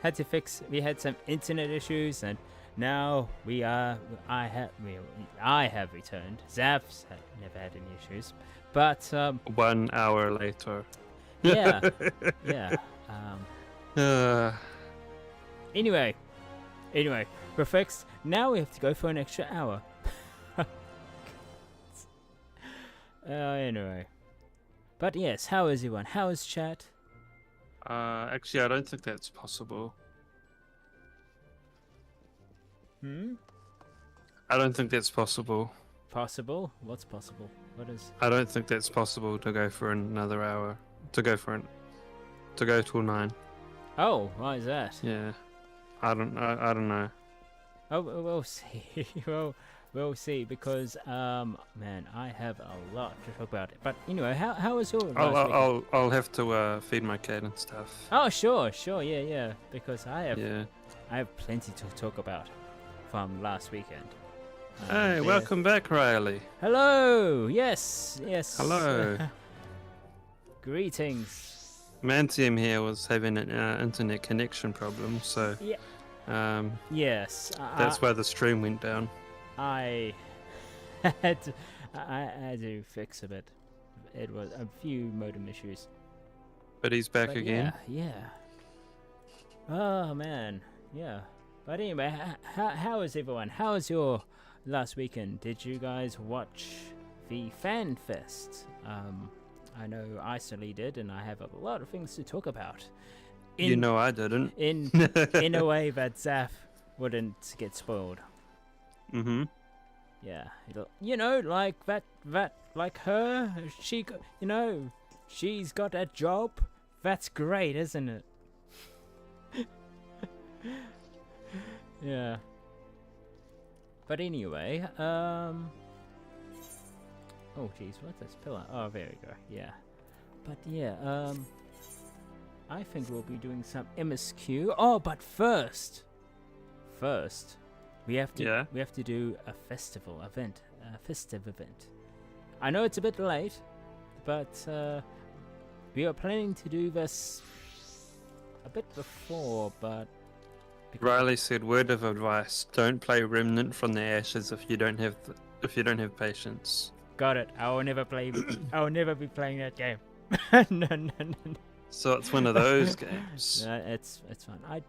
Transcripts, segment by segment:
had to fix. We had some internet issues, and now I have returned. Zap's never had any issues, but 1 hour later. yeah, yeah. Anyway, we're fixed. Now we have to go for an extra hour. Anyway, but yes, how is everyone? How is chat? Actually, I don't think that's possible. I don't think that's possible. Possible? What's possible? What is? I don't think that's possible to go for another hour. To go till 9. Oh, why is that? Yeah, I don't know. Oh, we'll see. we'll see because man, I have a lot to talk about. But anyway, how was your last weekend? I'll have to feed my cat and stuff. Oh, sure, yeah. Because I Yeah. have plenty to talk about from last weekend. Hey, welcome back, Riley. Hello. Yes. Hello. Greetings. Manteum here was having an internet connection problem, so yeah. Yes. That's why the stream went down. I had to fix a bit. It was a few modem issues. But he's back again. Yeah. Oh man, yeah. But anyway, how is everyone? How was your last weekend? Did you guys watch the Fan Fest? I know I certainly did, and I have a lot of things to talk about. I didn't. In a way that Zaf wouldn't get spoiled. Mm-hmm. Yeah, like that, like her, she's got that job. That's great, isn't it? Yeah. But anyway, oh jeez, what's this pillar? Oh, there we go. Yeah. But yeah, I think we'll be doing some MSQ. Oh, but first, we have to do a festive event. I know it's a bit late, but we are planning to do this a bit before, but Riley said, "Word of advice: don't play Remnant from the Ashes if you don't have patience." Got it. I will never be playing that game. No. So it's one of those games. No, it's fine.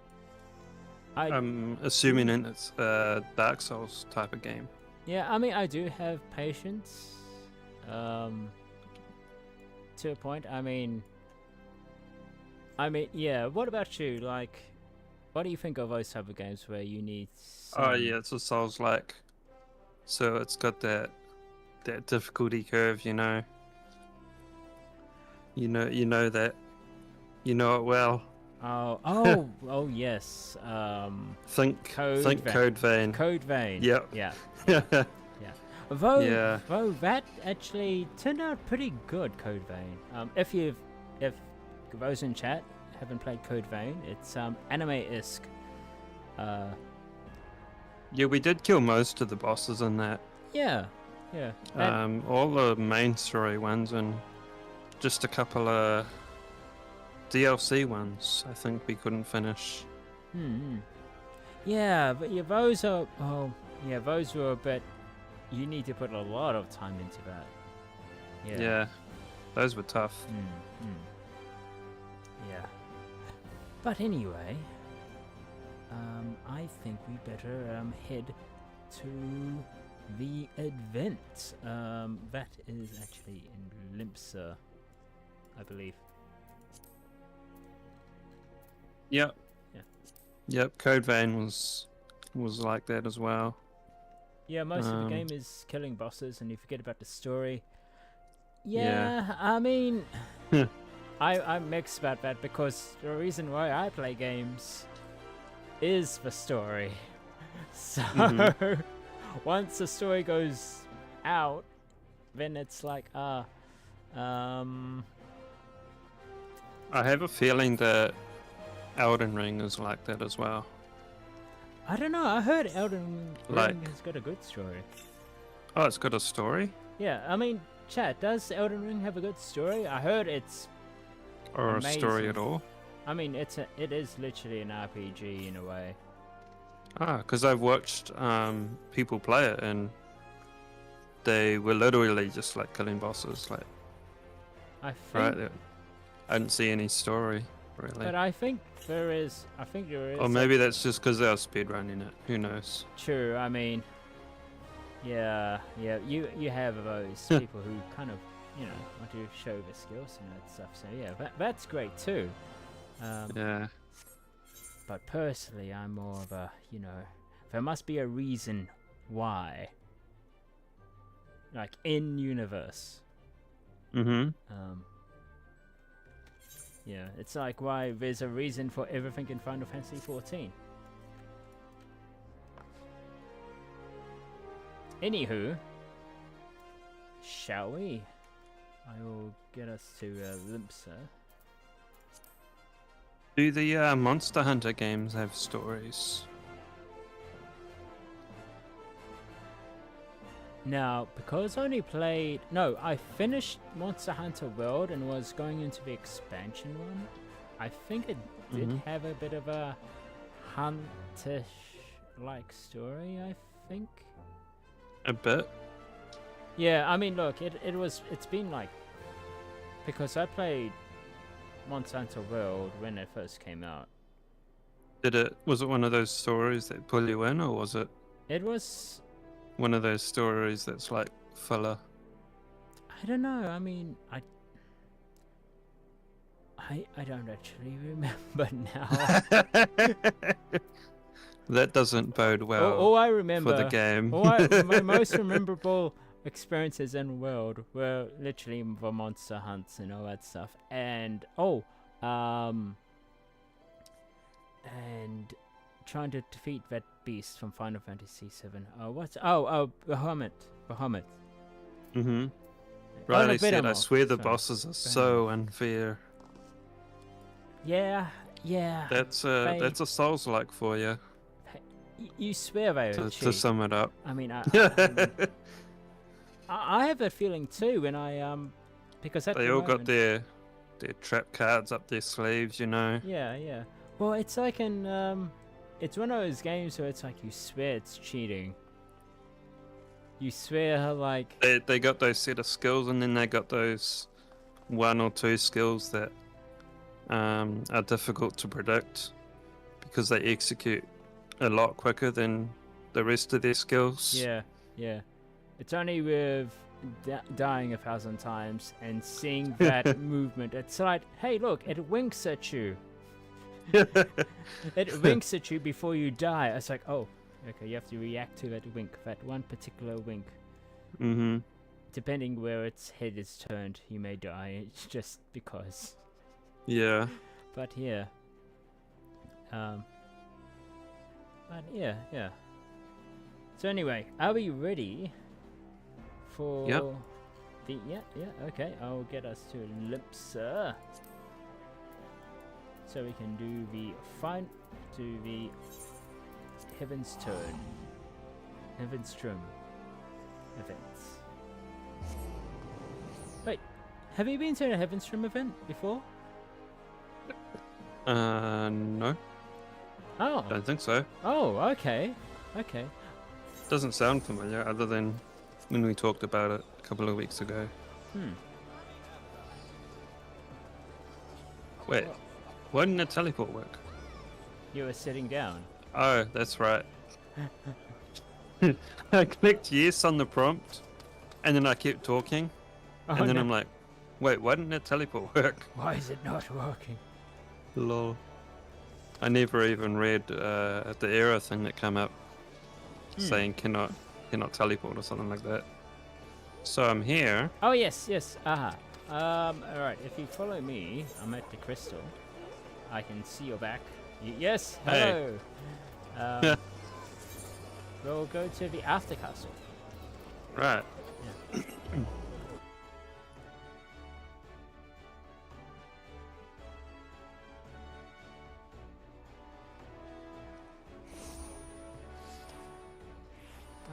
I'm assuming it's a Dark Souls type of game. Yeah, I mean, I do have patience. To a point. I mean, yeah. What about you? Like, what do you think of those type of games where you need? Oh yeah, it's a Souls-like. So it's got that difficulty curve, You know that. You know it well. Oh yes. Think Code Vein. Code Vein. Yep. Yeah. Yeah. Though that actually turned out pretty good, Code Vein. If those in chat haven't played Code Vein, it's anime-esque. Yeah, we did kill most of the bosses in that. Yeah. All the main story ones and just a couple of DLC ones I think we couldn't finish. Yeah, but those are those were a bit. You need to put a lot of time into that. Yeah, those were tough. Yeah. But anyway, I think we better head to the event. That is actually in Limpsa, I believe. Yep. Yeah. Yep. Code Vein was like that as well. Yeah, most of the game is killing bosses, and you forget about the story. Yeah. I mean, I'm mixed about that because the reason why I play games is the story. So once the story goes out, then it's like, I have a feeling that Elden Ring is like that as well. I don't know. I heard Elden Ring has got a good story. Oh, it's got a story? Yeah, I mean, chat, does Elden Ring have a good story? I heard it's or amazing. A story at all? I mean, it is literally an RPG in a way. Ah, because I've watched people play it, and they were literally just like killing bosses, like I think, right there. I didn't see any story really. but I think there is. I think there is. Or maybe that's just because they were speedrunning it. Who knows? True. I mean, yeah. You have those people who kind of, want to show their skills and that stuff. So yeah, that's great too. Yeah. But personally, I'm more of a, there must be a reason why. Like in universe. Mm-hmm. Yeah, it's like why there's a reason for everything in Final Fantasy XIV. Anywho, shall we? I will get us to Limpsa. Do the Monster Hunter games have stories? Now, because I only played... No, I finished Monster Hunter World and was going into the expansion one. I think it did have a bit of a Huntish-like story, I think. A bit? Yeah, I mean, look, it's been like... Because I played Monster Hunter World when it first came out. Was it one of those stories that pull you in, or was it... It was... one of those stories that's like filler? I don't know. I mean, I don't actually remember now. That doesn't bode well all I remember for the game. My most memorable experiences in World were literally the monster hunts and all that stuff. And and trying to defeat that beast from Final Fantasy VII. Bahamut. Mm-hmm. Right, I said, I swear the Sorry. bosses are so unfair. Yeah. That's a Souls-like for you. You swear they are cheap. To sum it up. I mean, I have that feeling too when I because they all got their trap cards up their sleeves, you know. Yeah. Well, it's like it's one of those games where it's like you swear it's cheating. You swear like they got those set of skills, and then they got those one or two skills that are difficult to predict because they execute a lot quicker than the rest of their skills. Yeah. It's only with dying 1,000 times and seeing that movement. It's like, hey, look, it winks at you. It winks at you before you die. It's like, oh, okay, you have to react to that wink, that one particular wink. Mm-hmm. Depending where its head is turned, you may die. It's just because. Yeah. But yeah. Yeah. So anyway, are we ready for the... Yeah, okay. I'll get us to Limpsa. So we can do the Heaven's Strum events. Wait, have you been to a Heaven's Strum event before? No. Oh. Don't think so. Oh, okay. Doesn't sound familiar, other than when we talked about it a couple of weeks ago. Wait, why didn't the teleport work? You were sitting down. Oh, that's right. I clicked yes on the prompt, and then I kept talking, and then I'm like, wait, why didn't the teleport work? Why is it not working? Lol. I never even read the error thing that came up saying cannot teleport or something like that. So I'm here. Oh yes. Aha. Alright, if you follow me, I'm at the crystal. I can see your back. Yes, hello. Hey. We'll go to the after castle. Right. Yeah.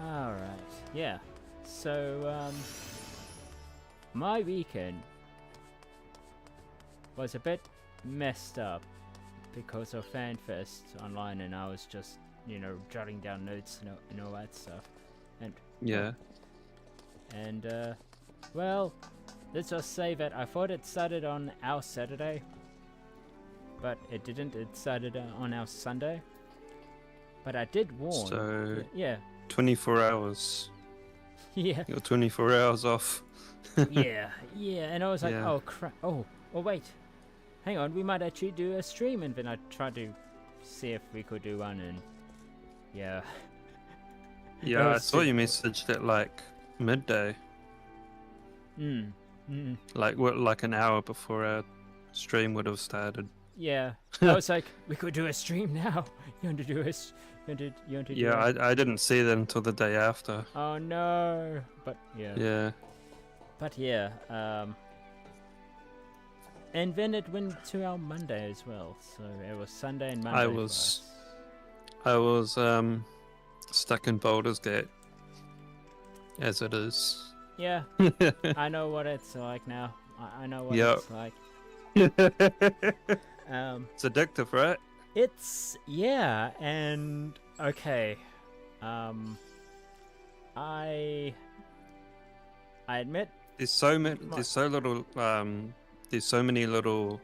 Alright, yeah. So, my weekend was a bit messed up because of FanFest Online, and I was just, jotting down notes and all that stuff. And Yeah. well, let's just say that I thought it started on our Saturday, but it didn't. It started on our Sunday. But I did warn. So Yeah. 24 hours. Yeah. You're 24 hours off. Yeah. And I was like, Yeah. oh crap. Oh wait. Hang on, we might actually do a stream, and then I tried to see if we could do one, and yeah. Yeah, I saw you messaged at like midday. Like an hour before our stream would have started. Yeah. I was like, we could do a stream now. You want to do Yeah, I didn't see that until the day after. Oh no. But yeah. Yeah. But yeah, and then it went to our Monday as well. So it was Sunday and Monday. I was stuck in Baldur's Gate, as it is. Yeah, I know what it's like now. I know what Yep. it's like. It's addictive, right? Yeah, and okay. I admit There's so many little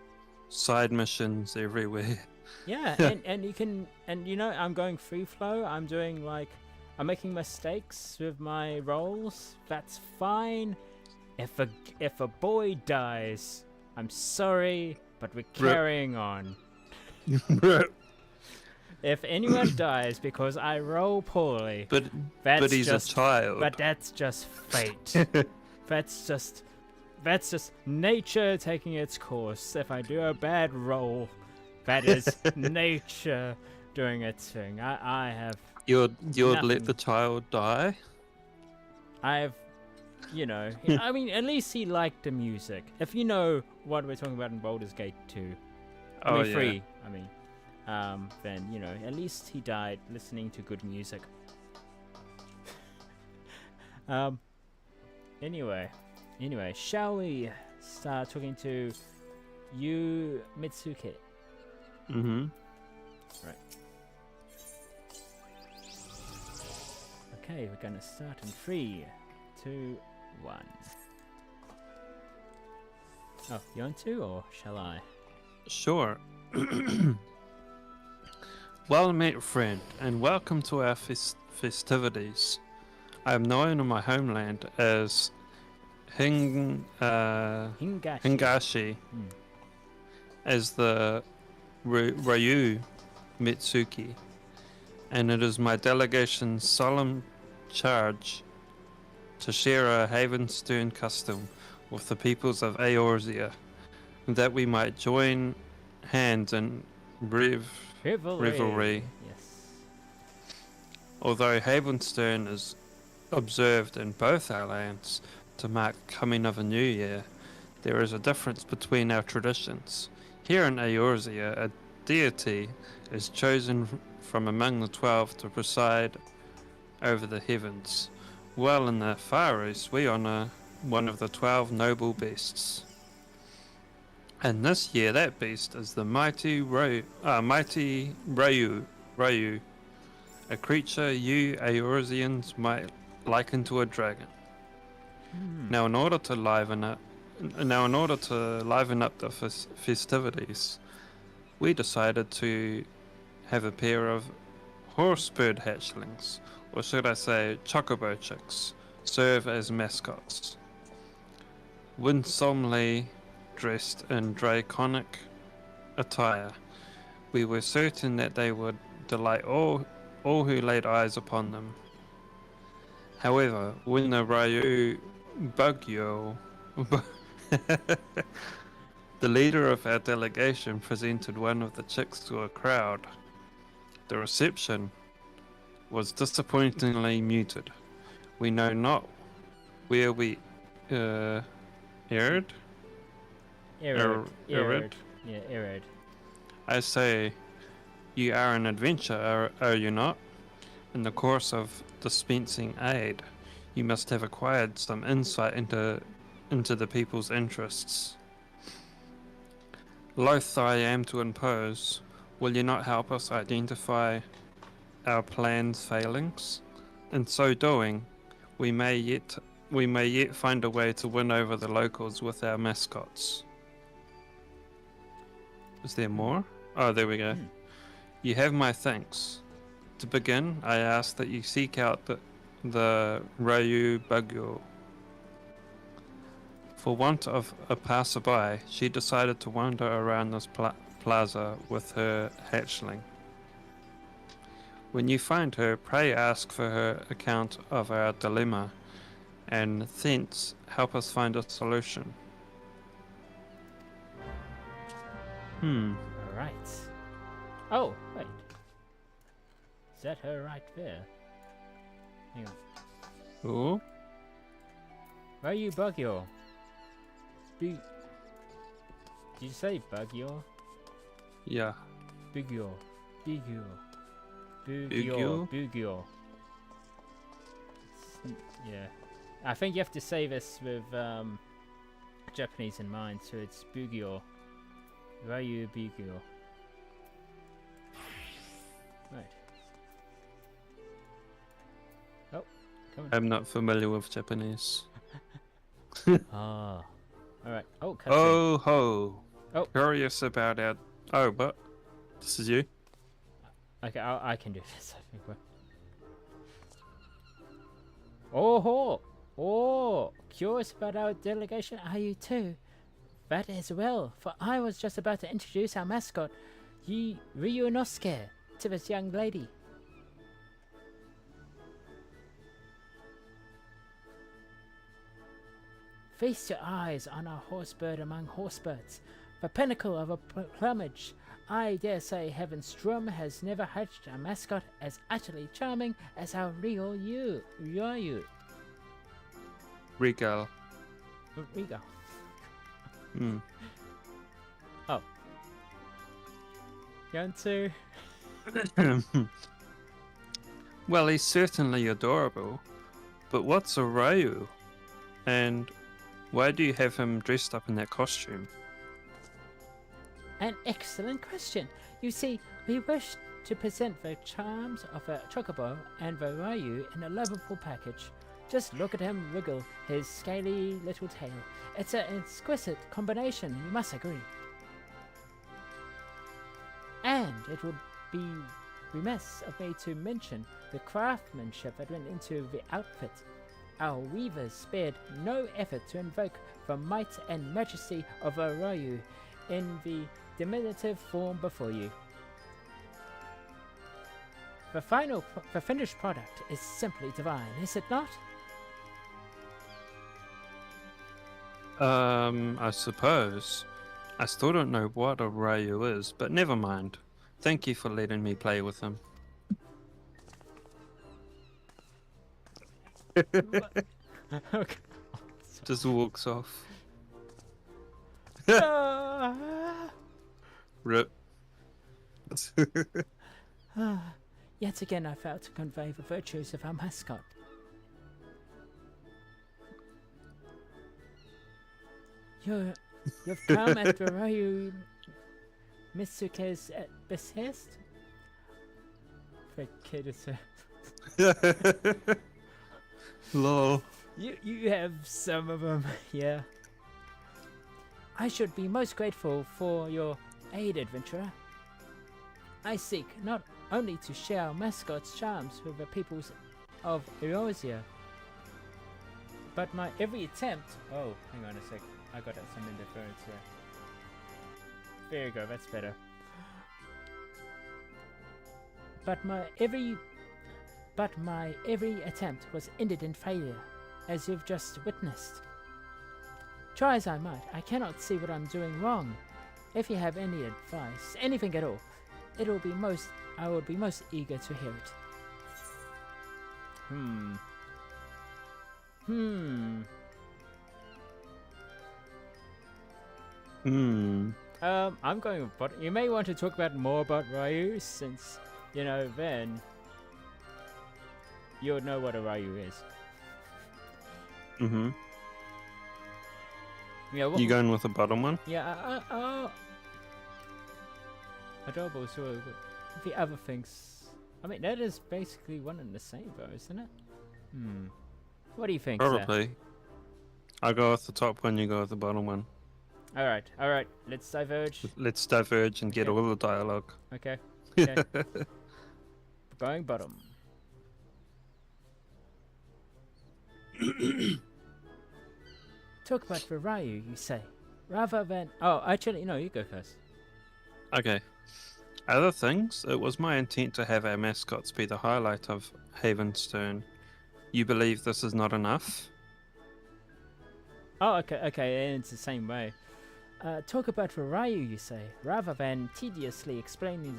side missions everywhere. Yeah, and you can, and I'm going free flow. I'm doing I'm making mistakes with my rolls. That's fine. If a boy dies, I'm sorry, but we're carrying on. If anyone dies because I roll poorly, but he's a child. But that's just fate. That's just nature taking its course. If I do a bad roll, that is nature doing its thing. I have. You'd nothing. let the child die? I have, I mean, at least he liked the music. If you know what we're talking about in Baldur's Gate 2, I mean, 3. I mean, then at least he died listening to good music. Anyway, shall we start talking to you, Mitsuke? Mm-hmm. Right. Okay, we're gonna start in 3, 2, 1. Oh, you want to, or shall I? Sure. Well met, friend, and welcome to our festivities. I am known in my homeland as Hingashi, as the Ryu Mitsuki, and it is my delegation's solemn charge to share a Havenstern custom with the peoples of Eorzea, that we might join hands in revelry. Yes. Although Havenstern is observed in both our lands to mark coming of a new year, there is a difference between our traditions. Here in Eorzea, a deity is chosen from among the 12 to preside over the heavens, while in the Far East we honor one of the 12 noble beasts. And this year that beast is the mighty Ryu, a creature you Eorzeans might liken to a dragon. Now, in order to liven up the festivities, we decided to have a pair of horsebird hatchlings, or should I say chocobo chicks, serve as mascots. Winsomely dressed in draconic attire, we were certain that they would delight all who laid eyes upon them. However, when the Ryu Bugyo, the leader of our delegation, presented one of the chicks to a crowd, the reception was disappointingly muted. We know not where we erred. Yeah, erred. I say, you are an adventurer, are you not? In the course of dispensing aid, you must have acquired some insight into the people's interests. Loath I am to impose, will you not help us identify our plan's failings? In so doing, we may yet find a way to win over the locals with our mascots. Is there more? Oh, there we go. You have my thanks. To begin, I ask that you seek out the Ryu Bugyo. For want of a passerby, she decided to wander around this plaza with her hatchling. When you find her, pray ask for her account of our dilemma, and thence help us find a solution. Alright. Oh, wait. Is that her right there? Hang on. Oh? Ryu Bugyo. Did you say Bugyo? Yeah. Bugyo. Bugyo. Bugyo? Bugyo. Yeah. I think you have to say this with Japanese in mind, so it's Bugyo. Ryu Bugyo. Right. Oh, come on. I'm not familiar with Japanese. Ah. Alright. Oh, cutscene. Oh ho! Oh. Curious about our... Oh, but... This is you? Okay, I can do this, I think. Oh ho! Oh! Curious about our delegation, are you too? That is well, for I was just about to introduce our mascot, Ryunosuke, to this young lady. Feast your eyes on our horsebird among horsebirds, the pinnacle of a plumage. I dare say Heaven's Drum has never hatched a mascot as utterly charming as our real Ryu. Regal. Regal. Oh. Yantu. Well, he's certainly adorable, but what's a Ryu? And why do you have him dressed up in that costume? An excellent question. You see, we wish to present the charms of a chocobo and the Ryu in a lovable package. Just look at him wriggle his scaly little tail. It's an exquisite combination, you must agree. And it would be remiss of me to mention the craftsmanship that went into the outfit. Our weavers spared no effort to invoke the might and majesty of a Ryu in the diminutive form before you. The finished product is simply divine, is it not? I suppose. I still don't know what a Ryu is, but never mind. Thank you for letting me play with him. Okay. Just walks off. Rip. Yet again I failed to convey the virtues of our mascot. You've come at the Ryu Mitsuke's behest? The kid is Lol. You have some of them, yeah. I should be most grateful for your aid, adventurer. I seek not only to share our mascot's charms with the peoples of Eosia, but my every attempt... Oh, hang on a sec. I got some interference here. There you go, that's better. But my every attempt was ended in failure, as you've just witnessed. Try as I might, I cannot see what I'm doing wrong. If you have any advice, anything at all, I will be most eager to hear it. I'm going with but you may want to talk about more about Ryu, since, you know, then you'll know what a Ryu is. Mm-hmm. Yeah, You going with the bottom one? Yeah, adorable. So the other things, I mean, that is basically one and the same, though, isn't it? What do you think, Zaf? Probably. I go with the top one, you go with the bottom one. All right. Let's diverge. Let's diverge and get Okay. all the dialogue. Okay. Okay. Going bottom. Talk about Virayu, you say, rather than. Oh, actually, no. You go first. Okay. Other things, it was my intent to have our mascots be the highlight of Havenstone. You believe this is not enough? Oh, okay, and it's the same way. Talk about Virayu, you say, rather than tediously explaining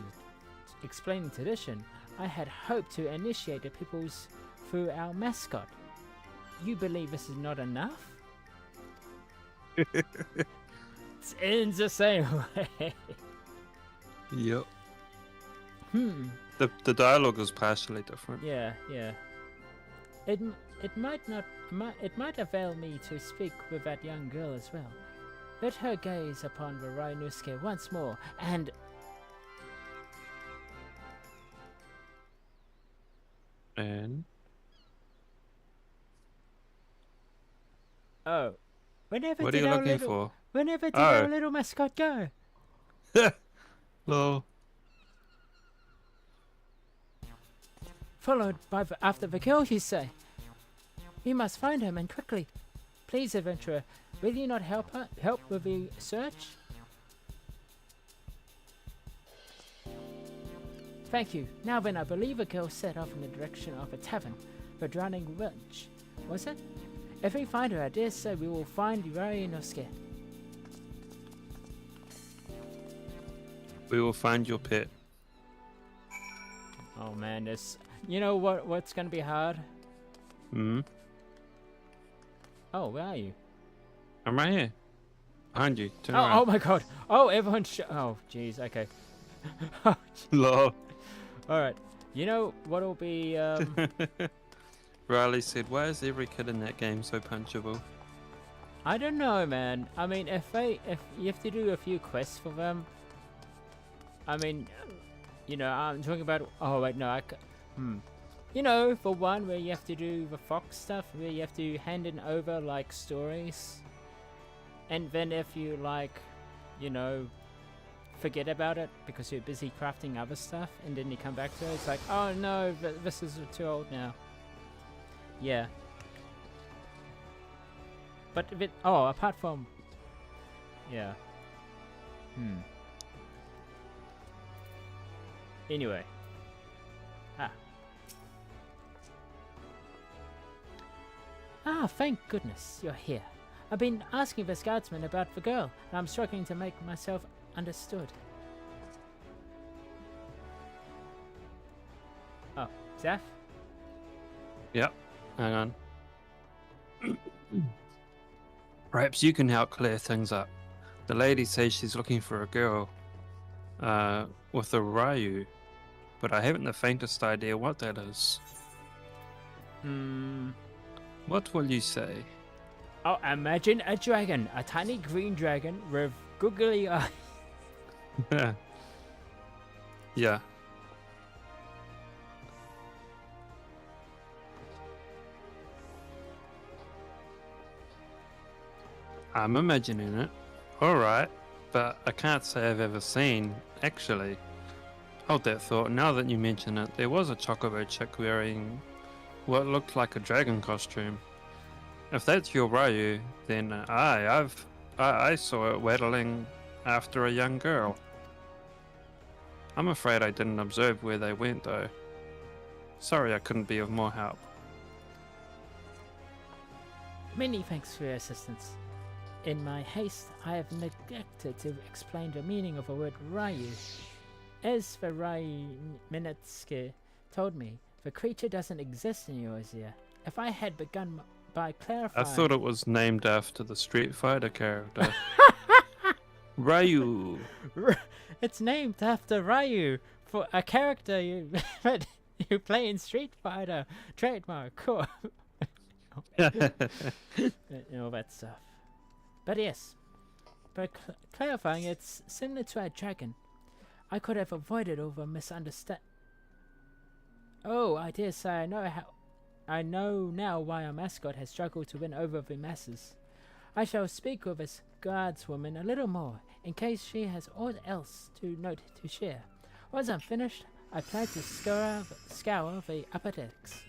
tradition. I had hoped to initiate the peoples through our mascot. You believe this is not enough? It's in the same way. Yep. The dialogue is partially different. Yeah. It might avail me to speak with that young girl as well. Let her gaze upon Virayu once more, and oh, whenever what are did you our looking little for? whenever did our little mascot go? Lol. Followed by after the girl, you say. We must find him, and quickly. Please, adventurer, will you not help with the search? Thank you. Now then, I believe a girl set off in the direction of a tavern, the Drowning Village. Was it? If we find her, I dare say we will find Virayu. We will find your pet. Oh man, this. You know what's gonna be hard? Oh, where are you? I'm right here. Behind you. Turn Oh, around. oh my god. Oh, everyone oh, jeez, okay. Lol. Alright. You know what'll be, Riley said, why is every kid in that game so punchable? I don't know, man. I mean, if you have to do a few quests for them, I mean, you know, I'm talking about, oh wait, no, you know, for one where you have to do the Fox stuff, where you have to hand in over, like, stories. And then if you, like, you know, forget about it because you're busy crafting other stuff, and then you come back to it, it's like, oh no, this is too old now. Yeah. But if it, oh, apart from, yeah. Anyway. Thank goodness you're here. I've been asking this guardsman about the girl, and I'm struggling to make myself understood. Oh, Zaf? Yep. Hang on. Perhaps you can help clear things up. The lady says she's looking for a girl with a Ryu, but I haven't the faintest idea what that is. What will you say? Oh, imagine a dragon, a tiny green dragon with googly eyes. Yeah. I'm imagining it. Alright, but I can't say I've ever seen, actually. Hold that thought, now that you mention it, there was a chocobo chick wearing what looked like a dragon costume. If that's your Ryu, then I saw it waddling after a young girl. I'm afraid I didn't observe where they went though. Sorry I couldn't be of more help. Many thanks for your assistance. In my haste, I have neglected to explain the meaning of the word Ryu. As the Ryu Minetsky told me, the creature doesn't exist in Eorzea. If I had begun by clarifying... I thought it was named after the Street Fighter character. Ryu! It's named after Ryu, for a character you play in Street Fighter. Trademark, cool. All that stuff. But yes, by clarifying, it's similar to a dragon. I could have avoided over misunderstand. Oh, I dare say I know now why our mascot has struggled to win over the masses. I shall speak with his guardswoman a little more, in case she has aught else to note to share. Once I'm finished, I plan to scour the upper decks.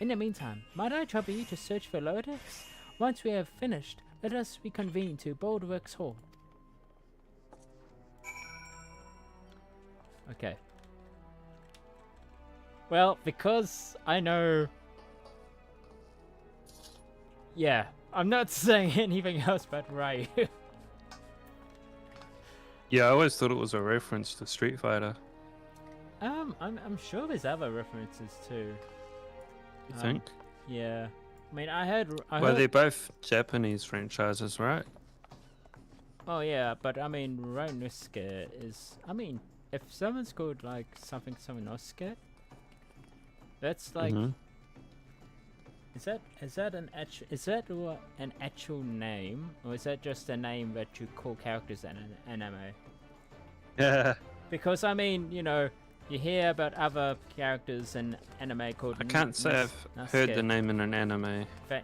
In the meantime, might I trouble you to search for lower decks? Once we have finished, let us reconvene to Boldworks Hall. Okay. Well, because I know... Yeah, I'm not saying anything else but right. Yeah, I always thought it was a reference to Street Fighter. I'm sure there's other references too. You think? Yeah. I mean, I heard... Well, they're both Japanese franchises, right? Oh yeah, but I mean, Ryunosuke is... I mean, if someone's called like something Nosuke, that's like... Is that an actual name, or is that just a name that you call characters in an anime? Yeah. Because I mean, you know, you hear about other characters in anime called... I can't say I've heard the name in an anime. They're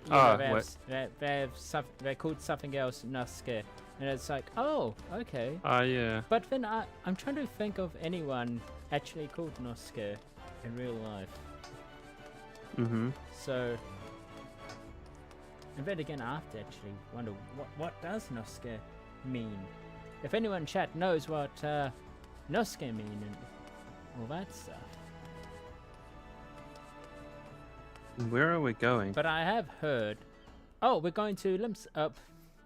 called something else, Nosuke, and it's like, oh, okay. Oh, yeah. But then I'm trying to think of anyone actually called Nosuke in real life. So... And then again, I have to actually wonder what does Nosuke mean. If anyone in chat knows what Nosuke mean and all that stuff. Where are we going? But I have heard. Oh, we're going to Limsa.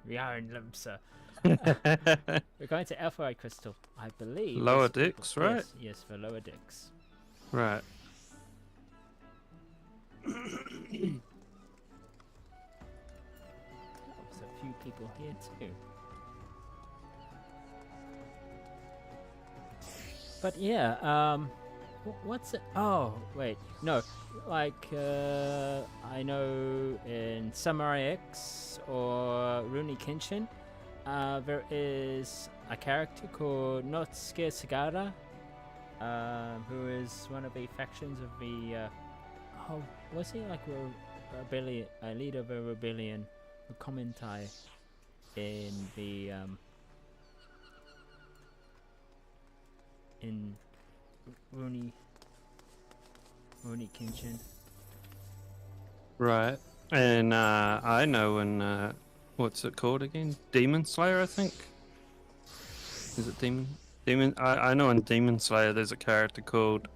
We are in Limsa. We're going to Alpha Crystal, I believe. Lower decks, right? Yes, for lower decks. Right. There's a few people here too. But yeah, what's it? Oh, wait, no. Like, I know in Samurai X or Rurouni Kenshin, there is a character called Notsuke Sagara, who is one of the factions of the, was he like a leader of a rebellion, a commentai in the, in Rurouni Kenshin. Right. And I know in what's it called again? Demon Slayer, I think. Is it Demon? I know in Demon Slayer there's a character called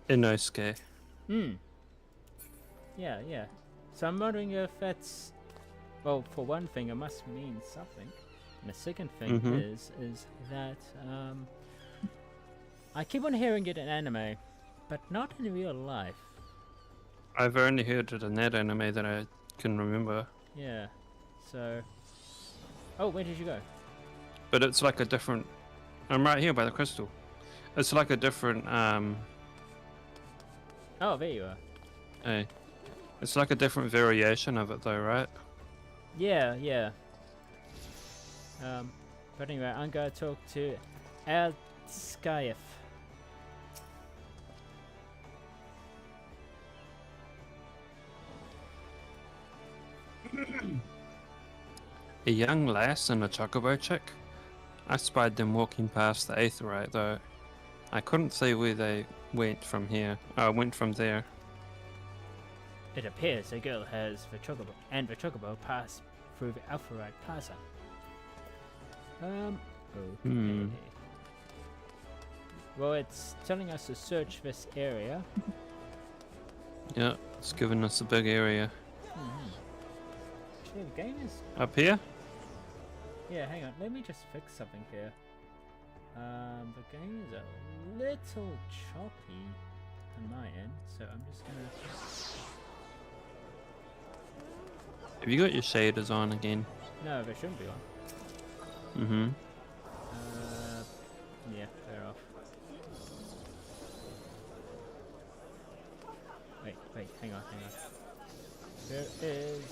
Inosuke. Yeah. So I'm wondering if that's, well, for one thing, it must mean something. And the second thing is that I keep on hearing it in anime, but not in real life. I've only heard it in that anime that I can remember. Yeah. So. Oh, where did you go? But it's like a different. I'm right here by the crystal. It's like a different. Oh, there you are. Hey. It's like a different variation of it, though, right? Yeah. But anyway, I'm gonna talk to Alskayef. A young lass and a chocobo chick? I spied them walking past the aetheryte, though. I couldn't see where they went from here. Went from there. It appears the girl has the chocobo passed through the Alpharite Plaza. Okay. Well, it's telling us to search this area. Yeah, it's giving us a big area. Actually, the game is... Up here? Yeah, hang on. Let me just fix something here. The game is a little choppy on my end, so I'm just gonna... Have you got your shaders on again? No, they shouldn't be on. Yeah, they're off. Wait, hang on. There is...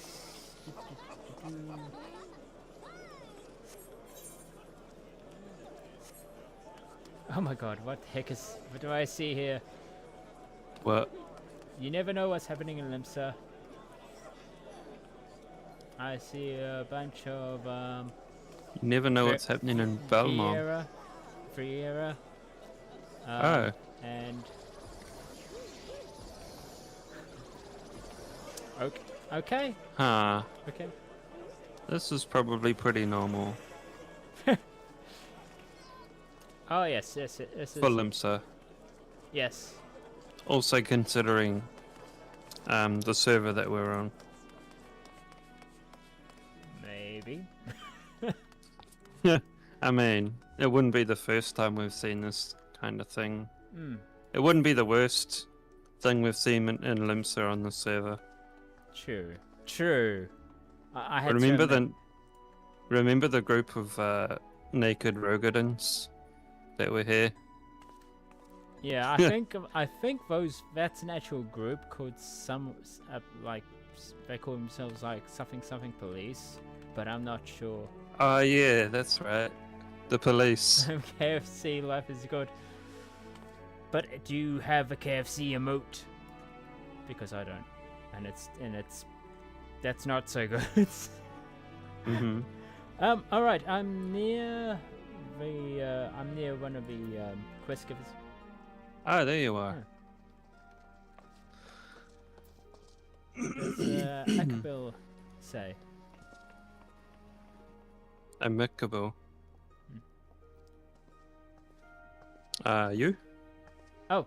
Oh my god, what the heck is... What do I see here? What? You never know what's happening in Limsa. I see a bunch of, You never know what's happening in Belmont. Friera. Oh. And... Okay. Huh. Okay. This is probably pretty normal. Oh, yes, this For is... Limsa. Yes. Also considering the server that we're on. Maybe. Yeah. I mean, it wouldn't be the first time we've seen this kind of thing. It wouldn't be the worst thing we've seen in Limsa on the server. True. I had remember the group of naked Rogadins that were here? Yeah, I think that's an actual group called like they call themselves like something police, but I'm not sure. Oh yeah, that's right. The police. KFC life is good. But do you have a KFC emote? Because I don't, and it's that's not so good. Mhm. All right, I'm near one of the quest givers. Oh, there you are. What does Akbil say? Amicable. You? Oh,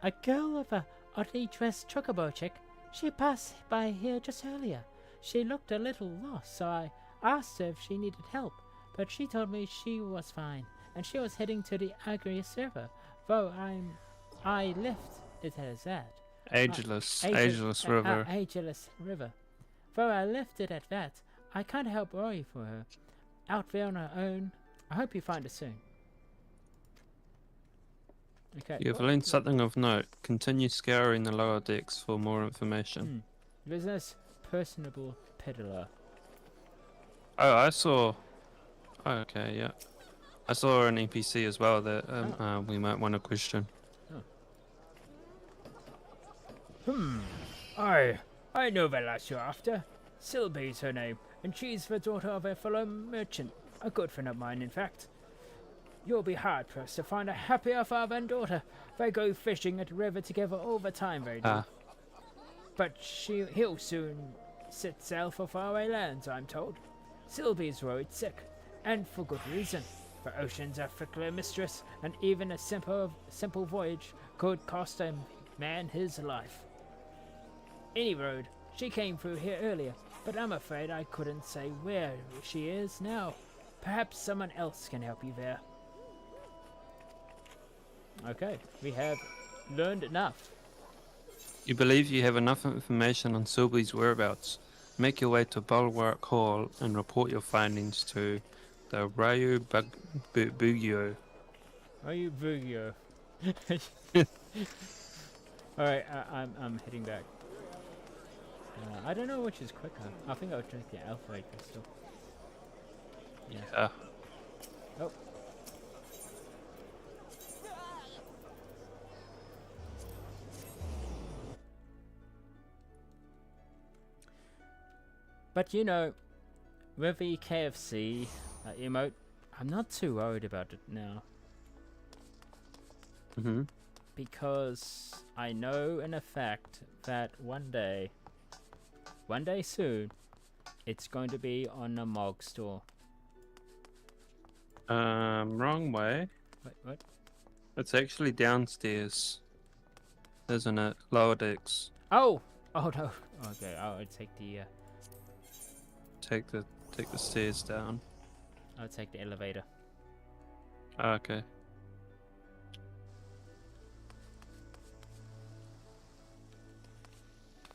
a girl with a oddly dressed chocobo chick. She passed by here just earlier. She looked a little lost, so I asked her if she needed help, but she told me she was fine, and she was heading to the Agrius server, though I left it as that. Ageless River. Ageless River. Though I left it at that, I can't help worry for her. Out there on her own. I hope you find her soon. Okay. You've learned something of note. Continue scouring the lower decks for more information. Business personable peddler. Oh, I saw... Oh, okay, yeah. I saw an NPC as well that we might want to question. I know the lass you're after. Sylvie's her name, and she's the daughter of a fellow merchant. A good friend of mine, in fact. You'll be hard-pressed to find a happier father and daughter. They go fishing at the river together all the time, they do. But he'll soon set sail for faraway lands, I'm told. Sylvie's worried sick, and for good reason. The ocean's a fickler mistress, and even a simple voyage could cost a man his life. Any road, she came through here earlier, but I'm afraid I couldn't say where she is now. Perhaps someone else can help you there. Okay, we have learned enough. You believe you have enough information on Sylvie's whereabouts. Make your way to Bulwark Hall and report your findings to the Ryu Bugyo. Ryu Bugyo. Alright, I'm heading back. I don't know which is quicker. I think I'll take the Alpha crystal. Yeah. Oh. But you know, with the KFC emote, I'm not too worried about it now. Because I know in effect that one day soon, it's going to be on a Mog store. Wrong way. Wait, what? It's actually downstairs, isn't it? Lower decks. Oh no. Okay, I'll take the. Take the stairs down. I'll take the elevator. Okay.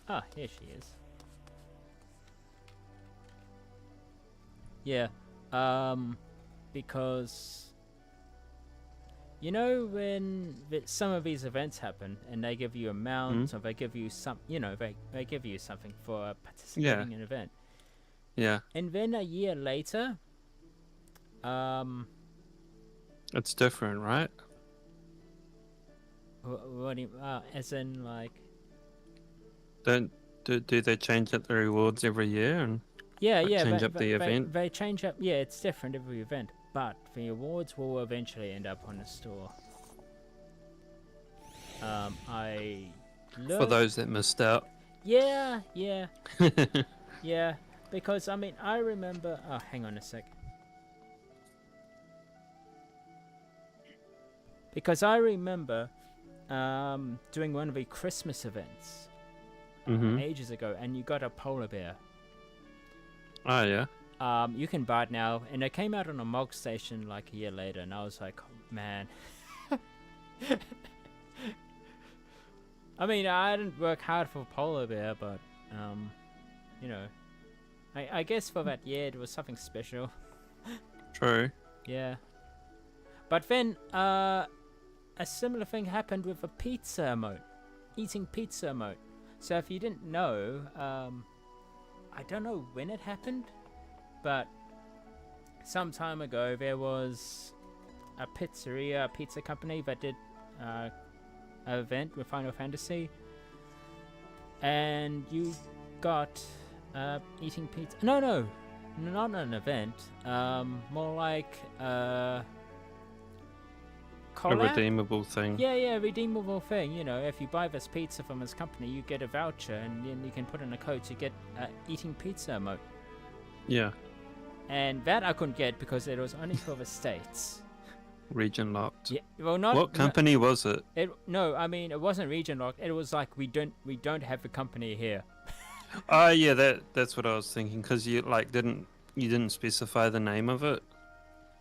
Ah, here she is. Yeah, because you know when some of these events happen and they give you a mount or they give you they give you something for participating in an event. Yeah. And then a year later, It's different, right? What do you, as in like? Do they change up the rewards every year and Yeah, like yeah, change up the event? they change up. Yeah, it's different every event, but the awards will eventually end up on the store. I learned. For those that missed out. Yeah, yeah, yeah. Because I mean, I remember. Oh, hang on a sec. Because I remember doing one of the Christmas events ages ago, and you got a polar bear. Oh yeah. You can buy it now, and it came out on a Mog Station like a year later, and I was like, oh, man. I mean, I didn't work hard for polar bear, but you know, I guess for that year it was something special. True. Yeah. But then a similar thing happened with a pizza emote, eating pizza emote. So if you didn't know, I don't know when it happened, but some time ago there was a pizza company that did an event with Final Fantasy, and you got eating pizza. No, not an event. More like A collab? redeemable thing. Yeah, redeemable thing. You know, if you buy this pizza from this company, you get a voucher, and then you can put in a code to get eating pizza emote. Yeah. And that I couldn't get because it was only for the States. Region locked. Yeah, well, not What company was it? No, I mean it wasn't region locked. It was like we don't have the company here. Oh yeah, that's what I was thinking, because you didn't specify the name of it.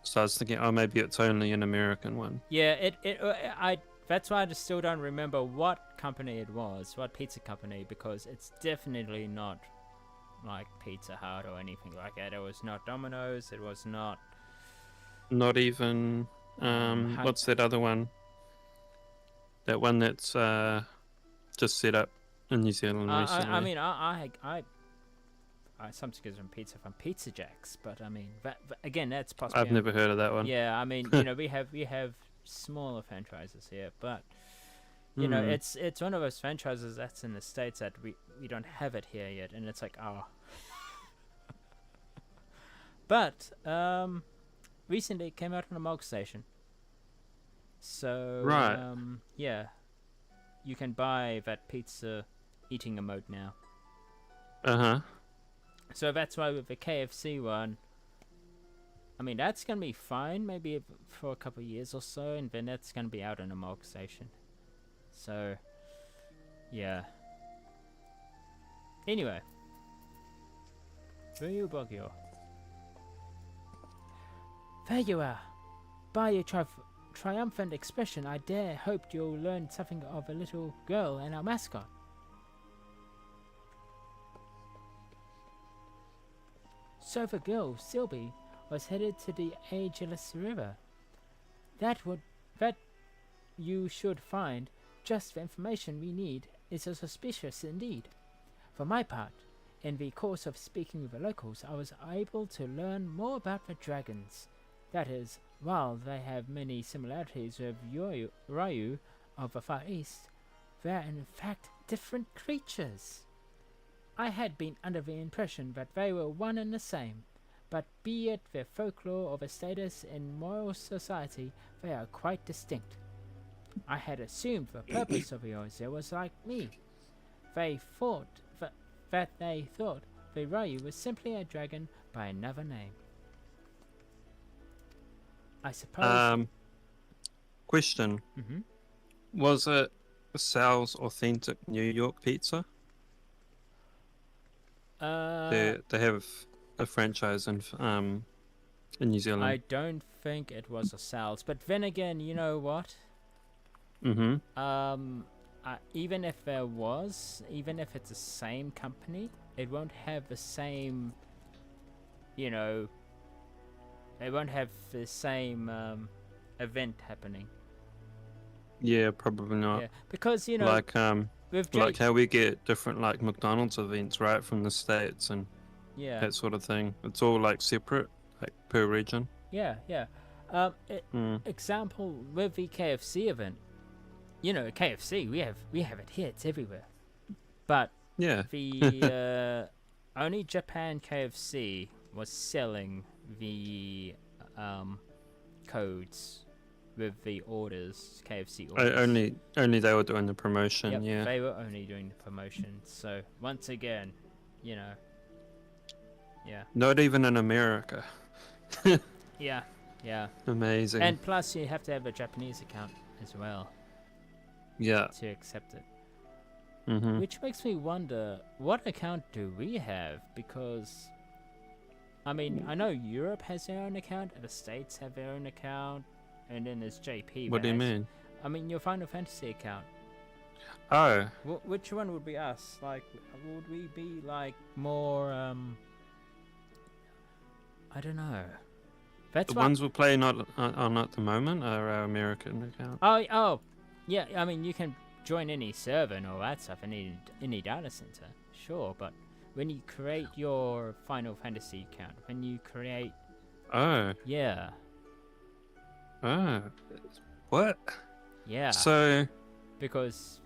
So I was thinking, oh, maybe it's only an American one. Yeah, that's why I just still don't remember what company it was, what pizza company, because it's definitely not like Pizza Hut or anything like that. It was not Domino's. It was not. Not even. What's that other one? That one that's just set up in New Zealand recently. I mean, I sometimes get some pizza from Pizza Jacks, but I mean, again, that's possible. I've never heard of that one. Yeah, I mean, you know, we have smaller franchises here, but you know, it's one of those franchises that's in the States that we don't have it here yet, and it's like, oh. But recently it came out on a Mog Station, so right. Yeah, you can buy that pizza eating emote now. So that's why with the KFC one, I mean, that's going to be fine maybe for a couple of years or so, and then that's going to be out on a Mog Station. So, yeah. Anyway. Ryubogyo. There you are. By your triumphant expression, I dare hoped you'll learn something of a little girl and our mascot. So the girl, Sylvie, was headed to the Ageless River. That you should find just the information we need is suspicious indeed. For my part, in the course of speaking with the locals, I was able to learn more about the dragons. That is, while they have many similarities with Ryu of the Far East, they are in fact different creatures. I had been under the impression that they were one and the same, but be it their folklore or their status in moral society, they are quite distinct. I had assumed the purpose of yours was like me. They thought that the Ryu was simply a dragon by another name. I suppose. Question. Was it Sal's authentic New York pizza? They have a franchise in New Zealand. I don't think it was a Sal's, but then again, you know what? Even if there was, even if it's the same company, it won't have the same, you know, it won't have the same event happening. Yeah, probably not. Yeah, because you know, like how we get different like McDonald's events, right, from the States and yeah, that sort of thing. It's all like separate, like per region. Yeah. Example with the KFC event. You know, KFC, we have it here. It's everywhere. But Yeah. the only Japan KFC was selling the codes with the orders, KFC orders. Only they were doing the promotion. Yep, Yeah. they were only doing the promotion. So once again, you know, yeah, Not even in America. yeah. Amazing. And plus, you have to have a Japanese account as well yeah. to accept it. Mm-hmm. Which makes me wonder, what account do we have? Because, I mean, I know Europe has their own account, and the States have their own account, and then there's JP. What do you mean? I mean, your Final Fantasy account. Oh. Which one would be us? Like, would we be, like, more, I don't know. That's The ones we're playing on at the moment are our American account. Oh, yeah, I mean, you can join any server and all that stuff, any data center, sure, but when you create your Final Fantasy account, when you create... Oh. Yeah. Oh. What? Yeah. So... Because...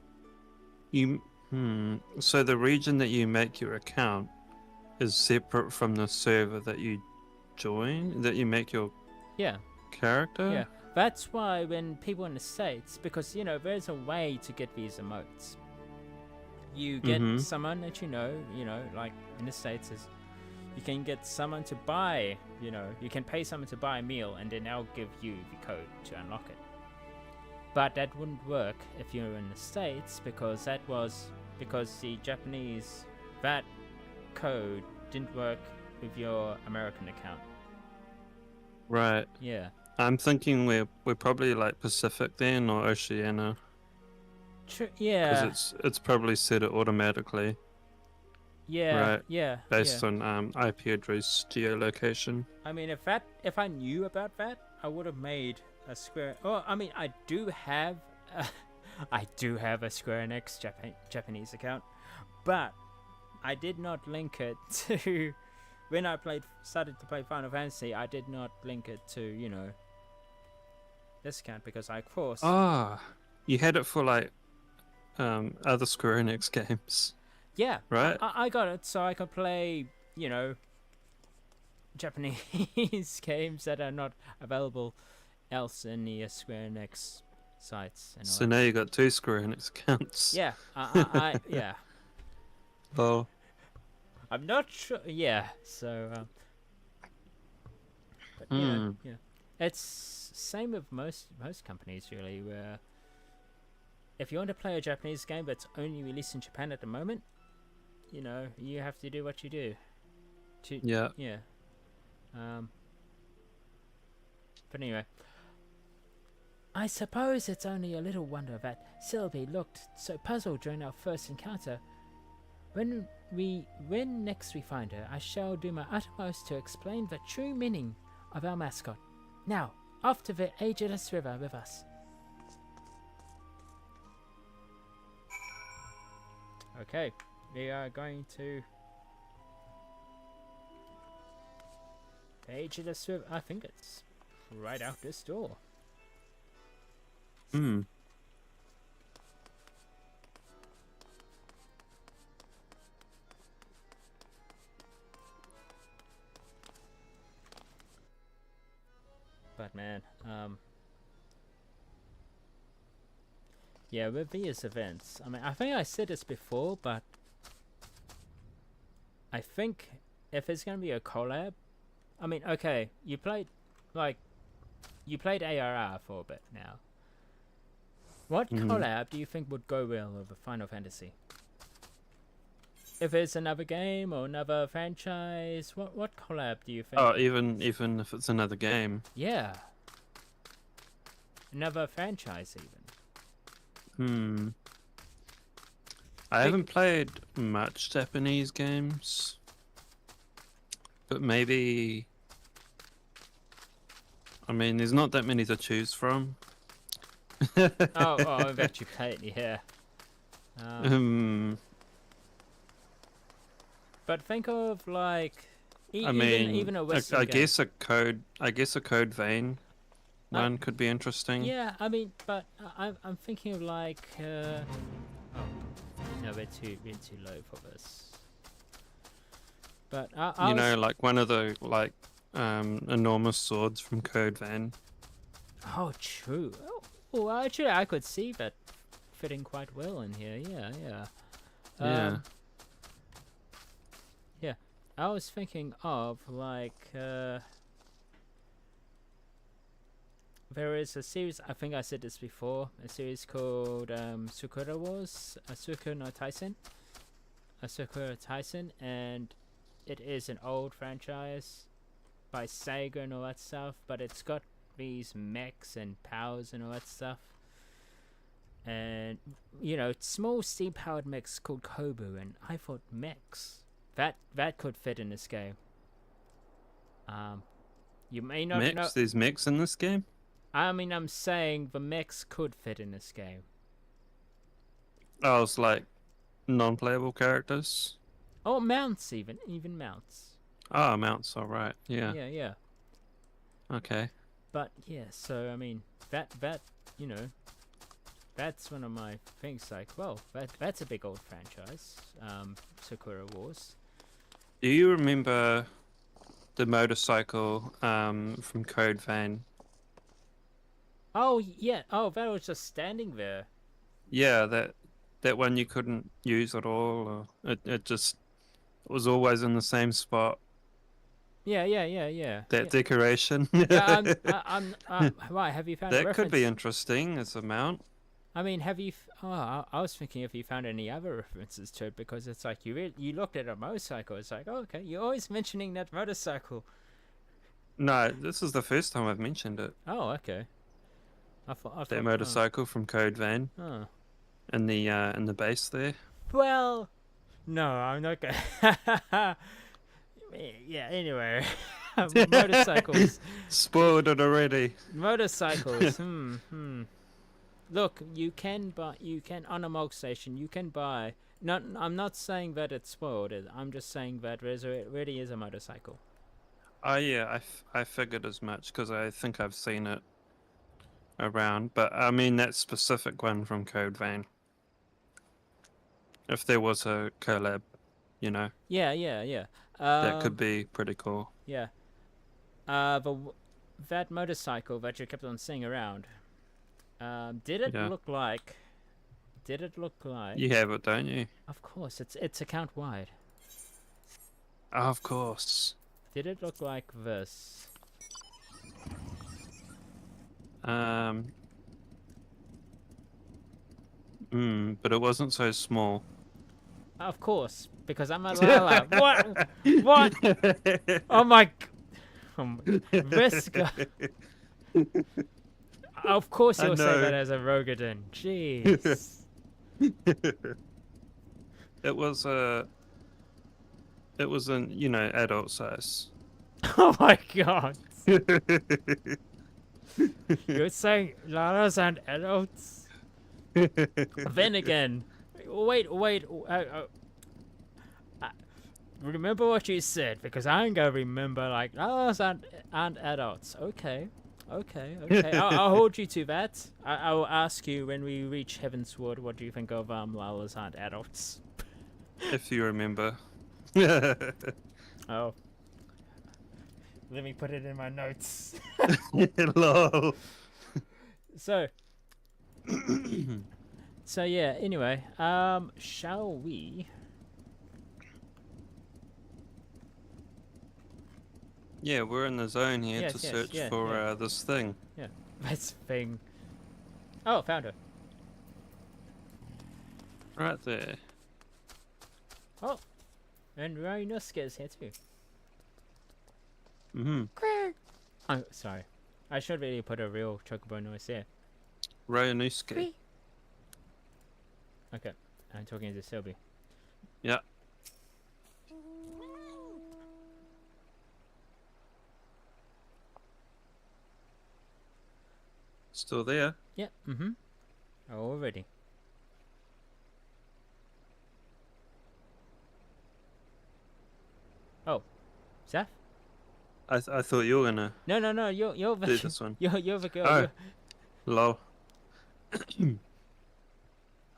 So the region that you make your account is separate from the server that you join, that you make your character? Yeah. That's why when people in the States, because, you know, there's a way to get these emotes. You get someone that you know, like in the States, is you can get someone to buy, you know, you can pay someone to buy a meal and then they'll give you the code to unlock it. But that wouldn't work if you were in the States, because the Japanese, that code didn't work with your American account. Right. Yeah. I'm thinking we're probably like Pacific then, or Oceania. Yeah. Because it's probably set it automatically. Yeah. Right. Yeah. Based on IP address geolocation. I mean, if I knew about that, I would have made a Square. Oh, I mean, I do have a Square Enix Japanese account, but I did not link it to. When I started to play Final Fantasy, I did not link it to, you know, this account, because I, of course... Ah, you had it for, like, other Square Enix games. Yeah. Right? I got it so I could play, you know, Japanese games that are not available else in the Square Enix sites. And all So that. now you got 2 Square Enix accounts. Yeah. Yeah. Oh. I'm not sure. Yeah. So. But yeah. It's same with most companies really, where if you want to play a Japanese game that's only released in Japan at the moment, you know, you have to do what you do. Yeah. But anyway, I suppose it's only a little wonder that Sylvie looked so puzzled during our first encounter. When next we find her, I shall do my utmost to explain the true meaning of our mascot. Now, off to the ageless river with us. Okay, we are going to the ageless river. I think it's right out this door. But man, yeah, with these events, I mean, I think I said this before, but I think if it's gonna be a collab, I mean, okay, you played ARR for a bit now. What collab do you think would go well with a Final Fantasy? If it's another game or another franchise, what collab do you think? Oh, even if it's another game. Yeah. Another franchise even. I haven't played much Japanese games, but maybe... I mean, there's not that many to choose from. oh, I've actually played it, yeah. But think of like, even a Western I game. guess a code vein one could be interesting. Yeah, I mean, but I'm thinking of like oh no, we're too low for this. But I You was, know, like one of the enormous swords from Code Van. oh true. Oh, well, actually, I could see that fitting quite well in here. Yeah, yeah. Yeah. Yeah, I was thinking of like there is a series, I think I said this before, a series called Sakura Wars, Sakura Tyson, and it is an old franchise by Sega and all that stuff, but it's got these mechs and powers and all that stuff. And, you know, small steam-powered mechs called Kobu, and I thought mechs, that could fit in this game. You may not know... Mechs? There's mechs in this game? I mean, I'm saying the mechs could fit in this game. Oh, it's like non-playable characters? Oh, mounts even mounts. Oh, mounts, alright. Yeah. Yeah, yeah. Okay. But, yeah, so, I mean, that, you know, that's one of my things, like, well, that's a big old franchise, Sakura Wars. Do you remember the motorcycle from Code Vein? Oh, yeah. Oh, that was just standing there. Yeah, that one you couldn't use at all, or it was always in the same spot. Yeah, yeah, yeah, yeah. That decoration. Right, have you found a That reference? could be interesting as a mount. I mean, have you... I was thinking if you found any other references to it, because it's like you looked at a motorcycle, it's like, oh, okay, you're always mentioning that motorcycle. No, this is the first time I've mentioned it. Oh, okay. I thought That motorcycle from Code Vein. Oh. In the base there. Well, no, I'm not gonna... Yeah, anyway. Motorcycles. Spoiled it already. Motorcycles. Look, you can on a Mog station, you can buy... Not, I'm not saying that it's spoiled, I'm just saying that it really is a motorcycle. Oh yeah, I figured as much, because I think I've seen it around. But I mean that specific one from Code Vein. If there was a collab, you know. Yeah, yeah, yeah. That could be pretty cool. Yeah. That motorcycle that you kept on seeing around, did it look like... You have it, don't you? Of course, it's account wide. Of course. Did it look like this? But it wasn't so small. Of course, because I'm a Lala. What? What? Oh my... this guy... Of course you'll say that as a Rogadin. Jeez. It was an, you know, adult size. Oh my god. You're saying Lalas and adults? Then again, wait. Remember what you said, because I ain't gonna remember like Lalas and adults. Okay. I'll hold you to that. I will ask you when we reach Heavensward, what do you think of Lalas and adults? If you remember. Oh. Let me put it in my notes. Lol. So yeah, anyway, shall we? Yeah, we're in the zone here to search for this thing. Yeah, this thing. Oh, found her. Right there. Oh, and Ryonusuke is here too. Oh, sorry. I should really put a real chocobo noise there. Ryonusuke. Okay, I'm talking to Sylvie. Yeah. Still there? Yeah, already. Oh, Zaf? I thought you were gonna No. You're do the this one. you're the girl. Oh, lol.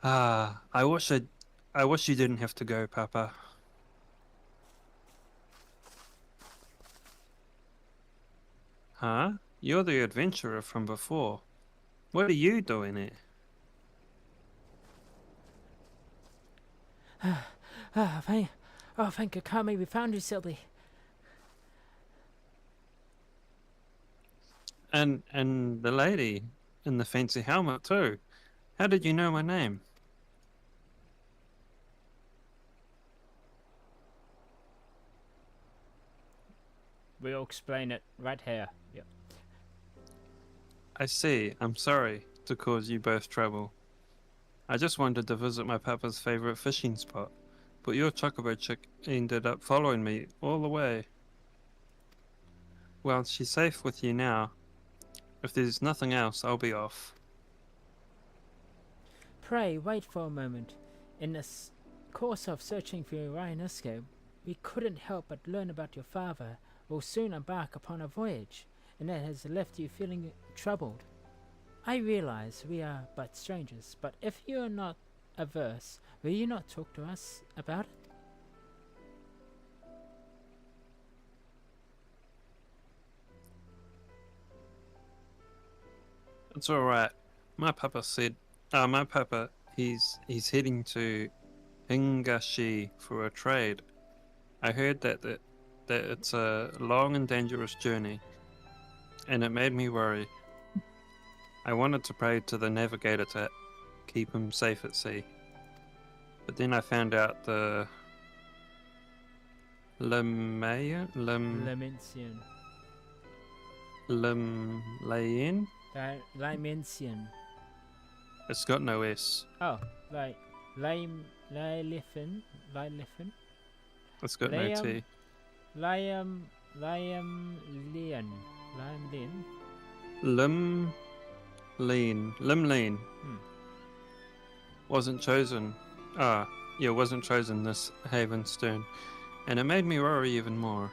I wish you didn't have to go, Papa. Huh? You're the adventurer from before. What are you doing here? Thank you, Kami. We found you, Sylvie. And the lady in the fancy helmet too. How did you know my name? We'll explain it right here. Yep. I see. I'm sorry to cause you both trouble. I just wanted to visit my papa's favorite fishing spot, but your chocobo chick ended up following me all the way. Well, she's safe with you now. If there's nothing else, I'll be off. Pray wait for a moment. In the course of searching for Ryanuska, we couldn't help but learn about your father. Will soon embark upon a voyage, and that has left you feeling troubled. I realize we are but strangers, but if you are not averse, will you not talk to us about it? It's all right. My papa said, my papa, he's heading to Hingashi for a trade. I heard that it's a long and dangerous journey, and it made me worry. I wanted to pray to the navigator to keep him safe at sea, but then I found out the Lemayan, Lamencian. Lamencian. It's got no S. Oh, like Lylifin. It's got no T. Liam Lian. Limleen. Wasn't chosen. Wasn't chosen this haven stern, and it made me worry even more.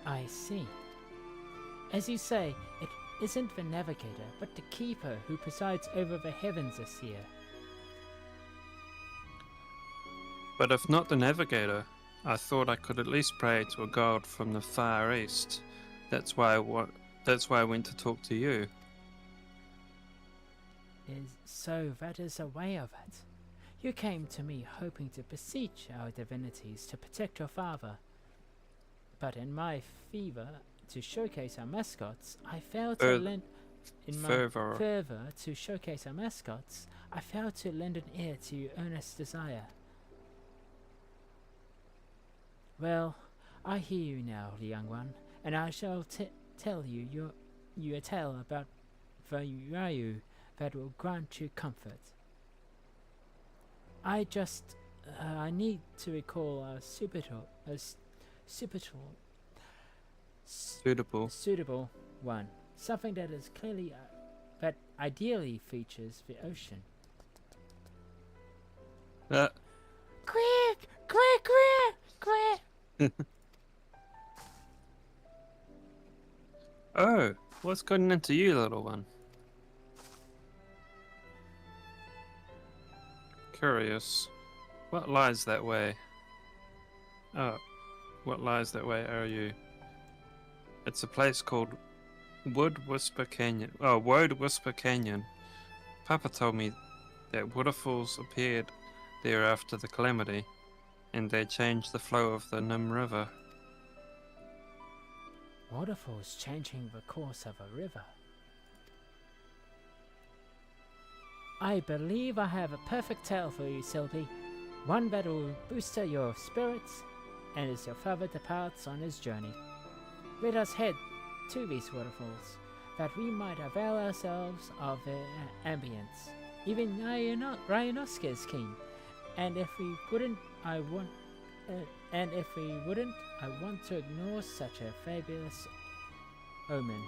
I see. As you say, it isn't the navigator, but the keeper who presides over the heavens this year. But if not the navigator, I thought I could at least pray to a god from the far east. That's why I went to talk to you. So that is a way of it. You came to me hoping to beseech our divinities to protect your father. But in my fever to showcase our mascots, I failed to lend... In my fervor to showcase our mascots, I failed to lend an ear to your earnest desire. Well, I hear you now, young one, and I shall tell you a tale about Ryu that will grant you comfort. I need to recall a suitable one, something that is clearly that ideally features the ocean. Quick! Oh, what's gotten into you, little one? Curious. What lies that way? Oh, what lies that way are you? It's a place called Wood Whisper Canyon. Oh, Woad Whisper Canyon. Papa told me that waterfalls appeared there after the calamity, and they changed the flow of the Nim River. Waterfalls changing the course of a river. I believe I have a perfect tale for you, Sylvie. One that will boost your spirits, and as your father departs on his journey. Let us head to these waterfalls, that we might avail ourselves of their ambience. Even Ryanuska is keen, and if we wouldn't, I want to ignore such a fabulous omen.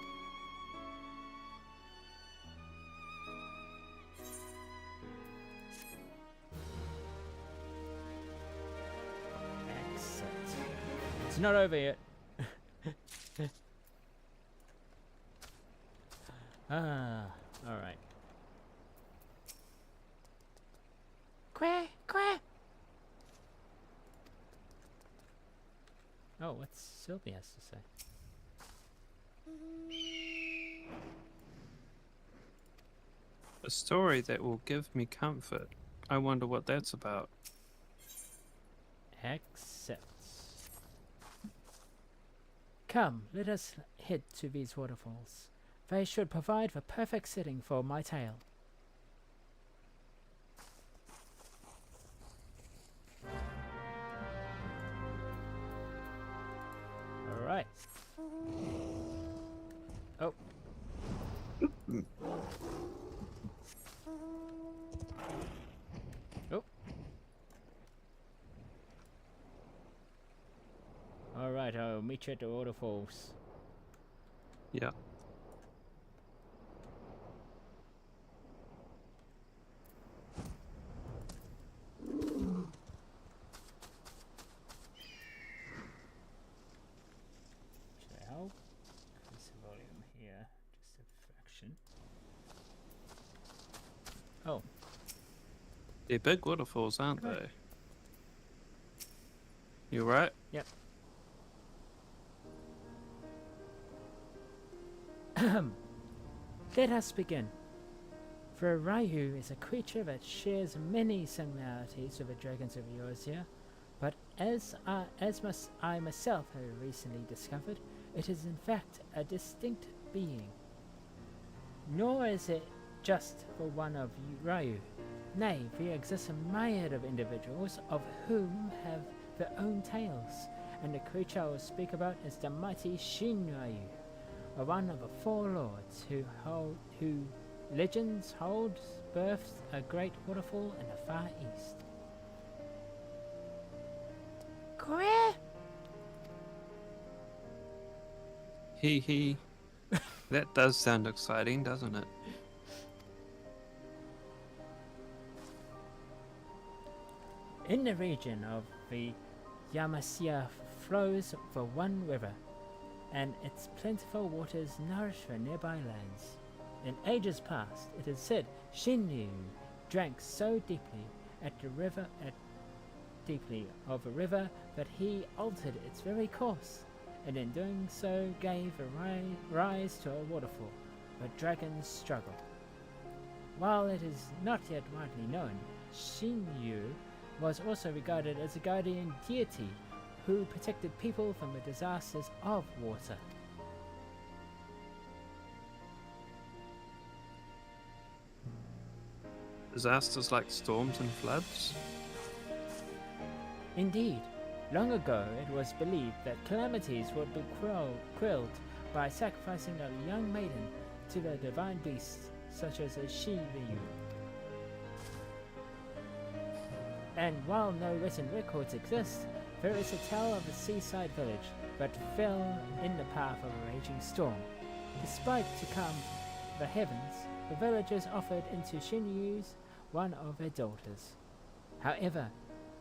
Exit. It's not over yet. Ah, alright. Quack, quack! Oh, what's Sylvie has to say? A story that will give me comfort. I wonder what that's about. Accepts. Come, let us head to these waterfalls. They should provide the perfect setting for my tale. Alright. Oh. Oh. Alright, I'll meet you at the waterfalls. Yeah. Should I help? Increase the volume here, just a fraction. Oh. They're big waterfalls, aren't Right. they? You right? Yep. Let us begin. For Ryu is a creature that shares many similarities with the dragons of Eorzea, but as I myself have recently discovered, it is in fact a distinct being. Nor is it just for one of Ryu. Nay, there exists a myriad of individuals of whom have their own tales, and the creature I will speak about is the mighty Shinryu, one of the four lords who legends hold birthed a great waterfall in the far east. Quack! Hee hee. That does sound exciting, doesn't it? In the region of the Yamasea flows the one river, and its plentiful waters nourish the nearby lands. In ages past, it is said Shinryu drank so deeply of a river that he altered its very course, and in doing so gave a rise to a waterfall, the dragon's struggle. While it is not yet widely known, Shinryu was also regarded as a guardian deity who protected people from the disasters of water. Disasters like storms and floods? Indeed, long ago it was believed that calamities would be quelled by sacrificing a young maiden to the divine beasts such as a Shiryu. And while no written records exist, there is a tale of a seaside village that fell in the path of a raging storm. Despite to calm the heavens, the villagers offered into Shinyu's one of their daughters. However,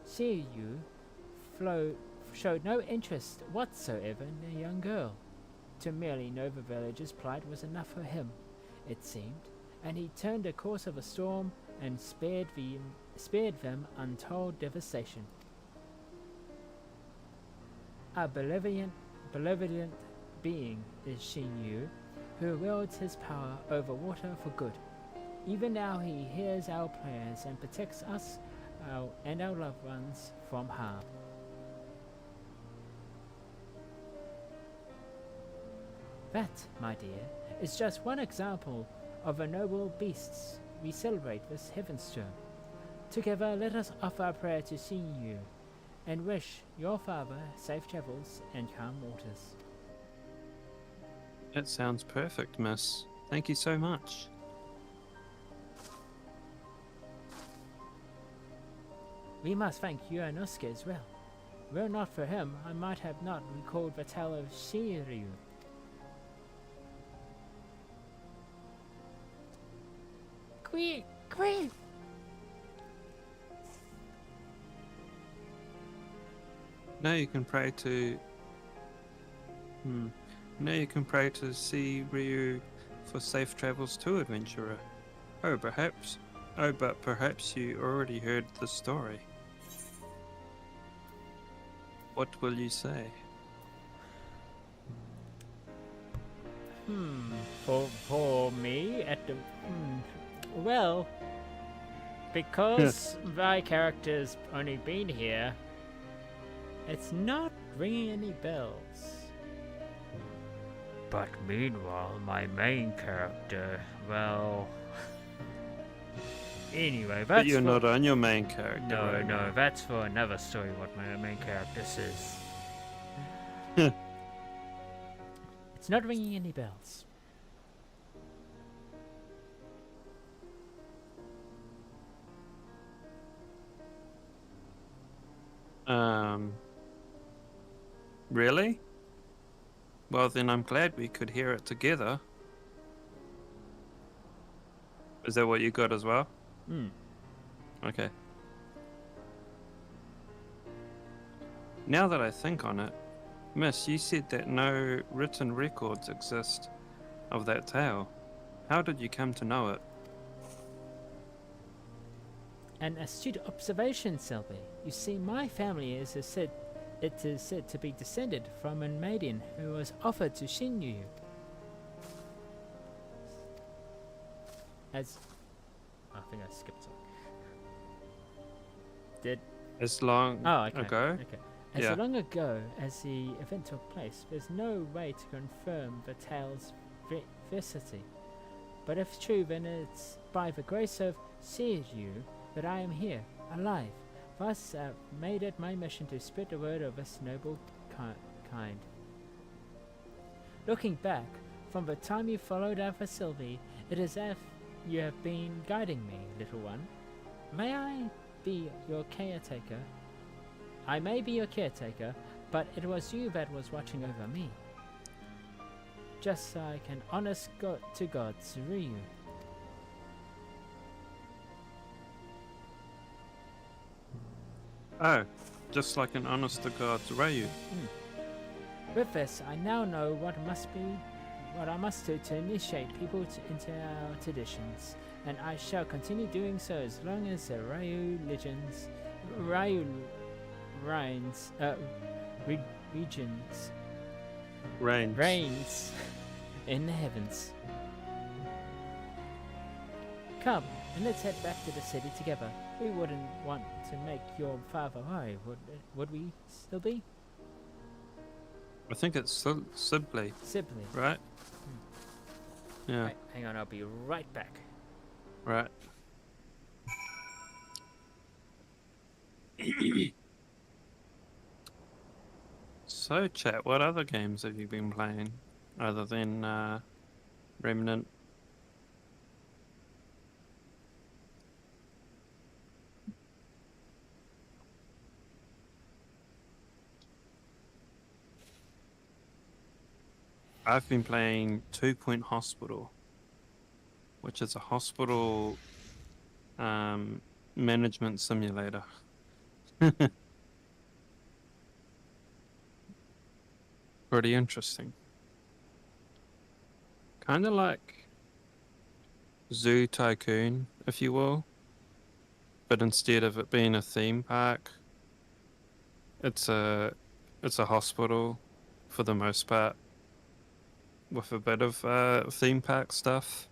Shiryu showed no interest whatsoever in the young girl. To merely know the villagers' plight was enough for him, it seemed, and he turned the course of a storm and spared them untold devastation. A benevolent being is Shinyu, who wields his power over water for good. Even now he hears our prayers and protects us and our loved ones from harm. That, my dear, is just one example of the noble beasts we celebrate this heaven's term. Together let us offer our prayer to Shinyu and wish your father safe travels and calm waters. That sounds perfect, miss. Thank you so much. We must thank Yuanosuke as well. Were not for him, I might have not recalled the tale of Shiryu. Quick! Quick! Now you can pray to... Now you can pray to see Ryu for safe travels too, adventurer. But perhaps you already heard the story. What will you say? For me at the well, because my character's only been here, it's not ringing any bells. But meanwhile, my main character, well, anyway, that's But you're not on your main character. No, right? no, that's for another story. What my main character says. It's not ringing any bells. Really? Well, then I'm glad we could hear it together. Is that what you got as well? Okay. Now that I think on it, Miss, you said that no written records exist of that tale. How did you come to know it? An astute observation, Selby. You see, my family is said to be descended from a maiden who was offered to Shinyu. I think I skipped something. As long Oh, okay. ago? Okay. As long ago as the event took place, there's no way to confirm the tale's veracity. But if true, then it's by the grace of Shinyu that I am here, alive. Thus, I've made it my mission to spread the word of this noble kind. Looking back, from the time you followed after Sylvie, it is as if you have been guiding me, little one. May I be your caretaker? I may be your caretaker, but it was you that was watching over me. Just like an honest to God, Ryu. Oh, just like an honest to God's Ryu. With this, I now know what I must do to initiate people into our traditions, and I shall continue doing so as long as the Ryu reigns in the heavens. Come, and let's head back to the city together. We wouldn't want to make your father worry, would we, Sibley? I think it's Sibley, Sibley. right? Yeah. Right, hang on, I'll be right back. Right. So, chat, what other games have you been playing other than Remnant? I've been playing 2 Point Hospital, which is a hospital management simulator. Pretty interesting. Kind of like Zoo Tycoon, if you will, but instead of it being a theme park, it's a hospital for the most part, with a bit of theme park stuff.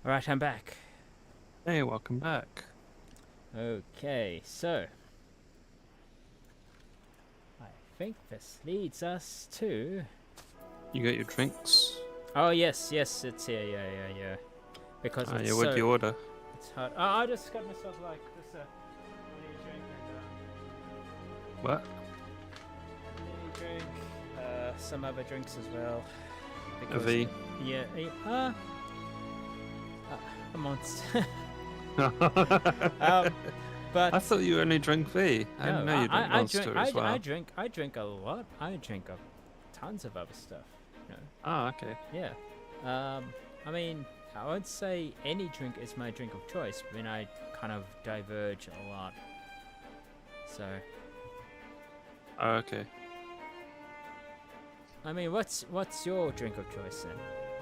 Alright, I'm back. Hey, welcome back. Okay, so I think this leads us to... You got your drinks? Oh yes, it's here, yeah. Because it's yeah, what'd you order? It's hard. Oh, I just got myself like this mini drink and What? mini drink, some other drinks as well. A V. Yeah, a monster. But I thought you only drink V. I didn't know you drink Monster as well. I drink a lot. I drink tons of other stuff. You know. Oh, okay. Yeah. I mean, I would say any drink is my drink of choice. I mean, I kind of diverge a lot. So. Oh, okay. I mean, what's your drink of choice then?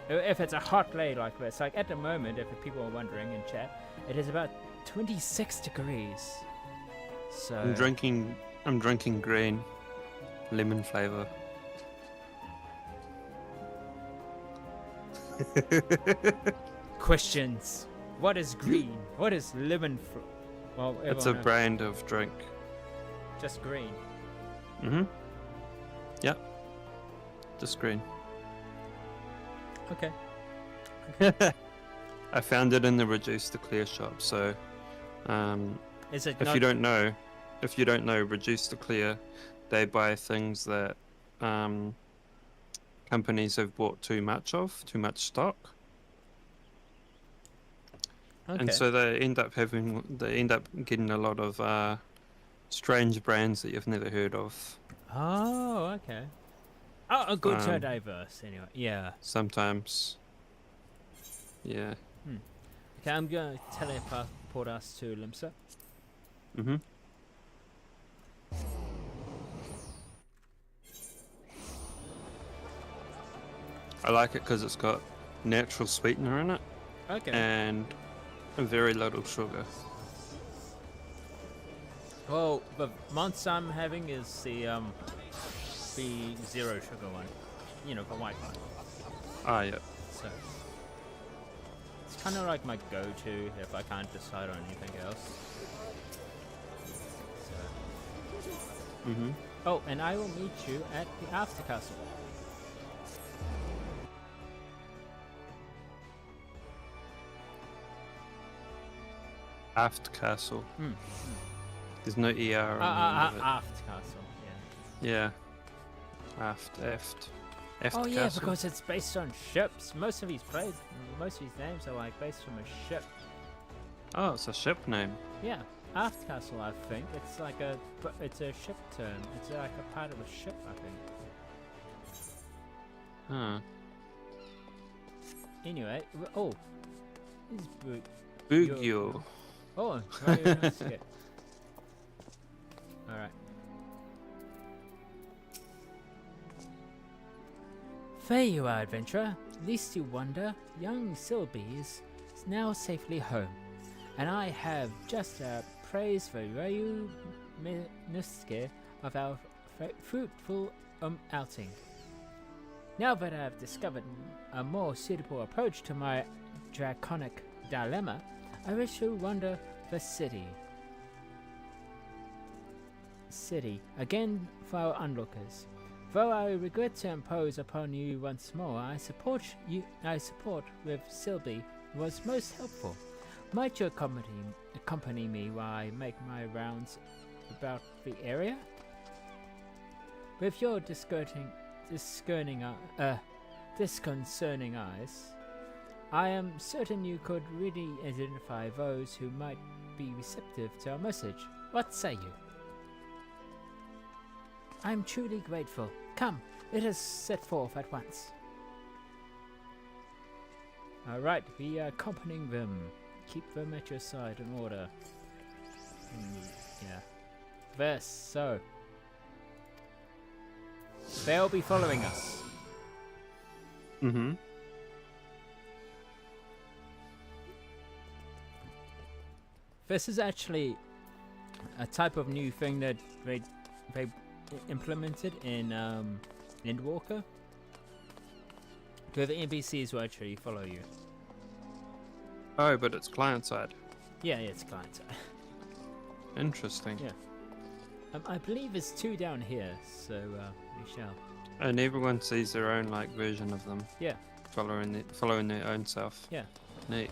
If it's a hot day like this, like at the moment, if people are wondering in chat, it is about 26 degrees. So I'm drinking green, lemon flavor. Questions. What is green? What is lemon? Well, It's a brand of drink. Just green. Mhm. Yep. Just green. Okay. I found it in the Reduce to Clear shop. So, Is it? if you don't know, Reduce to Clear, they buy things that companies have bought too much stock. Okay. And so they end up getting a lot of strange brands that you've never heard of. Oh, okay. Oh, good to diverse. Anyway, yeah. Sometimes. Yeah. Okay, I'm gonna teleport us to Limsa. Mhm. I like it because it's got natural sweetener in it. Okay. And very little sugar. Well, the monster I'm having is the zero sugar one. You know, the white one. Ah, yeah. So it's kind of like my go-to if I can't decide on anything else. So. Mhm. Oh, and I will meet you at the After Castle. Aft Castle. Mm. There's no ER on the end of it. After Castle, yeah. Yeah. Aft Oh yeah, Castle. because it's based on ships. Most of these names are like based from a ship. Oh, it's a ship name. Yeah, After Castle, I think it's a ship term. It's like a part of a ship, I think. Huh. Anyway, oh, this is Bugyo. Oh, very nice to get. Alright. There you are, adventurer. Least you wonder, young Silby is now safely home, and I have just praised the Ryu Minuske of our fruitful outing. Now that I have discovered a more suitable approach to my draconic dilemma, I wish to wander the city again for our onlookers. Though I regret to impose upon you once more, I support with Silby was most helpful. Might you accompany me while I make my rounds about the area? With your disconcerting eyes, I am certain you could really identify those who might be receptive to our message. What say you? I am truly grateful. Come, let us set forth at once. Alright, we are accompanying them. Keep them at your side in order. Yeah. Verse, so. They'll be following us. Mm-hmm. This is actually a type of new thing that they implemented in Endwalker, where the NPCs will actually follow you. Oh, but it's client side. Yeah, it's client side. Interesting. Yeah. I believe there's 2 down here, so we shall. And everyone sees their own version of them. Yeah. Following their own self. Yeah. Neat.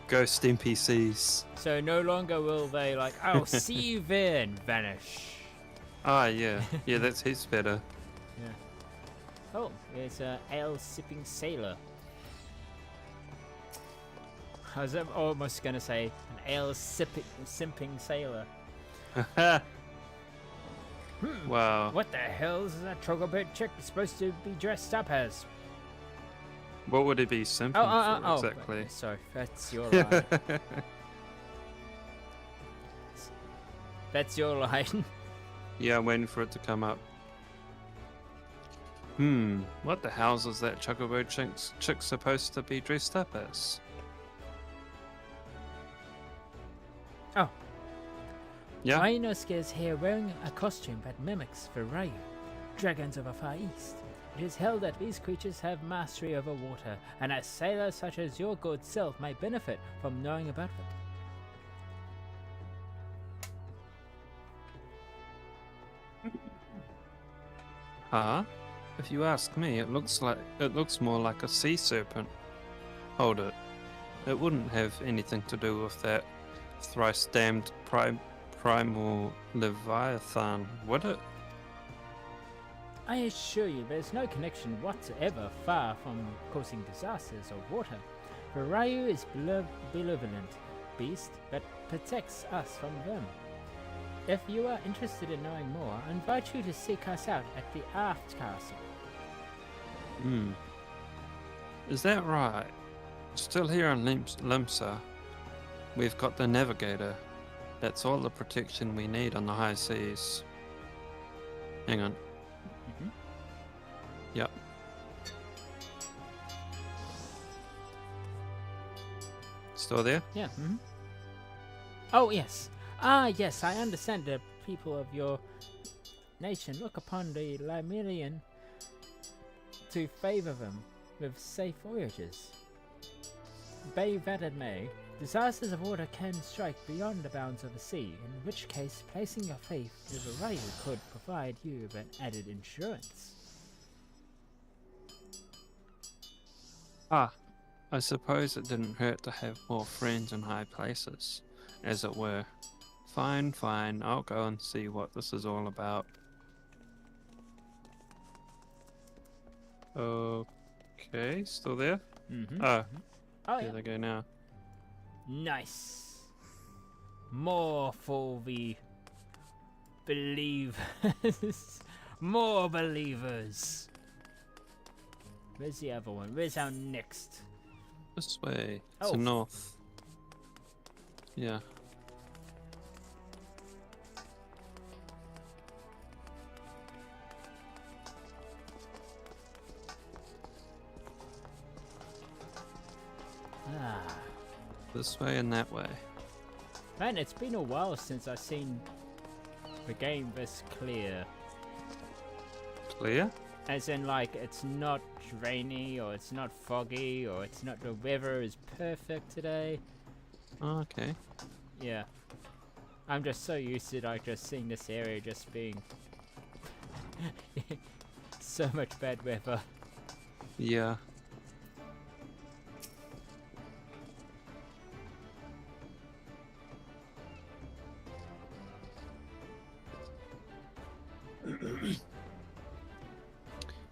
Ghost NPCs. So no longer will they I'll see you there and vanish. Ah, yeah. Yeah, that's heaps better. Yeah. Oh, there's a ale sipping sailor. I was almost gonna say an ale simping sailor. Wow. What the hell is that chocolate chick supposed to be dressed up as? What would it be simping for exactly? Sorry, that's your line. That's your line. Yeah, I'm waiting for it to come up. What the hell is that chocobo chick supposed to be dressed up as? Oh. Yeah? Rhinosuke is here wearing a costume that mimics the Ryu, dragons of the Far East. It is held that these creatures have mastery over water, and a sailor such as your good self may benefit from knowing about them. If you ask me, it looks more like a sea serpent. Hold it. It wouldn't have anything to do with that thrice damned primal leviathan, would it? I assure you there's no connection whatsoever, far from causing disasters or water. The Ryu is benevolent beast that protects us from them. If you are interested in knowing more, I invite you to seek us out at the Aft Castle. Is that right? Still here on Limsa, we've got the navigator. That's all the protection we need on the high seas. Hang on. Yep. Still there? Yeah. Oh, yes. Ah, yes, I understand the people of your nation look upon the Lemurian to favour them with safe voyages. Be that it may, disasters of water can strike beyond the bounds of the sea, in which case placing your faith with a Ryu could provide you with an added insurance. I suppose it didn't hurt to have more friends in high places, as it were. Fine, I'll go and see what this is all about. Okay, still there? Oh, there they go now. Nice. More for the believers. More believers. Where's the other one? Where's our next? This way, to north. Yeah. This way and that way. Man, it's been a while since I've seen the game this clear. Clear? As in, like, it's not rainy, or it's not foggy, or it's not, the weather is perfect today. Oh, okay. Yeah. I'm just so used to, like, just seeing this area just being so much bad weather. Yeah.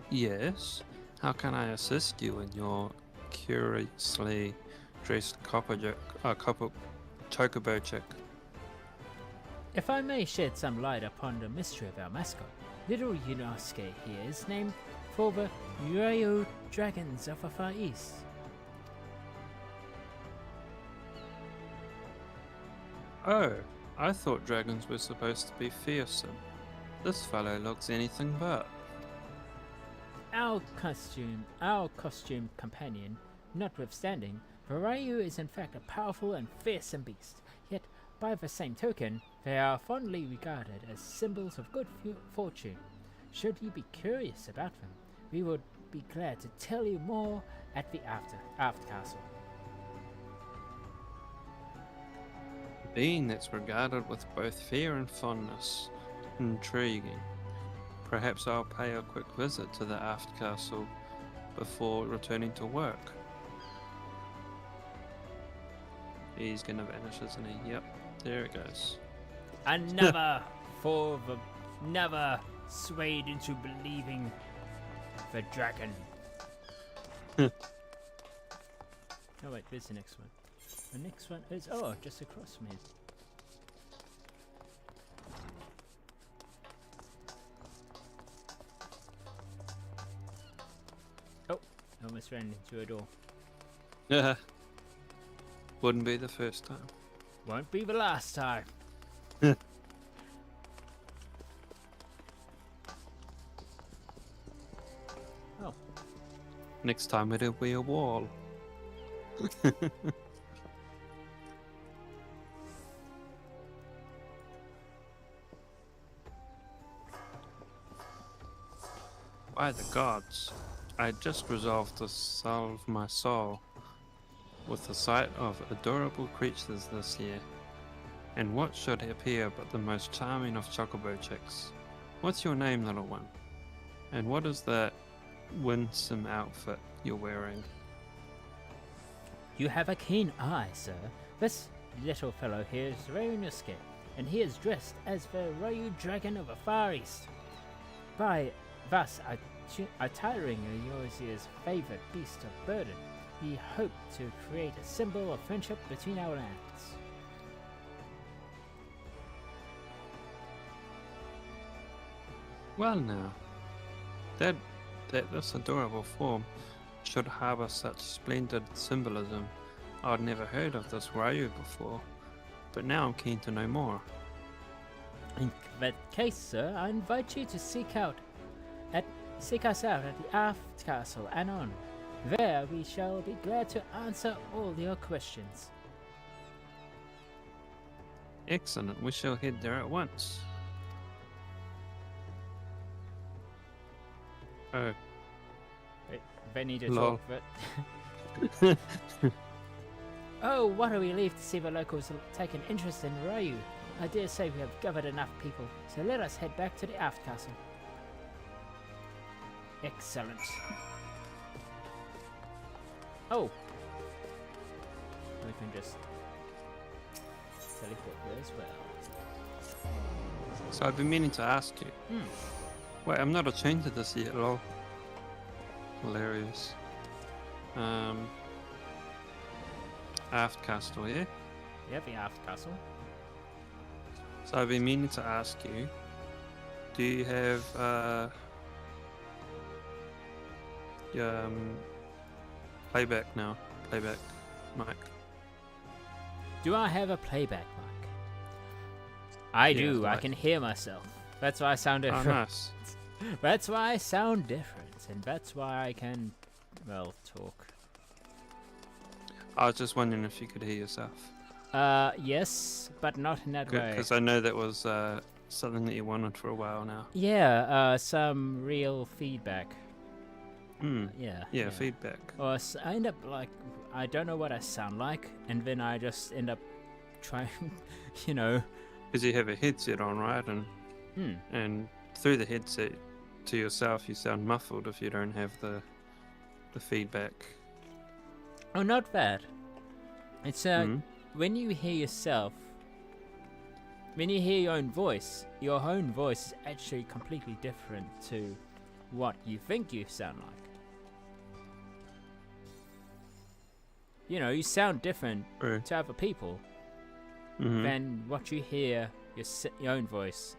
Yes. How can I assist you in your curiously dressed chocobo chick? If I may shed some light upon the mystery of our mascot, little Yunosuke here is named for the Ryu dragons of the Far East. Oh, I thought dragons were supposed to be fearsome. This fellow looks anything but. Our costume companion, notwithstanding, Ryu is in fact a powerful and fearsome beast, yet by the same token, they are fondly regarded as symbols of good fortune. Should you be curious about them, we would be glad to tell you more at the Aft Castle. A being that's regarded with both fear and fondness. Intriguing. Perhaps I'll pay a quick visit to the Aft Castle before returning to work. He's gonna vanish, isn't he? Yep, there it goes. Another for the never swayed into believing the dragon. Oh wait, there's the next one. The next one is just across from here. Oh, almost ran into a door. Yeah. Wouldn't be the first time. Won't be the last time. Oh. Next time it'll be a wall. By the gods, I just resolved to salve my soul with the sight of adorable creatures this year. And what should appear but the most charming of chocobo chicks? What's your name, little one? And what is that winsome outfit you're wearing? You have a keen eye, sir. This little fellow here is wearing your skin, and he is dressed as the Ryu Dragon of the Far East. By thus attiring Eorzea's favourite beast of burden, he hoped to create a symbol of friendship between our lands. Well now, that this adorable form should harbour such splendid symbolism. I'd never heard of this Ryu before, but now I'm keen to know more. In that case, sir, I invite you to seek us out at the Aft Castle anon. There we shall be glad to answer all your questions. Excellent, we shall head there at once. Oh. Wait, they need to Lol. talk, but... Oh, what a relief to see the locals take an interest in Ryu. I dare say we have gathered enough people, so let us head back to the Aft Castle. Excellent. Oh! We can just teleport there as well. So I've been meaning to ask you. Wait, I'm not attuned to this yet, lol. Hilarious. Aft Castle, yeah? Yeah, the Aft Castle. So I've been meaning to ask you, do you have playback now? Playback mic? Do I have a playback mic? I do. I like- can hear myself. That's why I sound Oh, different. nice. That's why I sound different, and that's why I can, well, talk. I was just wondering if you could hear yourself. Yes, but not in that way. Because I know that was something that you wanted for a while now. Yeah, some real feedback. Yeah. Feedback. Or I end up like, I don't know what I sound like, and then I just end up trying, you know. Because you have a headset on, right? And through the headset to yourself, you sound muffled if you don't have the feedback. Oh, not bad. It's when you hear yourself, when you hear your own voice is actually completely different to what you think you sound like. You know, you sound different True. to other people than what you hear your own voice.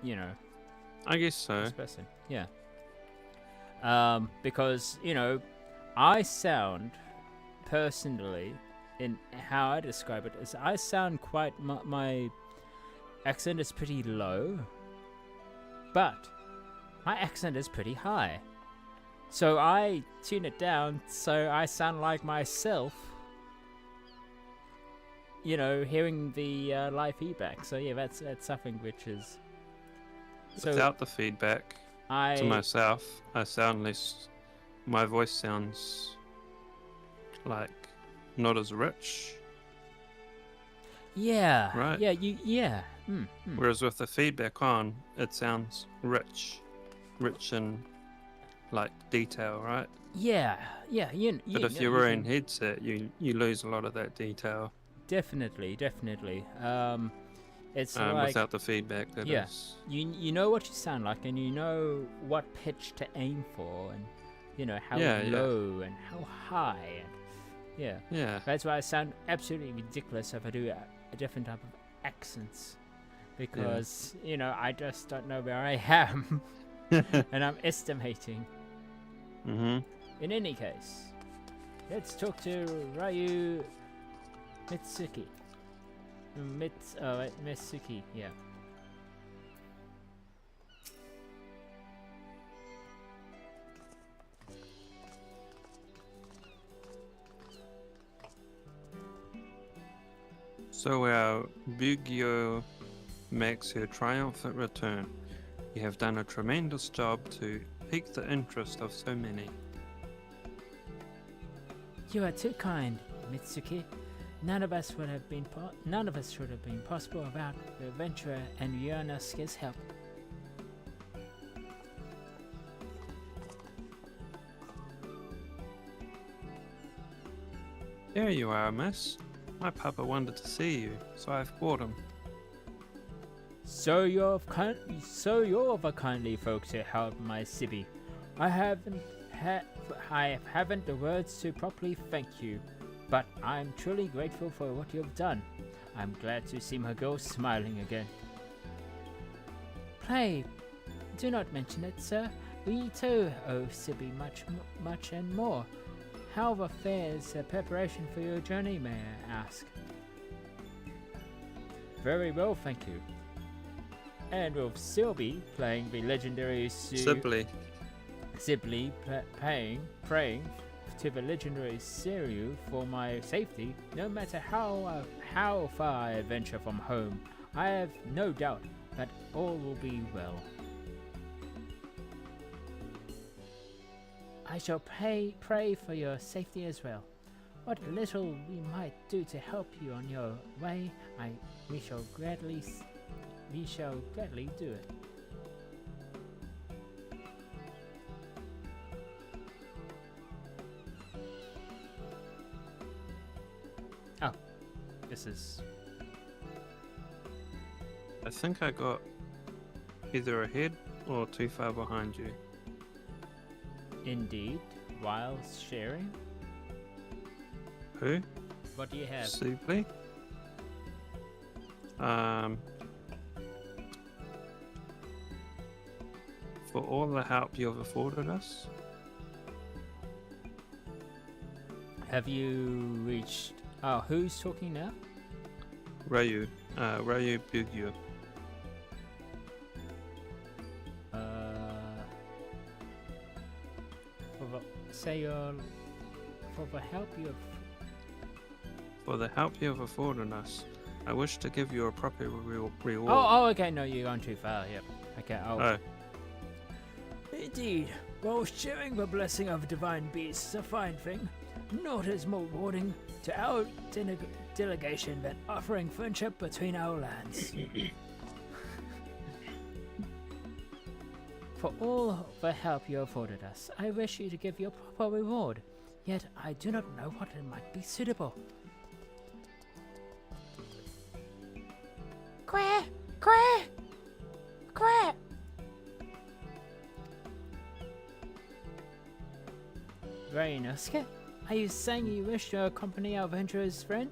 You know. I guess so. This person, yeah. Because you know, I sound personally, in how I describe it, is I sound quite my accent is pretty low, but my accent is pretty high. So I tune it down so I sound like myself. You know, hearing the live feedback. So yeah, that's something which is. So Without the feedback, to myself, I sound less. My voice sounds like not as rich. Yeah. Right. Yeah. Yeah. Whereas with the feedback on, it sounds rich in like detail, right? Yeah. But if you're wearing headset, you lose a lot of that detail. Definitely. It's like, without the feedback. That yeah, is. you know what you sound like, and you know what pitch to aim for, and you know how Yeah, low and how high, and yeah. Yeah. That's why I sound absolutely ridiculous if I do a different type of accents, because you know I just don't know where I am, and I'm estimating. Mhm. In any case, let's talk to Ryu Mitsuki. Mitsuki, yeah. So our Bugyo makes her triumphant return. You have done a tremendous job to pique the interest of so many. You are too kind, Mitsuki. None of us should have been possible without the adventurer and Ryunosuke's help. There you are, miss. My papa wanted to see you, so I've brought him. So you're the kindly folks to help my Sibby. I haven't the words to properly thank you, but I'm truly grateful for what you've done. I'm glad to see my girl smiling again. Pray, do not mention it, sir. We too owe Sibby much and more. How fares preparation for your journey, may I ask? Very well, thank you. And with Sylvie playing the legendary Sibley. praying to the legendary Siriu for my safety, no matter how far I venture from home, I have no doubt that all will be well. I shall pray for your safety as well. What little we might do to help you on your way, we shall gladly do it. Oh, this is. I think I got either ahead or too far behind you. Indeed, while sharing. Who? What do you have? Sibley? For all the help you have afforded us. Have you reached? Oh, who's talking now? Ryu Bugyo. For the help you have. For the help you have afforded us, I wish to give you a proper reward. Oh, okay. No, you're going too far. Yep. Okay. Oh. Indeed, while sharing the blessing of divine beasts is a fine thing, not as more rewarding to our delegation than offering friendship between our lands. For all the help you afforded us, I wish you to give your proper reward, yet I do not know what it might be suitable. Quack! Quack! Quack! Ryunosuke, are you saying you wish to accompany our adventurer's friend?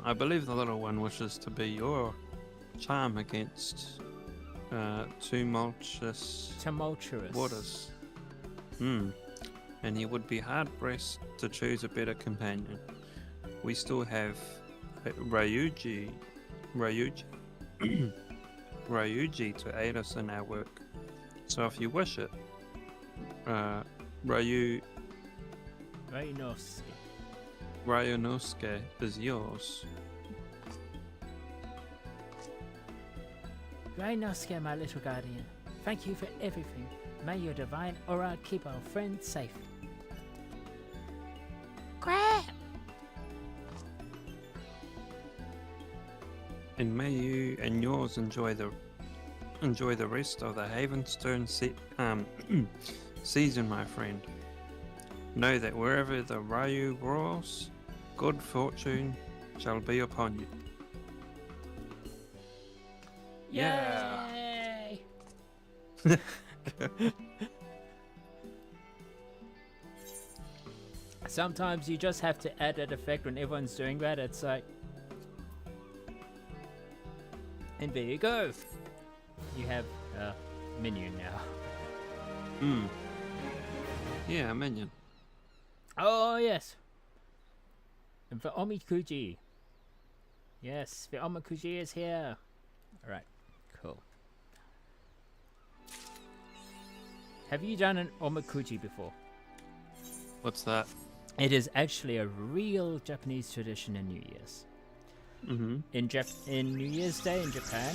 I believe the little one wishes to be your charm against tumultuous waters. And he would be hard-pressed to choose a better companion. We still have Ryuji to aid us in our work. So if you wish it, Ryunosuke is yours. Ryunosuke, my little guardian, thank you for everything. May your divine aura keep our friends safe. Quack! And may you and yours enjoy the rest of the Havenstone season, my friend. Know that wherever the Ryu roars, Good fortune shall be upon you. Yeah. Yay! Sometimes you just have to add that effect when everyone's doing that. It's like, and there you go. You have a minion now. Yeah, a minion. Oh yes. And for Omikuji. Yes, the Omikuji is here. Alright, cool. Have you done an Omikuji before? What's that? It is actually a real Japanese tradition in New Year's. In New Year's Day in Japan,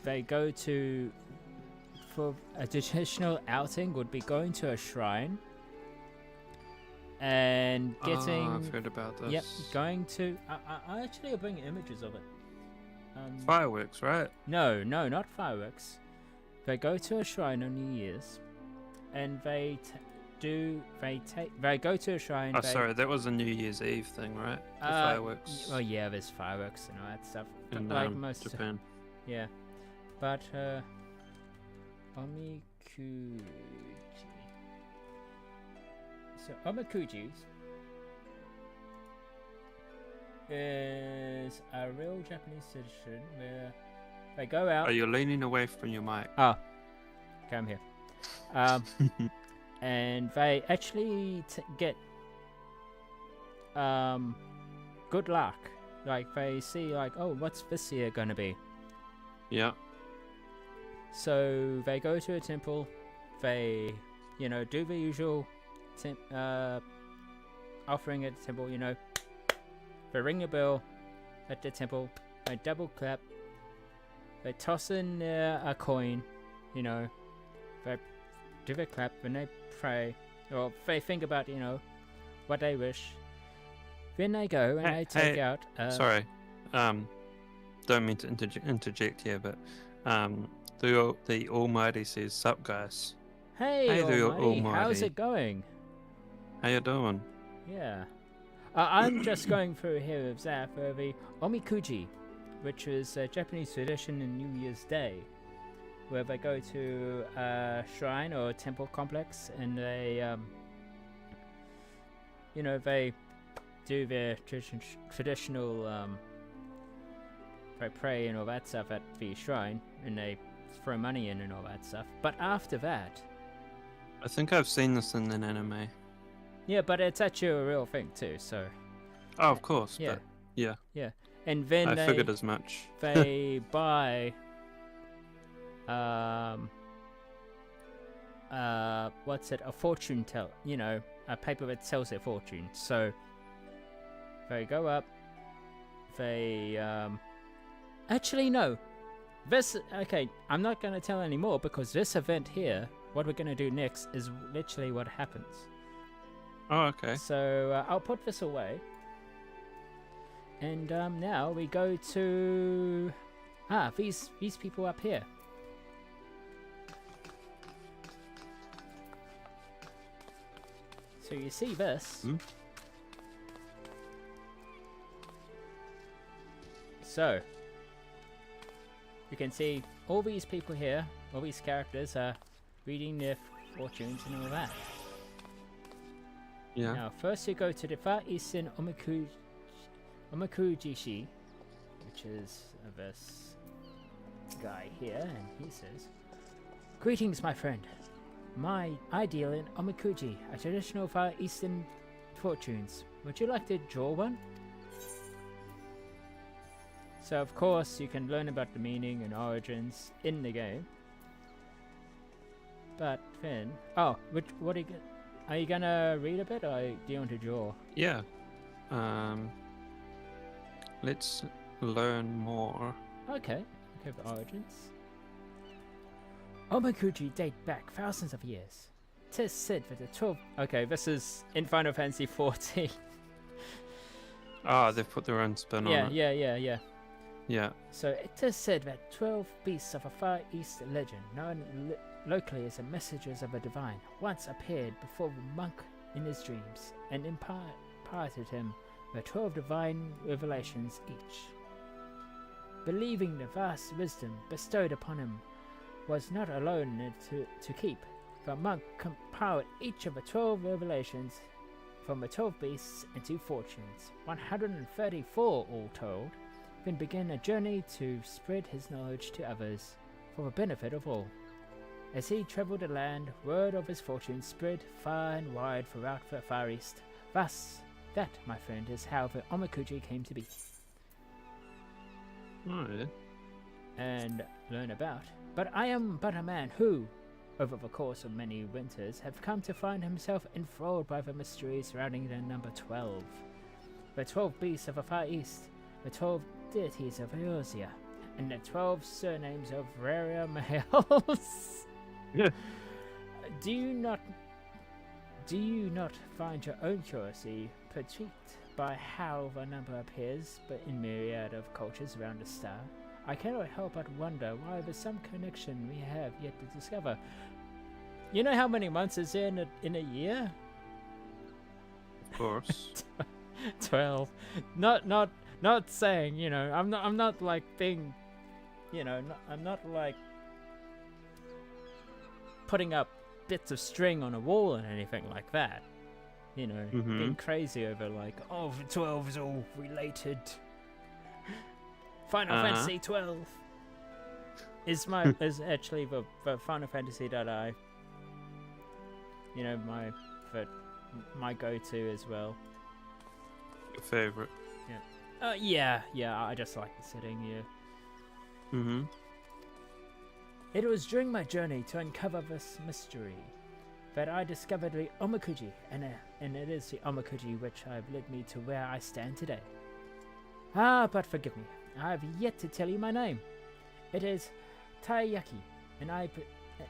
they go to, for a traditional outing would be going to a shrine and getting. Oh, I've heard about this. Yep, going to. I actually will bring images of it. Fireworks, right? No, not fireworks. They go to a shrine on New Year's, and they go to a shrine. Oh, sorry, that was a New Year's Eve thing, right? The fireworks. Well, yeah, there's fireworks and all that stuff. In like most Japan. Yeah, but Omikuji. So Omikujis is a real Japanese tradition where they go out. Are you leaning away from your mic? Oh, come here. And they actually get good luck. Like they see like, oh, what's this year gonna be? Yeah. So they go to a temple. They, do the usual offering at the temple. They ring a bell at the temple. They double clap. They toss in a coin. They do the clap when they pray, or they think about what they wish. Then they go and they take out. Sorry, don't mean to interject here, but the Almighty says, "Sup, guys." Hey, the Almighty, how's Almighty. it going? How you doing? Yeah, I'm just going through here with Zafpyr the Omikuji, which is a Japanese tradition in New Year's Day, where they go to a shrine or a temple complex and they, they do their traditional, they pray and all that stuff at the shrine and they throw money in and all that stuff. But after that... I think I've seen this in an anime. Yeah, but it's actually a real thing too, so... Oh, of course, yeah. but yeah. Yeah, and then I figured as much. They buy... what's it? A fortune tell, a paper that tells their fortune. So they go up. They actually no. Okay. I'm not gonna tell any more because this event here, what we're gonna do next, is literally what happens. Oh, okay. So I'll put this away. And now we go to these people up here. So you see this. So you can see all these people here, all these characters are reading their fortunes and all that. Yeah. Now first you go to the far eastern Omikujishi, which is this guy here, and he says, "Greetings, my friend. I deal in Omikuji, a traditional Far Eastern fortunes. Would you like to draw one?" So of course you can learn about the meaning and origins in the game. But then, what are you gonna read a bit, or do you want to draw? Yeah. Let's learn more. Okay, the origins. Omikuji date back thousands of years. 'Tis said that the 12... Okay, this is in Final Fantasy XIV. Ah, they've put their own spin on it. Yeah. So it is said that 12 beasts of a Far East legend, known locally as the messengers of a divine, once appeared before the monk in his dreams and imparted him with 12 divine revelations each. Believing the vast wisdom bestowed upon him was not alone to keep, the monk compiled each of the 12 revelations from the 12 beasts into fortunes, 134 all told, then began a journey to spread his knowledge to others for the benefit of all. As he travelled the land, word of his fortunes spread far and wide throughout the Far East. Thus, that, my friend, is how the Omakuji came to be. Oh, yeah. And learn about. But I am but a man who, over the course of many winters, have come to find himself enthralled by the mystery surrounding the number 12. The 12 beasts of the Far East, the 12 deities of Eorzea, and the 12 surnames of rarer males. Yeah. Do you not find your own curiosity piqued by how the number appears but in myriad of cultures around the star? I cannot help but wonder why there's some connection we have yet to discover. You know how many months is in a year? Of course. 12. Not saying, you know, I'm not like being, you know, I'm not like putting up bits of string on a wall and anything like that. You know, being crazy over like, oh, the 12 is all related. Final Fantasy XII is actually the Final Fantasy that I, you know, my go-to as well. Your favorite? Yeah. I just like the setting. Yeah. It was during my journey to uncover this mystery that I discovered the Omakuji, and it is the Omakuji which have led me to where I stand today. But forgive me, I have yet to tell you my name. It is Taiyaki, and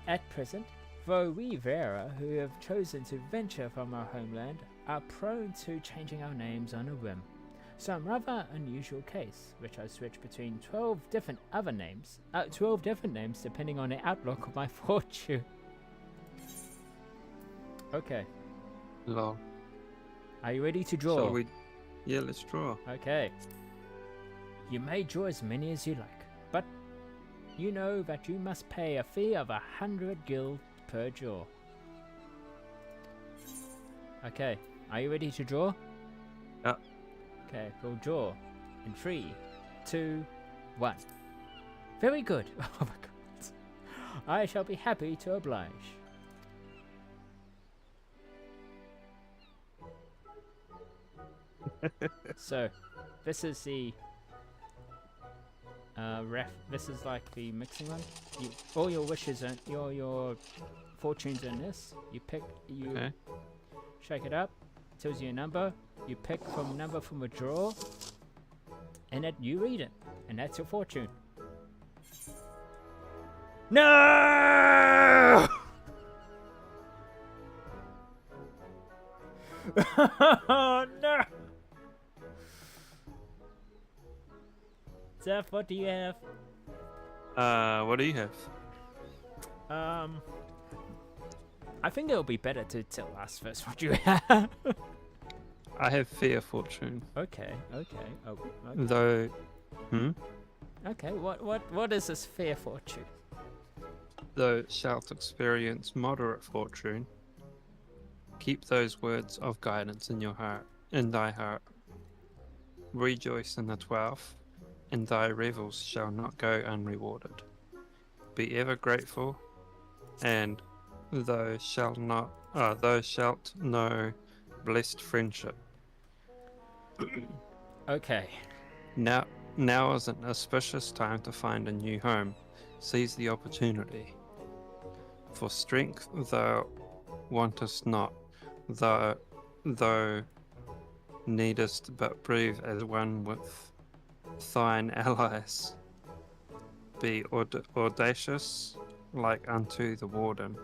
at present, though we Vera, who have chosen to venture from our homeland, are prone to changing our names on a whim. Some rather unusual case, which I switch between 12 different names depending on the outlook of my fortune. Okay. Lol. Are you ready to draw? Yeah, let's draw. Okay. You may draw as many as you like, but you know that you must pay a fee of 100 gil per draw. Okay. Are you ready to draw? Yeah. Okay, we'll draw in 3, 2, 1. Very good. Oh my god. I shall be happy to oblige. So, this is the this is like the mixing one. All your wishes and your fortunes in this. You pick. You shake it up. Tells you a number. You pick from a number from a drawer, and then you read it, and that's your fortune. No! Oh no! Zeph, what do you have? What do you have? I think it'll be better to tell us first what you have. I have fair fortune. Okay. Oh, okay. Though, Okay, what is this fair fortune? Though shalt experience moderate fortune, keep those words of guidance in thy heart. Rejoice in the 12th, and thy revels shall not go unrewarded. Be ever grateful, and thou shalt know blessed friendship. Okay. Now is an auspicious time to find a new home. Seize the opportunity. For strength thou wantest not, thou needest but breathe as one with thine allies. Be audacious like unto the warden,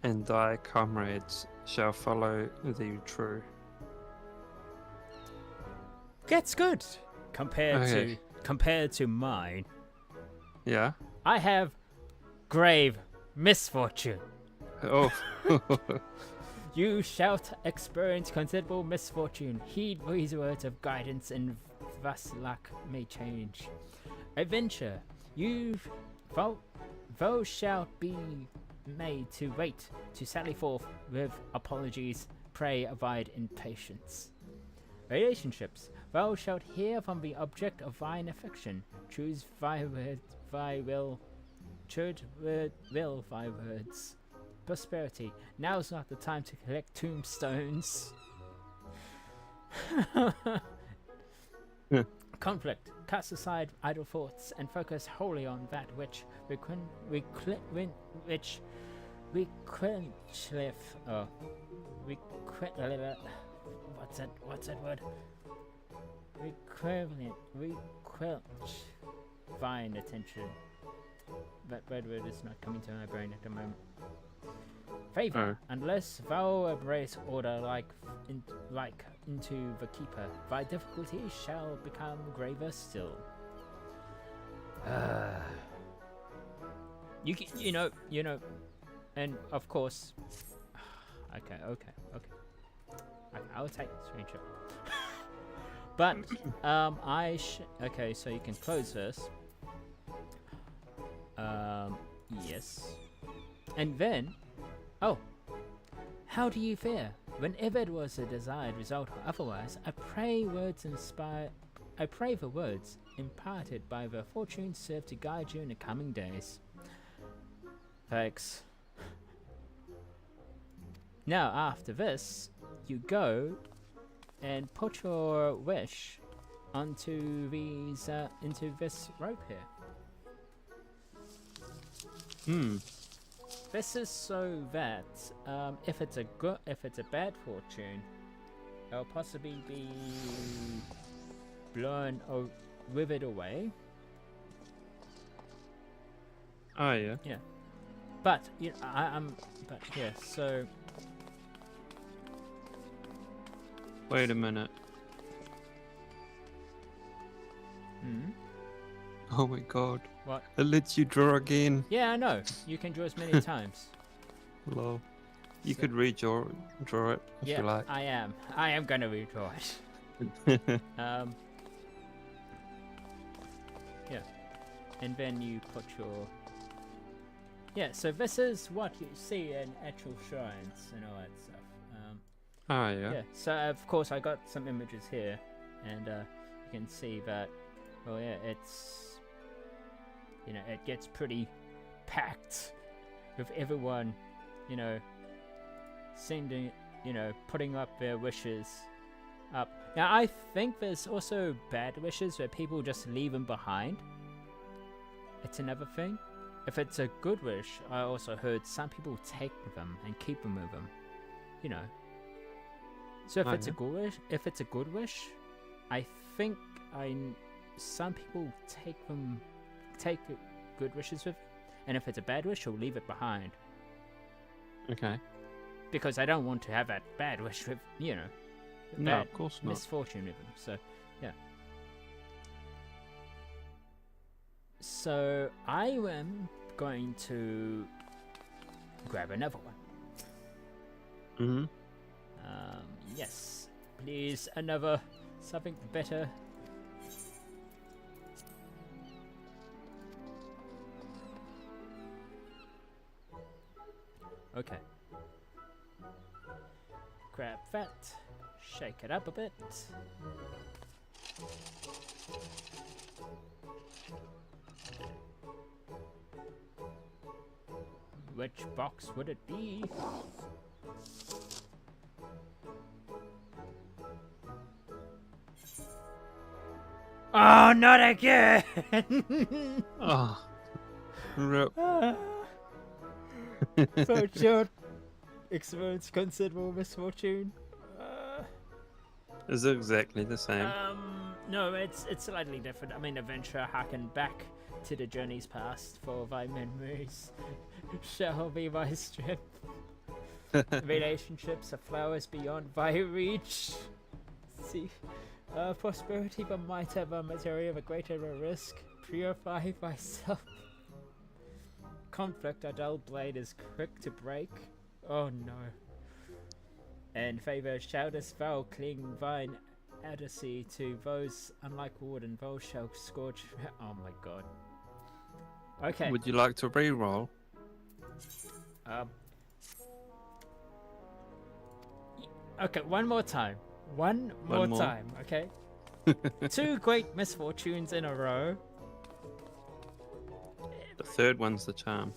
and thy comrades shall follow thee true. That's good. Compared to mine. Yeah? I have grave misfortune. Oh. You shall experience considerable misfortune. Heed these words of guidance, and thus luck may change. Adventure, thou shalt be made to wait to sally forth with apologies. Pray abide in patience. Relationships, thou shalt hear from the object of thine affection. Choose thy will thy words. Prosperity, now's not the time to collect tombstones. Conflict, cast aside idle thoughts and focus wholly on that which what's that word? Requench thine attention. That word is not coming to my brain at the moment. Favor, unless thou embrace order into the keeper, thy difficulties shall become graver still. You know, and of course. Okay. I'll take the screenshot. But okay, so you can close this. Yes, and then. Oh, how do you fare? Whenever it was a desired result or otherwise, I pray the words imparted by the fortune serve to guide you in the coming days. Thanks. Now, after this, you go and put your wish onto these into this rope here. This is so that if it's a bad fortune, it'll possibly be blown or withered away. Oh yeah. Yeah, but you know, but yeah. So wait a minute. Oh my god. What? It lets you draw again. Yeah, I know. You can draw as many times. Lol. You could redraw it if you like. I am gonna redraw it. Yeah. And then you put your... Yeah, so this is what you see in actual shrines and all that stuff. Yeah. So of course I got some images here, and you can see that, well, yeah, it's... You know, it gets pretty packed with everyone, you know, sending, you know, putting up their wishes up. Now, I think there's also bad wishes where people just leave them behind. It's another thing. If it's a good wish, I also heard some people take them and keep them with them. You know. So if it's a good wish, I think some people take good wishes with, and if it's a bad wish, you'll leave it behind. Okay. Because I don't want to have that bad wish with, you know, no, of course not. Misfortune with them. So, yeah. So I am going to grab another one. Yes, please, another something better. Okay. Grab that, shake it up a bit. Which box would it be? Oh, not again! Oh. Rip. Fortune experience considerable misfortune. Is it exactly the same? No, it's slightly different. I mean, adventure harken back to the journey's past, for thy memories shall be my strength. Relationships are flowers beyond thy reach. See, prosperity, but might have a material of a greater risk. Purify thyself. Conflict, a dull blade is quick to break. Oh no. and favor shall this foul cling vine addersy to those unlike wood and those shall scorch. Oh my god. Okay. Would you like to re-roll? Okay, one more time. One more time, okay? 2 great misfortunes in a row. The third one's the charm.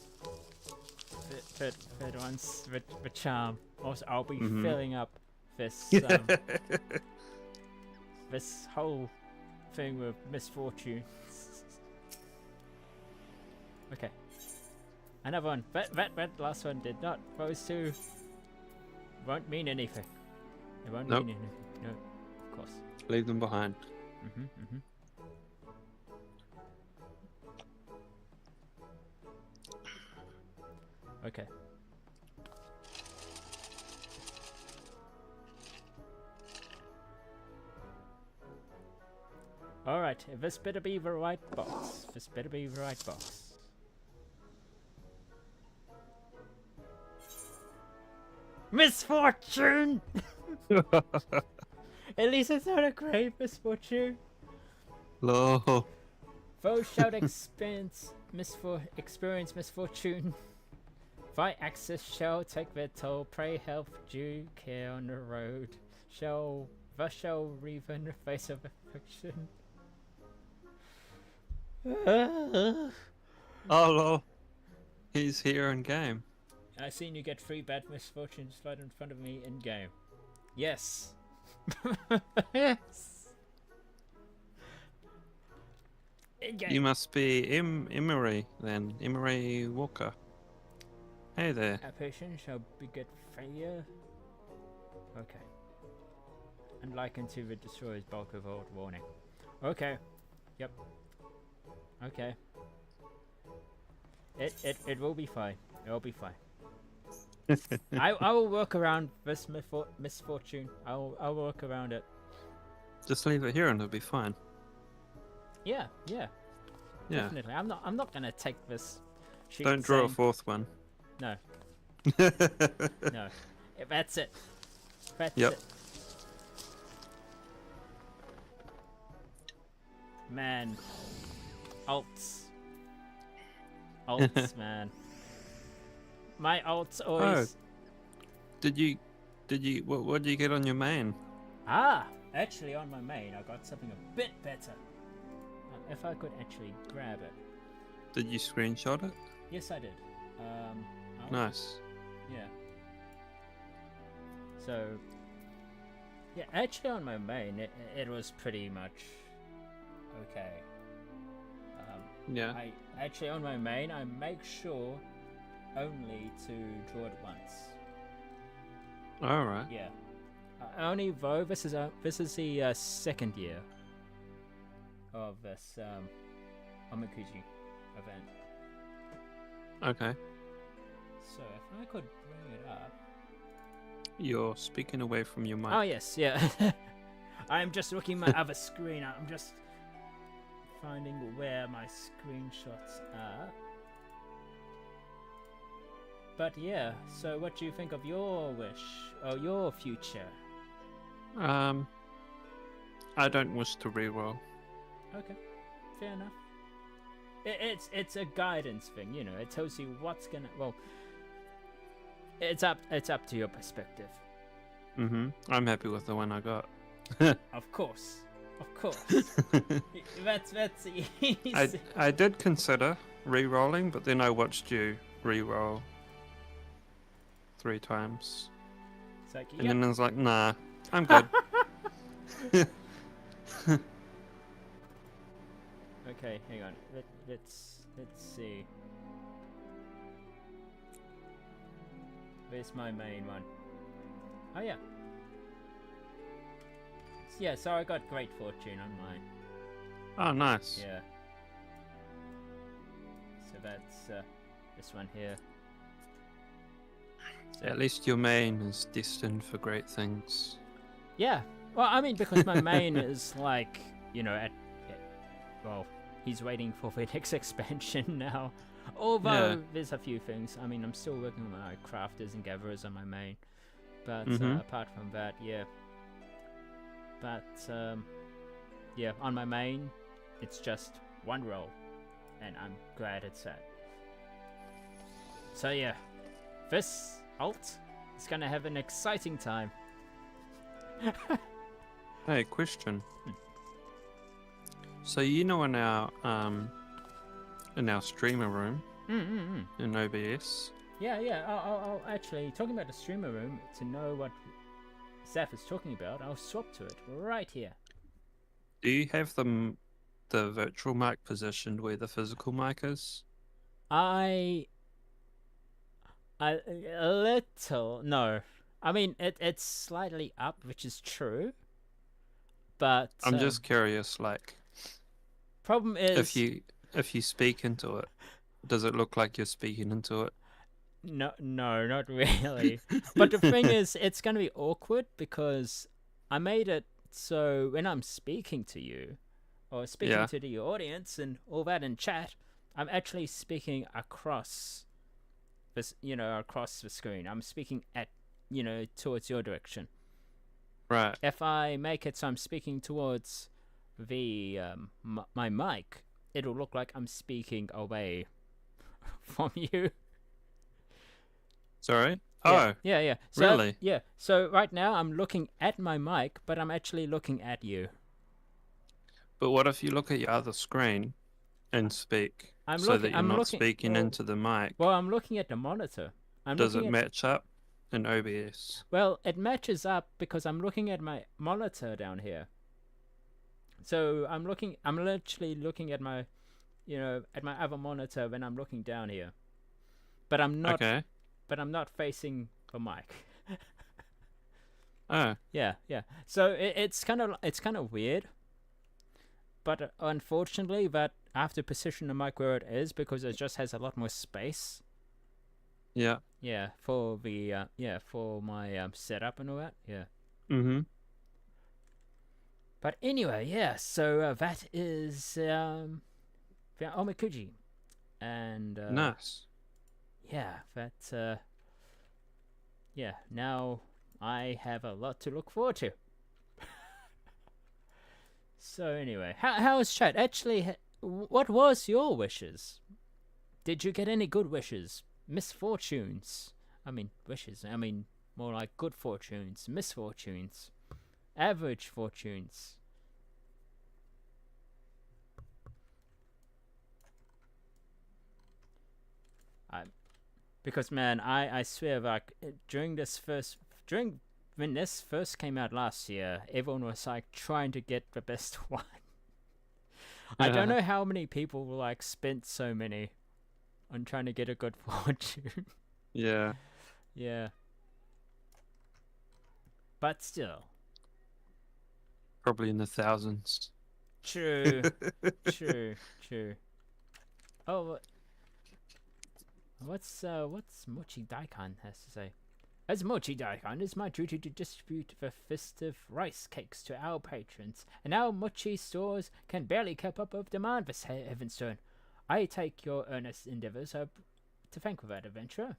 Third one's the charm. Also, I'll be Mhm. filling up this this whole thing with misfortune. Okay. Another one. That last one did not. Those two won't mean anything. It won't Nope. mean anything. No, of course. Leave them behind. Okay. Alright, this better be the right box. This better be the right box. Misfortune! At least it's not a great misfortune. Lol. Foes shall experience misfortune. Thy axis shall take their toll. Pray help due care on the road. Thus shall reeve in the face of affliction. Oh lol. He's here in game. I seen you get 3 bad misfortunes right in front of me in game. Yes. Yes. In game. You must be Emery then. Emery Walker. Hey there. A patient shall beget failure. Okay. And likened to the destroyer's bulk of old warning. Okay. Yep. Okay. It will be fine. It will be fine. I will work around this misfortune. I'll work around it. Just leave it here and it'll be fine. Yeah. Yeah. Definitely. I'm not gonna take this sheet. Don't draw a saying, 4th one. No. No. That's it. That's Yep. it. Man. Alts. Alts, man. My alts always. Did you? What did you get on your main? Actually, on my main, I got something a bit better. If I could actually grab it. Did you screenshot it? Yes, I did. Nice. Yeah. So. Yeah, actually, on my main, it was pretty much okay. Yeah. I actually on my main, I make sure only to draw it once. All right. Yeah. Only though this is the second year of this Omikuji event. Okay. So if I could bring it up. You're speaking away from your mic. Oh yes, yeah. I'm just looking at my other screen. I'm just finding where my screenshots are. But yeah, so what do you think of your wish or your future? I don't wish to reroll. Okay, fair enough. It's a guidance thing, you know. It tells you what's gonna. Well, it's up to your perspective. I'm happy with the one I got. Of course. That's easy. I did consider re-rolling, but then I watched you re-roll 3 times. It's like, And then I was like, nah, I'm good. Okay, hang on. Let's see. Where's my main one? Oh yeah. Yeah, so I got great fortune on mine. Oh, nice. Yeah. So that's this one here. So, At least your main is destined for great things. yeah. Well, I mean, because my main is like, you know, well, he's waiting for the next expansion now. Although there's a few things. I mean, I'm still working on my crafters and gatherers on my main. But apart from that, yeah. But yeah, on my main, it's just one role, and I'm glad it's that. So yeah, this alt is gonna have an exciting time. Hey, question. So in our streamer room in OBS. Yeah. I'll actually, talking about the streamer room, to know what Zaf is talking about, I'll swap to it right here. Do you have the virtual mic positioned where the physical mic is? A little, no. I mean, it's slightly up, which is true. But I'm just curious, like, problem is if you speak into it, does it look like you're speaking into it? no, not really. But the thing is, it's gonna be awkward because I made it so when I'm speaking to you or speaking to the audience and all that in chat, I'm actually speaking across this, across the screen. I'm speaking at, towards your direction. Right. If I make it so I'm speaking towards the my mic, it'll look like I'm speaking away from you. Sorry? Yeah, Oh. yeah. So, really? Yeah. So right now I'm looking at my mic, but I'm actually looking at you. But what if you look at your other screen and speak that you're not speaking into the mic? Well, I'm looking at the monitor. Does it match up in OBS? Well, it matches up because I'm looking at my monitor down here. So I'm literally looking at my, at my other monitor when I'm looking down here. But I'm not. Okay. But I'm not facing the mic. Oh. Yeah. So it's kind of weird. But unfortunately, that I have to position the mic where it is because it just has a lot more space. Yeah. Yeah, for the for my setup and all that. Yeah. Mhm. But anyway, yeah. So that is the Omikuji, and nice. Yeah, that. Yeah. Now I have a lot to look forward to. So anyway, how was chat? Actually, what was your wishes? Did you get any good wishes? Misfortunes? I mean, wishes. I mean, more like good fortunes, misfortunes, average fortunes. Because man, I swear, like when this first came out last year, everyone was like trying to get the best one. I don't know how many people were like spent so many on trying to get a good fortune. Yeah. Yeah. But still. Probably in the thousands. True. True. Oh, what's Mochi Daikon has to say? As Mochi Daikon, it's my duty to distribute the festive rice cakes to our patrons, and our Mochi stores can barely keep up with demand this heaven's turn. I take your earnest endeavors to thank for that adventure.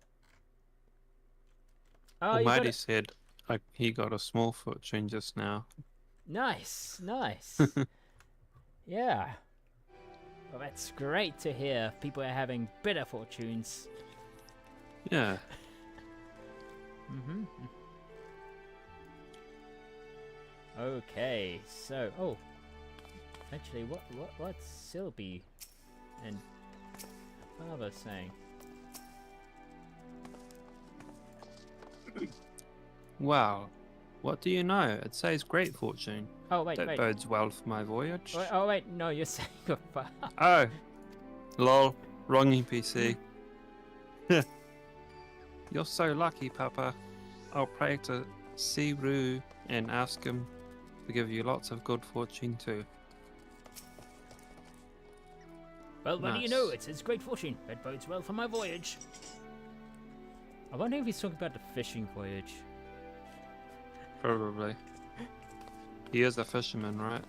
Almighty said he got a small fortune just now. Nice. Yeah. Well, that's great to hear. People are having better fortunes. Yeah. Okay, so actually, what's Sylvie and Father saying? Wow. What do you know? It says great fortune. Oh wait, that bodes well for my voyage. Wait, no, you're saying goodbye. Oh, lol, wrong NPC. You're so lucky, Papa. I'll pray to Siru and ask him to give you lots of good fortune too. Well, what do you know? It says great fortune. That bodes well for my voyage. I wonder if he's talking about the fishing voyage. Probably. He is a fisherman, right?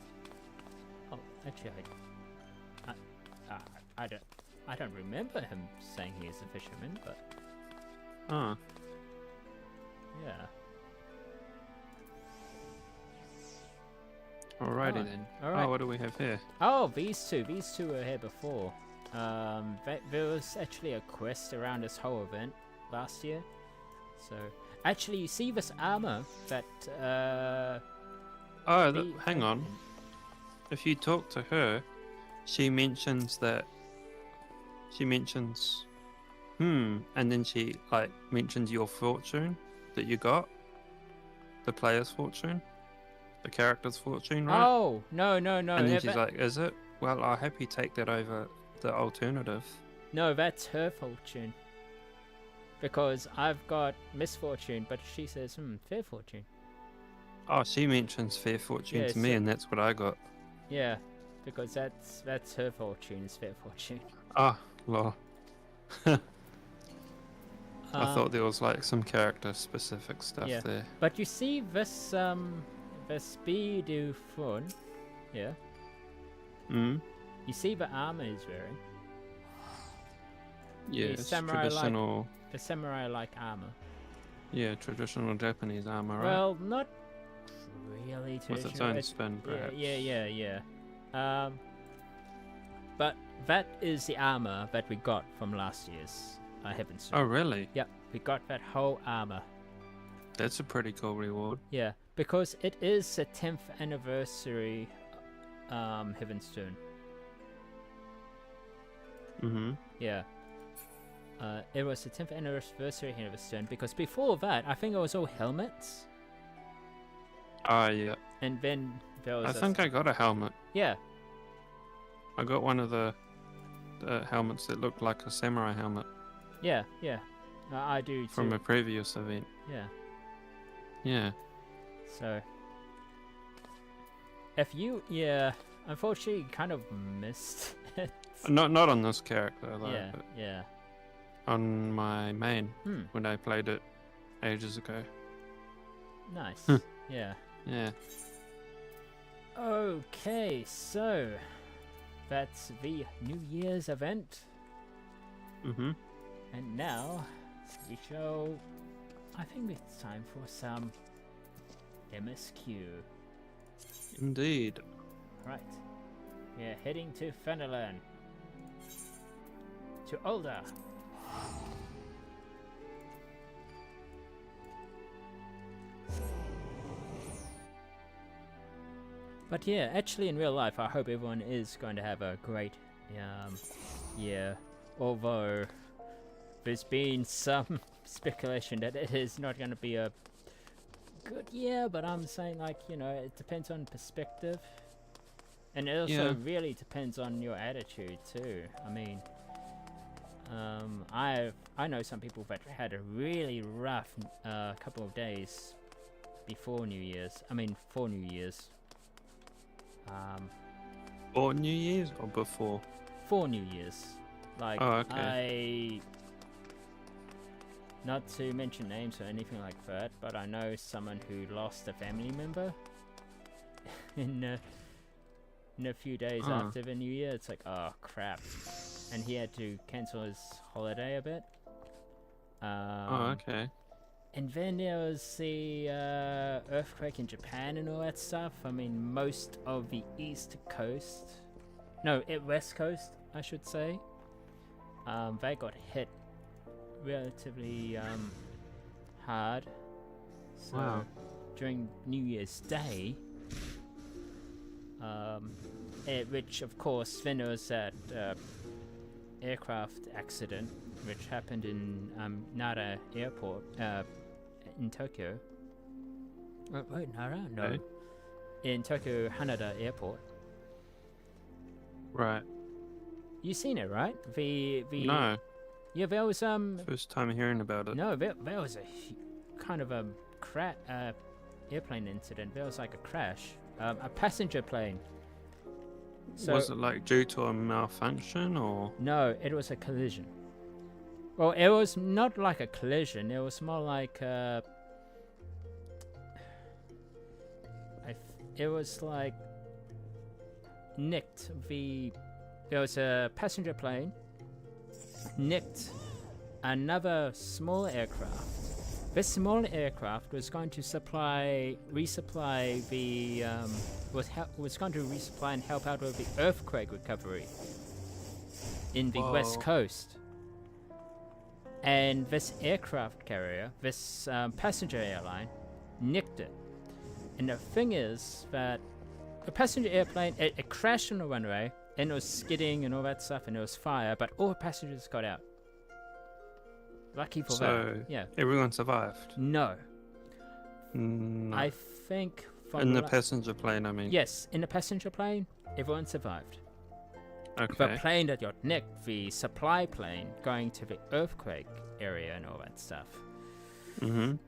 Oh, actually, I don't remember him saying he is a fisherman, but Oh. yeah. Alrighty Oh, then. alright. Oh, what do we have here? Oh, these two were here before. There was actually a quest around this whole event last year. So, actually, you see this armor that, Oh, the- hang on. If you talk to her, she mentions that. She mentions, and then she like mentions your fortune that you got, the player's fortune, the character's fortune, right? Oh, no. And then she's like, "Is it? Well, I'll happy take that over the alternative." No, that's her fortune. Because I've got misfortune, but she says, fair fortune. Oh, she mentions fair fortune Yeah, to me, so- and that's what I got. Yeah, because that's her fortune, is fair fortune. Ah, lol. I Um, thought there was like some character specific stuff yeah. there. But you see this speedo phone, yeah. Mm. You see the armor he's wearing, Yeah, The it's samurai-like- traditional. the samurai-like armor. Yeah, traditional Japanese armor, right? Well, not really With traditional. its own it's- spin, perhaps. Yeah. But that is the armor that we got from last year's Heaven's Stone. Oh, really? Yep, we got that whole armor. That's a pretty cool reward. Yeah, because it is the 10th anniversary Heaven's Stone. Mm-hmm. Yeah. It was the 10th anniversary Heaven's Stone because before that, I think it was all helmets. Ah, yeah. And then there was I think I got a helmet. Yeah, I got one of the helmets that looked like a samurai helmet yeah. I do too. from a previous event. Yeah. Yeah. So, unfortunately, you kind of missed it. Not on this character though. Yeah, But yeah. on my main Hmm. when I played it ages ago. Nice. Huh. Yeah. Yeah. Okay, so that's the New Year's event, Mm-hmm. and now we shall. I think it's time for some MSQ. Indeed. Right. We're heading to Fenderland. To Older. But yeah, actually in real life, I hope everyone is going to have a great year. Although there's been some speculation that it is not going to be a good year, but I'm saying it depends on perspective. And it also Yeah. really depends on your attitude too. I mean, I know some people that had a really rough couple of days before New Year's. I mean, for New Year's. Or New Year's or before? For New Year's. Like, Oh, okay. Not to mention names or anything like that, but I know someone who lost a family member in a few days Huh. after the New Year. It's like, oh crap, and he had to cancel his holiday a bit. Oh, okay. And then there was the earthquake in Japan and all that stuff. I mean, most of the West Coast, I should say, they got hit relatively hard. So Wow. during New Year's Day, which of course then there was that aircraft accident which happened in Nara Airport in Tokyo. Wait, Nara? No. Okay. In Tokyo Haneda Airport. Right. You seen it, right? The No. Yeah, there was First time hearing about it. no, there was a kind of a airplane incident. There was like a crash, a passenger plane. So Was it like due to a malfunction or? no, it was a collision. Well, it was not like a collision. It was more like it was like nicked the. There was a passenger plane nicked another small aircraft This small aircraft was going to resupply the was going to resupply and help out with the earthquake recovery in the west Whoa. coast. And this aircraft carrier, this passenger airline, nicked it. And the thing is that the passenger airplane, it crashed on the runway, and it was skidding and all that stuff, and there was fire, but all the passengers got out. Lucky for that. Yeah. Everyone survived. No. No. I think from In the passenger plane, I mean. Yes, in the passenger plane, everyone survived. Okay. The plane that got nicked, the supply plane going to the earthquake area and all that stuff,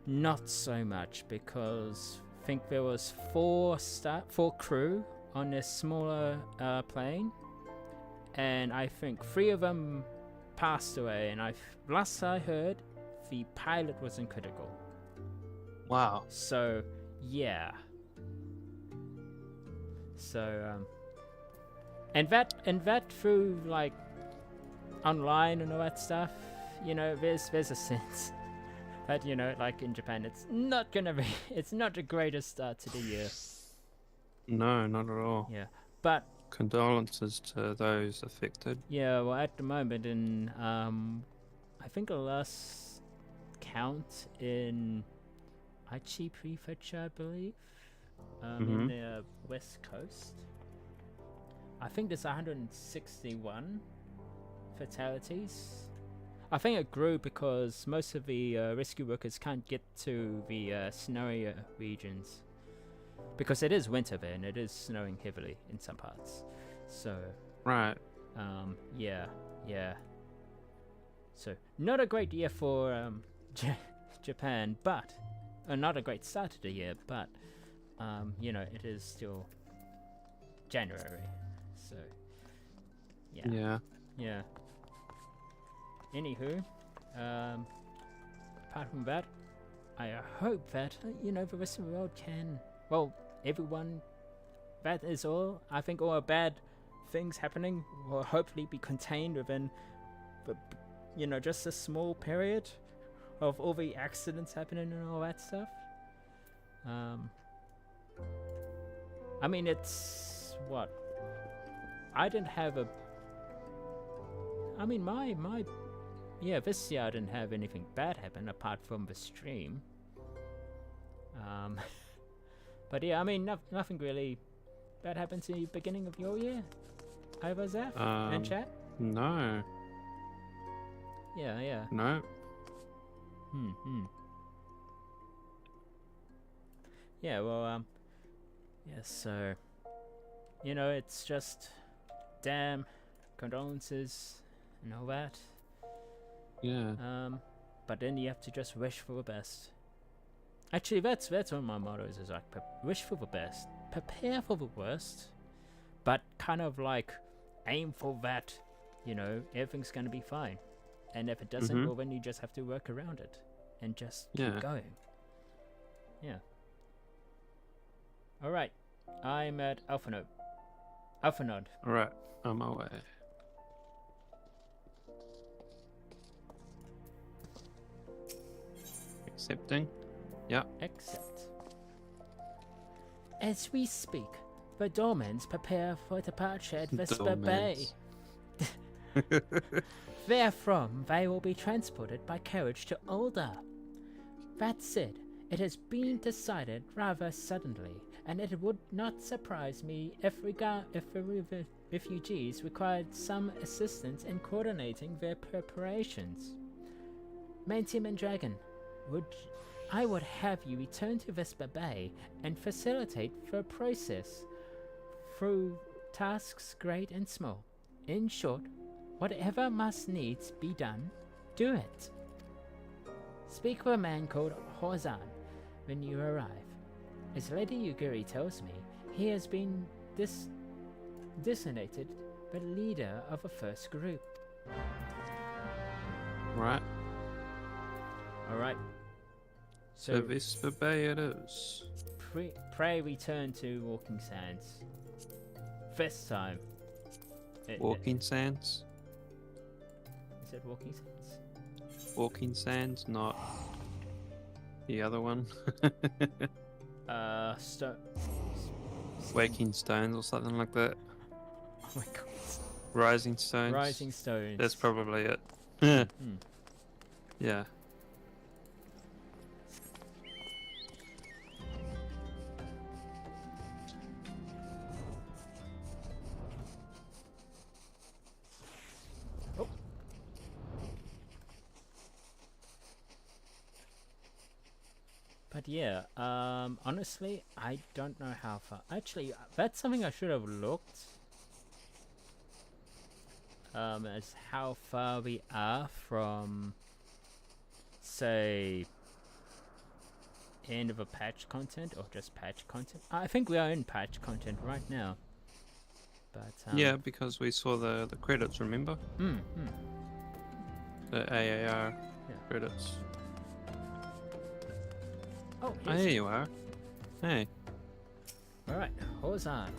not so much, because I think there was four crew on this smaller plane, and I think 3 of them passed away, and last I heard, the pilot wasn't critical. Wow. So, yeah. So, and that through like online and all that stuff, you know, there's a sense that, you know, like in Japan, it's not the greatest start to the year. No, not at all. Yeah, but Condolences to those affected. yeah, well, at the moment in I think the last count in Aichi Prefecture, I believe, in the west coast, I think there's 161 fatalities. I think it grew because most of the rescue workers can't get to the snowy regions, because it is winter there and it is snowing heavily in some parts. So Right. yeah. So not a great year for Japan, but not a great start to the year, but you know, it is still January, so yeah. Anywho, apart from that, I hope that you know, the rest of the world can, well, everyone, that is all. I think all bad things happening will hopefully be contained within the, you know, just a small period of all the accidents happening and all that stuff. I mean, it's what I didn't have a. I mean, my this year I didn't have anything bad happen apart from the stream. But yeah, I mean, nothing really bad happened to the beginning of your year. Over Zaf and chat. No. Yeah. No. Yeah, well, yeah, so, you know, it's just, damn, condolences and all that. Yeah. But then you have to just wish for the best. Actually, that's one of my mottos, is like, wish for the best, prepare for the worst, but kind of like aim for that, you know, everything's gonna be fine. And if it doesn't, well, then you just have to work around it and just keep going. Yeah. Alright, I'm at Alphanode. Alright, on my way. Accepting. Yeah. Accept. As we speak, the Dormans prepare for departure at Vesper Bay. Therefrom, they will be transported by carriage to Olda. That said, it has been decided rather suddenly, and it would not surprise me if the refugees required some assistance in coordinating their preparations. Manteum and Dragon, I would have you return to Vesper Bay and facilitate the process through tasks great and small. In short, whatever must needs be done, do it. Speak with a man called Horzan when you arrive. As Lady Yuguri tells me, he has been designated the leader of a first group. Right. Alright. So Vesper Bay it is. Pray return to Walking Sands. First time. Walking Sands? Is it Walking Sands? Walking Sands, not The other one. Stone. Waking Stones or something like that. Oh my god. Rising Stones. Rising Stones. That's probably it. Hmm. Yeah. Oh. But yeah, honestly, I don't know how far. Actually, that's something I should have looked. As how far we are from, say, end of a patch content or just patch content. I think we are in patch content right now. But Yeah, because we saw the credits, remember? The AAR credits. Oh, Oh, here you are. Hey. Alright, hold on.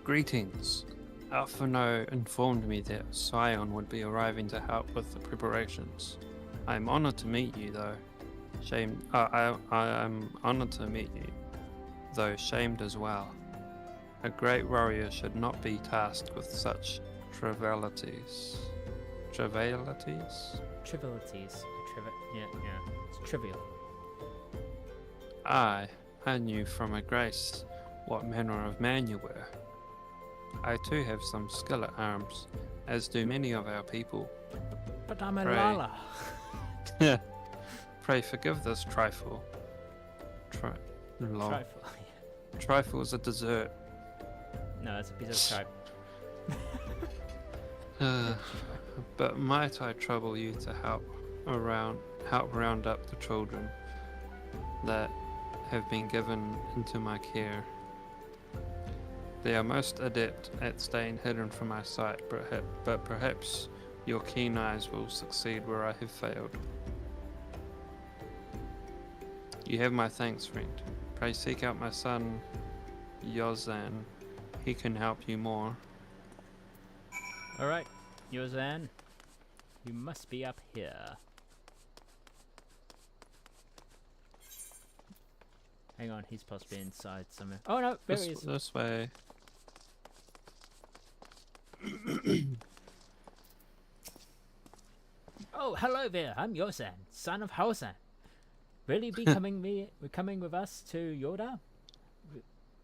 Greetings. Alphano informed me that Scion would be arriving to help with the preparations. I am honored to meet you, though. I am honored to meet you, though shamed as well. A great warrior should not be tasked with such trivialities. Trivialities? Trivialities. Yeah, it's trivial. I knew from a grace what manner of man you were. I too have some skill at arms, as do many of our people. But I'm a Pray. Lala. Pray forgive this trifle. Trifle. Trifle is a dessert. No, it's a piece of tripe. But might I trouble you to help round up the children that have been given into my care. They are most adept at staying hidden from my sight, but perhaps your keen eyes will succeed where I have failed. You have my thanks, friend. Pray seek out my son, Yozan. He can help you more. Alright, Yozan. You must be up here. Hang on, he's possibly inside somewhere. Oh no, there he is. This way. Oh, hello there. I'm Yozan, son of Hausan. Will you be coming with us to Yoda?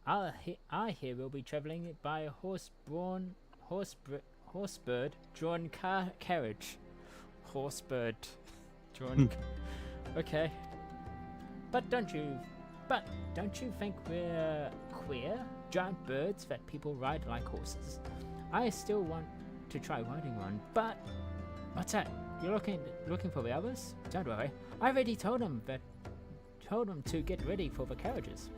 I hear we'll be travelling by a horsebird drawn carriage. Horsebird drawn. Okay. But don't you think we're queer? Giant birds that people ride like horses. I still want to try riding one, but what's that? You're looking for the others? Don't worry. I already told them to get ready for the carriages.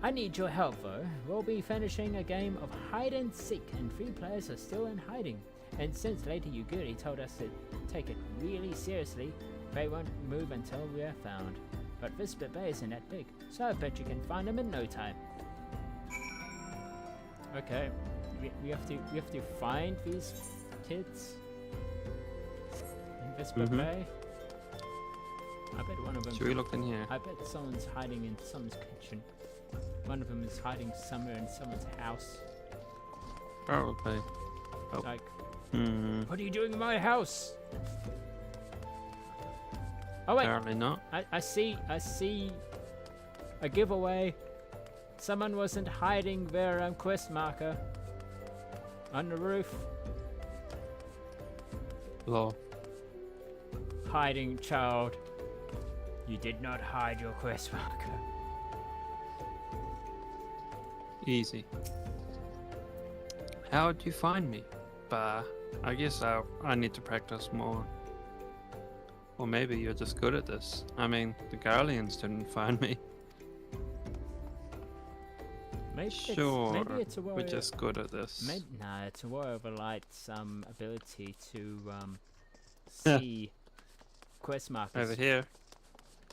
I need your help though. We'll be finishing a game of hide and seek and 3 players are still in hiding. And since Lady Yuguri told us to take it really seriously, they won't move until we're found. But this bit bay isn't that big, so I bet you can find them in no time. Okay, we have to find these kids in this bit bay. I bet one of them. Should we look in here? I bet someone's hiding in someone's kitchen. One of them is hiding somewhere in someone's house. Probably. Oh. Like, what are you doing in my house? Oh wait, Apparently not. I see a giveaway. Someone wasn't hiding their quest marker on the roof. Lol. Hiding child. You did not hide your quest marker. Easy. How did you find me? Bah, I guess I need to practice more. Or maybe you're just good at this. I mean, the Guardians didn't find me. Maybe Sure, it's a warrior. we're just good at this. Nah, it's a warrior of a light's ability to see quest markers. Over here.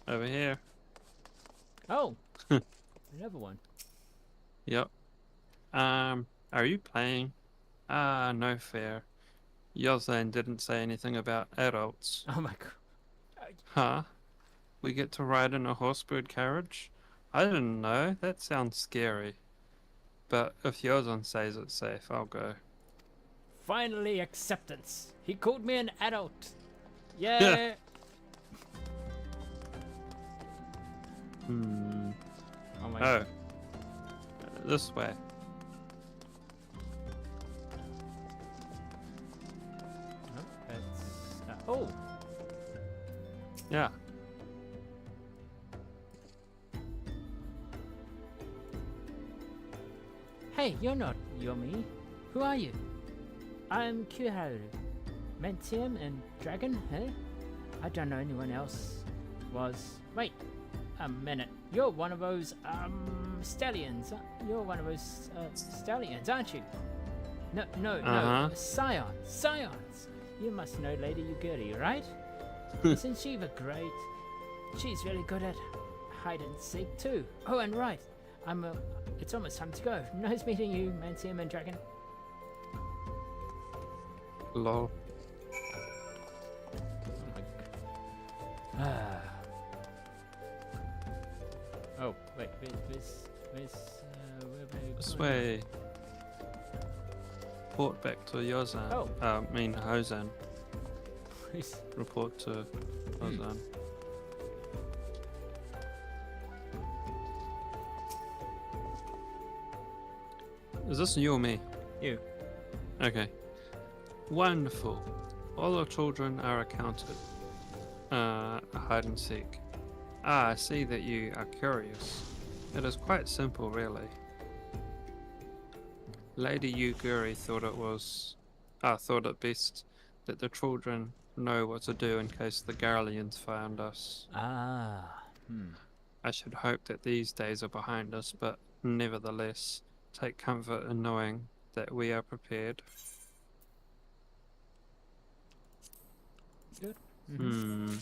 Over here. Oh, another one. Yep. Are you playing? No fair. Yozlan didn't say anything about adults. Oh my god. Huh? We get to ride in a horsebird carriage? I didn't know. That sounds scary. But if Yozlan says it's safe, I'll go. Finally, acceptance. He called me an adult. Yeah. Oh my Oh. god. This way. Oh. Yeah. Hey, you're not Yomi. Who are you? I'm Kuharu. Manteum and Dragon, eh? I don't know anyone else was. Wait, a minute. You're one of those, stallions. You're one of those, stallions, aren't you? No. Scions. You must know Lady Yugiri, right? Isn't she the great? She's really good at hide and seek too. Oh, and right. It's almost time to go. Nice meeting you, Manteum and Dragon. Lol. Oh, wait, where's where are they This going? way. Report back to Yozan. Oh. Hozan. Where's- Report to Hozan. Is this you or me? You. Okay. Wonderful. All the children are accounted. Hide and seek. I see that you are curious. It is quite simple, really. Lady Yugiri thought it best that the children know what to do in case the Garleans found us. I should hope that these days are behind us, but nevertheless, take comfort in knowing that we are prepared. Good. Complete.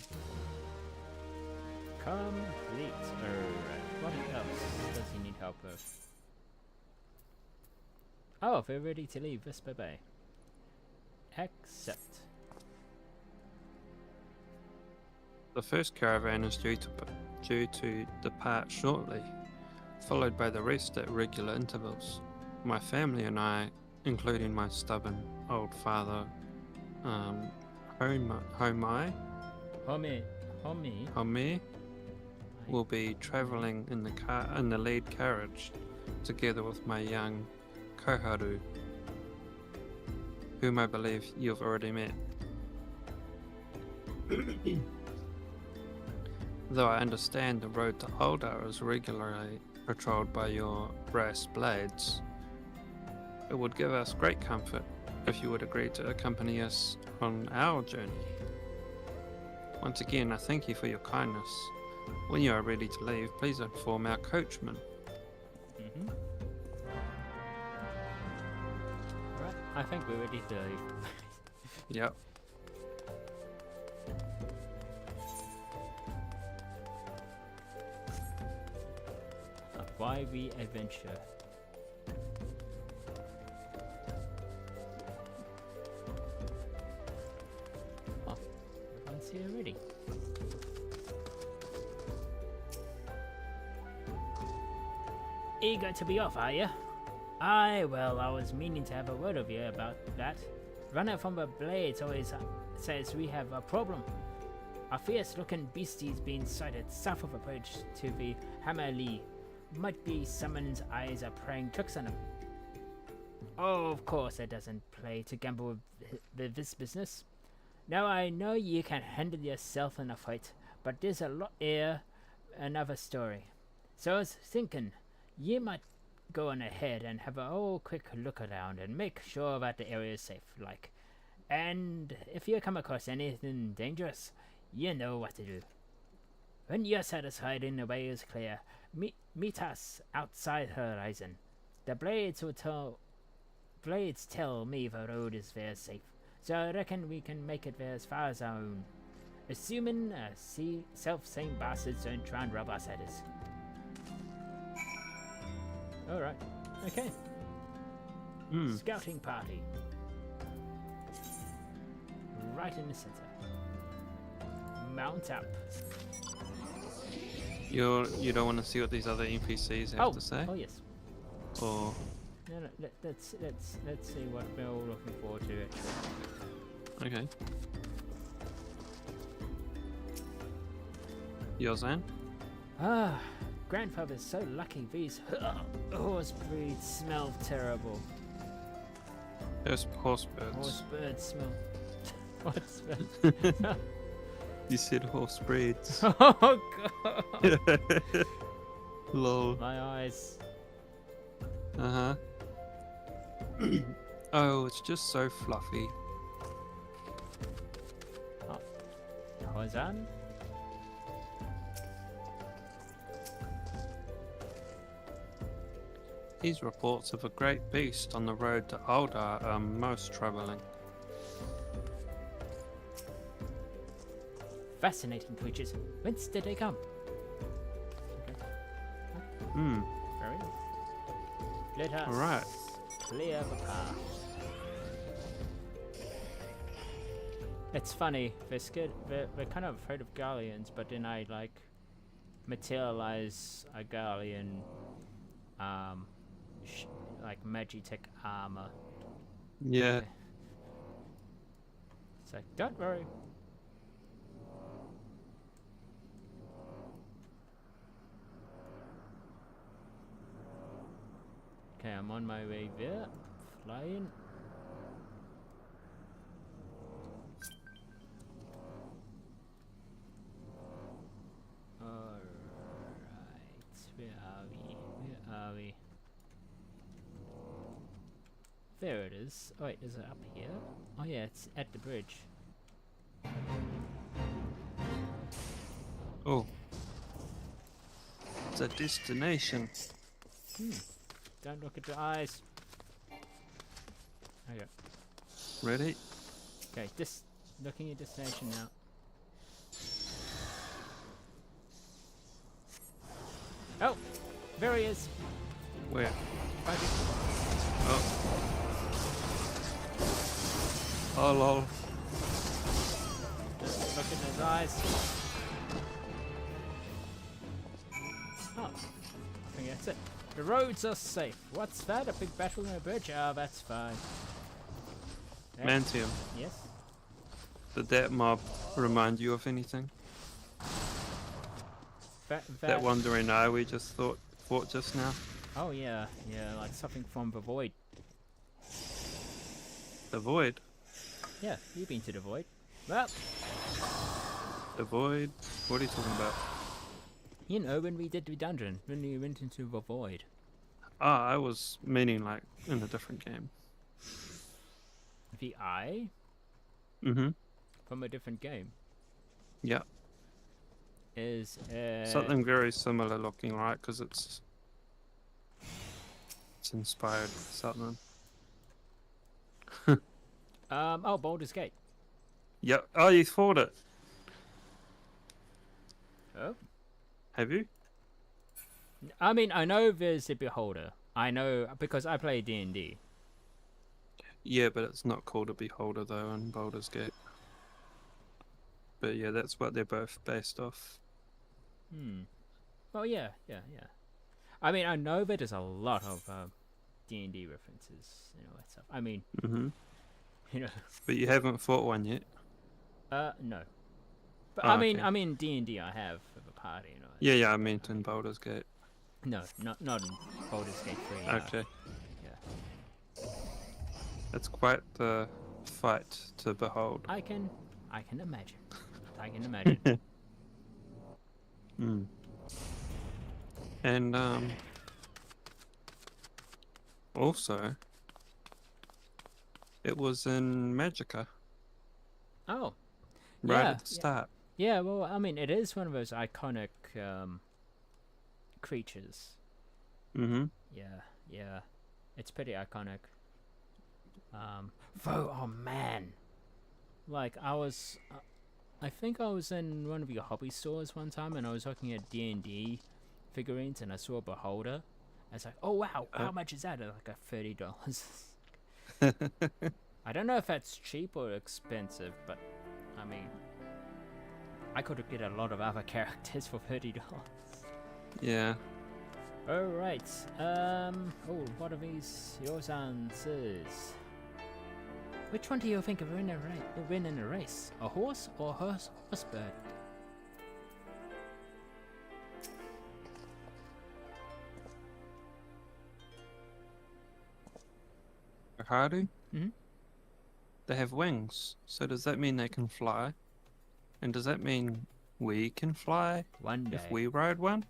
Alright. What else does he need help with? Oh, we're ready to leave Vespa Bay. Accept. The first caravan is due to depart shortly, followed by the rest at regular intervals. My family and I, including my stubborn old father, Homai, will be travelling in the lead carriage, together with my young Koharu, whom I believe you've already met. Though I understand the road to Aldar is regularly patrolled by your brass blades, it would give us great comfort if you would agree to accompany us on our journey. Once again, I thank you for your kindness. When you are ready to leave, please inform our coachman. Right, I think we're ready to leave. Yep. Why we adventure? Oh, everyone's here already. Eager to be off, are you? Aye, well, I was meaning to have a word with you about that. Runner from the Blades always says we have a problem. A fierce-looking beastie's been sighted south of the bridge to the Hammer Lee. Might be someone's eyes are playing tricks on him. Oh, of course it doesn't play to gamble with this business. Now I know you can handle yourself in a fight, but there's a lot here, another story. So I was thinking, you might go on ahead and have a whole quick look around and make sure that the area is safe, like. And if you come across anything dangerous, you know what to do. When you're satisfied and the way is clear, meet us outside Horizon. The Blades tell me the road is very safe, so I reckon we can make it there as far as our own. Assuming self-same bastards don't try and rob us at us. Alright, okay. Scouting party. right in the center. Mount up. You don't want to see what these other NPCs have to say? Oh yes. Or No, let's see what we're all looking forward to actually. okay. Yozan? Ah, grandfather's so lucky these horse breeds smell terrible. Horse birds. Horse birds smell. Horse birds. You said horse breeds. Oh god. Lol. My eyes. Uh-huh. Oh, it's just so fluffy. Oh. Hozan? These reports of a great beast on the road to Aldar are most troubling. Fascinating creatures. Whence did they come? Hmm. Very nice. Let us Alright. clear the path. It's funny, they're scared, they're kind of afraid of Galleons, but then I like materialize a Galleon, like Magitech armor. Yeah. It's like, don't worry. Okay, I'm on my way there. Flying. Alright, where are we? Where are we? There it is. Oh wait, is it up here? Oh yeah, it's at the bridge. Oh. It's a destination. Don't look at your eyes. Okay. Ready? Okay, just looking at destination now. Oh! There he is! Where? Right here. Oh. Oh lol. Just look in his eyes. Oh, I think that's it. The roads are safe. What's that? A big battle on a bridge? Ah, that's fine. Yeah. Manteum. Yes? Did that mob remind you of anything? That wandering eye we just fought just now? Oh yeah, yeah, like something from the Void. The Void? Yeah, you've been to the Void. Well, The Void? What are you talking about? you know when we did the dungeon, when we went into the Void. Ah, I was meaning like in a different game. The Eye Mm-hmm. from a different game Yeah. is Something very similar looking, right? Because it's inspired something. oh, Baldur's Gate. Yep. Oh, you fought it. Oh, Have you? I mean, I know there's the Beholder. I know because I play D&D. Yeah, but it's not called a Beholder though in Baldur's Gate. But yeah, that's what they're both based off. Well, yeah. I mean, I know that there's a lot of D&D references and all that stuff. I mean, Mm-hmm. you know, But you haven't fought one yet. no. But Oh, I mean, okay. I mean D&D I have for the party, you know. Yeah, I meant in Baldur's Gate. No, not in Baldur's Gate 3. Okay. Yeah. It's quite the fight to behold. I can imagine. I can imagine. And also it was in Magica Oh. right Yeah, at the start. Yeah, well, I mean, it is one of those iconic creatures. Mm-hmm. Yeah. It's pretty iconic. Oh man. Like, I think I was in one of your hobby stores one time and I was looking at D&D figurines and I saw a Beholder. I was like, oh wow, how much is that? Like $30. I don't know if that's cheap or expensive, but I mean, I could get a lot of other characters for $30. Yeah. Alright, oh, what are these? Yours answers. Which one do you think will win in a race? A horse or a horse bird? Haru? Hmm? They have wings, so does that mean they can fly? And does that mean we can fly One day. if we ride one?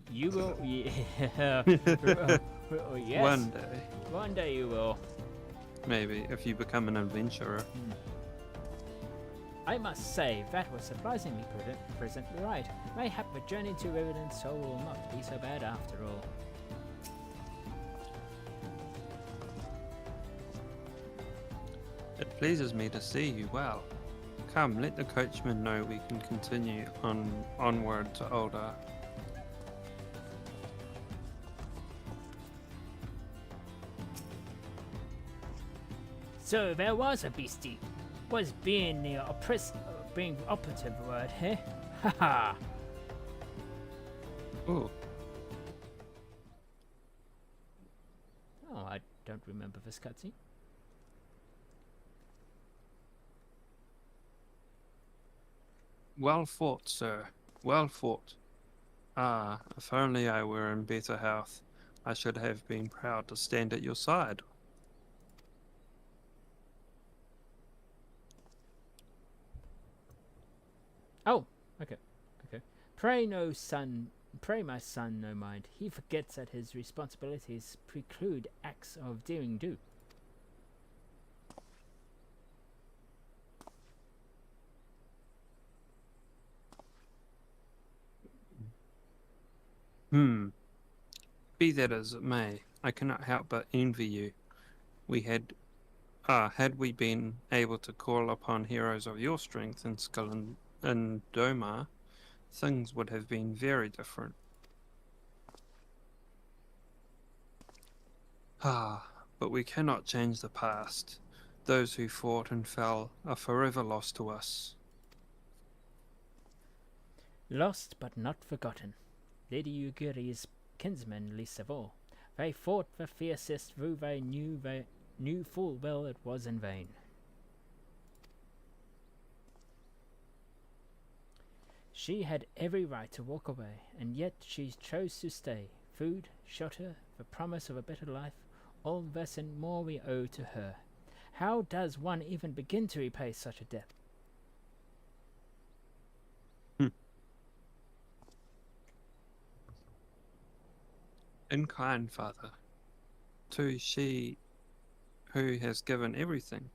You will, yeah. Yes. One day. One day you will. Maybe, if you become an adventurer. I must say, that was surprisingly presently right. Mayhap the journey to Revenant Soul will not be so bad after all. It pleases me to see you well. Come, let the coachman know we can continue onward to Older. So there was a beastie. Was being the being operative word, eh? Haha. Ooh. Oh, I don't remember this cutscene. Well fought, sir. Well fought. Ah, if only I were in better health, I should have been proud to stand at your side. Oh, okay. Pray my son no mind. He forgets that his responsibilities preclude acts of daring do. Be that as it may, I cannot help but envy you. Had we been able to call upon heroes of your strength and skill in Doma, things would have been very different. But we cannot change the past. Those who fought and fell are forever lost to us. Lost but not forgotten. Lady Yugiri's kinsmen least of all. They fought the fiercest, though they knew full well it was in vain. She had every right to walk away, and yet she chose to stay. Food, shelter, the promise of a better life, all this and more we owe to her. How does one even begin to repay such a debt? In kind, Father, to she who has given everything,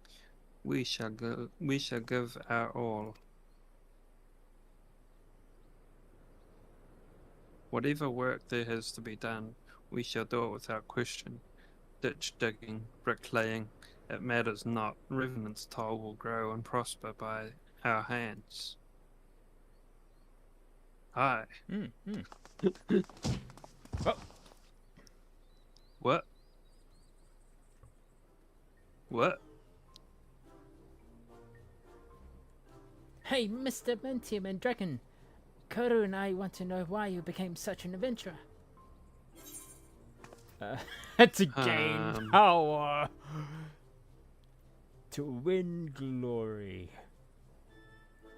we shall give our all. Whatever work there has to be done, we shall do it without question. Ditch digging, bricklaying, it matters not. Revenant's toll will grow and prosper by our hands. Aye. Oh. What? What? Hey, Mr. Manteum and Dragon. Koru and I want to know why you became such an adventurer. To gain power. To win glory.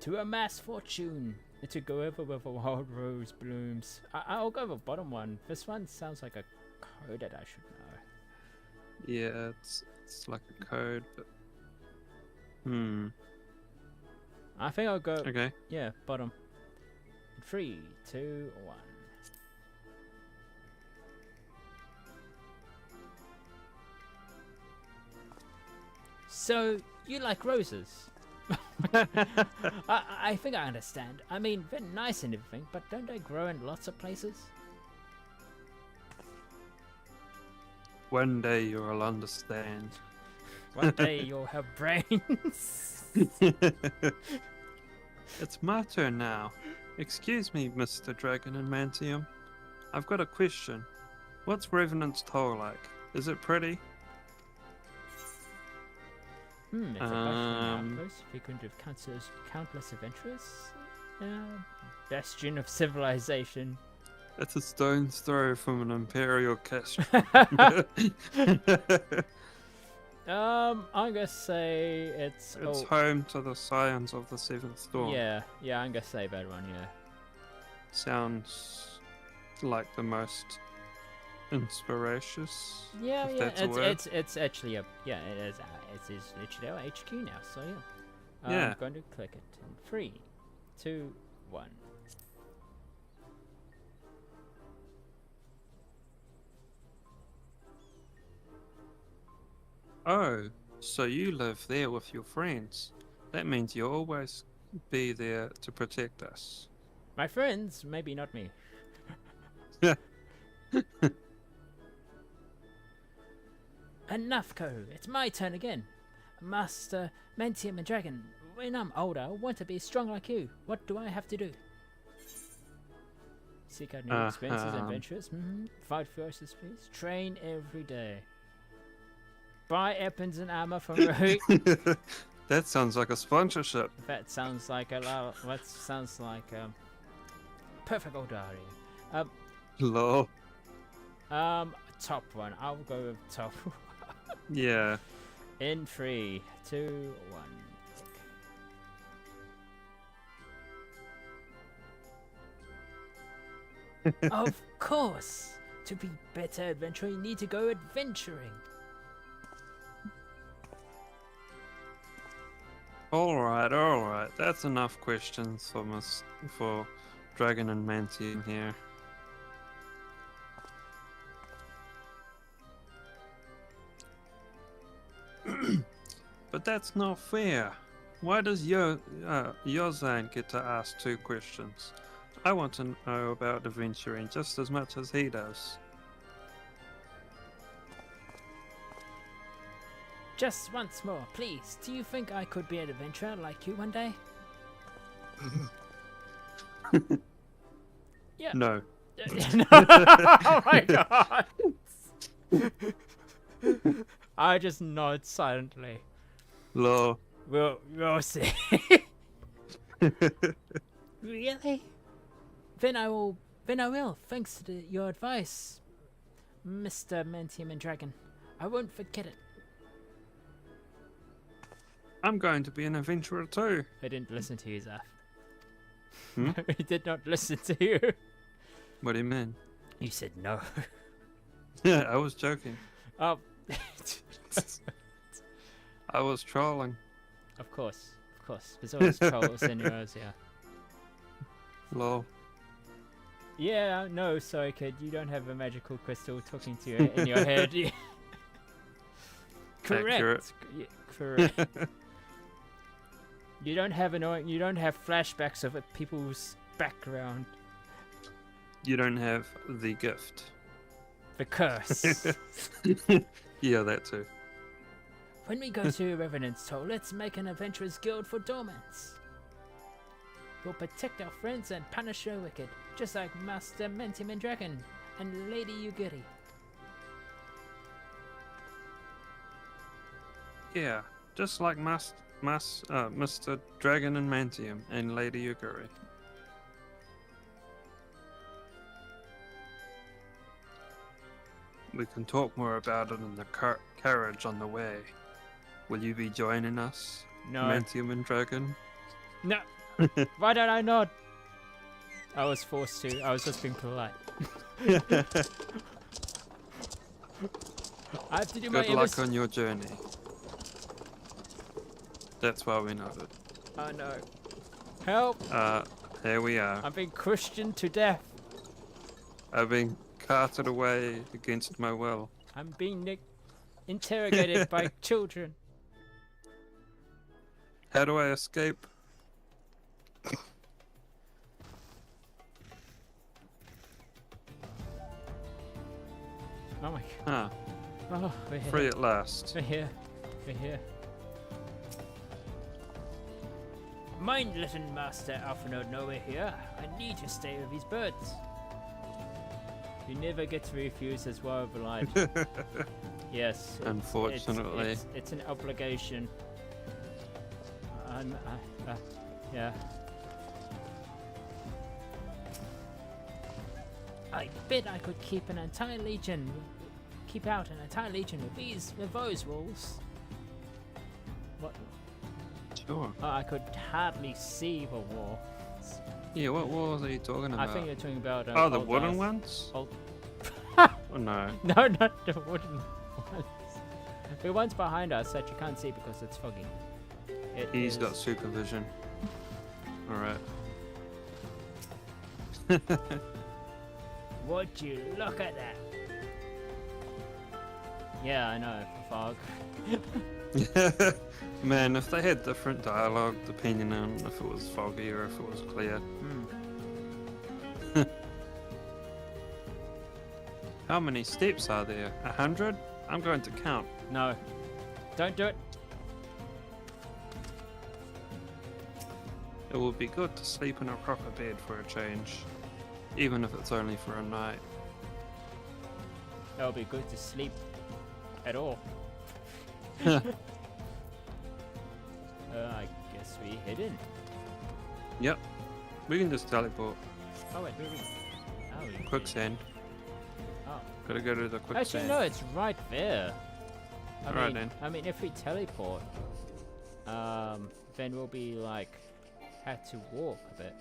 To amass fortune. And to go over where the wild rose blooms. I'll go with the bottom one. This one sounds like a code that I should know. Yeah, it's like a code, but... I think I'll go... Okay. Yeah, bottom. 3, 2, 1. So, you like roses? I think I understand. I mean, they're nice and everything, but don't they grow in lots of places? One day you'll understand. One day you'll have brains. It's my turn now. Excuse me, Mr. Dragon and Manteum. I've got a question. What's Revenant's toll like? Is it pretty? It's a bustling outpost, frequent of countless adventurers. Bastion of civilization. It's a stone's throw from an imperial castle. I'm gonna say it's home to the scions of the Seventh Storm. Yeah, I'm gonna say that one, yeah. Sounds like the most inspiracious. Yeah, if yeah. that's a word. It's actually it is literally our HQ now, so yeah. Yeah. I'm going to click it in 3, 2, 1. Oh, so you live there with your friends. That means you'll always be there to protect us. My friends, maybe not me. Enough, Co. It's my turn again. Master Manteum and Dragon, when I'm older, I want to be strong like you. What do I have to do? Seek out new experiences and adventures. Fight ferocious beasts. Train every day. Buy weapons and armor from Root. That sounds like a sponsorship. That sounds like perfect Oldari. Lol. Top one. I'll go with top. Yeah. In 3, 2, 1. Of course! To be better adventurer, you need to go adventuring. Alright. That's enough questions for Dragon and Manteum here. But that's not fair. Why does Yozan get to ask 2 questions? I want to know about adventuring just as much as he does. Just once more, please. Do you think I could be an adventurer like you one day? Yeah. No. Oh my god! I just nod silently. Lol. We'll see. Really? Then I will. Thanks to your advice, Mr. Manteum and Dragon. I won't forget it. I'm going to be an adventurer too. I didn't listen to you, Zaf. Hmm? I did not listen to you. What do you mean? You said no. Yeah, I was joking. Oh. I was trolling. Of course. There's always trolls in yours, yeah. Lol. Yeah, no, sorry, kid. You don't have a magical crystal talking to you in your head. Correct. Accurate. Yeah, correct. You don't have flashbacks of people's background. You don't have the gift. The curse. Yeah, that too. When we go to Revenant's Toll, let's make an adventurers guild for dormants. We'll protect our friends and punish the wicked, just like Master Manteum and Dragon and Lady Yugiri. Yeah, just like Mr. Dragon and Manteum and Lady Yugiri. We can talk more about it in the carriage on the way. Will you be joining us, No. Manteum and Dragon? No. Why don't I not? I was forced to. I was just being polite. I have to do my Good luck on your journey. That's why we nodded. Oh no. Help! Here we are. I'm being questioned to death. I've been carted away against my will. I'm being interrogated by children. How do I escape? Oh my god. Ah, Oh, we're here. free at last. We're here. Mind, little master Alphanode, know we're here. I need to stay with these birds. You never get to refuse as well, Blind. Yes. Unfortunately. It's an obligation. Yeah. I bet I could keep out an entire legion with those wolves. What? Sure. Oh, I could hardly see the wall. Yeah, what walls are you talking about? I think you're talking about. Oh, the wooden ones? Old... Oh, no. No, not the wooden ones. The ones behind us that you can't see because it's foggy. He's got supervision. Alright. Would you look at that? Yeah, I know, the fog. Man, if they had different dialogue depending on if it was foggy or if it was clear. How many steps are there? 100? I'm going to count. No. Don't do it. It would be good to sleep in a proper bed for a change. Even if it's only for a night. It would be good to sleep at all. I guess we head in. Yep. We can just teleport. Oh wait, where are we? Oh, we Quicksand. Oh. Gotta go to the quicksand. Actually, no, it's right there. Alright then. I mean, if we teleport, then we'll be like, had to walk a bit.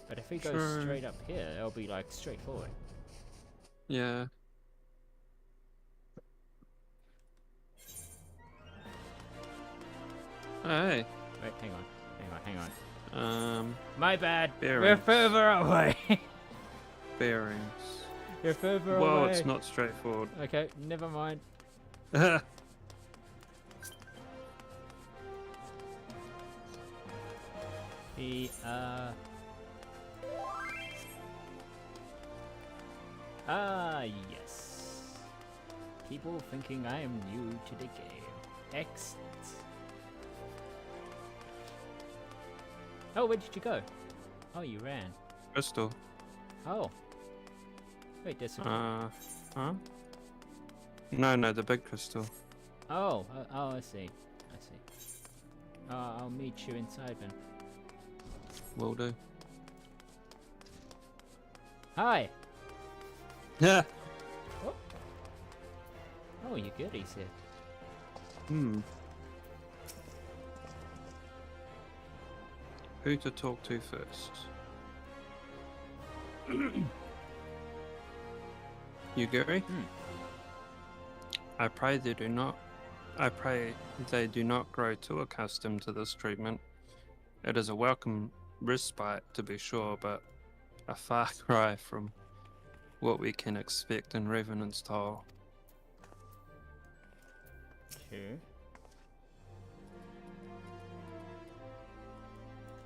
But if we go straight up here, it'll be like straightforward. Yeah. Hey. Wait, hang on. My bad. Bearings. We're further away. Bearings. You're further Well, away. it's not straightforward. Okay, never mind. Yes. People thinking I am new to the game. Excellent. Oh, where did you go? Oh, you ran. Crystal. Oh. Wait, there's some... Huh? No, the big crystal. Oh, I see. I'll meet you inside then. Will do. Hi! Yeah. Oh, you good, he said. Who to talk to first? You, Gary? I pray they do not grow too accustomed to this treatment. It is a welcome respite, to be sure, but a far cry from what we can expect in Revenant's Toll. True.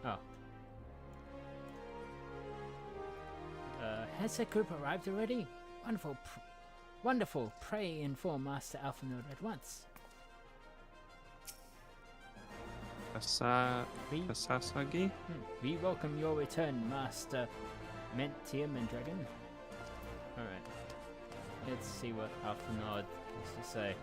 Oh. Has that group arrived already? Wonderful. Pray inform Master Alphanode at once. Asasagi? We welcome your return, Master Manteum and Dragon. Alright. Let's see what Alphanode has to say.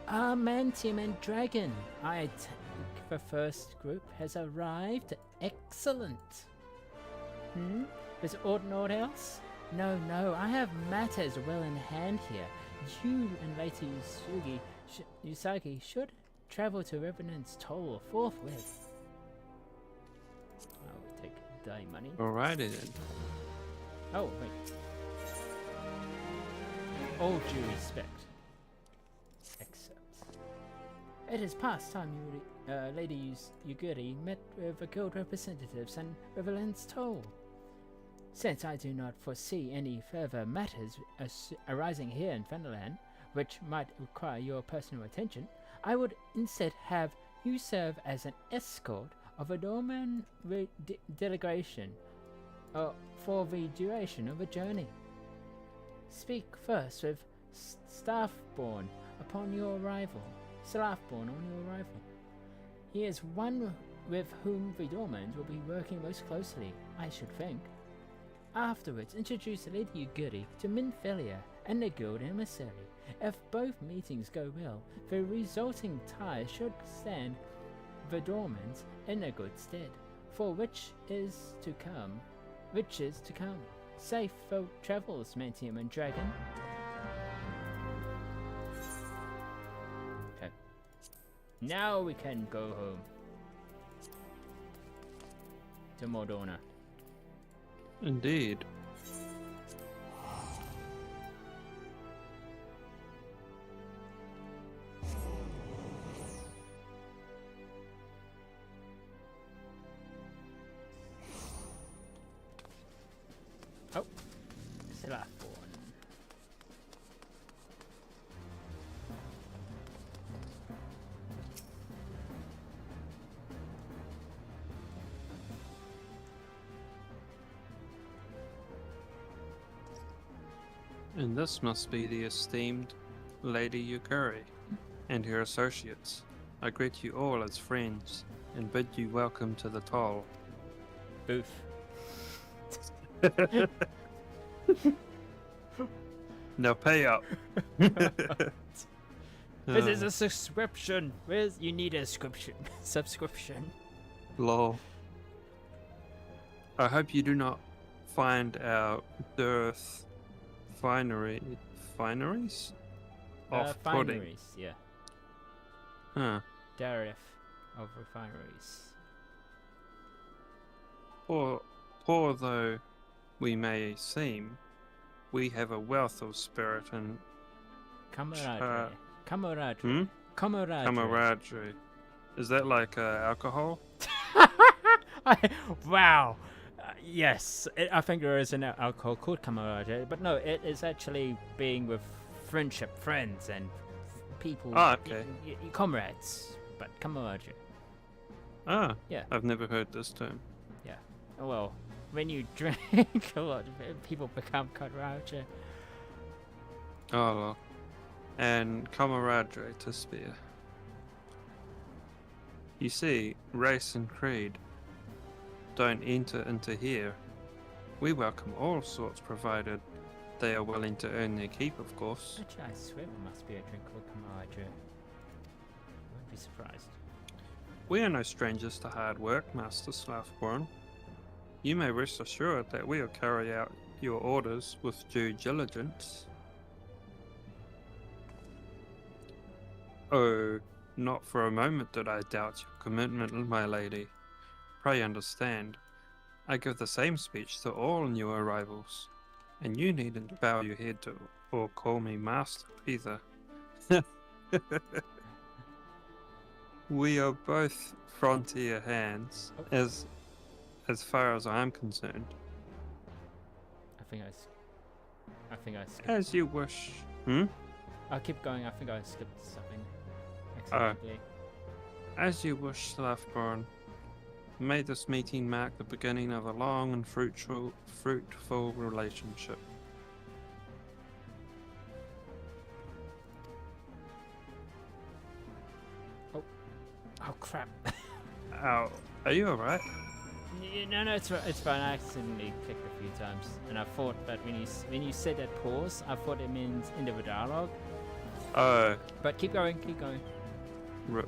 Manteum and Dragon. I think the first group has arrived. Excellent. Is aught else? No, I have matters well in hand here. You and later Usagi should travel to Revenant's Toll forthwith. I'll take die money. Alrighty then. Oh, wait. All due respect. Except. It is past time Lady Yuguri met with the guild representatives and Revenant's Toll. Since I do not foresee any further matters arising here in Fenderland, which might require your personal attention, I would instead have you serve as an escort of a Dorman delegation for the duration of the journey. Speak first with Staffborn upon your arrival. He is one with whom the Dormans will be working most closely, I should think. Afterwards, introduce Lady Yuguri to Minfelia and the guild emissary. If both meetings go well, the resulting tie should stand the dormant in a good stead, for which is to come. Safe travels, Manteum and Dragon. Okay. Now we can go home. To Mordorna. Indeed. Oh, Zafpyr. And this must be the esteemed Lady Yukari and her associates. I greet you all as friends and bid you welcome to the toll. Boof. Now pay up. This is a subscription. You need a subscription. Lol. I hope you do not find our dearth fineries? Off-putting. Fineries, yeah. Huh. Dareth of refineries. Poor though we may seem, we have a wealth of spirit and Camaraderie. camaraderie. Is that like alcohol? Wow. Yes, I think there is an alcohol called camaraderie, but no, it is actually being with friends and people. Ah, okay. Comrades, but camaraderie. Ah, yeah. I've never heard this term. Yeah. Well, when you drink a lot, people become camaraderie. Oh, well. And camaraderie to spare. You see, race and creed don't enter into here. We welcome all sorts, provided they are willing to earn their keep, of course. Actually, I swear there must be a drink called camaraderie. Wouldn't be surprised. We are no strangers to hard work, Master Zafpyr. You may rest assured that we will carry out your orders with due diligence. Oh, not for a moment did I doubt your commitment, my lady. Pray understand, I give the same speech to all new arrivals, and you needn't bow your head to or call me master either. We are both frontier hands, as far as I'm concerned. I think I skipped. As you wish. I'll keep going. I think I skipped something accidentally. As you wish, Zafpyr. May this meeting mark the beginning of a long and fruitful relationship. Oh crap. Ow. Are you alright? No, it's fine. I accidentally clicked a few times, and I thought that when you said that pause, I thought it means end of a dialogue. Oh. But keep going. Rip.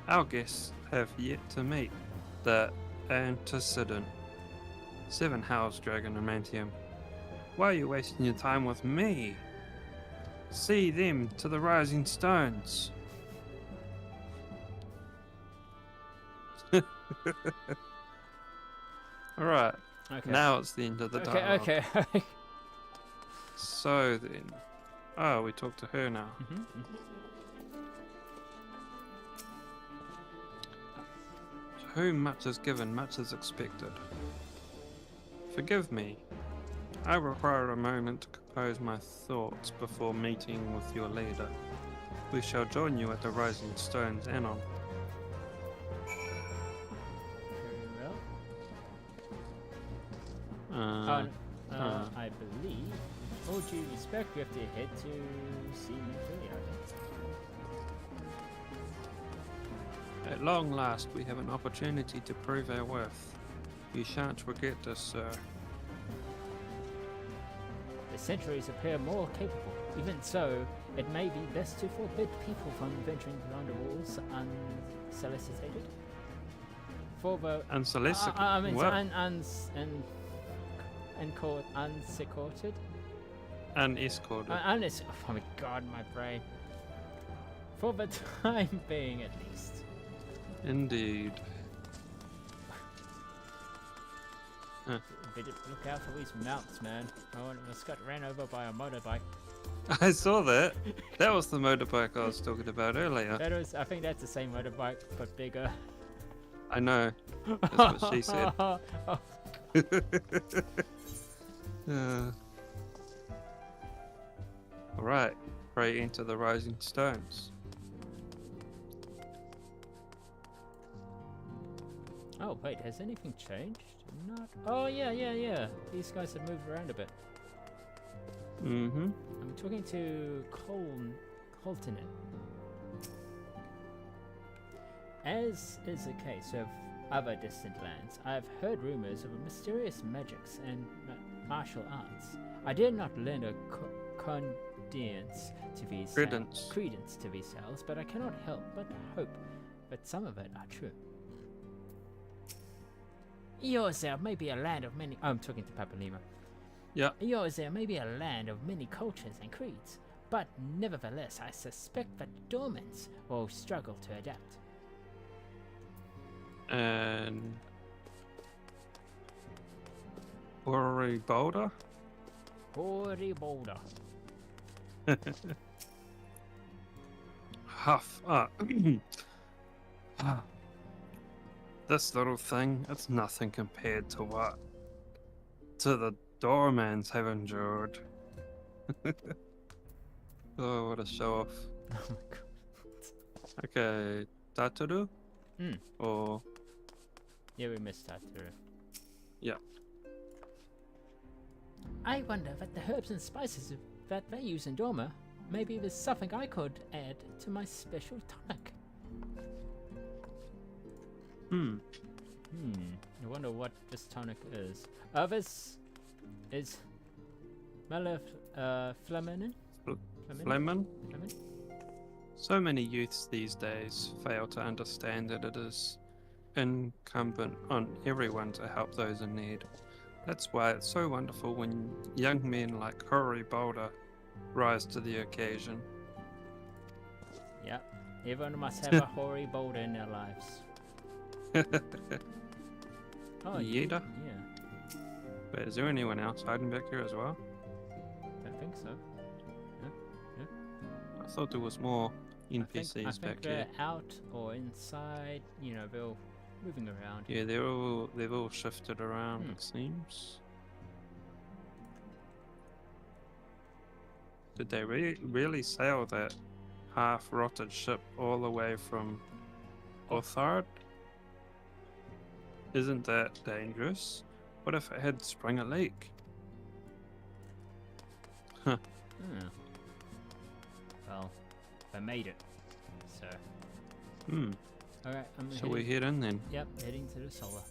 Our guests have yet to meet the antecedent 7 House Dragon and Manteum. Why are you wasting your time with me? See them to the rising stones. Alright, Okay. now it's the end of the dialogue. Okay. So then, oh, we talk to her now. To whom much is given, much is expected. Forgive me, I require a moment to compose my thoughts before meeting with your leader. We shall join you at the Rising Stones Anon. I believe, all due respect, we have to head to see Philly, I think. At long last, we have an opportunity to prove our worth. You shan't forget this, sir. The sentries appear more capable. Even so, it may be best to forbid people from venturing beyond the walls unsolicited. For the Unsolicited. I mean, What? unsecorded. Unescorted. Oh my god, my brain. For the time being, at least. Indeed. Better look out for these mounts, man. I almost got ran over by a motorbike. I saw that. That was the motorbike I was talking about earlier. I think that's the same motorbike, but bigger. I know. That's what she said. Alright. Pray into the rising stones. Oh wait, has anything changed? Not. Oh yeah. These guys have moved around a bit. Mm-hmm. I'm talking to Coltonet. As is the case of other distant lands, I have heard rumors of mysterious magics and martial arts. I dare not lend a credence to these tales, but I cannot help but hope that some of it are true. Yours there may be a land of many. I'm talking to Papa Lima. Yeah. Yours there may be a land of many cultures and creeds, but nevertheless, I suspect that Dormants will struggle to adapt. And Hoary Boulder? Hoary Boulder. Huff. This little thing, it's nothing compared to the doormans have endured. Oh, what a show off. Oh my god. Okay, Tataru? Or... Yeah, we missed Tataru. Yeah. I wonder that the herbs and spices that they use in Dorma, maybe there's something I could add to my special tonic. I wonder what this tonic is. This is Flemin? Flemin? So many youths these days fail to understand that it is incumbent on everyone to help those in need. That's why it's so wonderful when young men like Hoary Boulder rise to the occasion. Yep, everyone must have a Hoary Boulder in their lives. Oh, Yeda? Yeah. But is there anyone else hiding back here as well? I think so. Yeah. I thought there was more NPCs I think back they're here. out or inside. You know, they're all moving around. Yeah, they've all shifted around, it seems. Did they really sail that half-rotted ship all the way from Orthard? Isn't that dangerous? What if it had sprung a leak? Huh. Well, they made it. So. Alright, Shall we head in then? Yep, heading to the solar.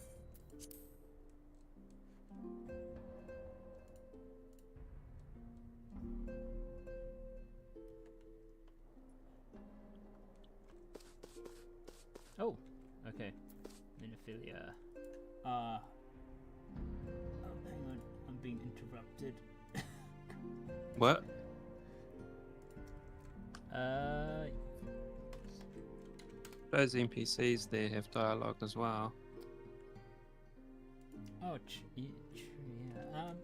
Oh, okay. Minophilia. Oh, hang on. I'm being interrupted. What? Those NPCs there have dialogue as well. Oh, yeah.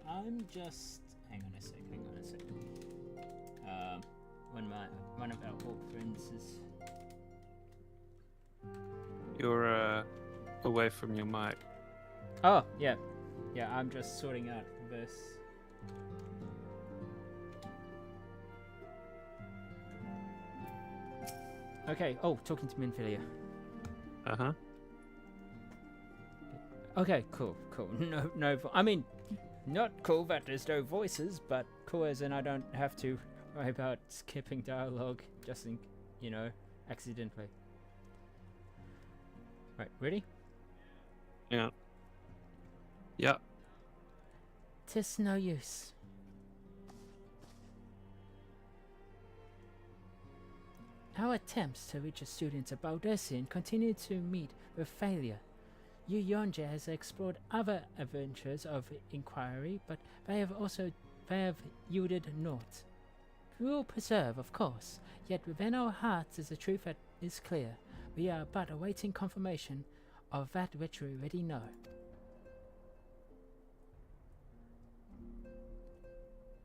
I'm just. Hang on a sec. One of our old friends is. You're away from your mic. Oh, yeah. Yeah, I'm just sorting out this. Okay, talking to Minfilia. Uh-huh. Okay, cool. No, I mean, not cool that there's no voices, but cool as in I don't have to worry about skipping dialogue just in, accidentally. Right, ready? Yeah. Yeah. 'Tis no use. Our attempts to reach the students of Baldurcian continue to meet with failure. Yu Yonja has explored other adventures of inquiry, but they have yielded naught. We will persevere, of course, yet within our hearts is a truth that is clear. We are but awaiting confirmation of that which we already know.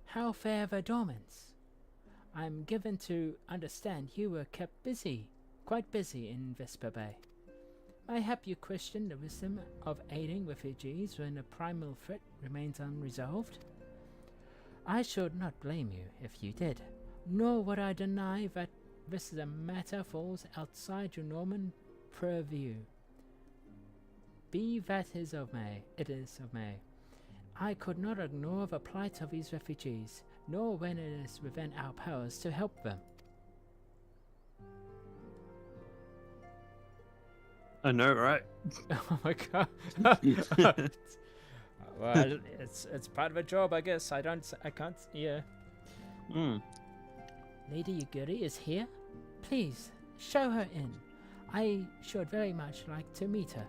How fare the dormants? I am given to understand you were kept busy, quite busy in Vesper Bay. Mayhap you question the wisdom of aiding refugees when a primal threat remains unresolved? I should not blame you if you did, nor would I deny that this is a matter falls outside your Norman purview. Be that is of May, it is of May. I could not ignore the plight of these refugees, nor when it is within our powers to help them. I know, right? Oh my god. Well, it's part of a job, I guess. I can't. Yeah. Lady Yuguri is here. Please show her in. I should very much like to meet her.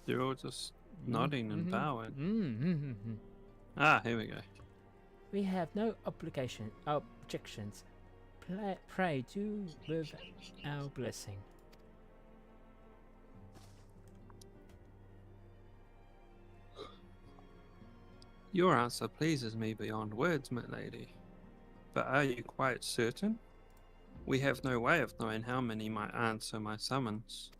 They're all just nodding and bowing. Ah, here we go. We have no objections. Pray do with our blessing. Your answer pleases me beyond words, my lady. But are you quite certain? We have no way of knowing how many might answer my summons.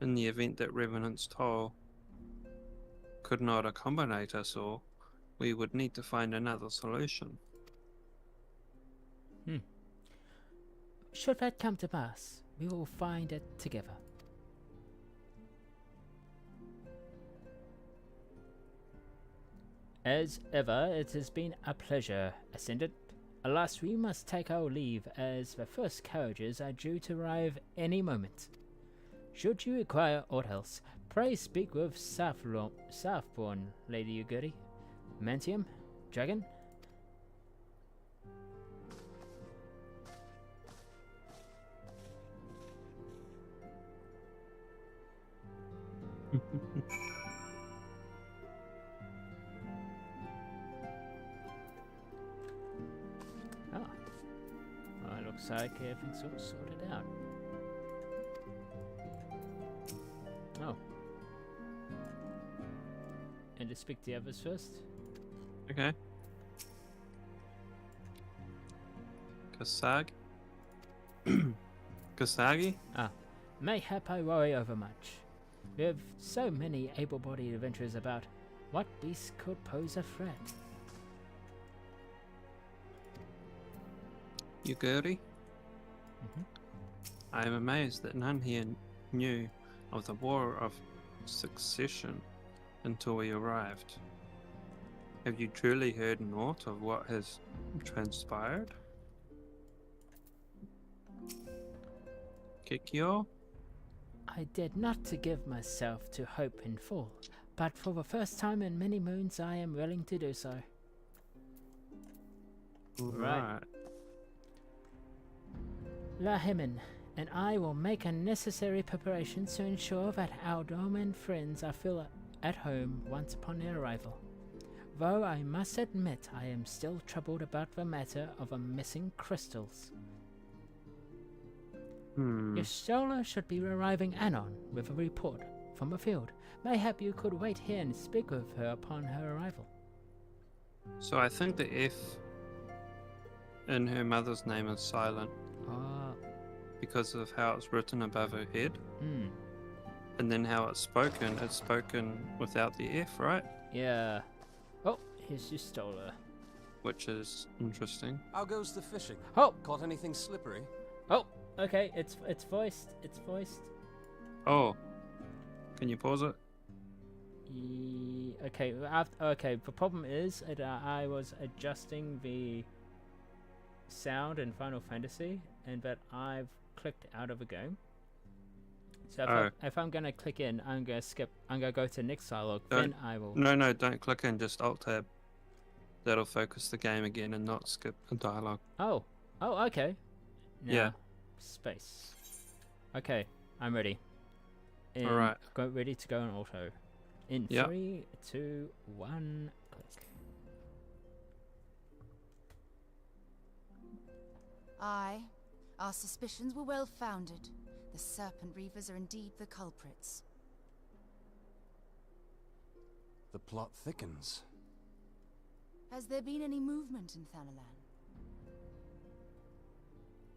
In the event that Revenant's toll could not accommodate us all, we would need to find another solution. Should that come to pass, we will find it together. As ever, it has been a pleasure, Ascendant. Alas, we must take our leave, as the first carriages are due to arrive any moment. Should you require aught else, pray speak with Zafpyr, Lady Yuguri. Manteum, Dragon? Well, it looks like everything's all sorted out. Oh. And to speak to the others first? Okay. Kasagi? Mayhap I worry overmuch. With so many able-bodied adventurers about, what beast could pose a threat? Yuguri? I am amazed that none here knew of the War of Succession until we arrived. Have you truly heard naught of what has transpired? Kikyo? I dared not to give myself to hope in full, but for the first time in many moons I am willing to do so. Right. Lahimin and I will make necessary preparations to ensure that our dormant friends are feel at home once upon their arrival. Though I must admit I am still troubled about the matter of the missing crystals. Your Stola should be arriving anon with a report from the field. Mayhap you could wait here and speak with her upon her arrival. So I think the F in her mother's name is silent because of how it's written above her head. And then how it's spoken without the F, right? Yeah. Oh, here's your Stola. Which is interesting. How goes the fishing? Oh! Caught anything slippery? Oh! Okay, it's voiced. It's voiced. Oh, can you pause it? Okay. Okay. The problem is that I was adjusting the sound in Final Fantasy, and but I've clicked out of a game. So if I'm gonna click in, I'm gonna skip. I'm gonna go to next dialogue. Then I will. No, don't click in. Just Alt Tab. That'll focus the game again and not skip the dialogue. Oh, okay. Now, Yeah. Space. Okay, I'm ready. All right. Ready to go in auto. In Yep. 3, 2, 1, click. Aye, our suspicions were well founded. The Serpent Reavers are indeed the culprits. The plot thickens. Has there been any movement in Thanalan?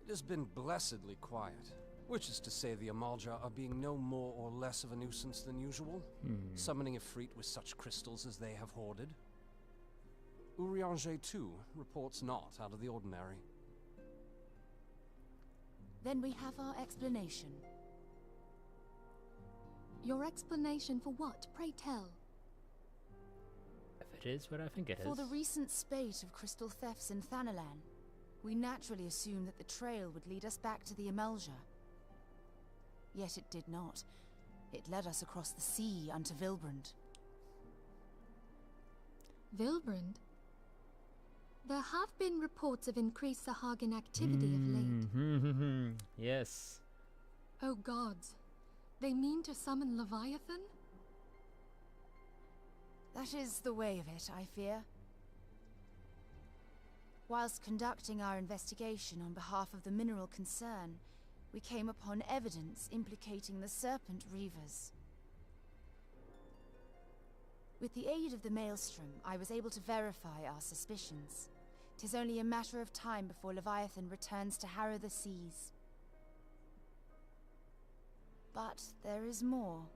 It has been blessedly quiet. Which is to say the Amalja are being no more or less of a nuisance than usual, summoning Ifrit with such crystals as they have hoarded. Urianger too reports not out of the ordinary. Then we have our explanation. Your explanation for what, pray tell? If it is what I think it is. For the recent spate of crystal thefts in Thanalan, we naturally assumed that the trail would lead us back to the Amalja. Yet it did not. It led us across the sea unto Vilbrand. Vilbrand? There have been reports of increased Sahagin activity of late. Yes. Oh gods, they mean to summon Leviathan? That is the way of it, I fear. Whilst conducting our investigation on behalf of the mineral concern, we came upon evidence implicating the Serpent Reavers. With the aid of the Maelstrom, I was able to verify our suspicions. 'Tis only a matter of time before Leviathan returns to harrow the seas. But there is more.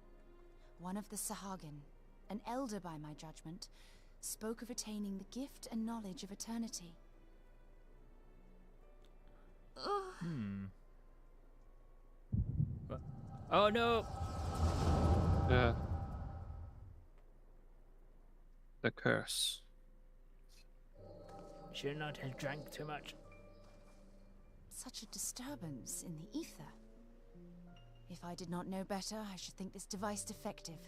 One of the Sahagin, an elder by my judgment, spoke of attaining the gift and knowledge of eternity. Oh no! Yeah. The curse. Should not have drank too much. Such a disturbance in the ether. If I did not know better, I should think this device defective.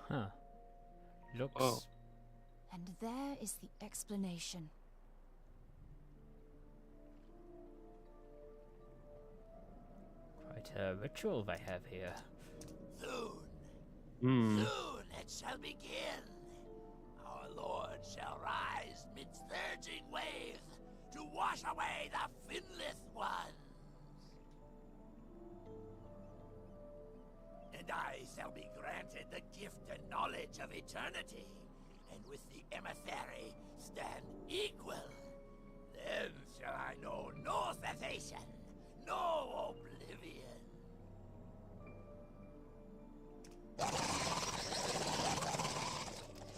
Huh. Looks. Oh. And there is the explanation. Quite a ritual they have here. Soon it shall begin. Our Lord shall rise midst surging waves to wash away the finless ones. And I shall be granted the gift and knowledge of eternity, and with the emissary stand equal. Then shall I know no cessation, no oblivion.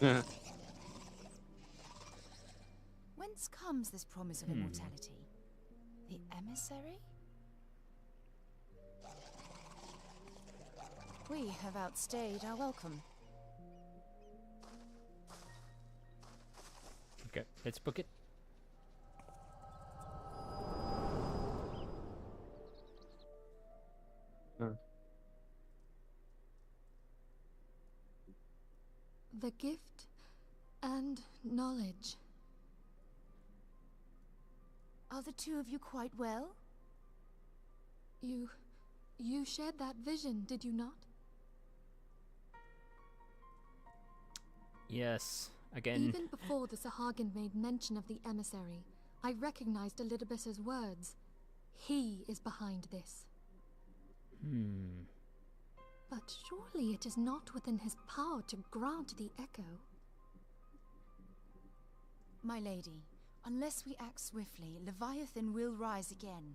Yeah. Whence comes this promise of immortality? The emissary? We have outstayed our welcome. Okay, let's book it. The gift and knowledge. Are the two of you quite well? You shared that vision, did you not? Yes. Again. Even before the Sahagin made mention of the emissary, I recognized Elidibus's words. He is behind this. But surely it is not within his power to grant the echo. My lady, unless we act swiftly, Leviathan will rise again.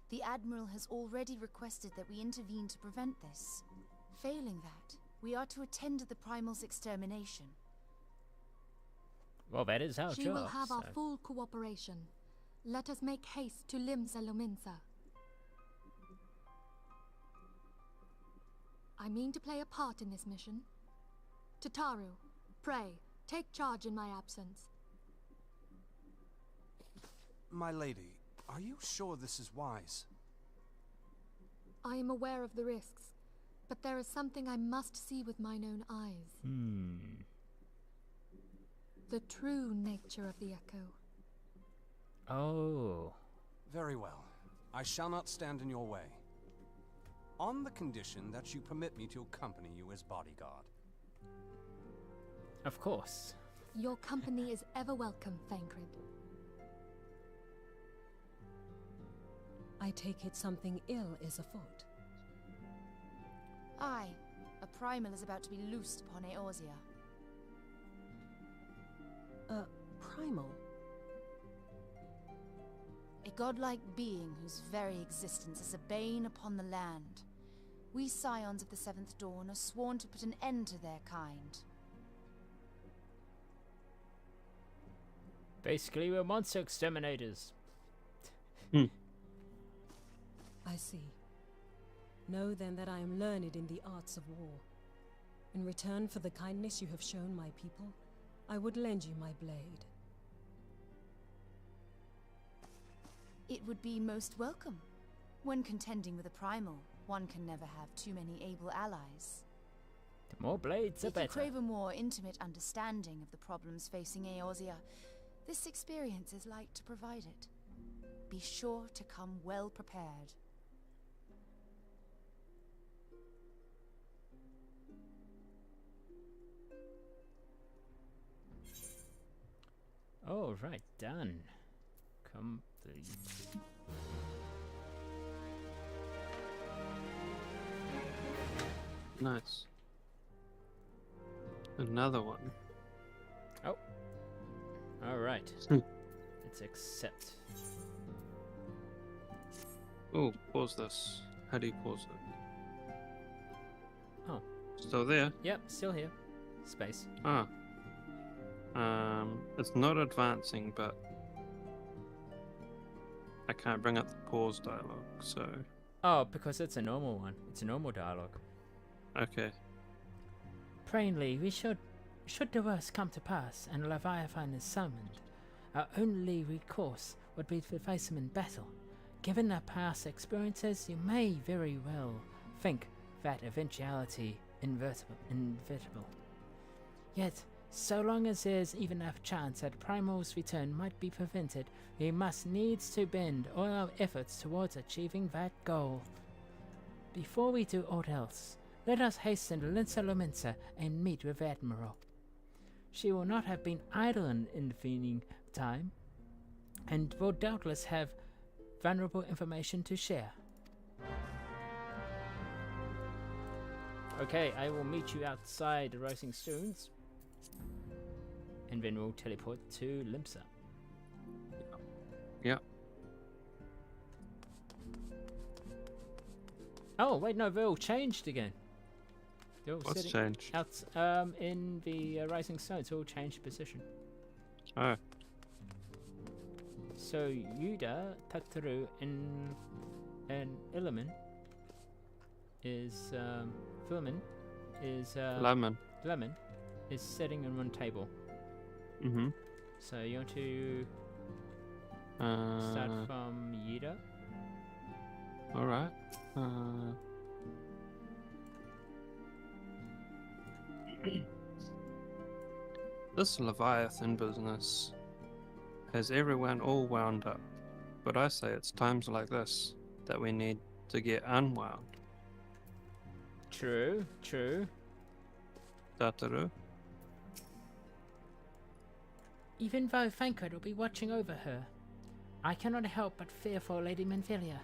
The Admiral has already requested that we intervene to prevent this. Failing that, we are to attend to the Primal's extermination. Well, that is our job. She will have our so- full cooperation. Let us make haste to Limsa Lominsa. I mean to play a part in this mission. Tataru, pray, Take charge in my absence. My lady, are you sure this is wise? I am aware of the risks, but there is something I must see with mine own eyes. The true nature of the Echo. Oh. Very well. I shall not stand in your way. On the condition that you permit me to accompany you as bodyguard. Of course. Your company is ever welcome, Famfrit. I take it something ill is afoot. Aye. A Primal is about to be loosed upon Eorzea. Primal? A godlike being whose very existence is a bane upon the land. We scions of the Seventh Dawn are sworn to put an end to their kind. Basically, we're monster exterminators. I see. Know then that I am learned in the arts of war. In return for the kindness you have shown my people, I would lend you my blade. It would be most welcome. When contending with a Primal, one can never have too many able allies. The more blades, the If you better. crave a more intimate understanding of the problems facing Eorzea, this experience is like to provide it. Be sure to come well prepared. All right, done. Complete. Nice. Another one. Oh. All right. Let's accept. Oh, pause this. How do you pause it? Oh. Still there? Yep, still here. Space. Ah. It's not advancing, but I can't bring up the pause dialogue, so Oh, because it's a normal one. It's a normal dialogue. okay. Plainly, should the worst come to pass and Leviathan is summoned, our only recourse would be to face him in battle. Given our past experiences, you may very well think that eventuality inevitable. Yet, so long as there's even a chance that Primal's return might be prevented, we must needs to bend all our efforts towards achieving that goal. Before we do aught else, let us hasten to Linsa Lominsa and meet with Admiral. She will not have been idle in intervening time, and will doubtless have valuable information to share. Okay, I will meet you outside the Rising Stones, and then we'll teleport to Limsa. Yeah. Oh, wait, no, they're all changed again. They're all What's sitting changed? out in the Rising Stones, all changed position. Oh, So Yuda, Tataru, and Illiman is Filman is lemon. Lemon is sitting in one table. Mm-hmm. So you want to start from Yuda? Alright. This Leviathan business has everyone all wound up, but I say it's times like this that we need to get unwound. True, true. Tataru? Even though Famfrit will be watching over her, I cannot help but fear for Lady Manfilia.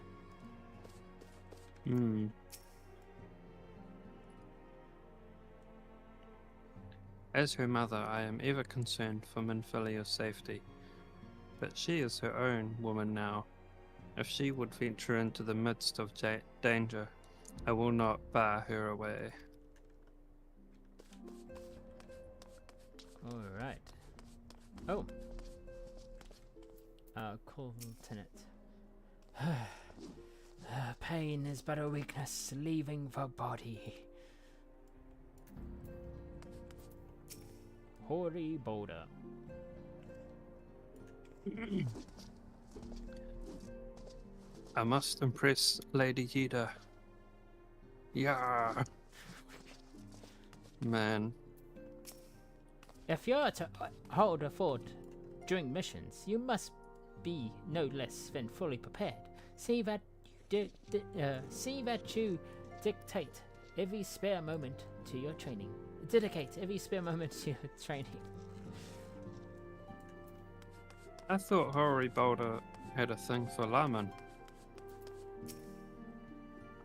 As her mother, I am ever concerned for Manfilia's safety, but she is her own woman now. If she would venture into the midst of danger, I will not bar her away. Alright. Oh. Cool Lieutenant. Pain is but a weakness leaving the body. hoary boulder. I must impress Lady Yida. Yeah. Man. If you're to hold a fort during missions, you must be no less than fully prepared. See that you dictate every spare moment to your training. Dedicate every spare moment to your training. I thought Hoary Boulder had a thing for Laman.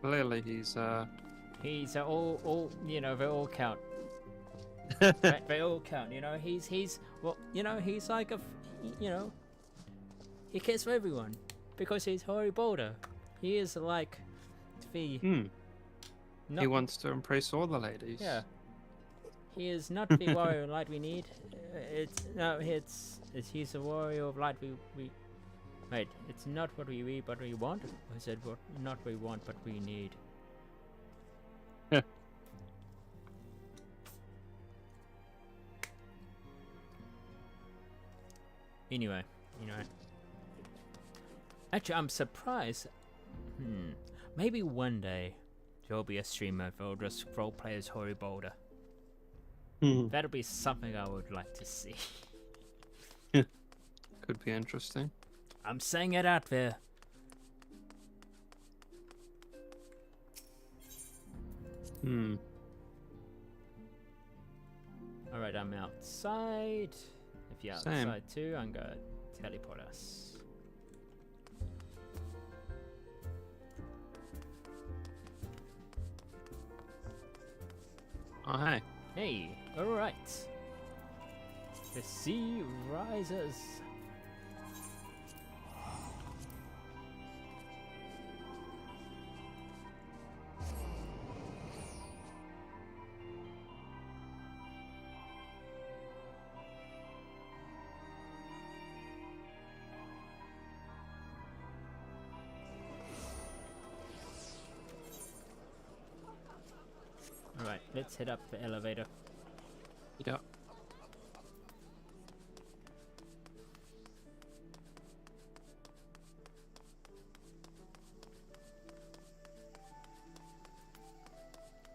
Clearly he's He's all you know, they all count. They all count, you know. He's well, you know, he's like you know, he cares for everyone because he's Hoary Boulder. He is like the he wants to impress all the ladies. Yeah. He is not the warrior of light we need. He's the warrior of light we wait, it's not what we need but we want, or is it what not we want but we need? Anyway. Actually, I'm surprised. Maybe one day there'll be a streamer that'll just roleplay as Hoary Boulder. That'll be something I would like to see. Could be interesting. I'm saying it out there. Alright, I'm outside. If you're outside too, I'm gonna teleport us. Oh, hey. Hey, alright. The sea rises. Alright, let's head up the elevator. Yeah.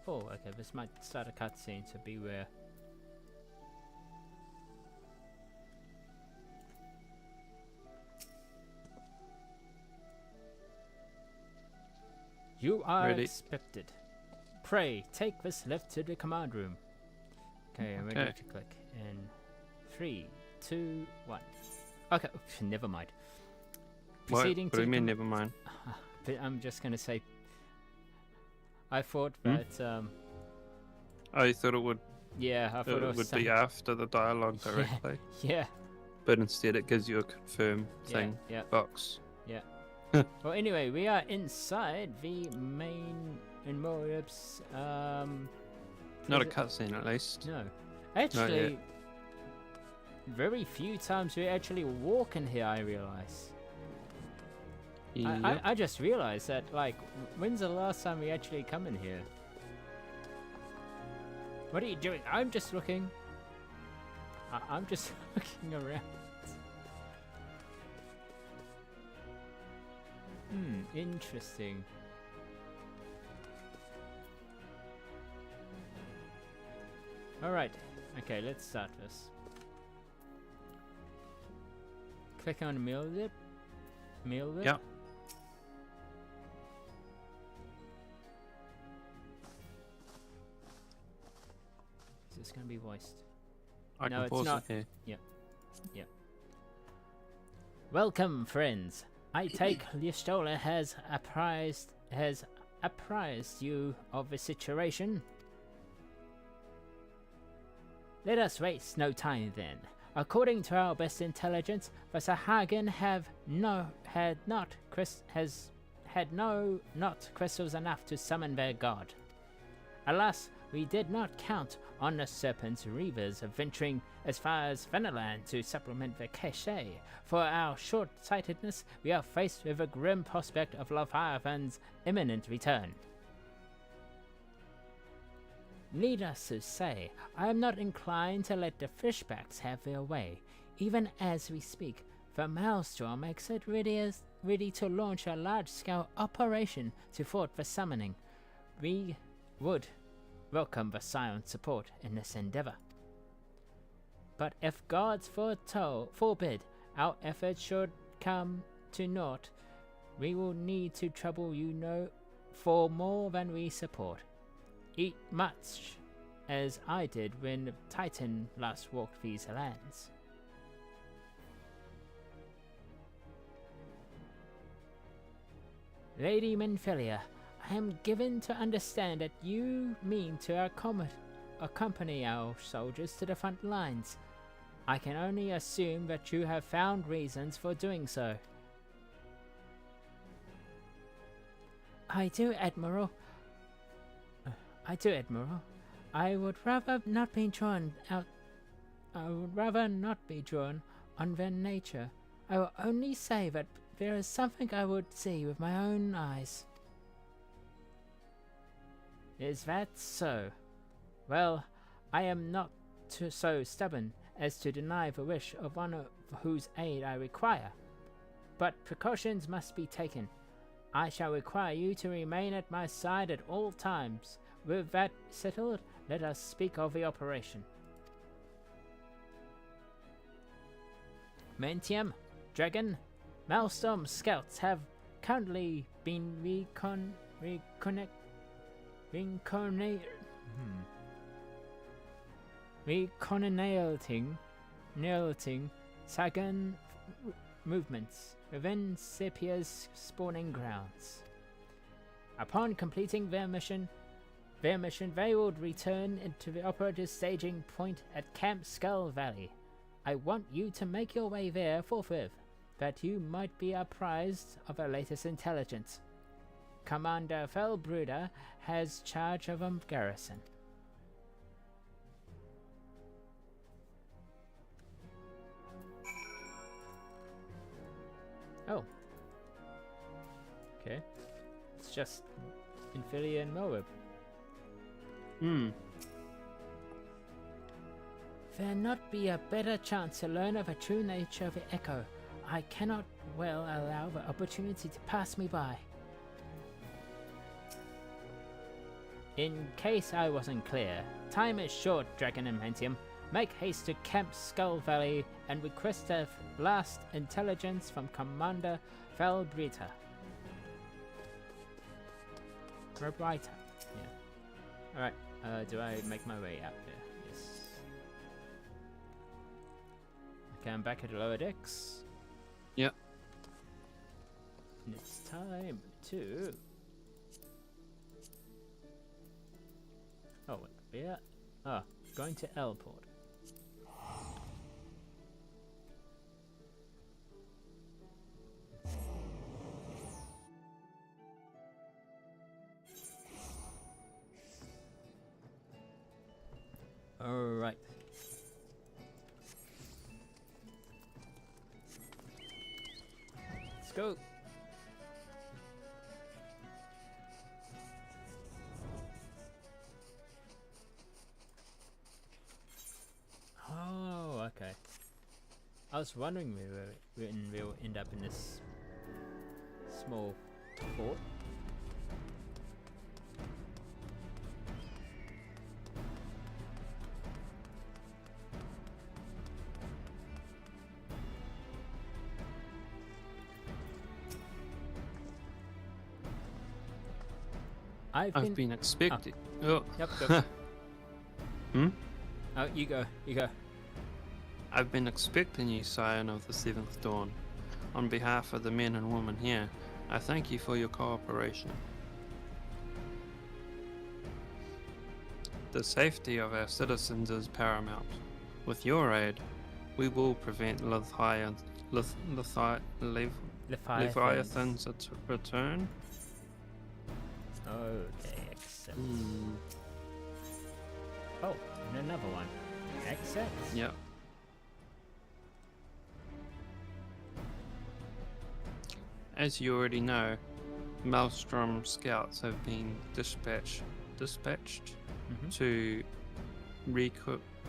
Oh, okay, this might start a cutscene, so beware. You are expected. Pray, take this lift to the command room. Okay, I'm ready to click. In 3, 2, 1. Okay, never mind. Proceeding what do you mean, never mind? I'm just gonna say. I thought that. Oh, you thought it would? Yeah, I thought it would be after the dialogue directly. Yeah. But instead, it gives you a confirm thing box. Yeah. Well, anyway, we are inside the main Inmorium's. Not a cutscene, at least. No, actually, very few times we actually walk in here. I realize. Yep. I just realized that. Like, when's the last time we actually come in here? What are you doing? I'm just looking. I'm just looking around. Interesting. Alright, okay, let's start this. Click on meal lip. Yeah. Is this gonna be voiced? I no, can it's pause not. it Yeah. here. Welcome, friends. I take Listola has apprised you of the situation. Let us waste no time then. According to our best intelligence, the Sahagin had not crystals enough to summon their god. Alas, we did not count on the Serpent's Reavers venturing as far as Venaland to supplement their cachet. For our short-sightedness, we are faced with a grim prospect of Leviathan's imminent return. Needless to say, I am not inclined to let the fishbacks have their way. Even as we speak, the Maelstrom makes it ready to launch a large-scale operation to thwart the summoning. We would welcome the silent support in this endeavor. But if gods forbid our efforts should come to naught, we will need to trouble you for more than we support. Eat much as I did when Titan last walked these lands. Lady Menphelia, I am given to understand that you mean to accompany our soldiers to the front lines. I can only assume that you have found reasons for doing so. I do, Admiral. I would rather not be drawn on their nature. I will only say that there is something I would see with my own eyes. Is that so? Well, I am not so stubborn as to deny the wish of one of whose aid I require. But precautions must be taken. I shall require you to remain at my side at all times. With that settled, let us speak of the operation. Manteum, Dragon, Maelstrom scouts have currently been reconnating Sagan movements within Zafpyr's spawning grounds. Upon completing their mission, they would return into the operative staging point at Camp Skull Valley. I want you to make your way there forthwith, that you might be apprised of the latest intelligence. Commander Felbruder has charge of a garrison. Oh. Okay. It's just Infilia and Moab. There not be a better chance to learn of the true nature of the Echo. I cannot well allow the opportunity to pass me by. In case I wasn't clear, time is short, Dragon and Manteum. Make haste to Camp Skull Valley and request the last intelligence from Commander Felbrita. Yeah. Alright, do I make my way out there? Yes. Okay, I'm back at the lower decks. Yep. It's time to... Oh, yeah. Ah, going to L-port. Alright. Let's go. Oh, okay. I was wondering when we'll end up in this small fort. I've been expecting. Oh. Yep, go. Oh, you go. I've been expecting you, Scion of the Seventh Dawn. On behalf of the men and women here, I thank you for your cooperation. The safety of our citizens is paramount. With your aid, we will prevent Leviathan's return. Okay, accept. Oh, and another one. Accept. Yep. As you already know, Maelstrom scouts have been dispatched dispatched to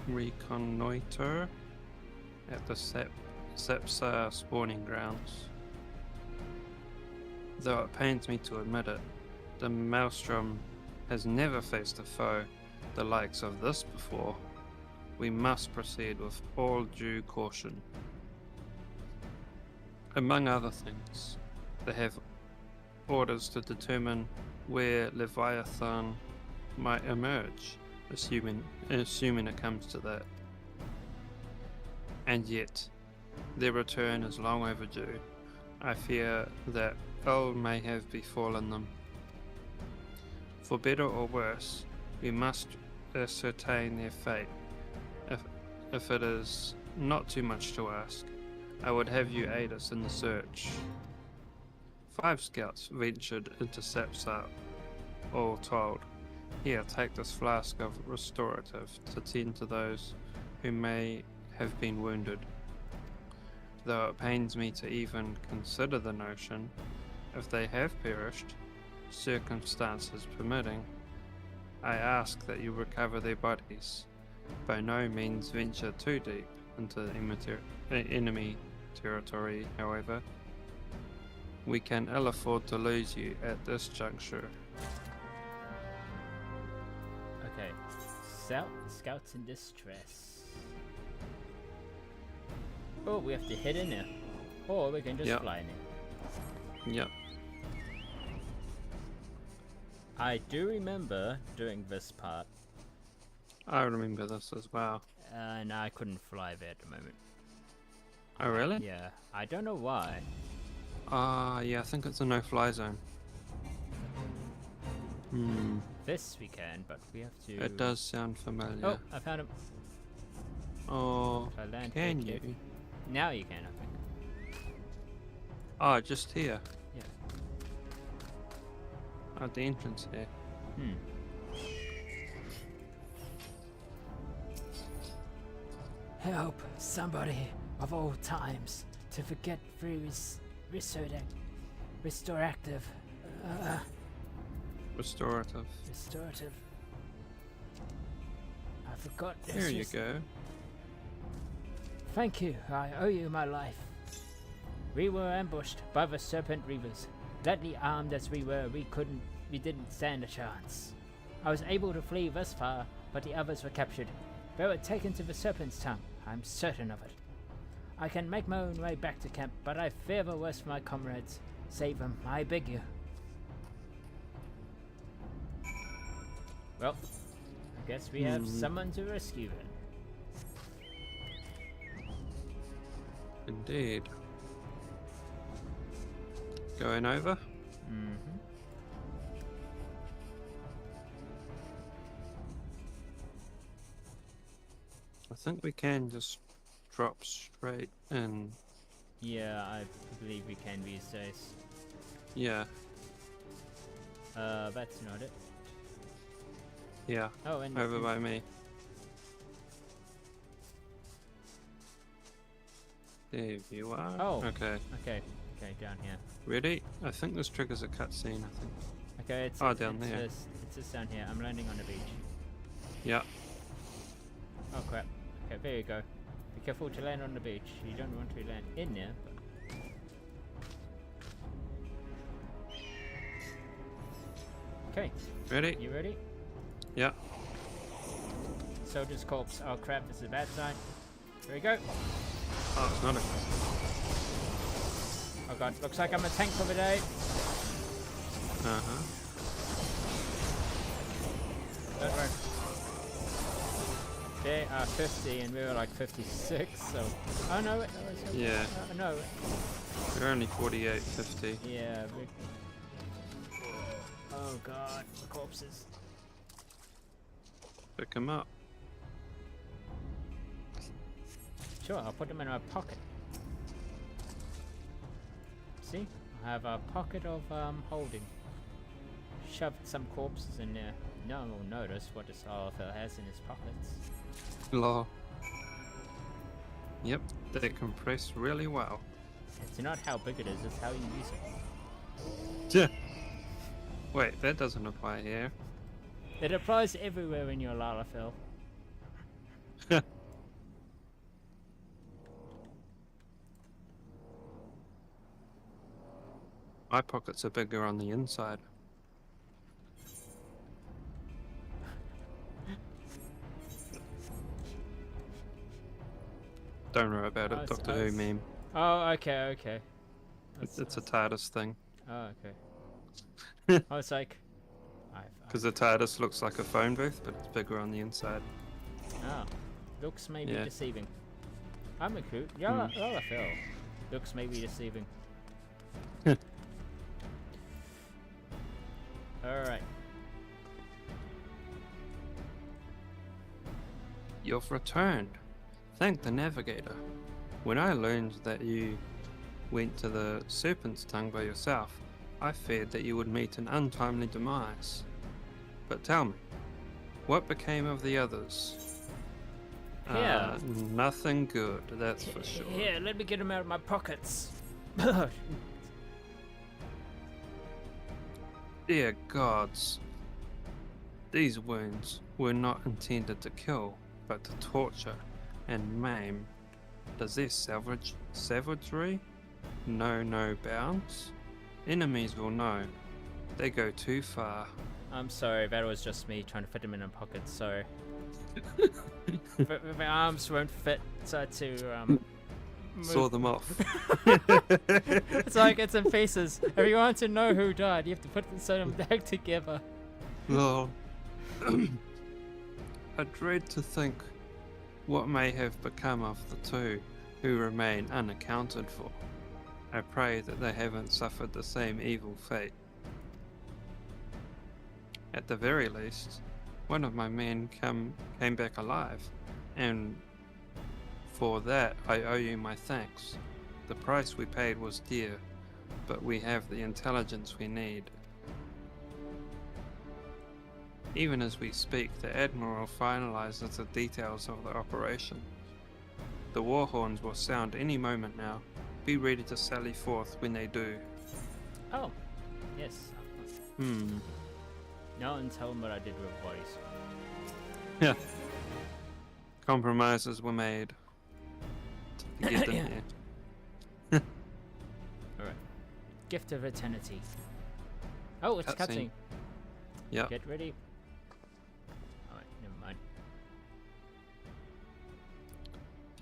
reconnoiter at the Zafpyr spawning grounds. Though it pains me to admit it, the Maelstrom has never faced a foe the likes of this before. We must proceed with all due caution. Among other things, they have orders to determine where Leviathan might emerge, assuming it comes to that. And yet, their return is long overdue. I fear that ill may have befallen them. For better or worse, we must ascertain their fate. If it is not too much to ask, I would have you aid us in the search. 5 scouts ventured into Zafpyr, all told. Here, take this flask of restorative to tend to those who may have been wounded. Though it pains me to even consider the notion, if they have perished, circumstances permitting, I ask that you recover their bodies. By no means venture too deep into enemy territory, however. We can ill afford to lose you at this juncture. Okay. Scouts in distress. Oh, we have to head in there. Or we can just fly in there. Yep. I do remember doing this part. I remember this as well. And I couldn't fly there at the moment. Oh, really? Yeah. I don't know why. Yeah, I think it's a no-fly zone. This we can, but we have to... It does sound familiar. Oh, I found him. Oh, If I land can here, you? Now you can, I think. Oh, just here. Yeah. At the entrance here. Help somebody of all times to forget free restorative. Restorative. I forgot this. There you go. Thank you. I owe you my life. We were ambushed by the Serpent Reavers. Deadly armed as we were, we didn't stand a chance. I was able to flee this far, but the others were captured. They were taken to the Serpent's tongue. I'm certain of it. I can make my own way back to camp, but I fear the worst for my comrades. Save them, I beg you. Well, I guess we have someone to rescue then. Indeed. Going over? I think we can just drop straight in. Yeah, I believe we can these days. Yeah. That's not it. Yeah. Oh, and over by me. There you are. Oh. Okay. Okay, down here. Ready? I think this triggers a cutscene, I think. Okay, it's down there. It's just down here. I'm landing on the beach. Yeah. Oh crap. Okay, there you go. Be careful to land on the beach. You don't want to land in there, but... Okay. Ready? You ready? Yeah. Soldier's corpse. Oh crap, this is a bad sign. Here we go. Oh, it's not a... Oh god, looks like I'm a tank for the day. Uh-huh. Don't worry. They are 50 and we were like 56, so... Oh no, wait, no, Yeah. no. We're only 48, 50. Yeah, oh god, the corpses. Pick them up. Sure, I'll put them in my pocket. See? I have a pocket of holding. Shoved some corpses in there. No one will notice what this author has in his pockets. Law. Yep, they compress really well. It's not how big it is, it's how you use it. Yeah. Wait, that doesn't apply here. It applies everywhere in your Lalafell. My pockets are bigger on the inside. Don't worry about it, Doctor Who meme. Oh, okay. It's a TARDIS thing. Oh, okay. I was like... Because the TARDIS looks like a phone booth, but it's bigger on the inside. Oh. Looks may be deceiving. I'm a coot. Lalafell. Looks may be deceiving. Alright. You've returned. Thank the navigator. When I learned that you went to the Serpent's Tongue by yourself, I feared that you would meet an untimely demise. But tell me, what became of the others? Yeah. Nothing good, that's for sure. Here, let me get them out of my pockets. Dear gods, these wounds were not intended to kill, but to torture and maim. Does their savagery know no bounds? Enemies will know. They go too far. I'm sorry, that was just me trying to fit them in my pockets, sorry. My arms won't fit, so I had to move. Saw them off. It's like it's in pieces. If you want to know who died, you have to put them back together. Lol. I dread to think what may have become of the two who remain unaccounted for. I pray that they haven't suffered the same evil fate. At the very least, one of my men came back alive, and for that I owe you my thanks. The price we paid was dear, but we have the intelligence we need. Even as we speak, the Admiral finalizes the details of the operation. The war horns will sound any moment now. Be ready to sally forth when they do. Oh, yes. No one tell them what I did with bodies. Yeah. Compromises were made to get them here. Alright. Gift of Eternity. Oh, it's cutscene. Yeah. Get ready. Alright, never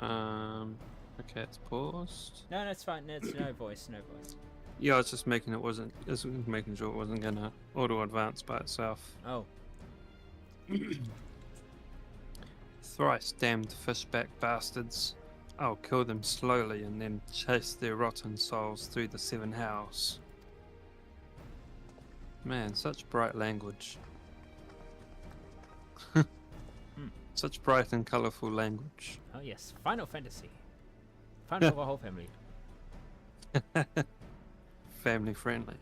mind. Okay, it's paused. No, it's fine. It's no voice. Yeah, I was just making making sure it wasn't gonna auto advance by itself. Oh. Thrice damned fishback bastards. I'll kill them slowly and then chase their rotten souls through the seven hells. Man, such bright language. Such bright and colourful language. Oh yes, Final Fantasy. Fun for the whole family. Family friendly.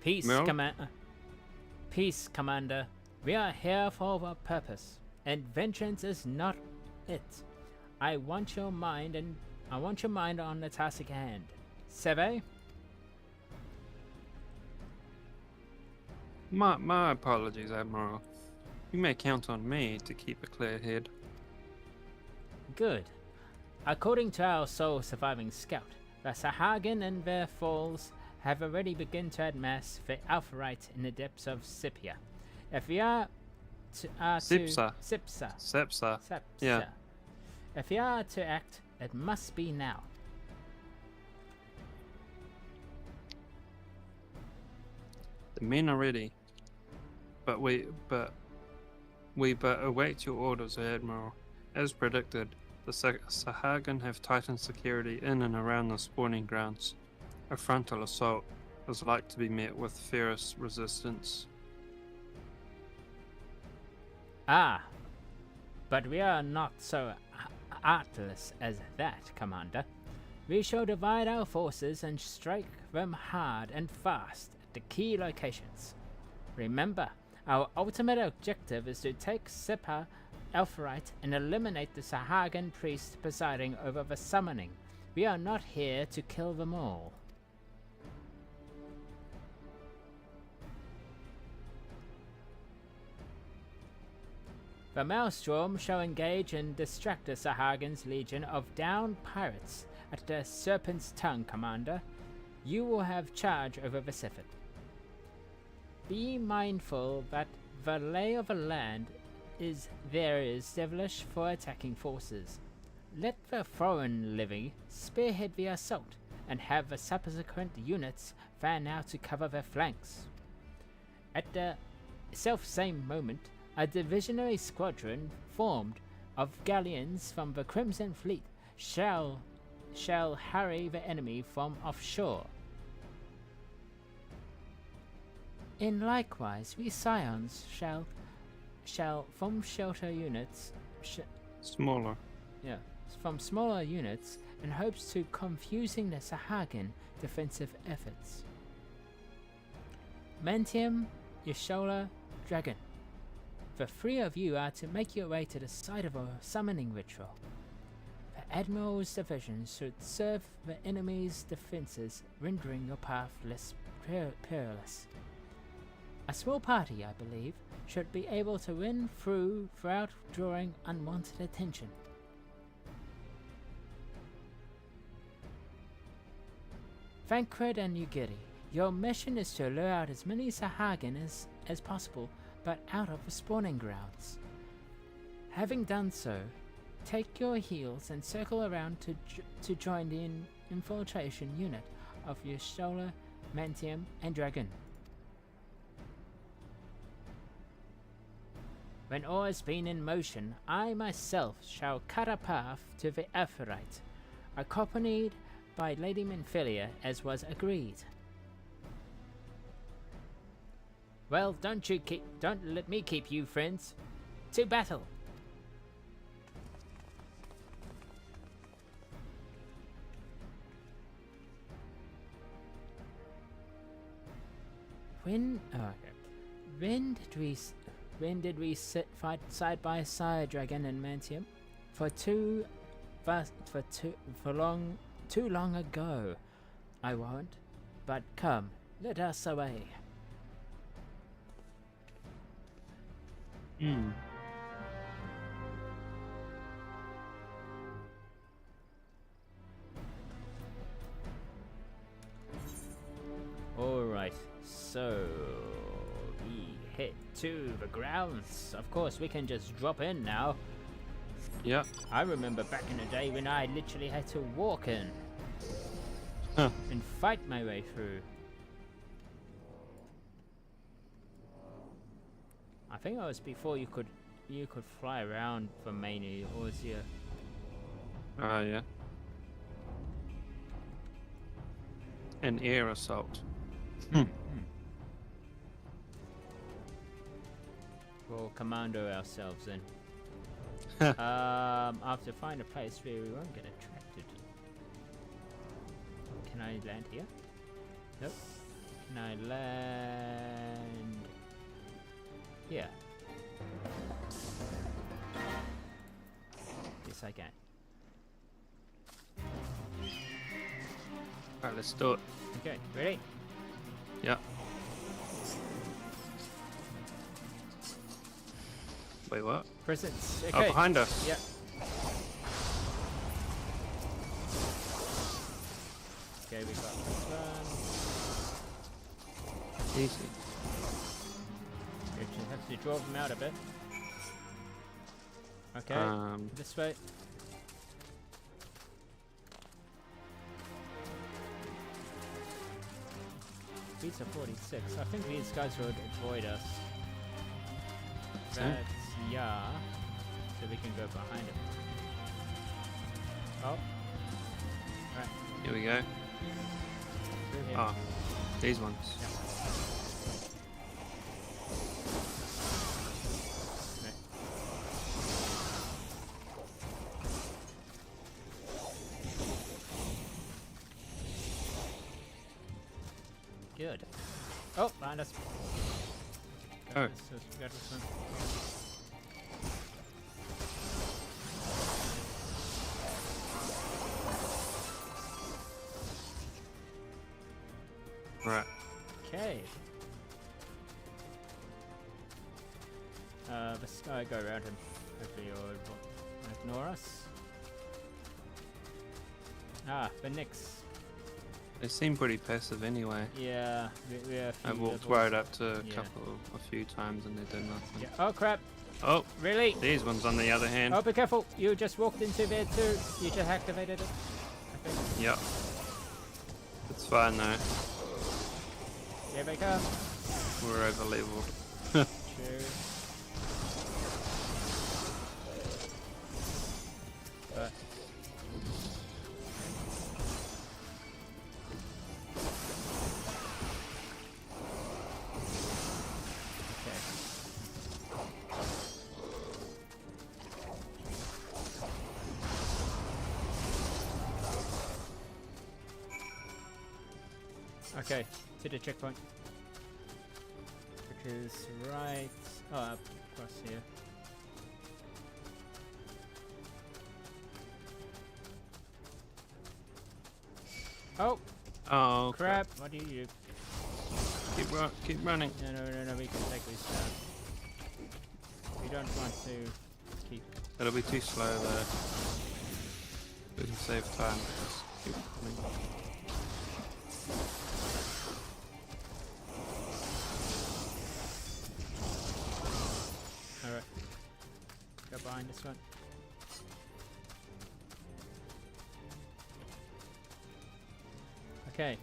Peace, Peace, Commander. We are here for a purpose, and vengeance is not it. I want your mind on the task at hand. Seve? My apologies, Admiral. You may count on me to keep a clear head. Good. According to our sole surviving scout, the Sahagin and their foals have already begun to amass the Alpharite in the depths of Zafpyr. If we are Sipsa. Yeah. If we are to act, it must be now. The men are ready, but we await your orders, Admiral. As predicted, the Sahagin have tightened security in and around the spawning grounds. A frontal assault is like to be met with fierce resistance. But we are not so artless as that, Commander. We shall divide our forces and strike them hard and fast at the key locations. Remember, our ultimate objective is to take Zafpyr, Alpharite, and eliminate the Sahagin priest presiding over the summoning. We are not here to kill them all. The Maelstrom shall engage and distract the Sahagins' legion of downed pirates at the Serpent's Tongue, Commander. You will have charge over the Pacific. Be mindful that the lay of the land is devilish for attacking forces. Let the foreign levy spearhead the assault, and have the subsequent units fan out to cover their flanks. At the self-same moment, a divisionary squadron formed of galleons from the Crimson Fleet shall harry the enemy from offshore. In likewise, we Scions shall from shelter units Smaller. from smaller units in hopes to confusing the Sahagin defensive efforts. Manteum, Yashola, Dragon. The three of you are to make your way to the site of a summoning ritual. The Admiral's division should serve the enemy's defenses, rendering your path less perilous. A small party, I believe, should be able to win through without drawing unwanted attention. Famfrit and Ugiri, your mission is to lure out as many Sahagin as possible, but out of the spawning grounds. Having done so, take your heels and circle around to join the infiltration unit of Yashola, Manteum, and Dragon. When all has been in motion, I myself shall cut a path to the Aphrodite, accompanied by Lady Minfilia as was agreed. Well, don't let me keep you, friends. To battle! When did we fight side by side, Dragon and Manteum? Too long ago, I warrant. But come, let us away. Alright, so we head to the grounds. Of course, we can just drop in now. Yeah. I remember back in the day when I literally had to walk in and fight my way through. I think that was before you could fly around for Mania, or was you? Yeah. An air assault. We'll commando ourselves then. I have to find a place where we won't get attracted. Can I land here? Nope. Can I land here? Yes, I can. Alright, let's do it. Okay, ready? Yeah. Wait, what? Presents. Oh, Okay. behind us. Yeah. Okay, we got this one. Easy. We just have to draw them out a bit. Okay. This way. Beats are 46. I think these guys would avoid us. That's yeah. So we can go behind him. Oh. Right. Here we go. Through here. Oh, these ones. Yeah. Right. Good. Oh, behind us. Oh. Got this one. Right. Okay. this guy, go around him. Hopefully he'll ignore us. Ah, but Nyx. They seem pretty passive anyway. Yeah, we are. I walked right up to a few times and they did nothing. Yeah. Oh crap! Oh, Really? these ones on the other hand. Oh, be careful! You just walked into there too. You just activated it. I think. Yep. It's fine though. Here they come. We're over leveled. True. But okay, to the checkpoint, which is right up across here. Oh, Oh crap! What do you? Keep running. No, we can take this down. We don't want to keep. It'll be too slow though. We can save time. Just keep running. Alright. Go behind this one. Okay.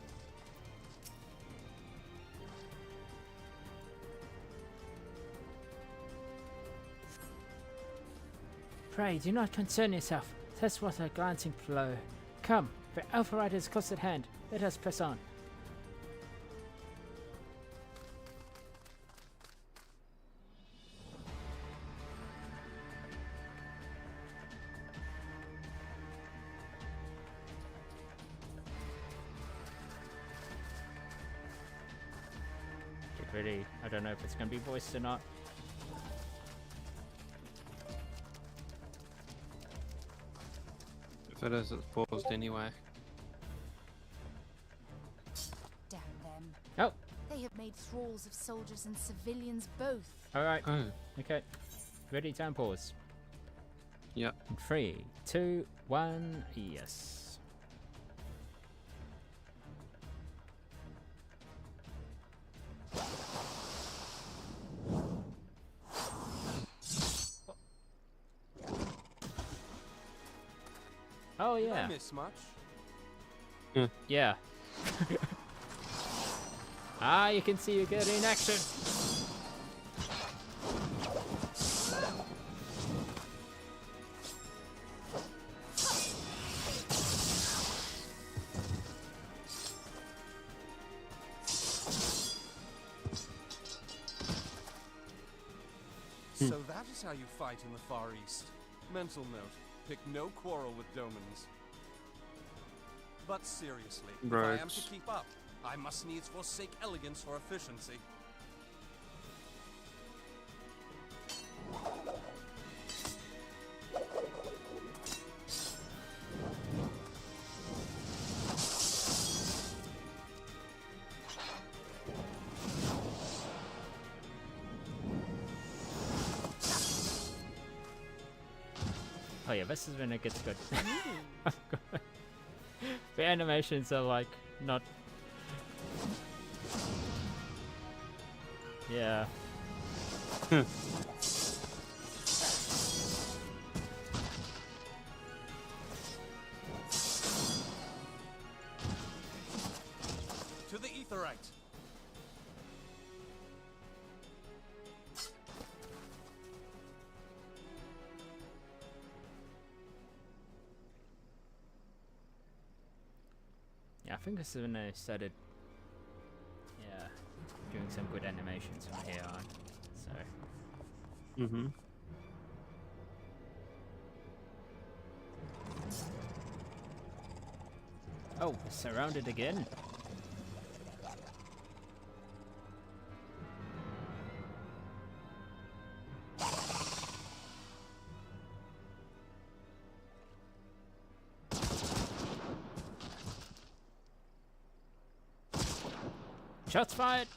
Pray, do not concern yourself. Test what a glancing blow. Come, the Alpha Rider is close at hand. Let us press on. Get ready. I don't know if it's going to be voiced or not. If it is, it's paused anyway. Damn them. Oh, They have made thralls of soldiers and civilians both. alright. Oh, Okay. Ready, time, pause. yep. 3, 2, 1, yes. Oh Did I yeah. miss much? Yeah. Ah, you can see you get in action. So that is how you fight in the Far East. Mental note, pick no quarrel with Domans. But seriously, if I am to Rogues. keep up, I must needs forsake elegance for efficiency. Oh yeah, this is when it gets good. The animations are like not. Yeah. To the Aetheryte! Yeah, I think this is when I started. Yeah, doing some good animations from here on. So. Mm-hmm. Oh, we're surrounded again. Shots fired!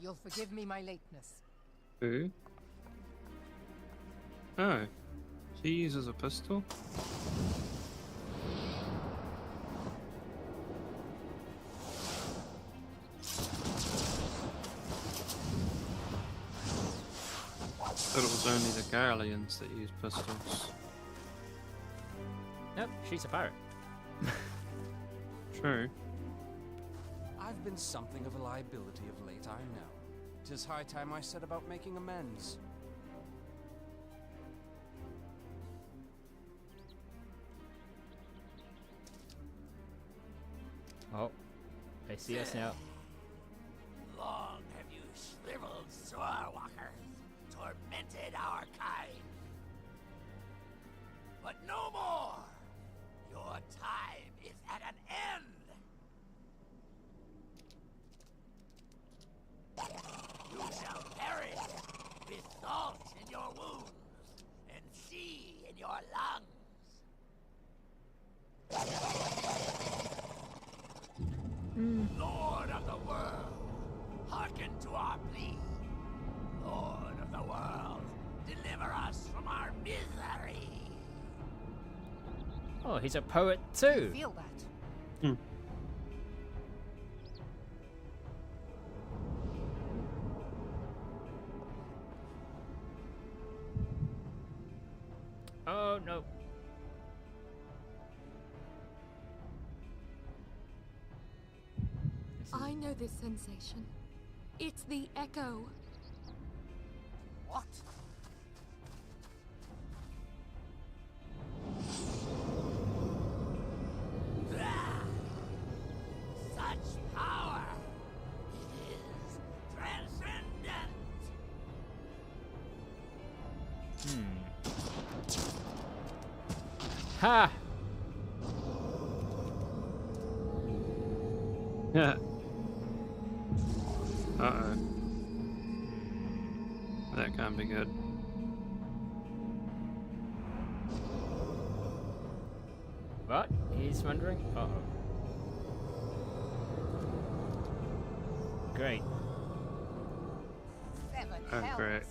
You'll forgive me my lateness. Who? Oh. She uses a pistol? Thought it was only the Garleans that use pistols. Nope, she's a pirate. True. I've been something of a liability of late, I know. 'Tis high time I set about making amends. Oh, they see us now. Long have you shriveled Sorwalkers, tormented our kind. But no more! Your time is at an end! You shall perish with salt in your wounds and sea in your lungs. Lord of the world, hearken to our plea. Lord of the world, deliver us from our misery. Oh, he's a poet too. Feel that? Oh no. I know this sensation. It's the echo. What? Such power! It is transcendent! Ha! Yeah. Uh-oh. That can't be good. What? He's wondering? Uh-oh. Great. Seven Oh, hells. great.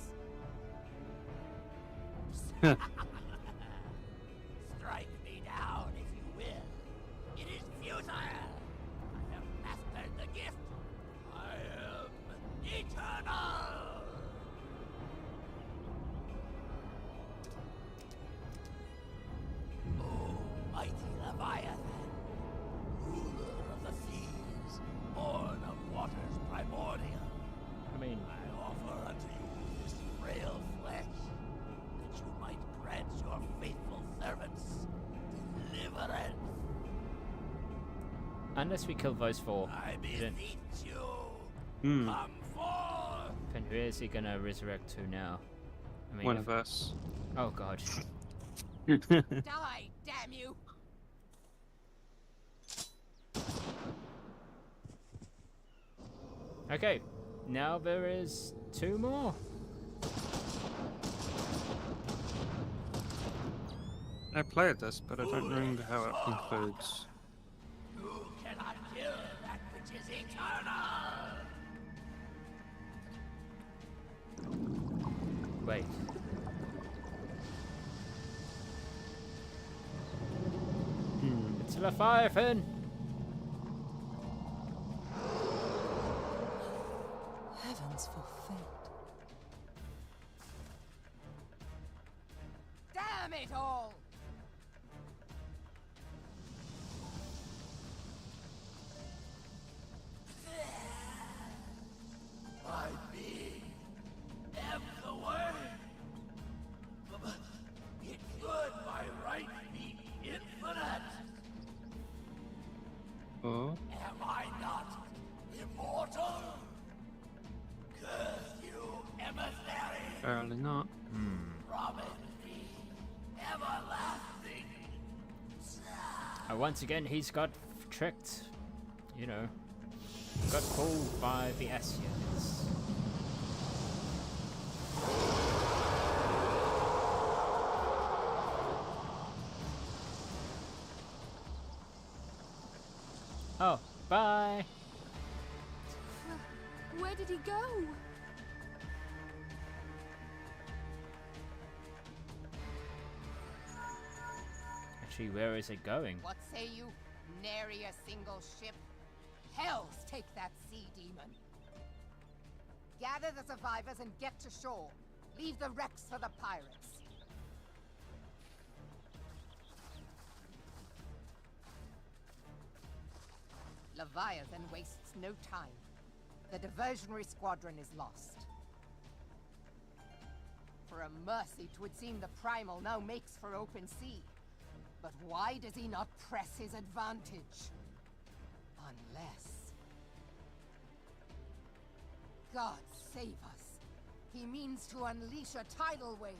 Strike me down if you will. It is futile. I have mastered the gift. I am eternal. Oh, mighty Leviathan, ruler of the seas, born of waters primordial. I mean, I offer unto you this frail flesh, that you might grant your faithful servants deliverance. unless we kill those four, I then beseech you, Hmm. come forth. then who is he gonna resurrect to now? I mean, One of us. oh god. Die, damn you! Okay, now there is two more. I played this, but I don't remember how it concludes. You cannot kill that which is eternal. Wait. It's Leviathan! Heavens forfeit. Damn it all! My being ebbs away. But it could by right be infinite. Oh, Am I not immortal? Curse you, emissary! apparently not. Promise me everlasting. Once again, he's got tricked. You know, got fooled by the Asians. Oh, bye! Wait! Where did he go? Actually, where is it going? What say you? Nary a single ship? Hells take that sea demon. Gather the survivors and get to shore. Leave the wrecks for the pirates. Leviathan wastes no time. The diversionary squadron is lost. For a mercy, 'twould seem the Primal now makes for open sea. But why does he not press his advantage? Unless... God save us. He means to unleash a tidal wave.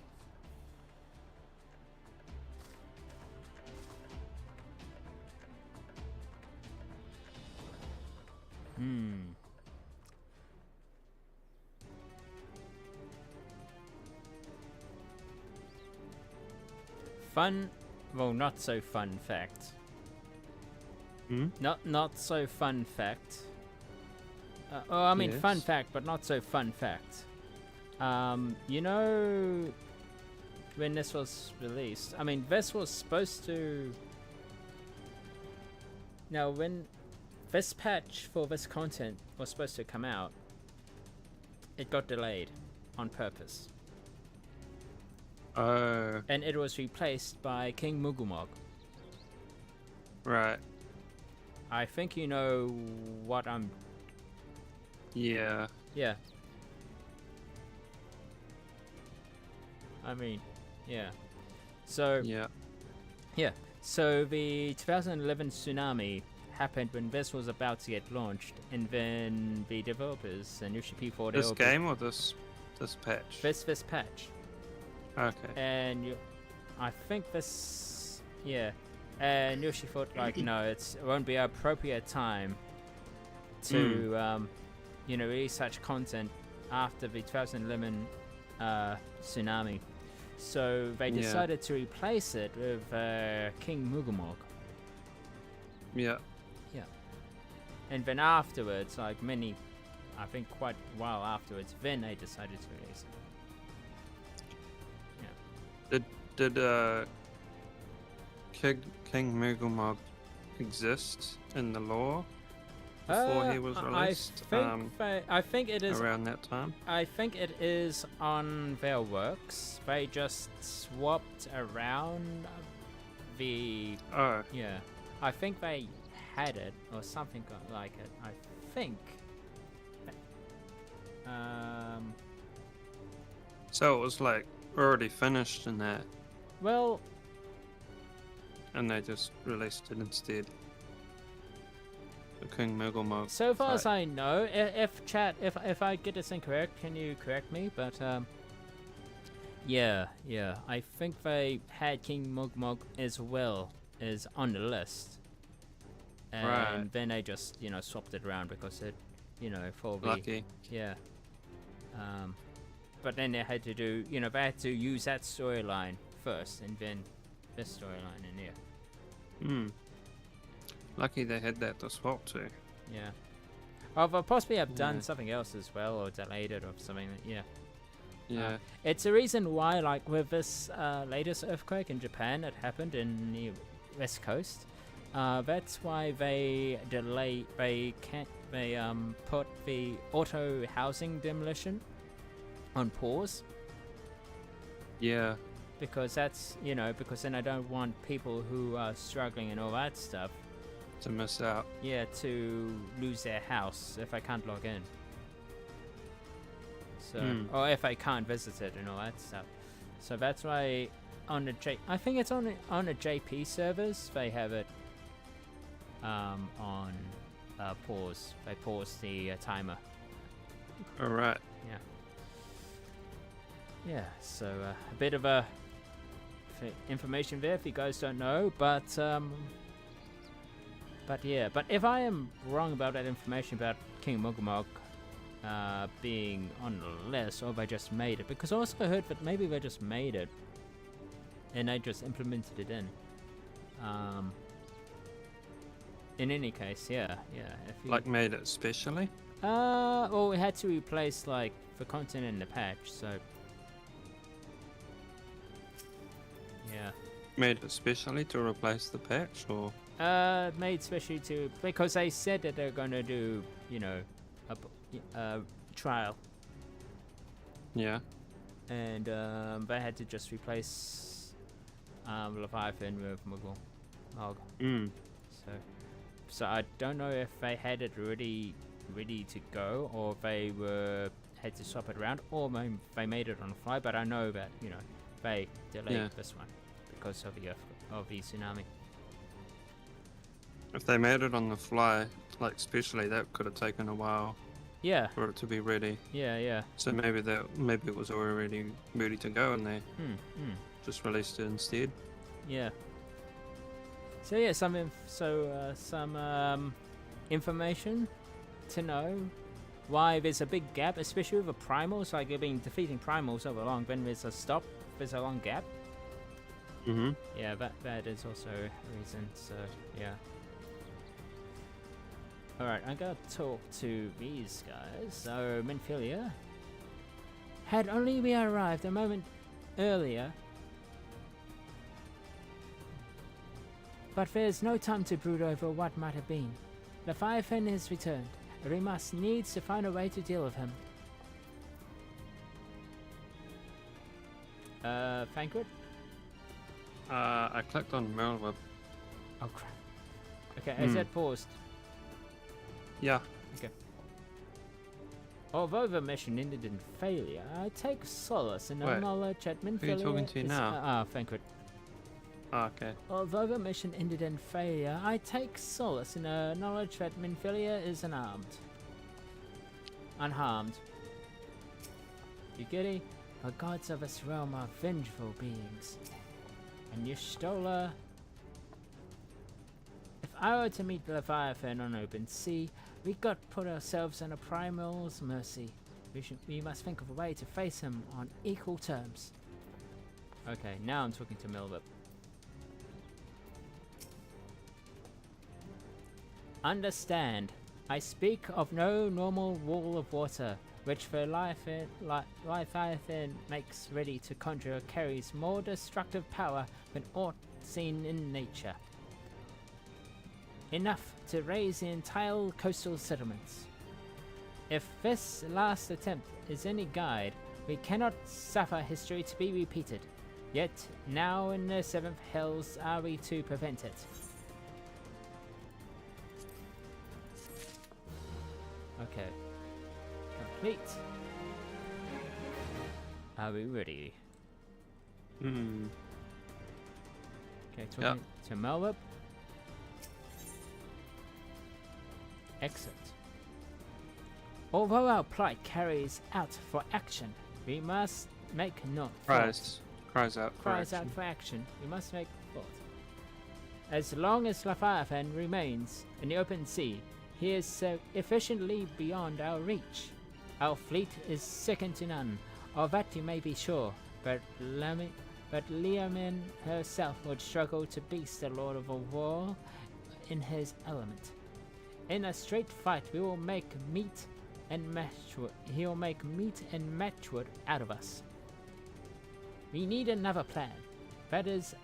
Fun, well, not so fun fact. Not so fun fact. I mean, Yes. fun fact, but not so fun fact. You know, when this was released, I mean, this was supposed to. Now, when this patch for this content was supposed to come out, it got delayed on purpose. Oh, And it was replaced by King Mugumog. right. I think you know what I'm. Yeah. Yeah. I mean, yeah. So, Yeah. yeah. So the 2011 tsunami happened when this was about to get launched, and then the developers and UCP4 This game or this patch? this patch, Okay. and I think this, yeah, and Yoshi thought like, no, it won't be an appropriate time to release such content after the 2011 tsunami, so they Yeah. decided to replace it with King Mugumog. Yeah. And then afterwards, like I think quite a while afterwards, then they decided to release it. Did King Mugumog exist in the lore before he was released? I think it is. Around that time. I think it is on their works. They just swapped around the. Oh. Yeah, I think they had it or something like it. I think. So it was like already finished in that, Well, and they just released it instead. The King Mugumog. so far as fight. I know, if I get this incorrect, can you correct me? But yeah, I think they had King Mugmog as well as on the list, and Right. then they just swapped it around because it for the Lucky. yeah. But then they had to do they had to use that storyline first, and then this storyline in there. Lucky they had that to swap to. Yeah. Or they'll possibly have done Yeah. something else as well, or delayed it, or something. Yeah. It's a reason why, like with this latest earthquake in Japan, it happened in the West Coast. That's why they put the auto housing demolition on pause, Yeah. because that's because then I don't want people who are struggling and all that stuff To miss out. to lose their house if I can't log in. So, or if I can't visit it and all that stuff. So that's why on the I think it's on the JP servers they have it on pause. They pause the timer. All right. Yeah. So a bit of a information there if you guys don't know, but yeah. But if I am wrong about that information about King Mugumog being on the list, or they just made it, because I also heard that maybe they just made it and they just implemented it in. In any case, yeah. If you, Like made it specially. Well, we had to replace like the content in the patch, so yeah. Made it specially to replace the patch, or Made specially to because they said that they're gonna do, you know, a trial, yeah. and they had to just replace Leviathan with Mog. So I don't know if they had it ready to go, or if they had to swap it around, or they made it on the fly. But I know that, you know, they delayed this one because of the tsunami. If they made it on the fly, like specially, that could have taken a while. Yeah. For it to be ready. Yeah. So maybe it was already ready to go, and they just released it instead. Yeah. So yeah, some information to know why there's a big gap, especially with the primals. Like you've been defeating primals over long, then there's a long gap. Yeah, that is also a reason. So yeah. All right, I'm gonna talk to these guys. So Menphilia had only we arrived a moment earlier. But there's no time to brood over what might have been. Leviathan has returned, and we must needs to find a way to deal with him. Famfrit? I clicked on Merlweb. Oh crap. Okay, is that paused? Yeah. Okay. Although the mission ended in failure, I take solace in the knowledge that Menphilia who are you talking to now? Famfrit. Okay. Although the mission ended in failure, I take solace in the knowledge that Menphilia is unharmed. You giddy? The gods of this realm are vengeful beings. And Y'shtola... If I were to meet Leviathan on open sea, we got put ourselves on a Primal's mercy. We must think of a way to face him on equal terms. Okay, now I'm talking to Melvip. Understand, I speak of no normal wall of water, which the Leviathan makes ready to conjure carries more destructive power than aught seen in nature. Enough to raise the entire coastal settlements. If this last attempt is any guide, we cannot suffer history to be repeated. Yet, now in the seventh hells are we to prevent it. Okay. Complete. Are we ready? Okay, talking to Melwip. Exit. Although our plight carries out for action, we must make cries out for action. We must make thought. As long as Leviathan remains in the open sea, he is so efficiently beyond our reach. Our fleet is second to none, of that you may be sure, but Liamin herself would struggle to beat the Lord of War in his element. In a straight fight, we will make meat and matchwood. He will make meat and matchwood out of us. We need another plan. That is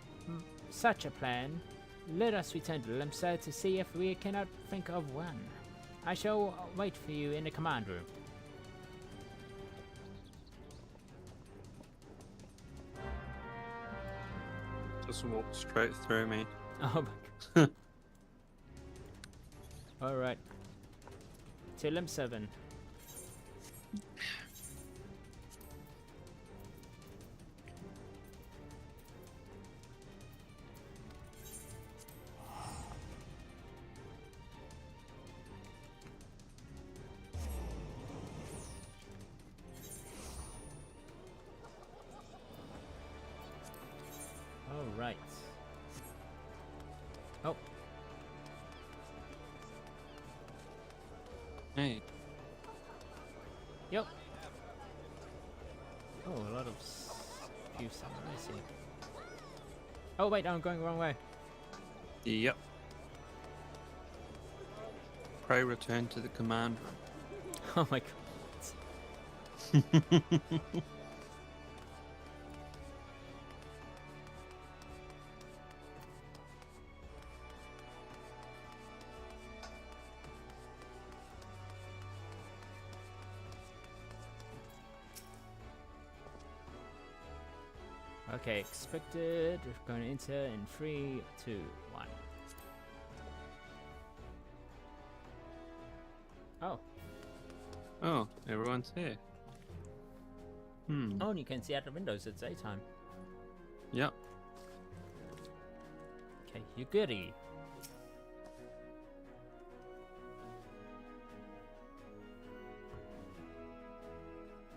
such a plan. Let us return to Limsa to see if we cannot think of one. I shall wait for you in the command room. Just walk straight through me. Oh my god. Alright. To Limb 7. Alright. Oh. Hey. Yep. Oh, a lot of few samurais here. Oh wait, I'm going the wrong way. Yep. Pray return to the command room. Oh my god. Okay, expected. We're going to enter in 3, 2, 1. Oh. Oh, everyone's here. Oh, and you can see out the windows. It's daytime. Yep. Okay, you goody.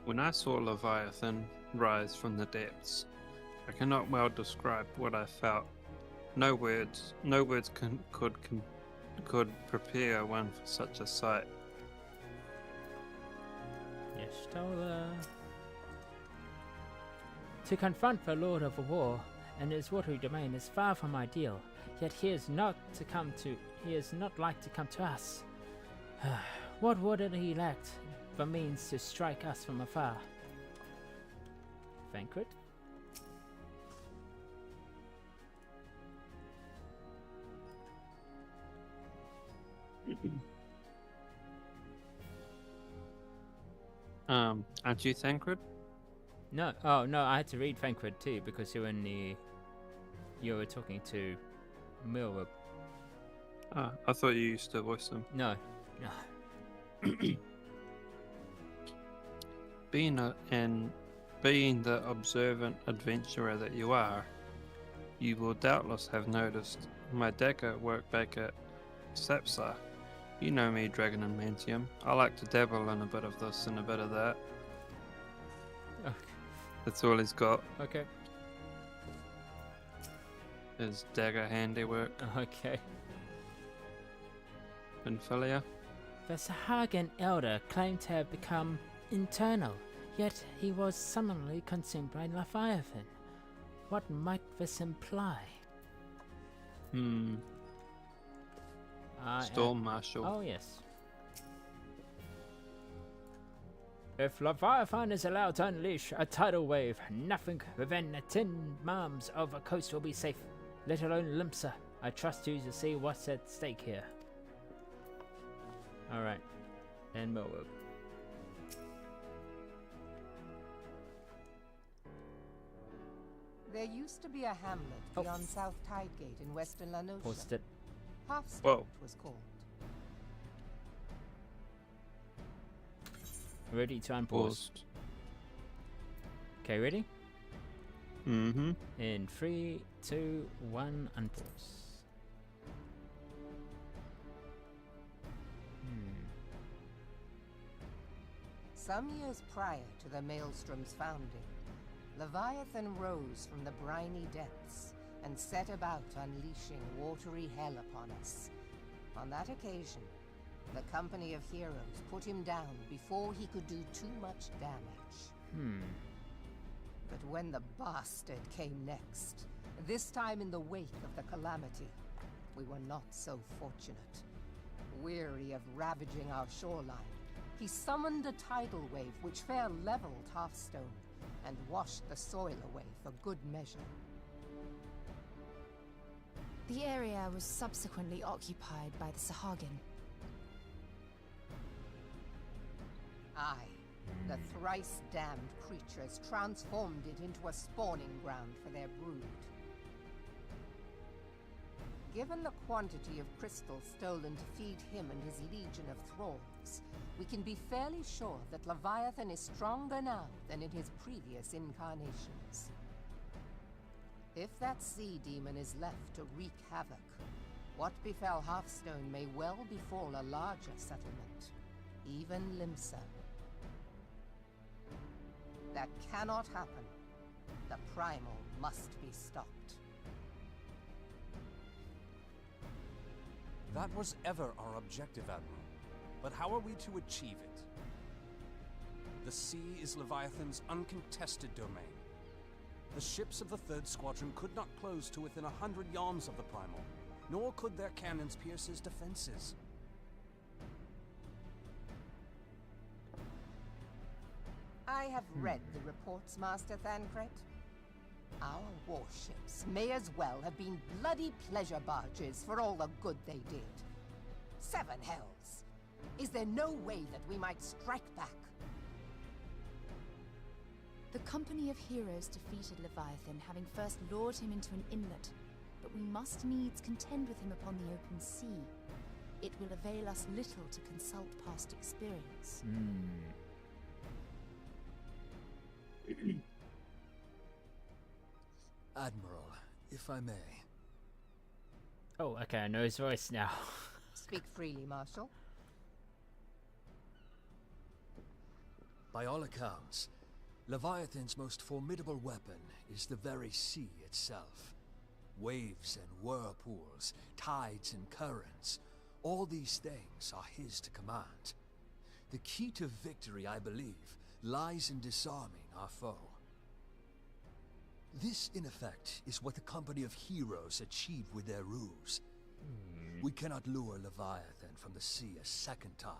When I saw Leviathan rise from the depths, I cannot well describe what I felt. No words could prepare one for such a sight. Yes, Tola. To confront the Lord of War and his watery domain is far from ideal, yet he is not like to come to us. What would he lack the means to strike us from afar? Famfrit? Aren't you Thancred? No, oh no, I had to read Famfrit too because you were talking to Milward. Ah, I thought you used to voice them. No. Being the observant adventurer that you are, you will doubtless have noticed my dagger at work back at Zafpyr. You know me, Dragon and Manteum. I like to dabble in a bit of this and a bit of that. Okay. That's all he's got. Okay. His dagger handiwork. Okay. Infilia. The Sahagin Elder claimed to have become internal, yet he was summarily consumed by Leviathan. What might this imply? Storm Marshal. Oh, yes. If Leviathan is allowed to unleash a tidal wave, nothing within 10 miles of a coast will be safe, let alone Limsa. I trust you to see what's at stake here. Alright. And Moab. There used to be a hamlet beyond South Tidegate in western Lanosha. Post it. Halfstone was called. Ready to unpause. Paused. Okay, ready? Mm-hmm. In 3, 2, 1, unpause. Some years prior to the Maelstrom's founding, Leviathan rose from the briny depths and set about unleashing watery hell upon us. On that occasion, the company of heroes put him down before he could do too much damage. But when the bastard came next, this time in the wake of the calamity, we were not so fortunate. Weary of ravaging our shoreline, he summoned a tidal wave which fair leveled Hearthstone and washed the soil away for good measure. The area was subsequently occupied by the Sahagin. Aye, the thrice-damned creatures transformed it into a spawning ground for their brood. Given the quantity of crystal stolen to feed him and his legion of thralls, we can be fairly sure that Leviathan is stronger now than in his previous incarnations. If that sea demon is left to wreak havoc, what befell Hearthstone may well befall a larger settlement, even Limsa. That cannot happen. The Primal must be stopped. That was ever our objective, Admiral. But how are we to achieve it? The sea is Leviathan's uncontested domain. The ships of the 3rd Squadron could not close to within 100 yards of the Primal, nor could their cannons pierce his defenses. I have read the reports, Master Thancred. Our warships may as well have been bloody pleasure barges for all the good they did. Seven hells! Is there no way that we might strike back? The company of heroes defeated Leviathan, having first lured him into an inlet, but we must needs contend with him upon the open sea. It will avail us little to consult past experience. Admiral, if I may. Oh, okay, I know his voice now. Speak freely, Marshal. By all accounts, Leviathan's most formidable weapon is the very sea itself. Waves and whirlpools, tides and currents, all these things are his to command. The key to victory, I believe, lies in disarming our foe. This, in effect, is what the company of heroes achieved with their ruse. We cannot lure Leviathan from the sea a second time.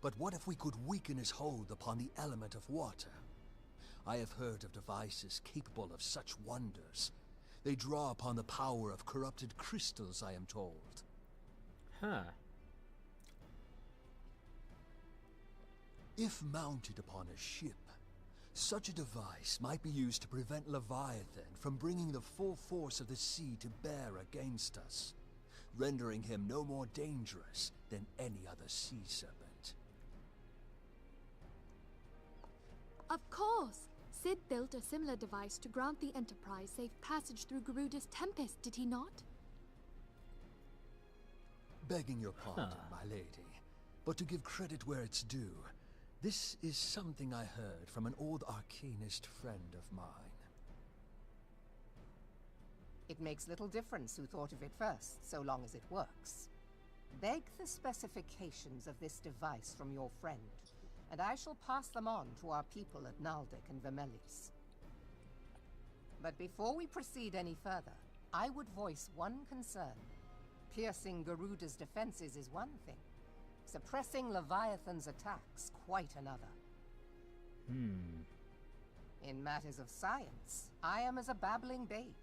But what if we could weaken his hold upon the element of water? I have heard of devices capable of such wonders. They draw upon the power of corrupted crystals, I am told. Huh. If mounted upon a ship, such a device might be used to prevent Leviathan from bringing the full force of the sea to bear against us, rendering him no more dangerous than any other sea serpent. Of course! Sid built a similar device to grant the Enterprise safe passage through Garuda's Tempest, did he not? Begging your pardon, my lady, but to give credit where it's due, this is something I heard from an old arcanist friend of mine. It makes little difference who thought of it first, so long as it works. Beg the specifications of this device from your friend, and I shall pass them on to our people at Naldic and Vermelis. But before we proceed any further, I would voice one concern. Piercing Garuda's defenses is one thing. Suppressing Leviathan's attacks, quite another. In matters of science, I am as a babbling babe.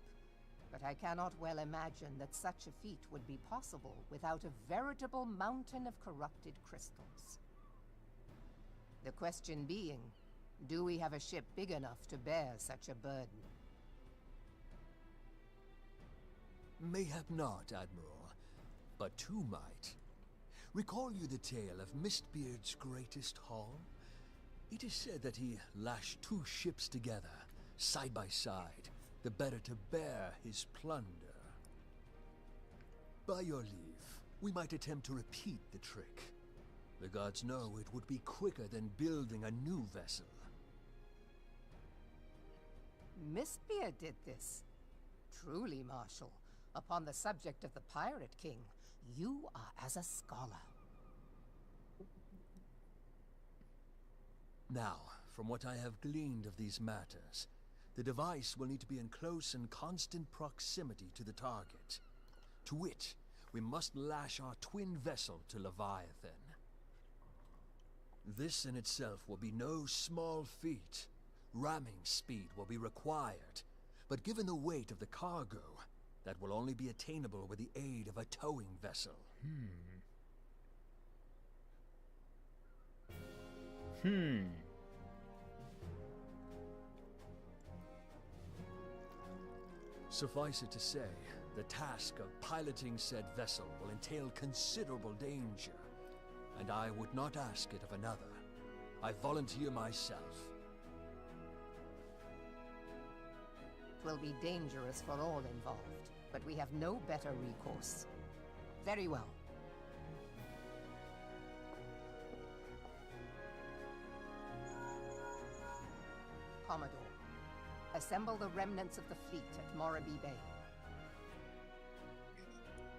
But I cannot well imagine that such a feat would be possible without a veritable mountain of corrupted crystals. The question being, do we have a ship big enough to bear such a burden? Mayhap not, Admiral, but two might. Recall you the tale of Mistbeard's greatest haul? It is said that he lashed two ships together, side by side, the better to bear his plunder. By your leave, we might attempt to repeat the trick. The gods know it would be quicker than building a new vessel. Mistbeard did this. Truly, Marshal, upon the subject of the Pirate King, you are as a scholar. Now, from what I have gleaned of these matters, the device will need to be in close and constant proximity to the target. To wit, we must lash our twin vessel to Leviathan. This in itself will be no small feat. Ramming speed will be required, but given the weight of the cargo, that will only be attainable with the aid of a towing vessel. Suffice it to say, the task of piloting said vessel will entail considerable danger, and I would not ask it of another. I volunteer myself. 'Twill be dangerous for all involved, but we have no better recourse. Very well. Commodore, assemble the remnants of the fleet at Morabee Bay.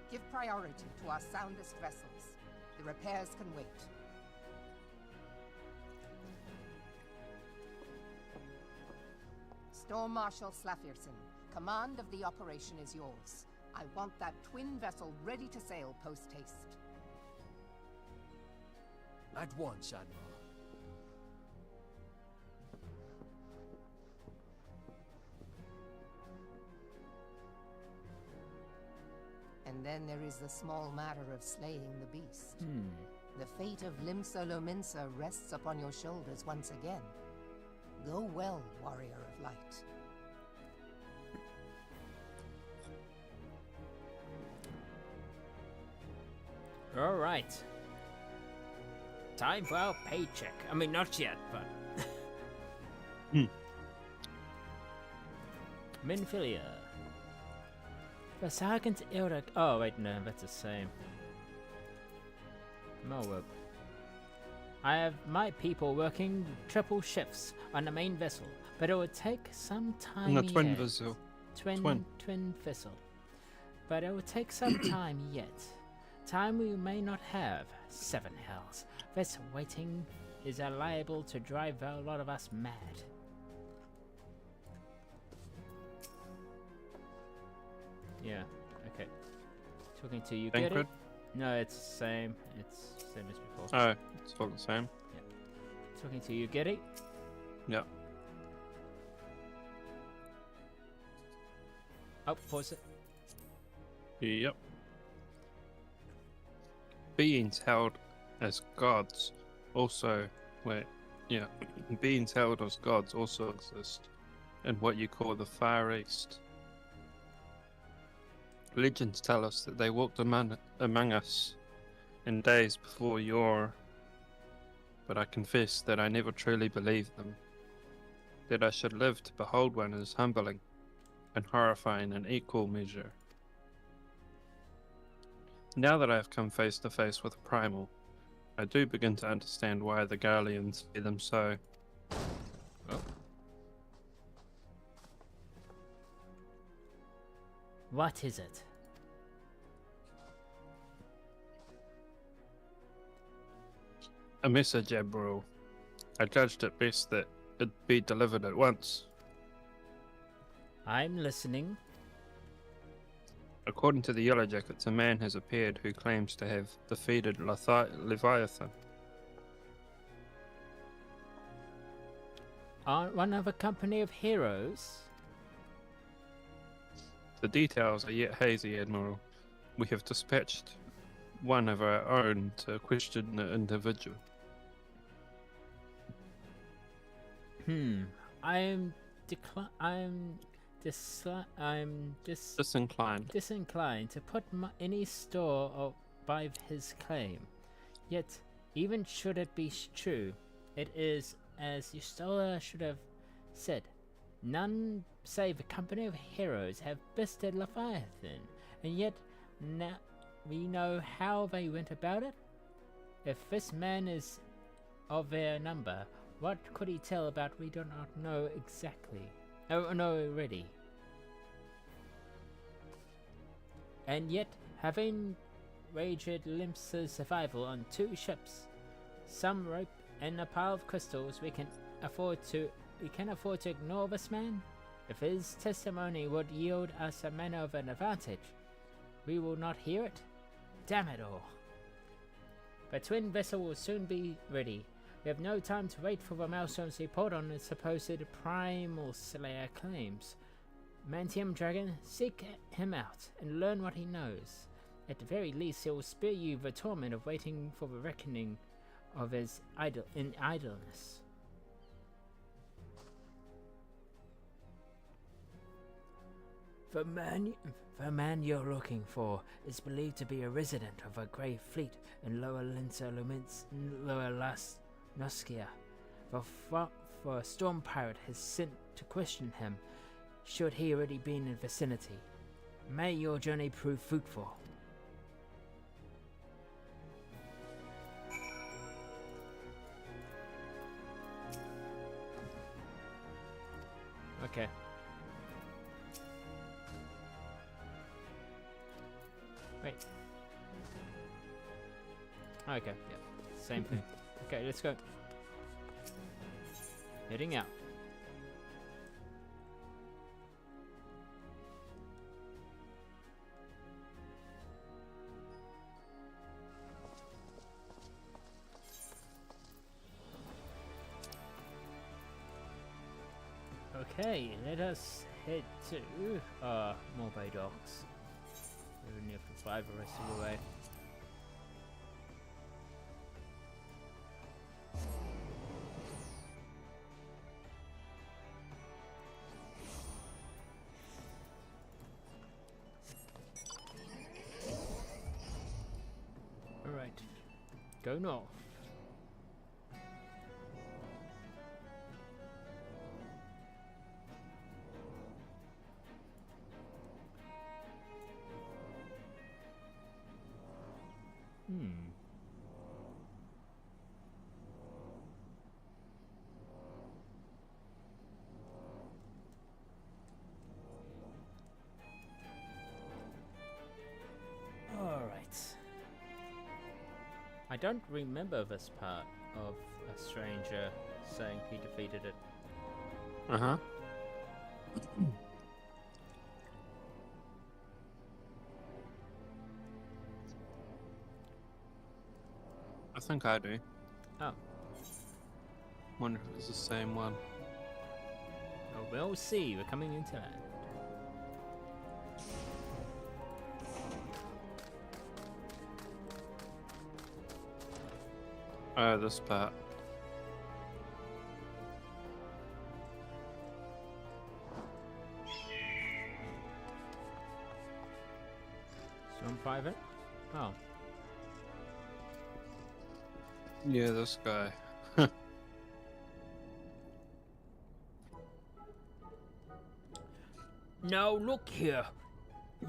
Give priority to our soundest vessels. The repairs can wait. Storm Marshal Slafirson, command of the operation is yours. I want that twin vessel ready to sail post-haste. At once, Admiral. then there is the small matter of slaying the beast. The fate of Limsa Lominsa rests upon your shoulders once again. Go well, warrior of light. All right. Time for our paycheck. I mean, not yet, but. Minfilia. The Sergeant Elder. Oh, wait, no, that's the same. Moab. I have my people working triple shifts on the main vessel, but it will take some time. The twin yet. vessel. Twin vessel. But it will take some time yet. Time we may not have. 7 hells. This waiting is liable to drive a lot of us mad. Yeah, okay. Talking to you, get it? No, it's the same. It's same as before. Oh, it's all the same. Yeah. Talking to you, get it? Yeah. Oh, pause it. Yep. Beings held as gods also beings held as gods also exist in what you call the Far East. Legends tell us that they walked among us in days before your, but I confess that I never truly believed them. That I should live to behold one is humbling and horrifying in equal measure. Now that I have come face to face with Primal, I do begin to understand why the Garleans see them so. Oh. What is it? A message, Admiral. I judged it best that it be delivered at once. I'm listening. According to the Yellow Jackets, a man has appeared who claims to have defeated Leviathan. Aren't one of a company of heroes? The details are yet hazy, Admiral. We have dispatched one of our own to question the individual. I'm disinclined to put any store by his claim. Yet, even should it be true, it is, as Yustola should have said, none save a company of heroes have bested Leviathan, and yet now we know how they went about it. If this man is of their number, what could he tell about we do not know exactly? Oh, no, already. And yet, having wagered Limsa's survival on 2 ships, some rope, and a pile of crystals, we can afford to ignore this man. If his testimony would yield us a manner of an advantage, we will not hear it. Damn it all! The twin vessel will soon be ready. We have no time to wait for the Maelstrom's report on the supposed Primal Slayer claims. Manteum Dragon, seek him out and learn what he knows. At the very least, he will spare you the torment of waiting for the reckoning of his idleness. The man you're looking for is believed to be a resident of a grey fleet in Lower Noskia. The storm pirate has sent to question him, should he already be in the vicinity. May your journey prove fruitful. Okay. Wait. Okay, yeah. Same thing. Okay, let's go. Heading out. Okay, let us head to Morbay Docks. Very have to fly the rest of the way. Alright, go north. I don't remember this part of a stranger saying he defeated it. Uh-huh. I think I do. Oh. Wonder if it's the same one. Oh, we'll see. We're coming into land. Oh, this part. Storm private? Oh. Yeah, this guy. Now look here.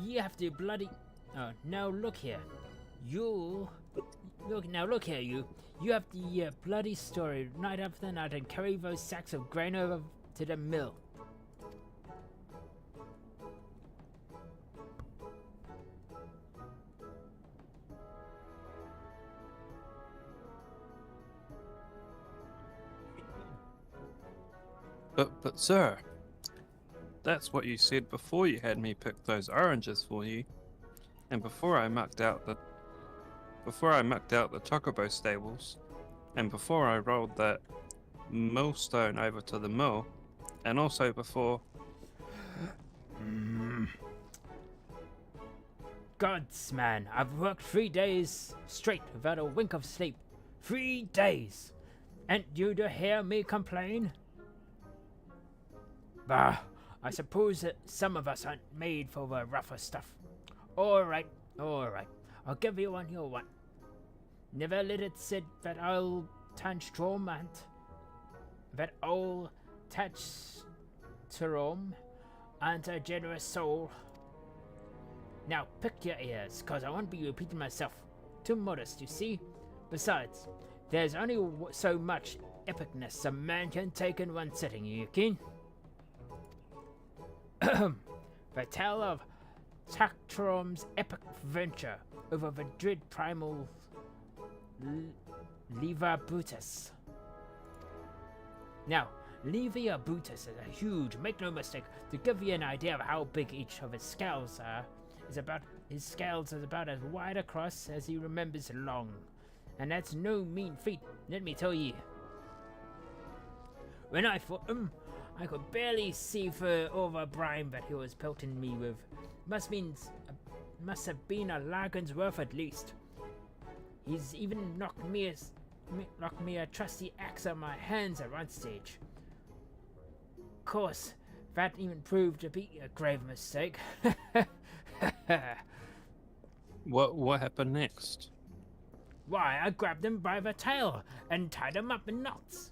You have to bloody... Oh, now look here. You... Look here, you. You have the bloody story night after night and carry those sacks of grain over to the mill. But sir, that's what you said before you had me pick those oranges for you, and before I mucked out the chocobo stables, and before I rolled that millstone over to the mill, and also before... Gods, man, I've worked 3 days straight without a wink of sleep. 3 days! And you to hear me complain? Bah, I suppose that some of us aren't made for the rougher stuff. Alright, I'll give you one your one. Never let it sit that old Tanstrom that old Tanstrom and a generous soul. Now pick your ears, cause I won't be repeating myself. Too modest, you see? Besides, there's only so much epicness a man can take in one sitting, you keen? The tale of Tanstrom's epic venture over the dread Primal Lever Brutus. Now, Lever Brutus is a huge, make no mistake, to give you an idea of how big each of his scales are, his scales is about as wide across as he remembers long. And that's no mean feat, let me tell ye. When I fought him, I could barely see for all the brine that he was pelting me with. Must have been a lagon's worth at least. He's even knocked me a trusty axe on my hands at one stage. Course, that even proved to be a grave mistake. What happened next? Why, I grabbed him by the tail and tied him up in knots.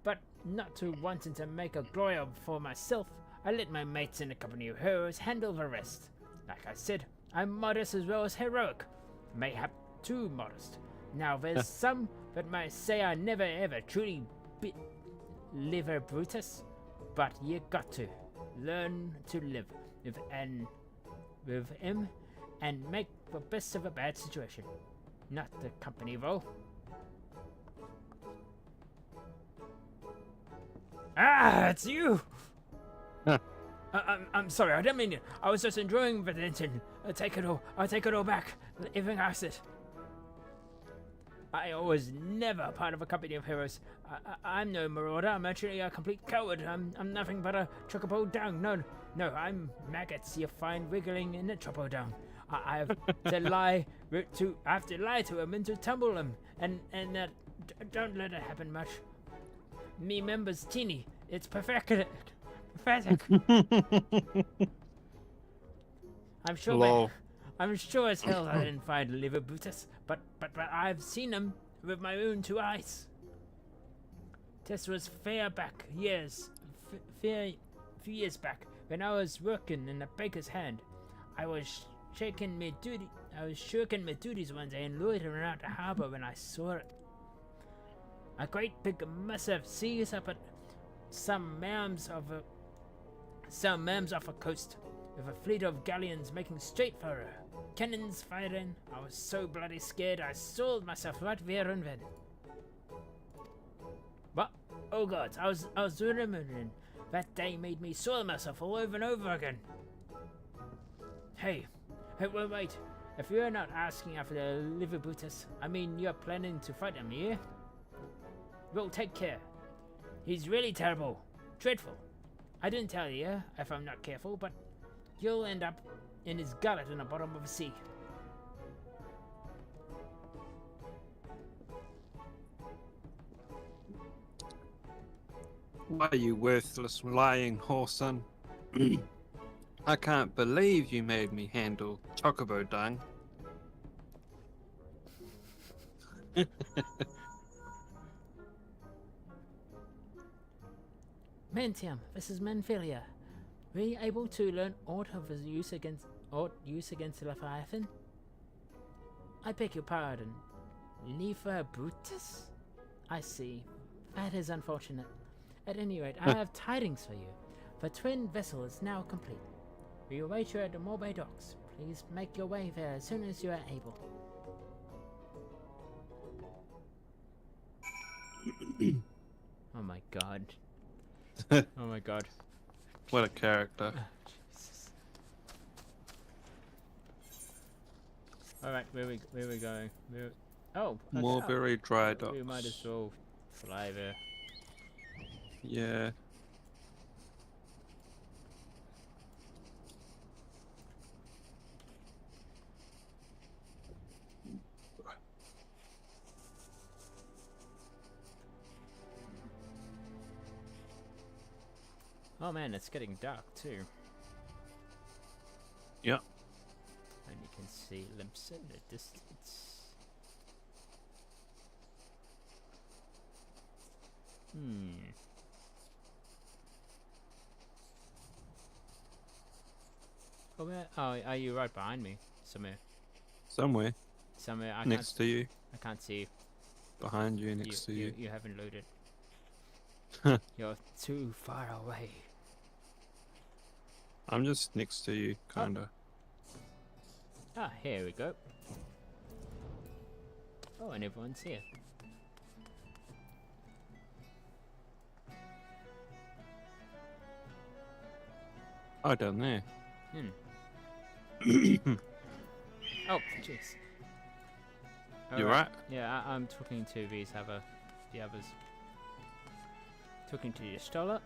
But not to wanting to make a glory for myself, I let my mates in the company of heroes handle the rest. Like I said, I'm modest as well as heroic. Mayhap too modest. Now there's some that might say I never ever truly bit Liver Brutus, but you got to learn to live with him and make the best of a bad situation. Not the company though. Ah, it's you! I'm sorry, I didn't mean it. I was just enjoying the attention. I'll take it all back. Everything I said. I was never part of a company of heroes. I'm no marauder. I'm actually a complete coward. I'm nothing but a chocobo down. No, I'm maggots you find wiggling in the chocobo down. I have to lie to him and to tumble him, and don't let it happen much. Me members teeny. It's pathetic. I'm sure. Lol. I'm sure as hell I didn't find Liverbutus, but I've seen him with my own 2 eyes. This was fair back years, few years back when I was working in a baker's hand. I was shirking my duties one day and loitering around the harbour when I saw it. A great big massive seas up at some mams off a coast, with a fleet of galleons making straight for her. Cannons firing. I was so bloody scared I soiled myself right there and then. What? Oh God, I was remembering. That day made me soil myself all over and over again. Hey, wait. If you're not asking after the Liverbutus, I mean you're planning to fight him, yeah? Well, take care. He's really terrible. Dreadful. I didn't tell you if I'm not careful, but you'll end up in his gullet in the bottom of the sea. Why, you worthless lying whoreson? I can't believe you made me handle chocobo dung. Manteum, this is Manphilia. Were you able to learn aught of his use against Leviathan? I beg your pardon. Liverbutus? I see. That is unfortunate. At any rate, I have tidings for you. The twin vessel is now complete. We await you at the Morbay docks. Please make your way there as soon as you are able. Oh my god. Oh my god. What a character. Jesus. Alright, where we going? Oh, Mulberry Dry Docks. We might as well fly there. Yeah. Oh man, it's getting dark too. Yeah. And you can see limps in the distance. Oh, where? Oh, are you right behind me? Somewhere. Somewhere. Somewhere. Next to you. I can't see you. Behind you, next to you. You haven't loaded. You're too far away. I'm just next to you, kinda. Ah, here we go. Oh, and everyone's here. Oh, down there. Oh, jeez. You right? Yeah, I'm talking to the others. Talking to your Stoller.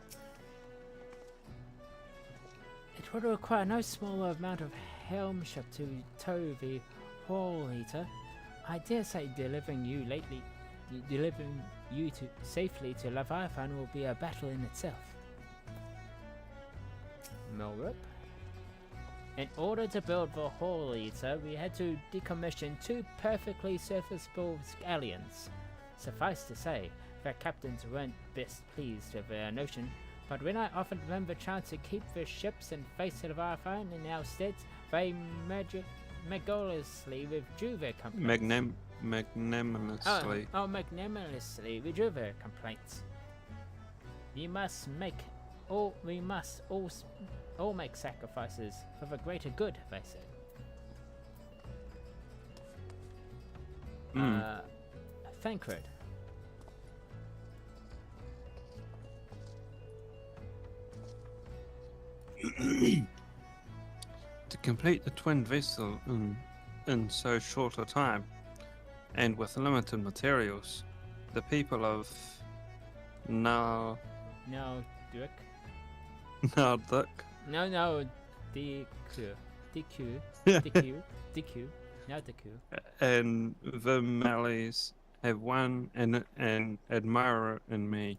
It would require no small amount of helmship to tow the Hall Eater. I dare say delivering you safely to Leviathan will be a battle in itself. Milrip. In order to build the Hall Eater, we had to decommission 2 perfectly serviceable galleons. Suffice to say, their captains weren't best pleased with their notion, but when I offered them the chance to keep their ships and face Leviathan in our stead, they magnanimously withdrew their complaints. Magnanimously withdrew their complaints. We must all make sacrifices for the greater good, they said. Famfrit. To complete the twin vessel in so short a time, and with limited materials, the people of Nalduk DQ, DQ, DQ, now DQ. And the Malleys have won an admirer in me.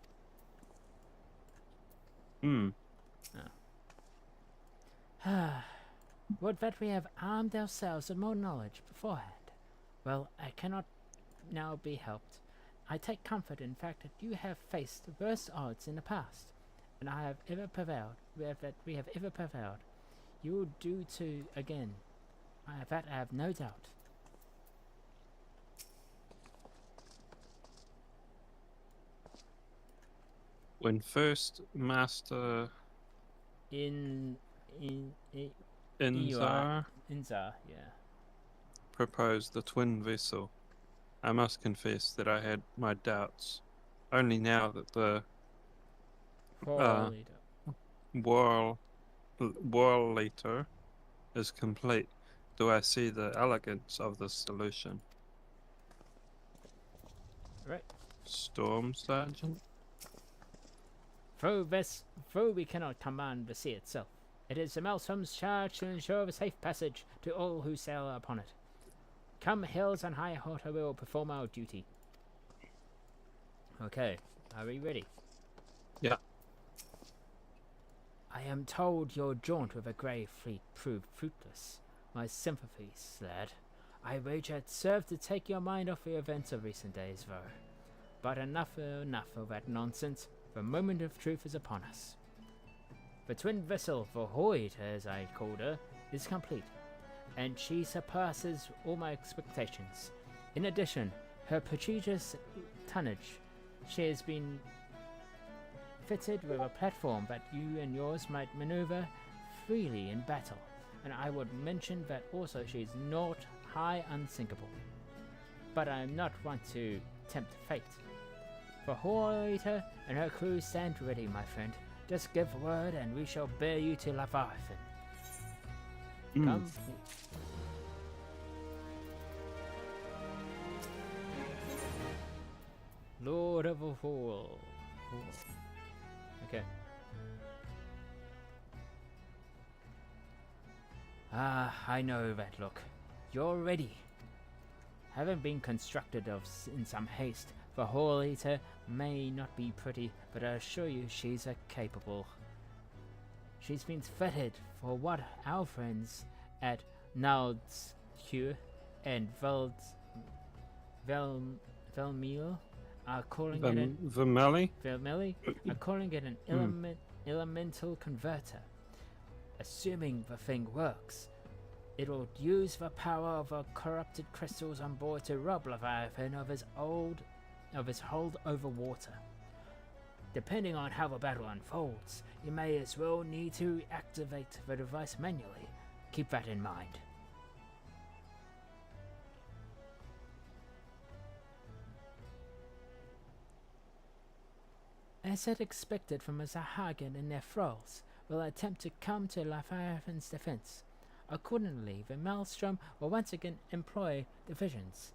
Would that we have armed ourselves with more knowledge beforehand. Well, I cannot now be helped. I take comfort in the fact that you have faced worse odds in the past, and I have ever prevailed. That we have ever prevailed. You will do too again. That I have no doubt. When first Master Inzar Inzar, yeah. proposed the twin vessel, I must confess that I had my doubts. Only now that the Warlater is complete do I see the elegance of this solution. Right. Storm Sergeant? Though we cannot command the sea itself, it is the Maelstrom's charge to ensure the safe passage to all who sail upon it. Come hills and high water, we will perform our duty. Okay, are we ready? Yeah. I am told your jaunt with a grey fleet proved fruitless. My sympathies, lad. I wager it served to take your mind off the events of recent days, though. But enough of that nonsense. The moment of truth is upon us. The twin vessel, for Hoyt, as I called her, is complete, and she surpasses all my expectations. In addition, her prodigious tonnage, she has been fitted with a platform that you and yours might maneuver freely in battle, and I would mention that also she is not high unsinkable. But I am not one to tempt fate. For Hoyter and her crew stand ready, my friend. Just give word and we shall bear you to Leviathan. Come. Lord of a Fool. Okay. Ah, I know that look. You're ready. Having been constructed in some haste, the Hall Eater may not be pretty, but I assure you she's capable. She's been fitted for what our friends at Naldskjö and Velmil are calling it an elemental converter. Assuming the thing works, it will use the power of the corrupted crystals on board to rob Leviathan of his hold over water. Depending on how the battle unfolds, you may as well need to activate the device manually. Keep that in mind. As had expected from the Zahagan and their thralls, will attempt to come to Leviathan's defense. Accordingly, the Maelstrom will once again employ divisions.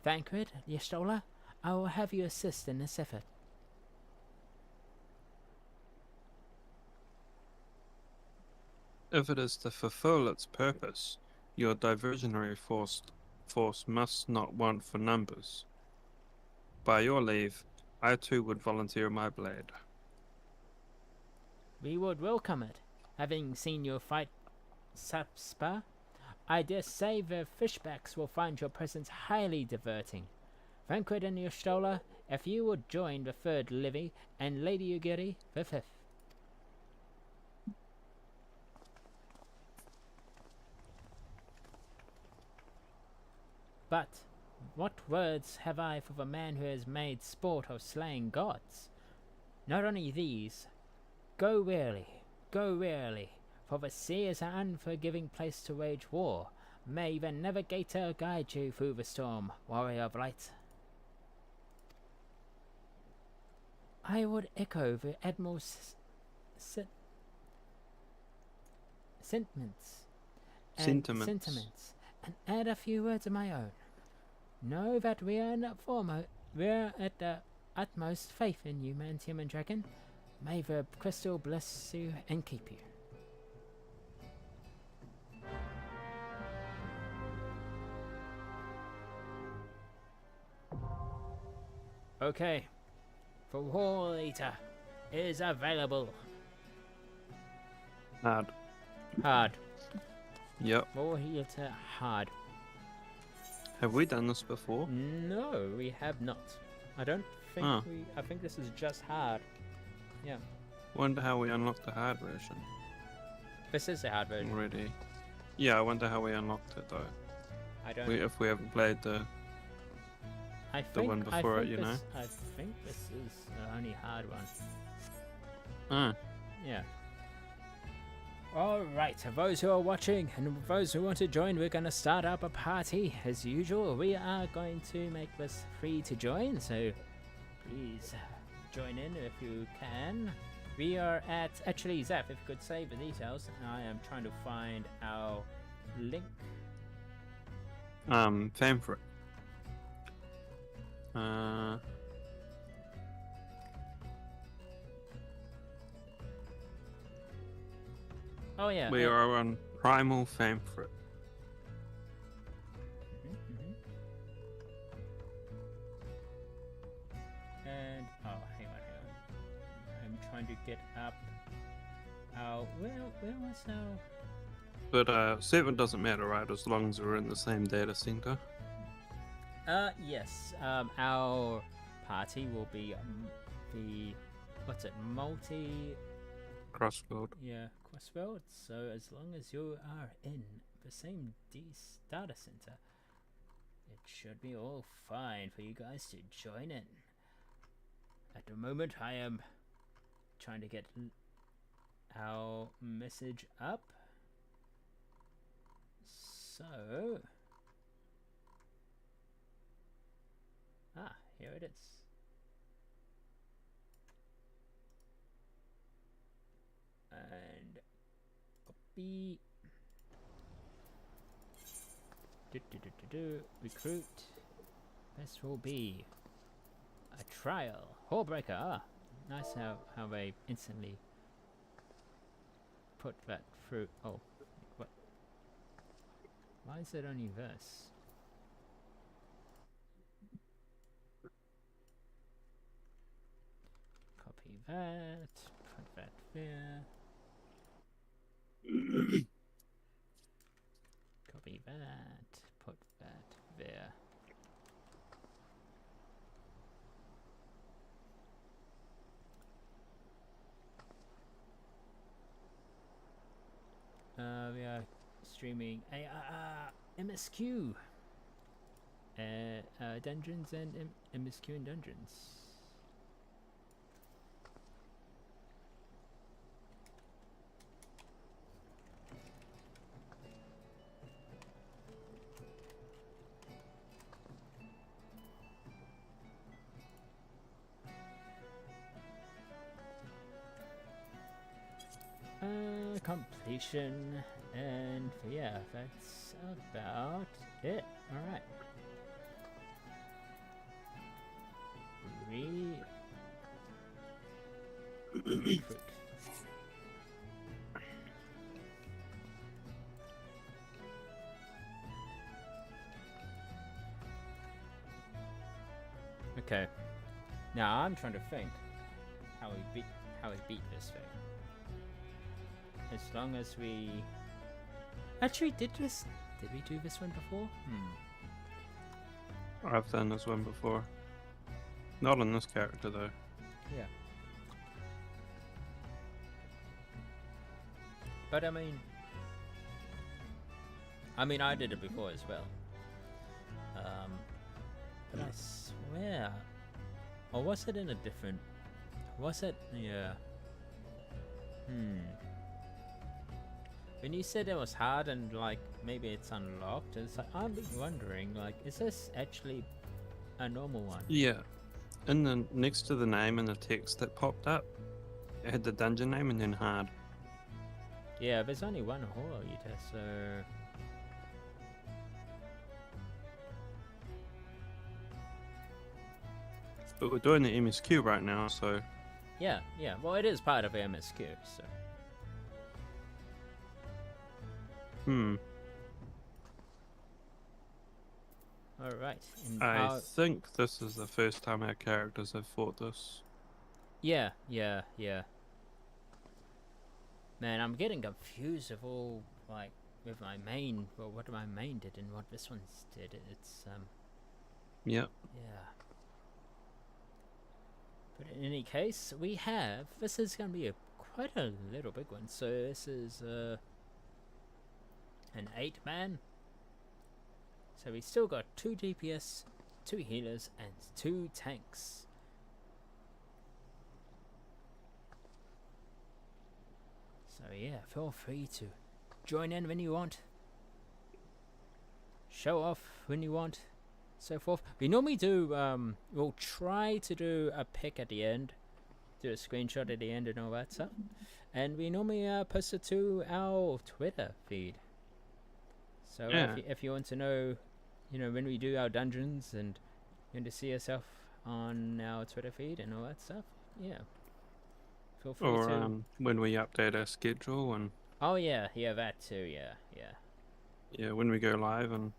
Famfrit, Yestola, I will have you assist in this effort. If it is to fulfill its purpose, your diversionary force must not want for numbers. By your leave, I too would volunteer my blade. We would welcome it. Having seen you fight Zafpyr, I dare say the fishbacks will find your presence highly diverting. Famfrit and Yestola, if you would join the 3rd Livy, and Lady Ugiri the 5th. But what words have I for the man who has made sport of slaying gods? Not only these, go warily, for the sea is an unforgiving place to wage war. May the navigator guide you through the storm, warrior of light. I would echo the Admiral's sentiments and add a few words of my own. Know that we are at the utmost faith in you, manteum and dragon. May the crystal bless you and keep you. Okay. For War Eater is available. Hard. Hard. Yep. War Eater hard. Have we done this before? No, we have not. I don't think I think this is just hard. Yeah. Wonder how we unlocked the hard version This is the hard version. already. Yeah, I wonder how we unlocked it though. I don't. If we haven't played the one before it, you know. I think this is the only hard one. Ah. Yeah. Alright, for those who are watching and those who want to join, we're going to start up a party. As usual, we are going to make this free to join, so please join in if you can. We are at, actually Zaf, if you could save the details, I am trying to find our link. Famfrit. Oh yeah. We are on Primal Famfrit. And hang on. I'm trying to get up our where was our But 7 doesn't matter, right? As long as we're in the same data center. yes. Our party will be the what's it? Crossfield. Yeah, Crossfield. So as long as you are in the same data center, it should be all fine for you guys to join in. At the moment, I am trying to get our message up. So, here it is. And copy. Recruit. This will be a trial. Hallbreaker. Nice how they instantly put that through. Oh, what? Why is it only this? Copy that. Put that there. Copy that, put that there. We are streaming ARR MSQ Dungeons and MSQ and Dungeons. Completion, and yeah, that's about it. Alright. Recruit. Okay. Now I'm trying to think how we beat this thing. As long as we actually did we do this one before? I've done this one before. Not on this character though. Yeah. But I mean I did it before as well. But I swear, or was it in a different? Was it? Yeah. When you said it was hard and like maybe it's unlocked, it's like I've been wondering, like, is this actually a normal one? Yeah. In the next to the name and the text that popped up, it had the dungeon name and then hard. Yeah, there's only one Horror Eater, so but we're doing the MSQ right now, so yeah. Well, it is part of MSQ, so. All right. And I think this is the first time our characters have fought this. yeah. Man, I'm getting confused of all like with my main. Well, what my main did and what this one's did. It's Yep. yeah. But in any case, we have. This is going to be quite a little big one. So this is an 8-man. So we still got 2 DPS, 2 healers, and 2 tanks. So yeah, feel free to join in when you want. Show off when you want. So forth. We normally do, we'll try to do a pic at the end. Do a screenshot at the end and all that stuff. And we normally post it to our Twitter feed. So Yeah. if you want to know, when we do our dungeons and you want to see yourself on our Twitter feed and all that stuff, yeah. Feel free Or to. when we update our schedule and Oh yeah, that too, yeah. yeah, when we go live and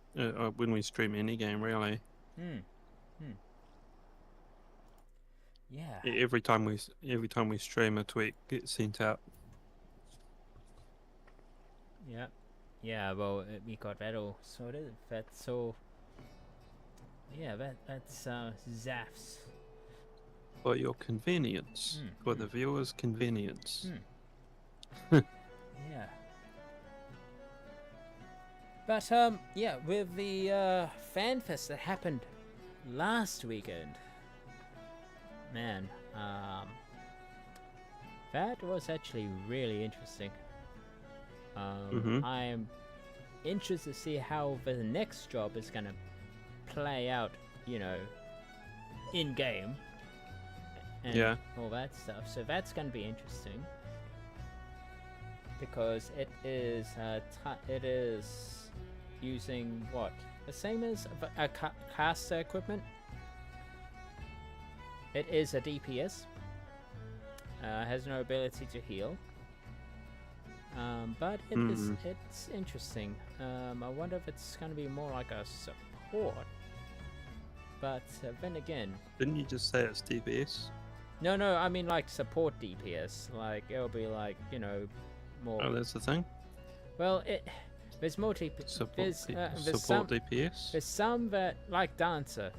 when we stream any game, really. Yeah. Every time we stream, a tweet gets sent out. Yeah. Yeah, well, we got that all sorted. That's all. Yeah, that's Zaf's. For your convenience, for the viewers' convenience. Yeah. But yeah, with the FanFest that happened last weekend, man, that was actually really interesting. I am interested to see how the next job is gonna play out, in game. And all that stuff. So that's gonna be interesting because it is using what, the same as a caster equipment. It is a DPS. Has no ability to heal. But it's interesting. I wonder if it's gonna be more like a support. But then again, Didn't you just say it's DPS? no, I mean like support DPS. Like it'll be like more. Oh, that's the thing. Well, there's more DPS. Support DPS. There's some that like Dancer,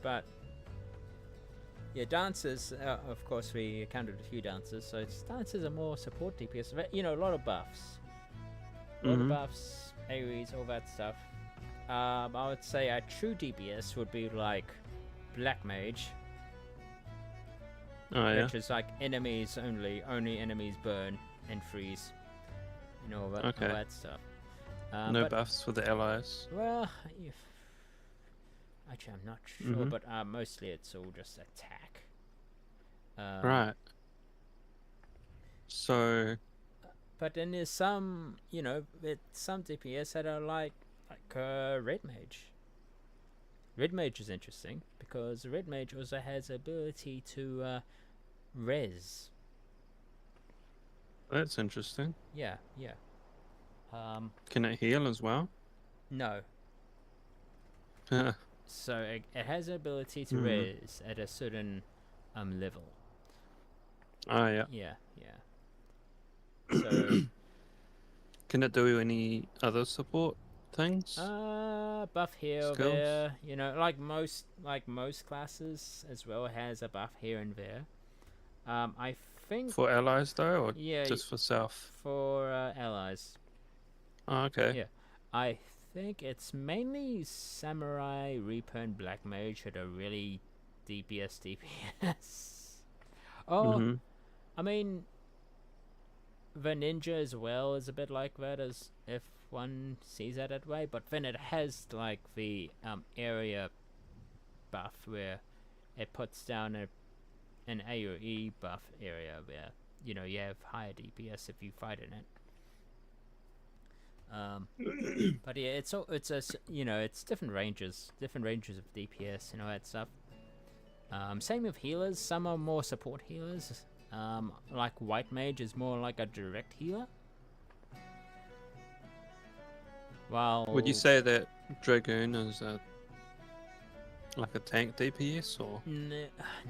but yeah, Dancers. Of course, we counted a few Dancers, so Dancers are more support DPS. But, a lot of buffs, AoEs, all that stuff. I would say a true DPS would be like Black Mage. Oh yeah. Which is like enemies only enemies burn and freeze. All that stuff. No buffs for the allies. Well, actually I'm not sure, but mostly it's all just attack. Right. So. But then there's some, some DPS that are like Red Mage. Red Mage is interesting because Red Mage also has the ability to res. That's interesting. Yeah. Can it heal as well? No. So it has the ability to res at a certain level. Oh yeah. Yeah. So can it do any other support things? Buff here or there, like most classes as well has a buff here and there. I think for allies though, or yeah, just for self? For allies. Oh, okay. Yeah, I think it's mainly Samurai, Reaper, and Black Mage that are really DPS. Oh, I mean, the Ninja as well is a bit like that, as if one sees it that way, but then it has like the area buff where it puts down an AoE buff area where you have higher DPS if you fight in it. But yeah, it's different ranges of DPS, that stuff. Same with healers. Some are more support healers. Like White Mage is more like a direct healer. Well, Would you say that Dragoon is like a tank DPS or?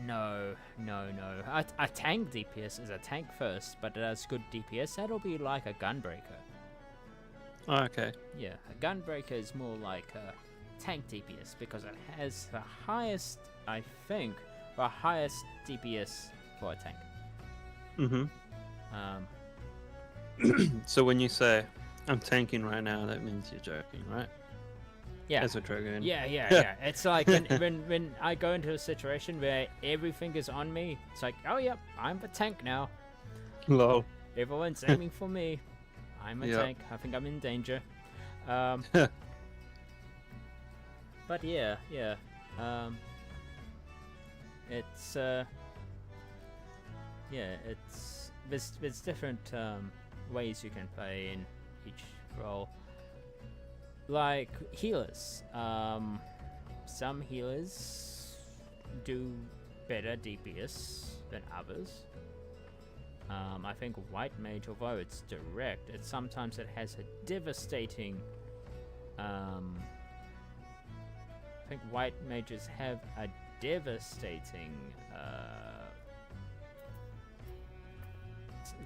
No. A tank DPS is a tank first, but it has good DPS. That'll be like a gunbreaker. Oh, okay. Yeah, a gunbreaker is more like a tank DPS because it has the highest, I think, the highest DPS for a tank. Mhm. So when you say I'm tanking right now, that means you're joking, right? Yeah. As a Dragoon. Yeah. It's like when I go into a situation where everything is on me, it's like, oh yep, I'm the tank now. Lol. Everyone's aiming for me. I'm a Yep. tank. I think I'm in danger. But yeah. It's there's different ways you can play in each role. Like healers. Some healers do better DPS than others. I think White Mage, although it's direct, sometimes it has a devastating. I think White Mages have a devastating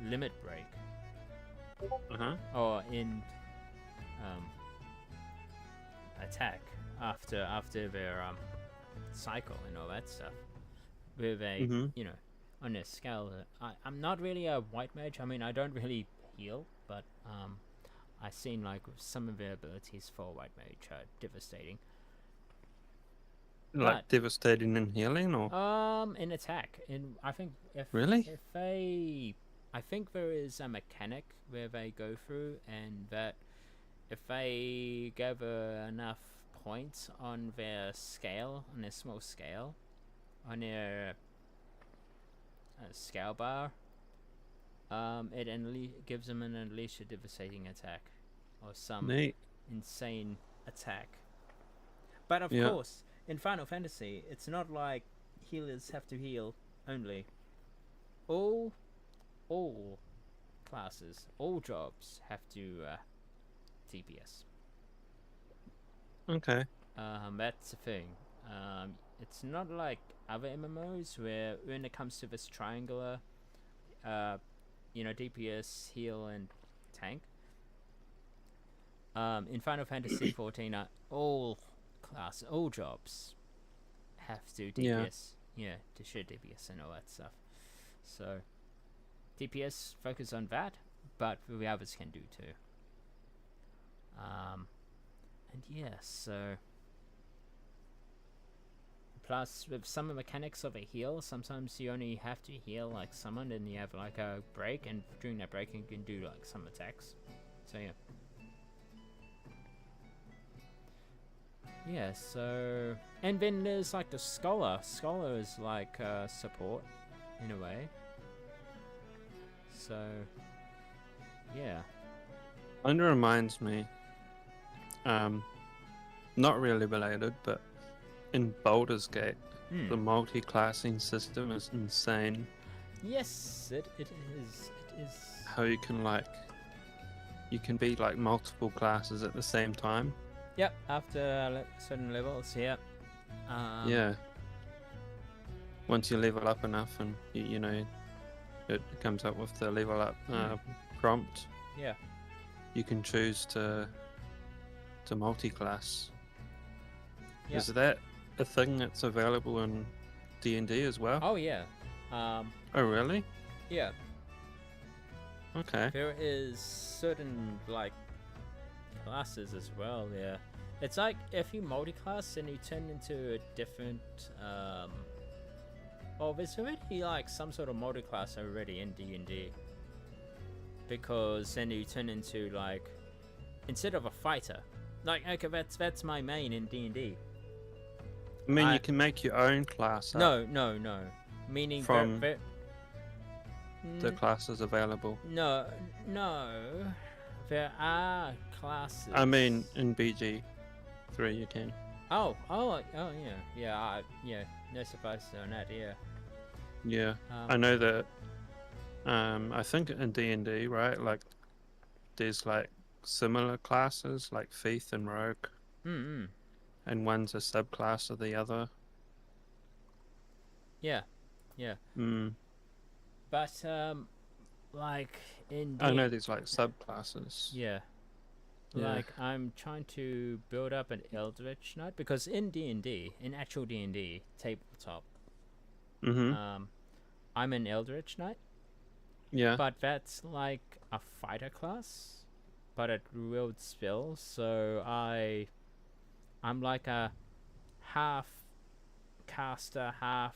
limit break, or in attack after their cycle and all that stuff. Where they, you know, on their scale, I'm not really a White Mage. I mean, I don't really heal, but I've seen like some of their abilities for White Mage are devastating. Like But- devastating in healing, or? In attack, I think Really? I think there is a mechanic where they go through, and that if they gather enough points on their scale, on their small scale, on their scale bar, it gives them an unleash a devastating attack, or some Neat. insane attack. But of Yeah. course, in Final Fantasy, it's not like healers have to heal only. All classes, all jobs have to DPS. Okay. That's the thing. It's not like other MMOs where when it comes to this triangular, DPS, heal, and tank. In Final Fantasy XIV, all jobs have to DPS. Yeah, to share DPS and all that stuff. So DPS focus on that, but the others can do too. And yeah, so plus with some of the mechanics of a heal, sometimes you only have to heal like someone, and you have like a break, and during that break you can do like some attacks. So yeah. Yeah, so and then there's like the scholar. Scholar is like support in a way. So yeah. Kind of reminds me, not really related, but in Baldur's Gate, the multi-classing system is insane. Yes, it is. It is. How you can be like multiple classes at the same time. Yep, after certain levels, yep. Yeah. Once you level up enough, and you know, it comes up with the level up prompt. Yeah. You can choose to multi-class. Yep. Is that a thing that's available in D&D as well? Oh yeah. Oh really? Yeah. Okay. There is certain like classes as well. Yeah. It's like if you multi-class and you turn into a different. Well, there's already like some sort of multi-class already in D&D. Because then you turn into like, instead of a fighter, like okay, that's my main in D&D. I mean, you can make your own class. No. Meaning from the Mm, classes available. No. There are classes. I mean, in BG3 you can. Oh, yeah. No surprise on that. Yeah. Yeah, I know that. I think in D&D, right? Like, there's like similar classes, like Thief and Rogue, Mm-mm. and one's a subclass of the other. Yeah, yeah. Mm. But like in I know there's like subclasses. yeah, Yeah. like I'm trying to build up an Eldritch Knight because in D&D, in actual D&D tabletop, Mm-hmm. I'm an Eldritch Knight, Yeah. but that's like a fighter class, but it wields spells. So I'm like a half caster, half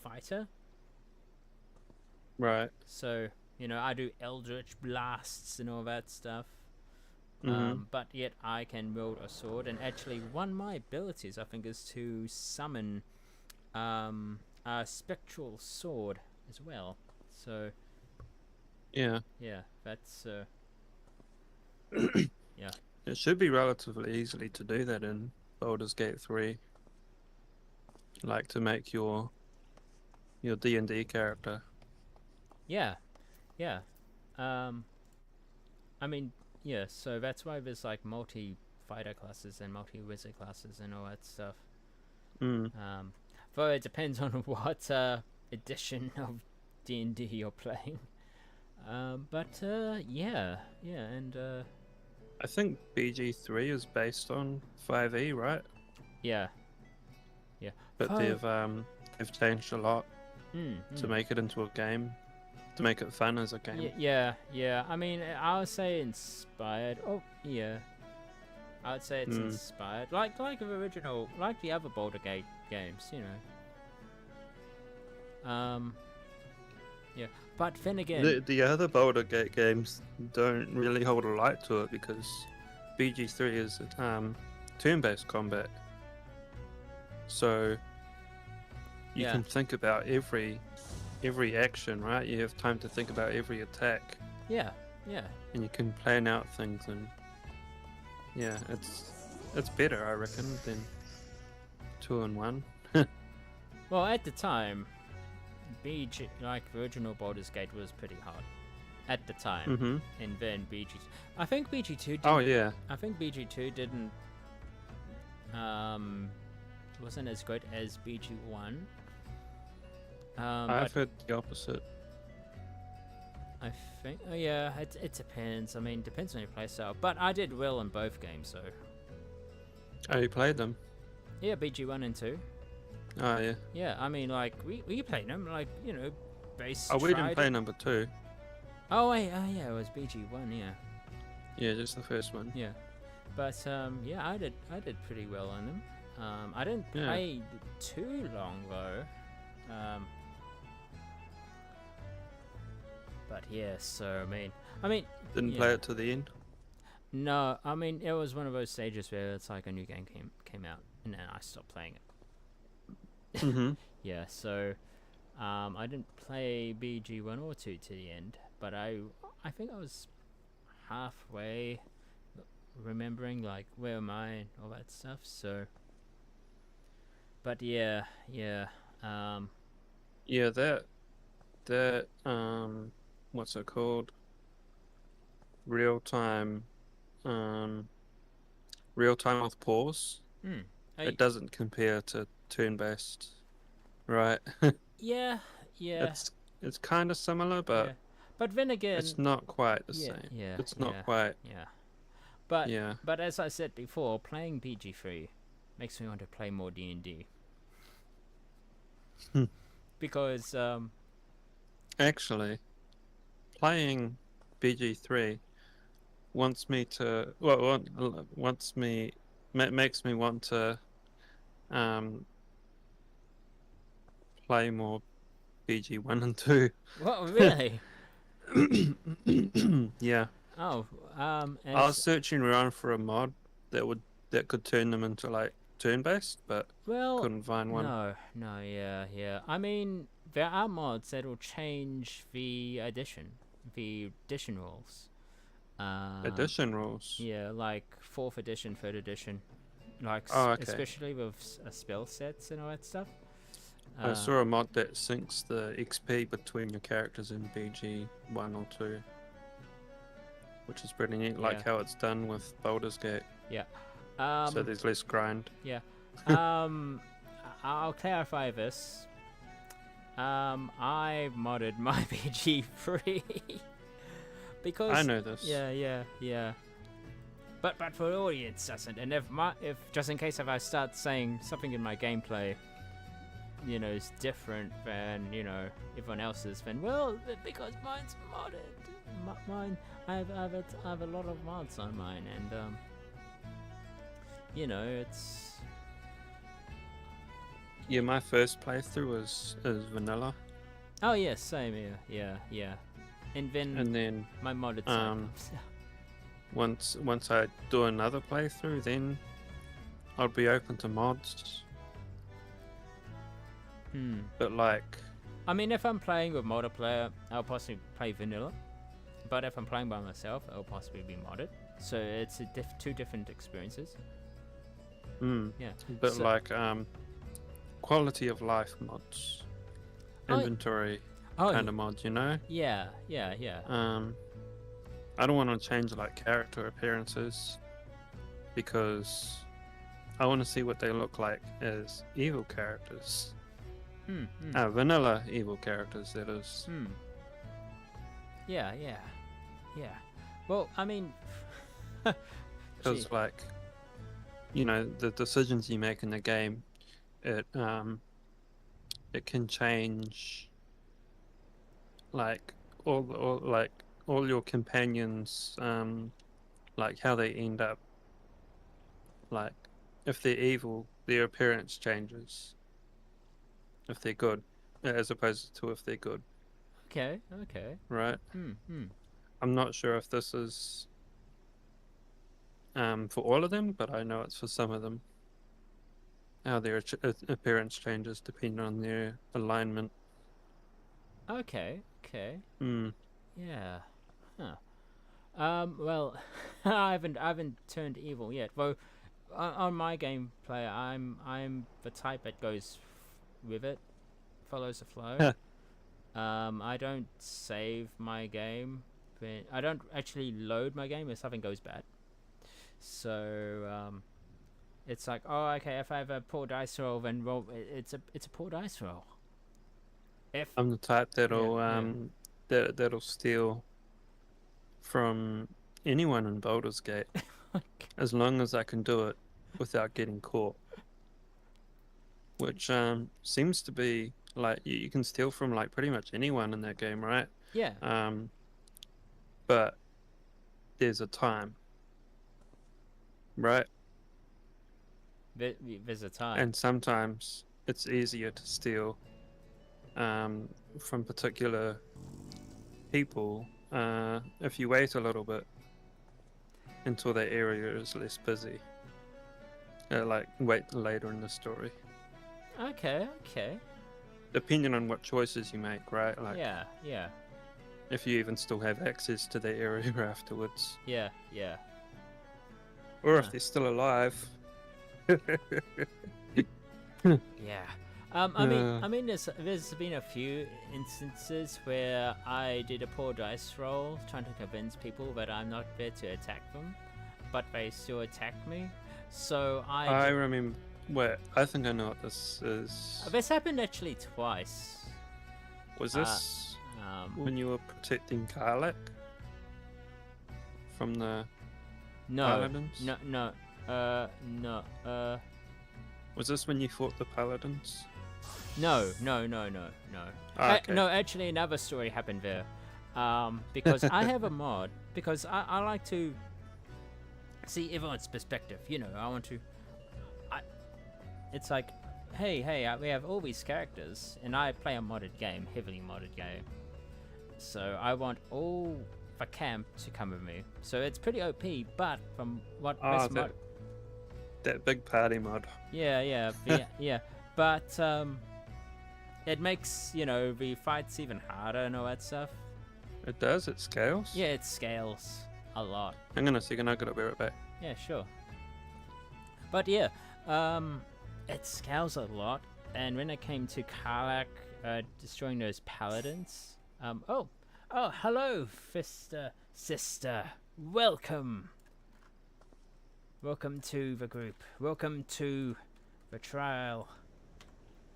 fighter. Right. So, you know, I do eldritch blasts and all that stuff. Mm-hmm. But yet I can wield a sword, and actually one of my abilities I think is to summon a spectral sword as well. So Yeah. yeah, that's yeah. It should be relatively easily to do that in Baldur's Gate 3. Like to make your D&D character. Yeah. Yeah. I mean, yeah, so that's why there's like multi-fighter classes and multi-wizard classes and all that stuff. Mm. Though it depends on what edition of D&D you're playing. But yeah, and I think BG3 is based on 5e, right? yeah. But they've changed a lot to make it into a game, to make it fun as a game. Yeah. I mean, I would say inspired. Oh, yeah. I would say it's inspired, like the original, like the other Baldur's Gate games, you know. Yeah. But then again, The other Baldur's Gate games don't really hold a light to it because BG3 is turn-based combat. So you Yeah. can think about every action, right? You have time to think about every attack, yeah. and you can plan out things, and yeah, it's better, I reckon, than 2 and 1. Well, at the time, BG, like the original Baldur's Gate, was pretty hard at the time, Mm-hmm. and then BG. I think BG2 didn't. Oh yeah. I think BG2 didn't. Wasn't as good as BG1. I've heard the opposite. I think. Oh yeah, it depends. I mean, depends on your playstyle. But I did well in both games, so. Oh, you played them? Yeah, BG1 and 2. Oh yeah. Yeah, I mean, like we played them, like, you know, base. Oh, we didn't tried play it. number 2. Oh wait, oh yeah, it was BG1. Yeah. Yeah, just the first one. Yeah, but yeah, I did pretty well on them. I didn't Yeah. play too long though. But yeah, so I mean, Didn't yeah. play it to the end. No, I mean it was one of those stages where it's like a new game came out, and then I stopped playing it. Mm-hmm. Yeah, so I didn't play BG1 or 2 to the end, but I think I was halfway remembering like where am I and all that stuff. So, but yeah, Yeah, that what's it called? Real time with pause. It doesn't compare to turn-based, right? yeah. It's kind of similar, but Yeah. But then again, it's not quite the yeah, same. yeah, It's not yeah. quite. yeah. But Yeah. but as I said before, playing BG3 makes me want to play more D&D. Because Actually, playing BG3 makes me want to play more BG1 and 2. what really? Yeah. Oh, I was searching around for a mod that could turn them into like turn-based, but well, couldn't find one. No, yeah. I mean, there are mods that will change the edition rules. Edition rules. Yeah, like 4th edition, 3rd edition, like Okay. especially with spell sets and all that stuff. I saw a mod that syncs the XP between your characters in BG1 or 2. which is pretty neat, like Yeah. how it's done with Baldur's Gate. Yeah. So there's less grind. Yeah. I'll clarify this. I modded my PG free because I know this. Yeah. But for the audience doesn't. And if just in case if I start saying something in my gameplay, you know, is different than, you know, everyone else's, then well, because mine's modded. Mine, I have a lot of mods on mine, and you know, it's. Yeah, my first playthrough is vanilla, Oh yeah, same here. Yeah. And then my modded um, side. once I do another playthrough, then I'll be open to mods. But like, I mean, if I'm playing with multiplayer, I'll possibly play vanilla. But if I'm playing by myself, I'll possibly be modded. So it's two different experiences. Yeah. but so, like quality of life mods, inventory kind of mods, you know. Yeah. I don't want to change like character appearances because I want to see what they look like as evil characters. Vanilla evil characters, that is. Yeah. Well, I mean, because like, you know, the decisions you make in the game, it can change like all your companions, like how they end up. Like, if they're evil, their appearance changes. If they're good, as opposed to if they're good. Okay. Right. I'm not sure if this is for all of them, but I know it's for some of them. How their appearance changes depending on their alignment. Okay. Yeah. Huh. Well, I haven't turned evil yet. Well, on my gameplay, I'm the type that goes with it, follows the flow. I don't save my game, but I don't actually load my game if something goes bad. So it's like, oh, okay, if I have a poor dice roll, then roll. It's a poor dice roll. If I'm the type that'll that'll steal from anyone in Baldur's Gate, as long as I can do it without getting caught. Which seems to be like you can steal from like pretty much anyone in that game, right? Yeah. But there's a time, right? There's a time. And sometimes it's easier to steal from particular people if you wait a little bit until that area is less busy. Like wait later in the story. Okay. Depending on what choices you make, right? Like Yeah. if you even still have access to the area afterwards. Yeah. Or if they're still alive. Yeah. I mean, there's been a few instances where I did a poor dice roll trying to convince people that I'm not there to attack them, but they still attacked me. So I remember. Wait, I think I know what this is. This happened actually twice. Was this when you were protecting Karlak from the Paladins? No. Was this when you fought the Paladins? No. Okay. No, actually another story happened there. Because I have a mod, because I like to see everyone's perspective, you know, I want to... It's like, hey, we have all these characters, and I play a modded game, heavily modded game. So I want all the camp to come with me. So it's pretty OP, but from what this mod... That big party mod. Yeah. But it makes, you know, the fights even harder and all that stuff. It does? It scales? Yeah, it scales a lot. Hang on a second, I gotta be right back. Yeah, sure. But yeah, it scales a lot. And when it came to Karlak destroying those paladins, oh, hello, sister. welcome. Welcome to the group. Welcome to the trial.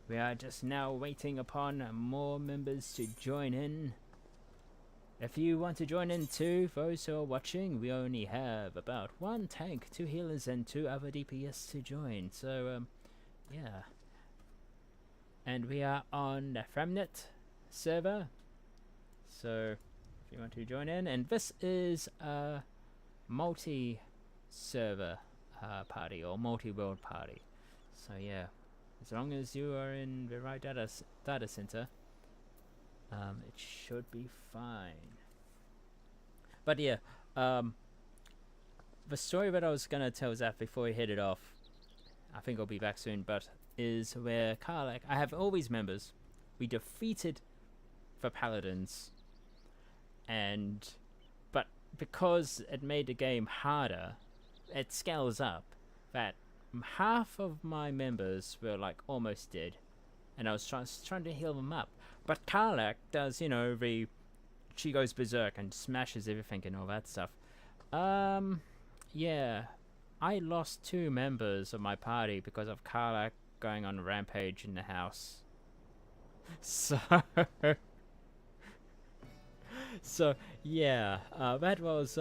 We are just now waiting upon more members to join in. If you want to join in too, those who are watching, we only have about 1 tank, 2 healers, and 2 other DPS to join. So, yeah. And we are on the Famfrit server. So, if you want to join in, and this is a multi-server party or multi-world party. So, yeah. As long as you are in the right data center, it should be fine. But yeah, the story that I was gonna tell Zaf before he headed off, I think I'll be back soon, but is where Karlach, I have all these members, we defeated the paladins, but because it made the game harder, it scales up, that half of my members were like almost dead, and I was trying to heal them up. But Karlach does, you know, she goes berserk and smashes everything and all that stuff. Yeah, I lost 2 members of my party because of Karlach going on a rampage in the house. So, yeah, that was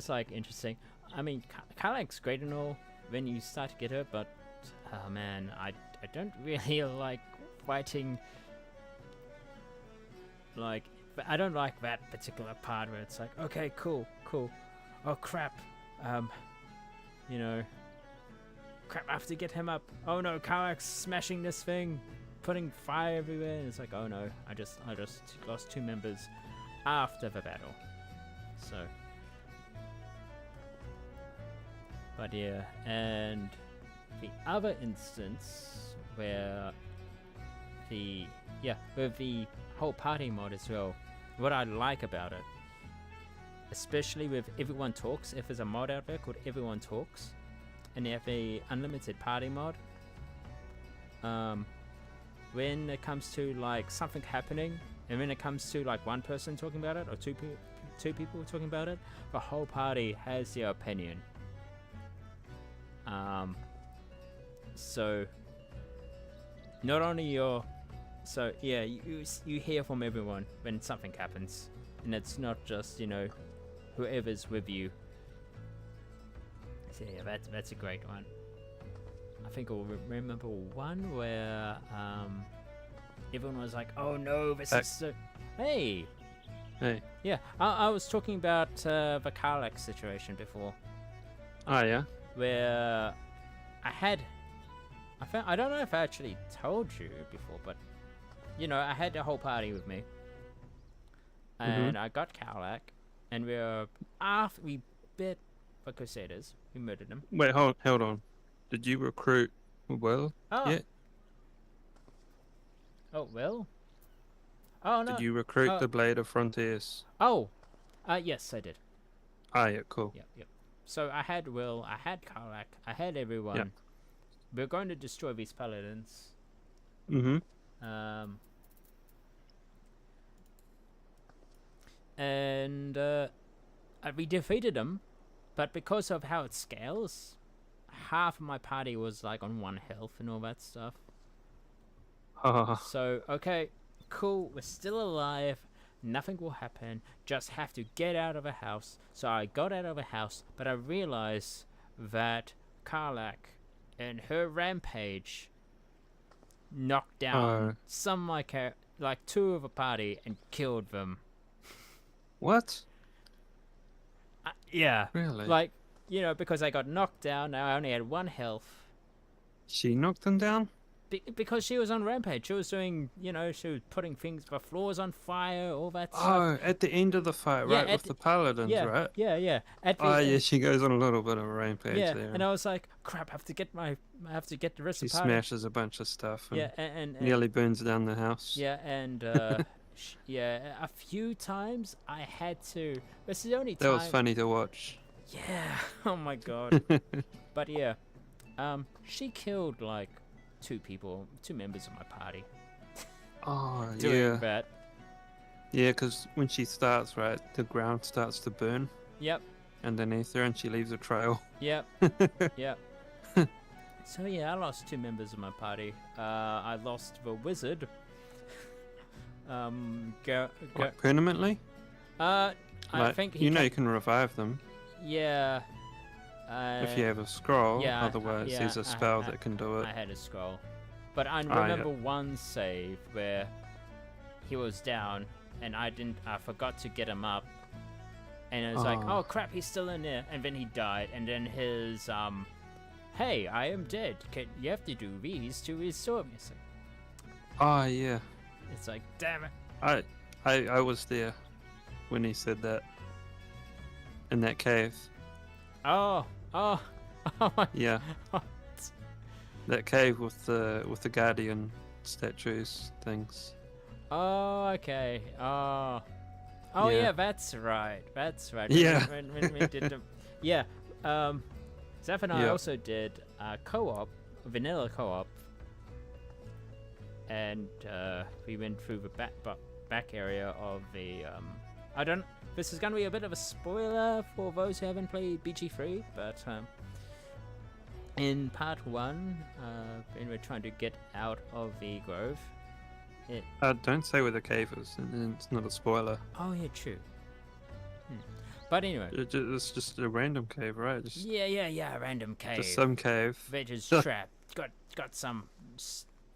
like interesting. I mean, Karlach's great and all when you start to get her, but oh man, I don't really like fighting. Like, I don't like that particular part where it's like, okay, cool. Oh crap, you know, crap, I have to get him up. Oh no, Karlach's smashing this thing, putting fire everywhere. And it's like, oh no, I just lost 2 members after the battle. So. But yeah, and the other instance where with the whole party mod as well, what I like about it, especially with Everyone Talks, if there's a mod out there called Everyone Talks, and they have a unlimited party mod, when it comes to like something happening, and when it comes to like one person talking about it, or two people talking about it, the whole party has their opinion. So not only you hear from everyone when something happens, and it's not just, you know, whoever's with you. So yeah, that's a great one. I think I'll remember one where everyone was like, oh no, this is so... Hey, yeah, I was talking about the Karlach situation before. Oh yeah, where I don't know if I actually told you before, but you know, I had the whole party with me, and I got Karlach, and after we bit the Crusaders, we murdered them. Wait, hold on. Did you recruit Will? Oh. Oh, Will? Oh no. Did you recruit the Blade of Frontiers? Oh, yes, I did. Ah, yeah, cool. Yep. So I had Will, I had Karlach, I had everyone. Yep. We're going to destroy these paladins. And we defeated them, but because of how it scales, half of my party was like on 1 health and all that stuff. So, okay, cool, we're still alive, nothing will happen, just have to get out of a house. So I got out of a house, but I realized that Karlach and her rampage knocked down some like 2 of a party and killed them. What? Yeah. Really? Like, you know, because I got knocked down, I only had 1 health. She knocked them down? Because she was on rampage. She was doing, you know, she was putting the floors on fire, all that stuff. Oh, at the end of the fight, right, with the paladins, right? Yeah. Yeah, she goes on a little bit of a rampage there. And I was like, crap, I have to get the rest of the party. She smashes a bunch of stuff and, and nearly burns down the house. Yeah, and a few times I had to. This is the only time. That was funny to watch. Yeah. Oh my god. But yeah, she killed like 2 members of my party. Oh, doing that. Yeah, because when she starts, right, the ground starts to burn Yep. underneath her, and she leaves a trail. Yep. Yep. So yeah, I lost 2 members of my party. I lost the wizard. What, permanently? I Like, think he you know you can revive them Yeah. if you have a scroll. yeah, Otherwise, yeah, there's a spell that can do it. I had a scroll, but I yeah. remember one save where he was down, and I forgot to get him up, and it was like, Oh. oh crap, he's still in there, and then he died, and then his hey, I am dead. You have to do these to restore me. It's like, Oh yeah, damn it. I was there when he said that in that cave. Oh my Yeah, God. that cave with the guardian statues things. Oh, okay. Oh, Yeah. yeah, that's right. That's right. Yeah. When we did the, yeah. Zeph and I Yeah. also did co-op, vanilla co-op, and we went through the back area of the. This is gonna be a bit of a spoiler for those who haven't played BG3, but in part 1, when we're trying to get out of the grove. Don't say where the cave is, and it's not a spoiler. Oh yeah, true. But anyway. It's just a random cave, right? Just, Yeah, random cave. just some cave. Vege's trapped. Got some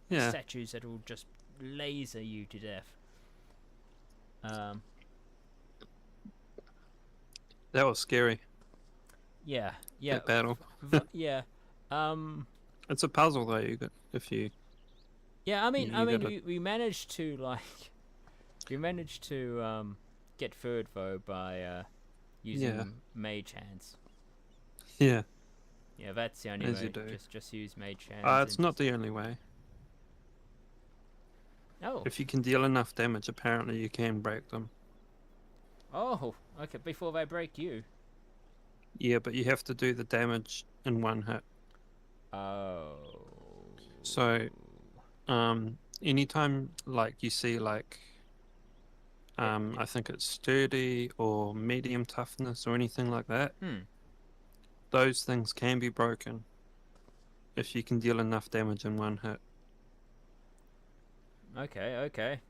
Yeah. statues that will just laser you to death. That was scary. Yeah. That battle. Yeah. It's a puzzle though. If you. Yeah, I mean, You gotta- we managed to get through it though by using Yeah. mage hands. Yeah. Yeah, that's the only As way. you do. Just use mage hands. It's not the only way. Oh. If you can deal enough damage, apparently you can break them. Oh, okay. Before they break you. Yeah, but you have to do the damage in one hit. Oh. So, anytime like you see like, I think it's sturdy or medium toughness or anything like that, those things can be broken if you can deal enough damage in one hit. Okay.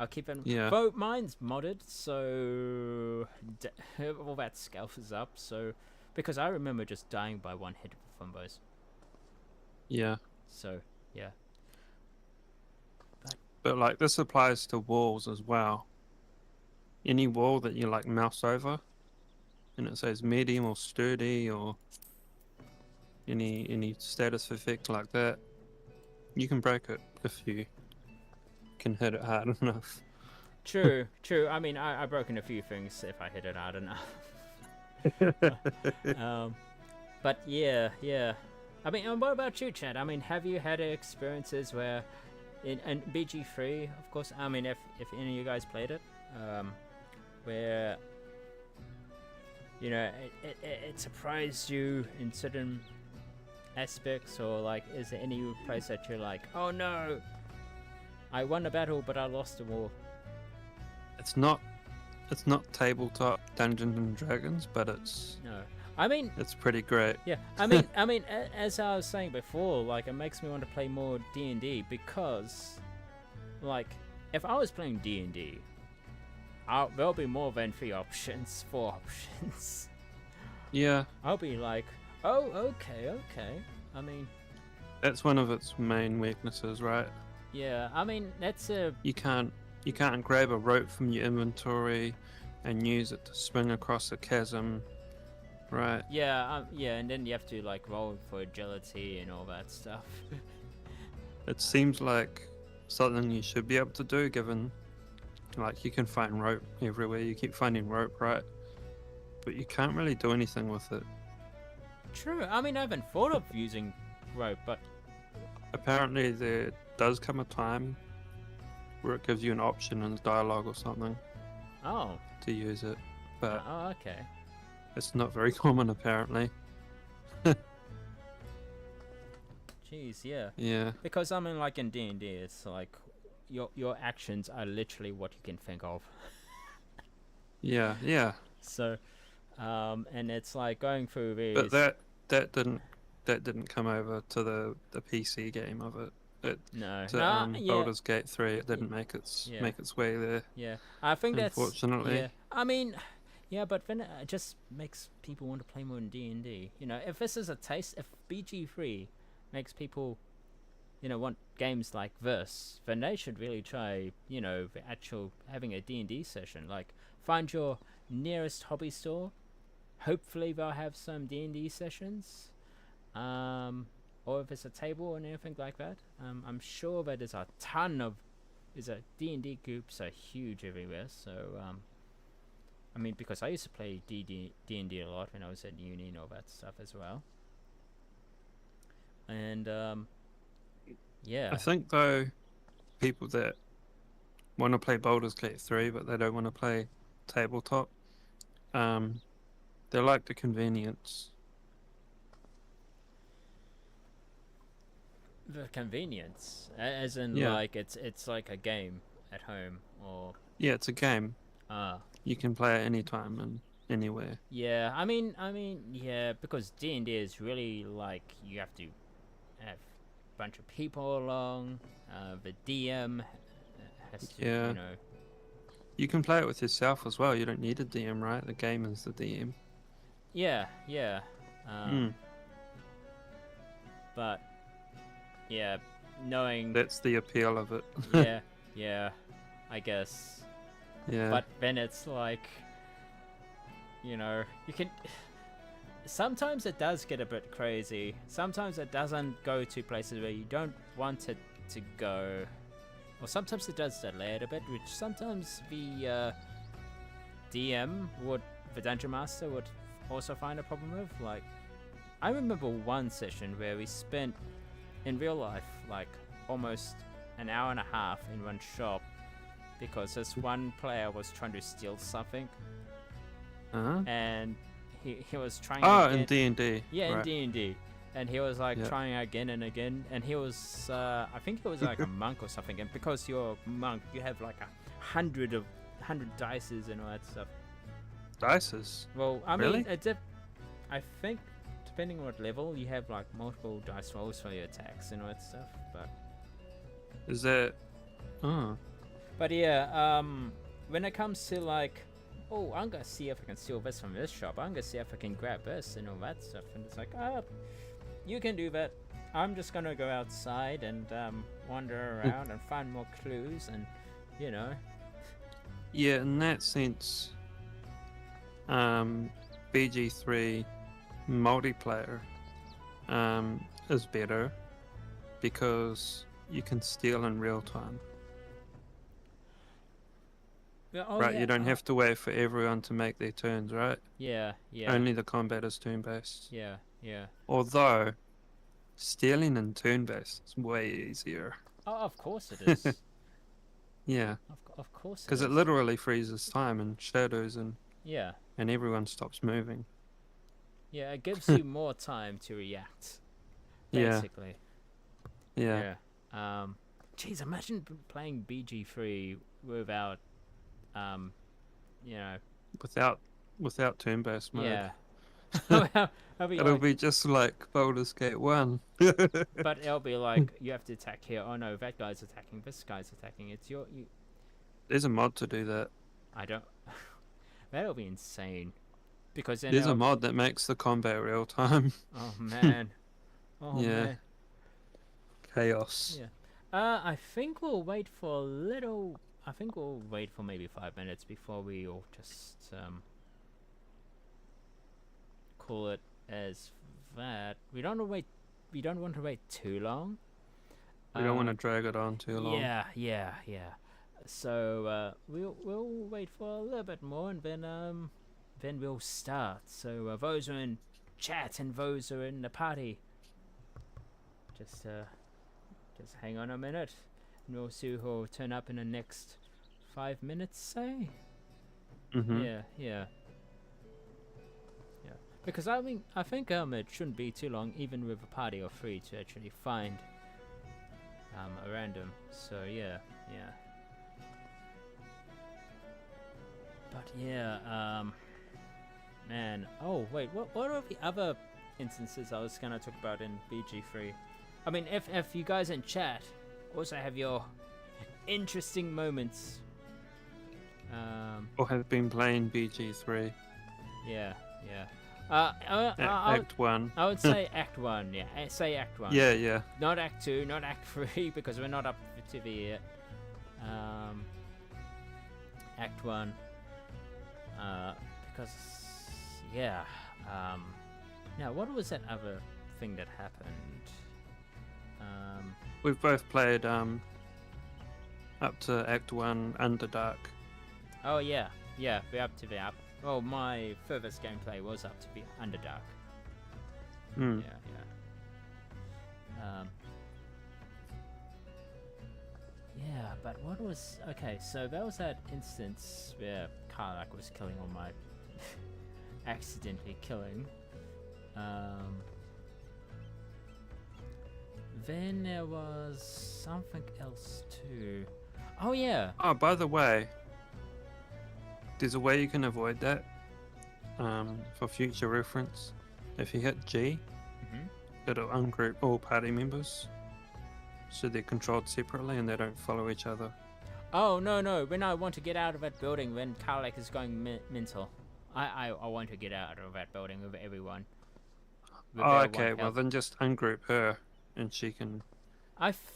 I'll keep it. Yeah. Though mine's modded, so all that stealth is up. So because I remember just dying by one hit from those. Yeah. So yeah. But like this applies to walls as well. Any wall that you like mouse over, and it says medium or sturdy or any status effect like that, you can break it if you can hit it hard enough. True. I mean, I've broken a few things if I hit it hard enough. But yeah. I mean, and what about you, Chad? I mean, have you had experiences where, in BG3, of course. I mean, if any of you guys played it, where it surprised you in certain aspects, or like, is there any place that you're like, oh no, I won a battle but I lost the war? It's not tabletop Dungeons and Dragons, but it's pretty great. Yeah, I mean, as I was saying before, like, it makes me want to play more D&D because, like, if I was playing D&D, there'll be more than 4 options. Yeah, I'll be like, oh, okay. I mean, that's one of its main weaknesses, right? yeah, I mean, that's a... You can't grab a rope from your inventory and use it to swing across a chasm, right? Yeah, and then you have to, like, roll for agility and all that stuff. It seems like something you should be able to do, given, like, you can find rope everywhere. You keep finding rope, right? But you can't really do anything with it. True, I mean, I haven't thought of using rope, but... Apparently there does come a time where it gives you an option in the dialogue or something Oh. to use it, but Oh, okay. it's not very common apparently. Jeez, yeah. Yeah. Because, I mean, like, in D&D, it's like, your actions are literally what you can think of. Yeah, yeah. So, and it's like going through these. But that didn't come over to the PC game of it. Baldur's Gate 3, it didn't make its way there. Yeah, I think unfortunately. Yeah, I mean, yeah, but then it just makes people want to play more in D&D. You know, if this is a taste, if BG3 makes people, you know, want games like this, then they should really try, you know, the actual having a D&D session. Like, find your nearest hobby store. Hopefully they'll have some D&D sessions. Or if it's a table or anything like that. I'm sure that there's a ton of... D&D groups are huge everywhere, so... I mean, because I used to play D&D a lot when I was at uni and all that stuff as well. And, yeah. I think, though, people that want to play Baldur's Gate 3, but they don't want to play tabletop, they like the convenience. The convenience, as in like it's like a game at home, or yeah, it's a game. You can play it anytime and anywhere. Yeah, I mean, yeah, because D&D is really like you have to have a bunch of people along. The DM has to, you know. You can play it with yourself as well. You don't need a DM, right? The game is the DM. Yeah. But. Yeah, knowing... That's the appeal of it. yeah, I guess. Yeah. But then it's like, you know, you can... Sometimes it does get a bit crazy. Sometimes it doesn't go to places where you don't want it to go. Or sometimes it does delay it a bit, which sometimes the DM the Dungeon Master would also find a problem with. Like, I remember one session where we spent... in real life, like almost an hour and a half in one shop because this one player was trying to steal something. And he was trying again. In D&D. Yeah, right. in D&D. And he was like trying again and again. And he was, I think he was like a monk or something. And because you're a monk, you have like 100 dices and all that stuff. Dices? Well, I really? mean, I think... depending on what level, you have like multiple dice rolls for your attacks and all that stuff, but... Is that... But yeah, when it comes to like, oh, I'm gonna see if I can steal this from this shop, I'm gonna see if I can grab this and all that stuff, and it's like, you can do that. I'm just gonna go outside and wander around and find more clues and, you know... Yeah, in that sense, BG3... multiplayer is better because you can steal in real time. You don't have to wait for everyone to make their turns, right? Yeah. Only the combat is turn-based. Yeah. Although, stealing in turn-based is way easier. Oh, of course it is. Yeah. Of course it is. Because it literally freezes time and shadows and... Yeah. And everyone stops moving. Yeah, it gives you more time to react. Basically. Yeah. Jeez, imagine playing BG3 without, you know... Without turn-based mode. Yeah. It'll be just like Baldur's Gate 1. But it'll be like, you have to attack here. Oh no, that guy's attacking, this guy's attacking. It's you. There's a mod to do that. I don't... That'll be insane. Because then there's a mod that makes the combat real time. Oh man. Man. Chaos. Yeah. I think we'll wait for a little... I think we'll wait for maybe 5 minutes before we all just call it as that. We don't want to wait too long. We don't want to drag it on too long. Yeah. So we'll wait for a little bit more, and then we'll start. So those are in chat and those are in the party. Just hang on a minute, and we'll see who'll turn up in the next 5 minutes, say. Yeah. Because I think it shouldn't be too long, even with a party of 3, to actually find around him. So yeah. But yeah, man. Oh wait, what are the other instances I was gonna talk about in BG3? I mean, if you guys in chat also have your interesting moments, Or have been playing BG3. yeah. Act 1. I would say Act 1, yeah. Say Act 1. Yeah. Not Act 2, not Act 3, because we're not up to the yet. Act 1. Because, yeah. Now, what was that other thing that happened? We've both played up to Act 1 Underdark. Oh, yeah. Yeah, we're up to the up. Well, my furthest gameplay was up to the Underdark. Hmm. Yeah. Yeah, but what was... Okay, so there was that instance where Karlach was killing all my... accidentally killing. Then there was something else too. Oh, yeah. Oh, by the way, there's a way you can avoid that for future reference. If you hit G, it'll ungroup all party members so they're controlled separately and they don't follow each other. Oh, no. When I want to get out of that building, when Karlach is going mental, I want to get out of that building with everyone. Oh, okay. Well, then just ungroup her and she can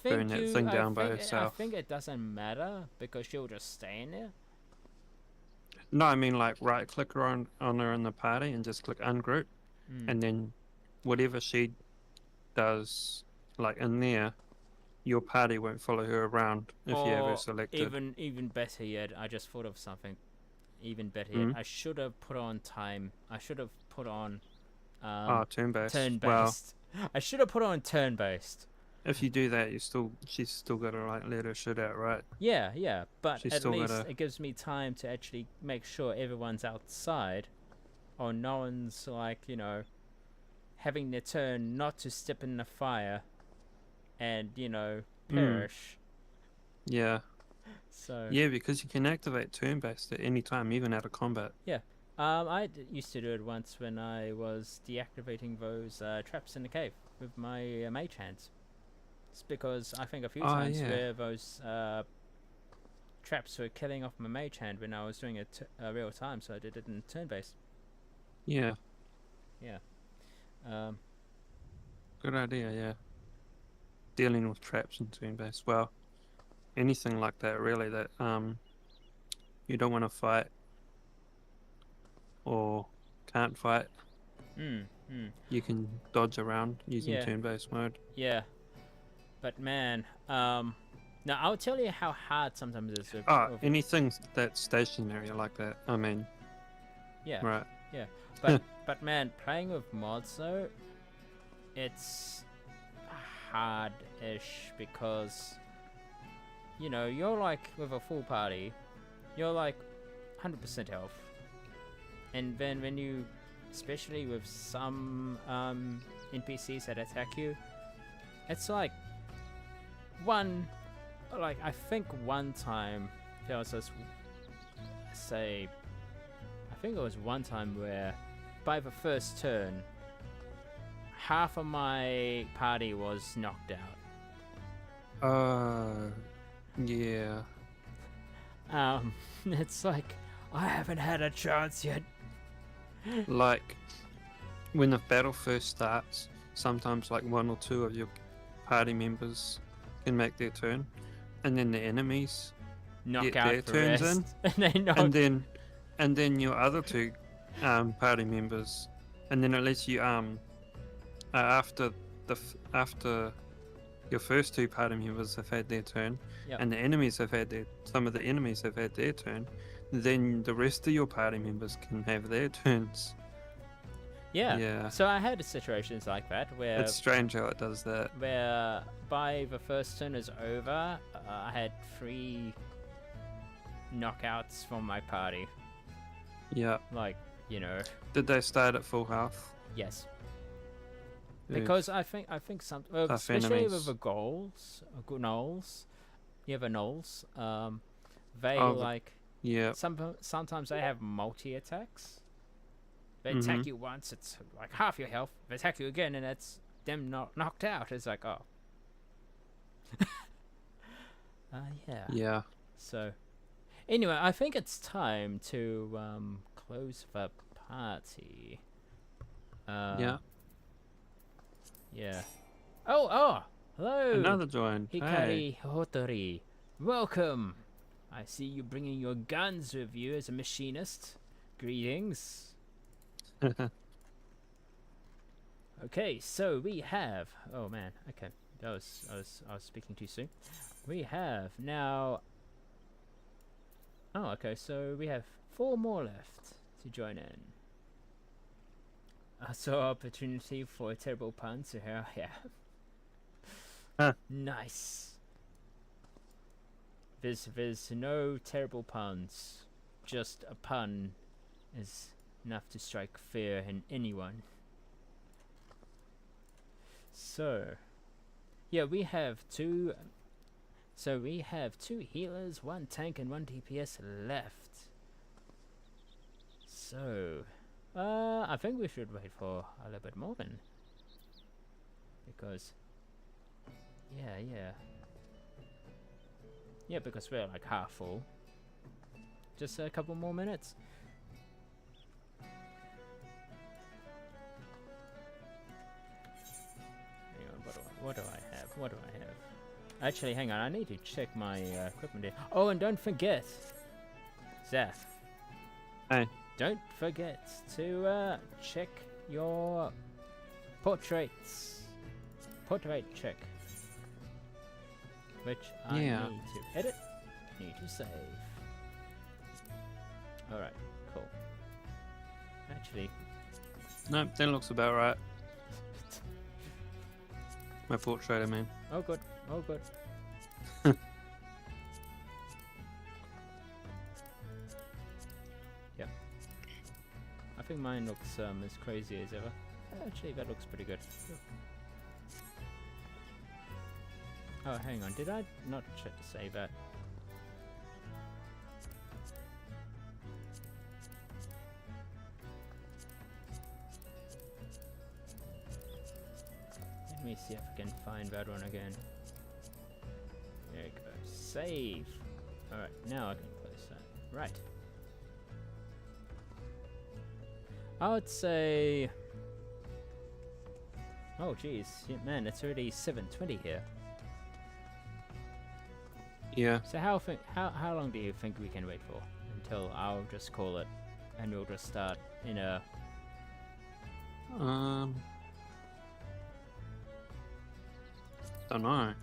burn that thing down by herself. I think it doesn't matter because she'll just stay in there. No, I mean like right click her on her in the party and just click ungroup, and then whatever she does like in there, your party won't follow her around if you have her selected. Even better yet, I just thought of something even better yet. I should have put on time. I should have put on turn-based. Well, I should have put on turn-based. If you do that, she's still got to like let her shit out, right? Yeah, but She's at still least gotta... it gives me time to actually make sure everyone's outside, or no one's like, having their turn not to step in the fire, and perish. Yeah. So. Yeah, because you can activate turn-based at any time, even out of combat. Yeah. I used to do it once when I was deactivating those traps in the cave with my mage hands. It's because I think a few times where those traps were killing off my mage hand when I was doing it real time, so I did it in turn-based. Yeah. Yeah. Good idea, yeah. Dealing with traps in turn-based. Well, anything like that, really, that you don't want to fight or can't fight. You can dodge around using turn-based mode. Yeah. But man, now I'll tell you how hard sometimes it is. Anything that's stationary like that. I mean, yeah, right, yeah. But man, playing with mods though, it's hard-ish because you're like with a full party, you're like 100% health, and then when you, especially with some NPCs that attack you, it's like. I think one time there was this, I think it was one time where by the first turn, half of my party was knocked out. Yeah. It's like, I haven't had a chance yet. Like, when the battle first starts, sometimes like one or two of your party members can make their turn, and then the enemies knock get out their the turns rest. in, and then your other two party members, and then it lets you after your first two party members have had their turn, and the enemies have had some of the enemies have had their turn, then the rest of your party members can have their turns. Yeah. So I had situations like that where it's strange how it does that. Where by the first turn is over, I had 3 knockouts from my party. Yeah. Like, Did they start at full health? Yes. Because I think some, tough especially with enemies. the goals, gnolls, you have a gnolls. They Oh, like Yeah. sometimes they have multi attacks. They Mhm. attack you once, it's like half your health. They attack you again, and it's them knocked out. It's like, oh. Yeah. Yeah. So, anyway, I think it's time to close the party. Yeah. Yeah. Oh, hello. Another join. Hey. Hikari Hotori. Welcome. I see you bringing your guns with you as a machinist. Greetings. Okay, so we have. Oh man. Okay, I was speaking too soon. We have now. Oh, okay. So we have 4 more left to join in. I saw opportunity for a terrible pun, so here I am. Nice. There's no terrible puns. Just a pun is enough to strike fear in anyone. So, yeah, we have 2. So we have 2 healers, 1 tank, and 1 DPS left. So, I think we should wait for a little bit more then. Because, yeah, because we're like half full. Just a couple more minutes. Hang on, what do I have? What do I have? Actually, hang on, I need to check my equipment here. Oh, and don't forget, Zaf. Hey. Don't forget to check your portraits. Portrait check. Which I need to edit, need to save. Alright, cool. Actually, Nope, that looks about right. My portrait, I mean. oh good, oh good. Yep. I think mine looks as crazy as ever. Actually, that looks pretty good. Oh, hang on, did I not save that? Let me see if I can find that one again. There we go. Save! Alright, now I can close that. Right. I would say... Oh jeez, yeah, man, it's already 7:20 here. Yeah. So how long do you think we can wait for? Until I'll just call it, and we'll just start in a... Don't know.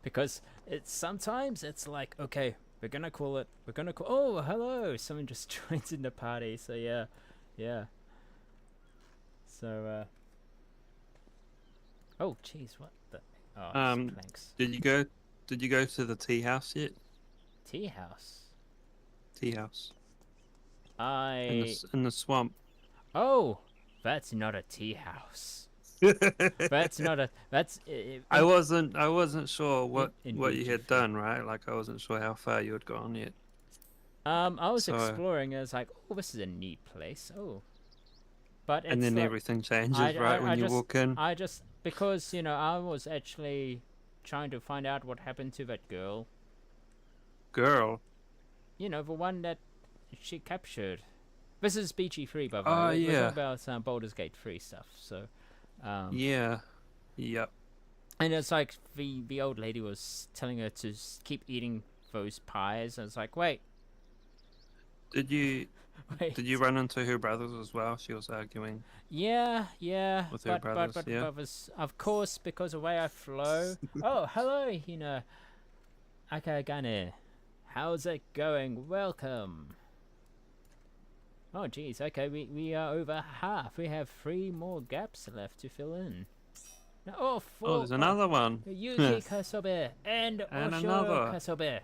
Because sometimes it's like, okay, we're gonna call it, oh, hello, someone just joins in the party, so yeah. So, oh, jeez, what the... Oh, planks. Did you go to the tea house yet? Tea house? Tea house. In In the swamp. Oh, that's not a tea house. That's not a... That's... I wasn't sure what in you had done, right? Like, I wasn't sure how far you had gone yet. I was exploring, and I was like, oh, this is a neat place. Oh. But And then like, everything changes, right, when you walk in? Because, you know, I was actually trying to find out what happened to that girl. Girl? You know, the one that she captured. This is BG3, by the way. Oh, We're yeah. talking about Baldur's Gate 3 stuff, so... Yeah. Yep. And it's like, the old lady was telling her to keep eating those pies, and it's like, wait. Did you run into her brothers as well? She was arguing. Yeah. With her brothers, but yeah. brothers, of course, because of the way I flow. Oh, hello, Akagane. How's it going? Welcome. Oh, geez. Okay, we are over half. We have 3 more gaps left to fill in. No, 4. Oh, there's another one. Yuki Kasobe and Osho another. Kasobe.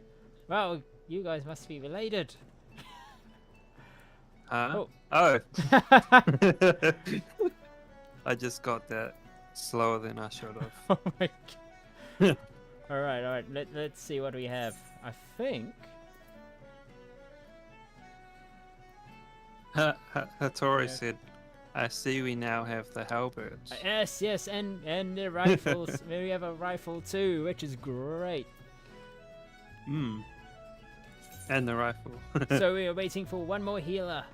Well, you guys must be related. Huh? Oh. Oh. I just got that slower than I should have. Oh my god. Alright. Let's see what we have. I think... Hattori Yeah. said, I see we now have the halberds. Yes, and the rifles. We have a rifle too, which is great. Hmm. And the rifle. So we are waiting for one more healer.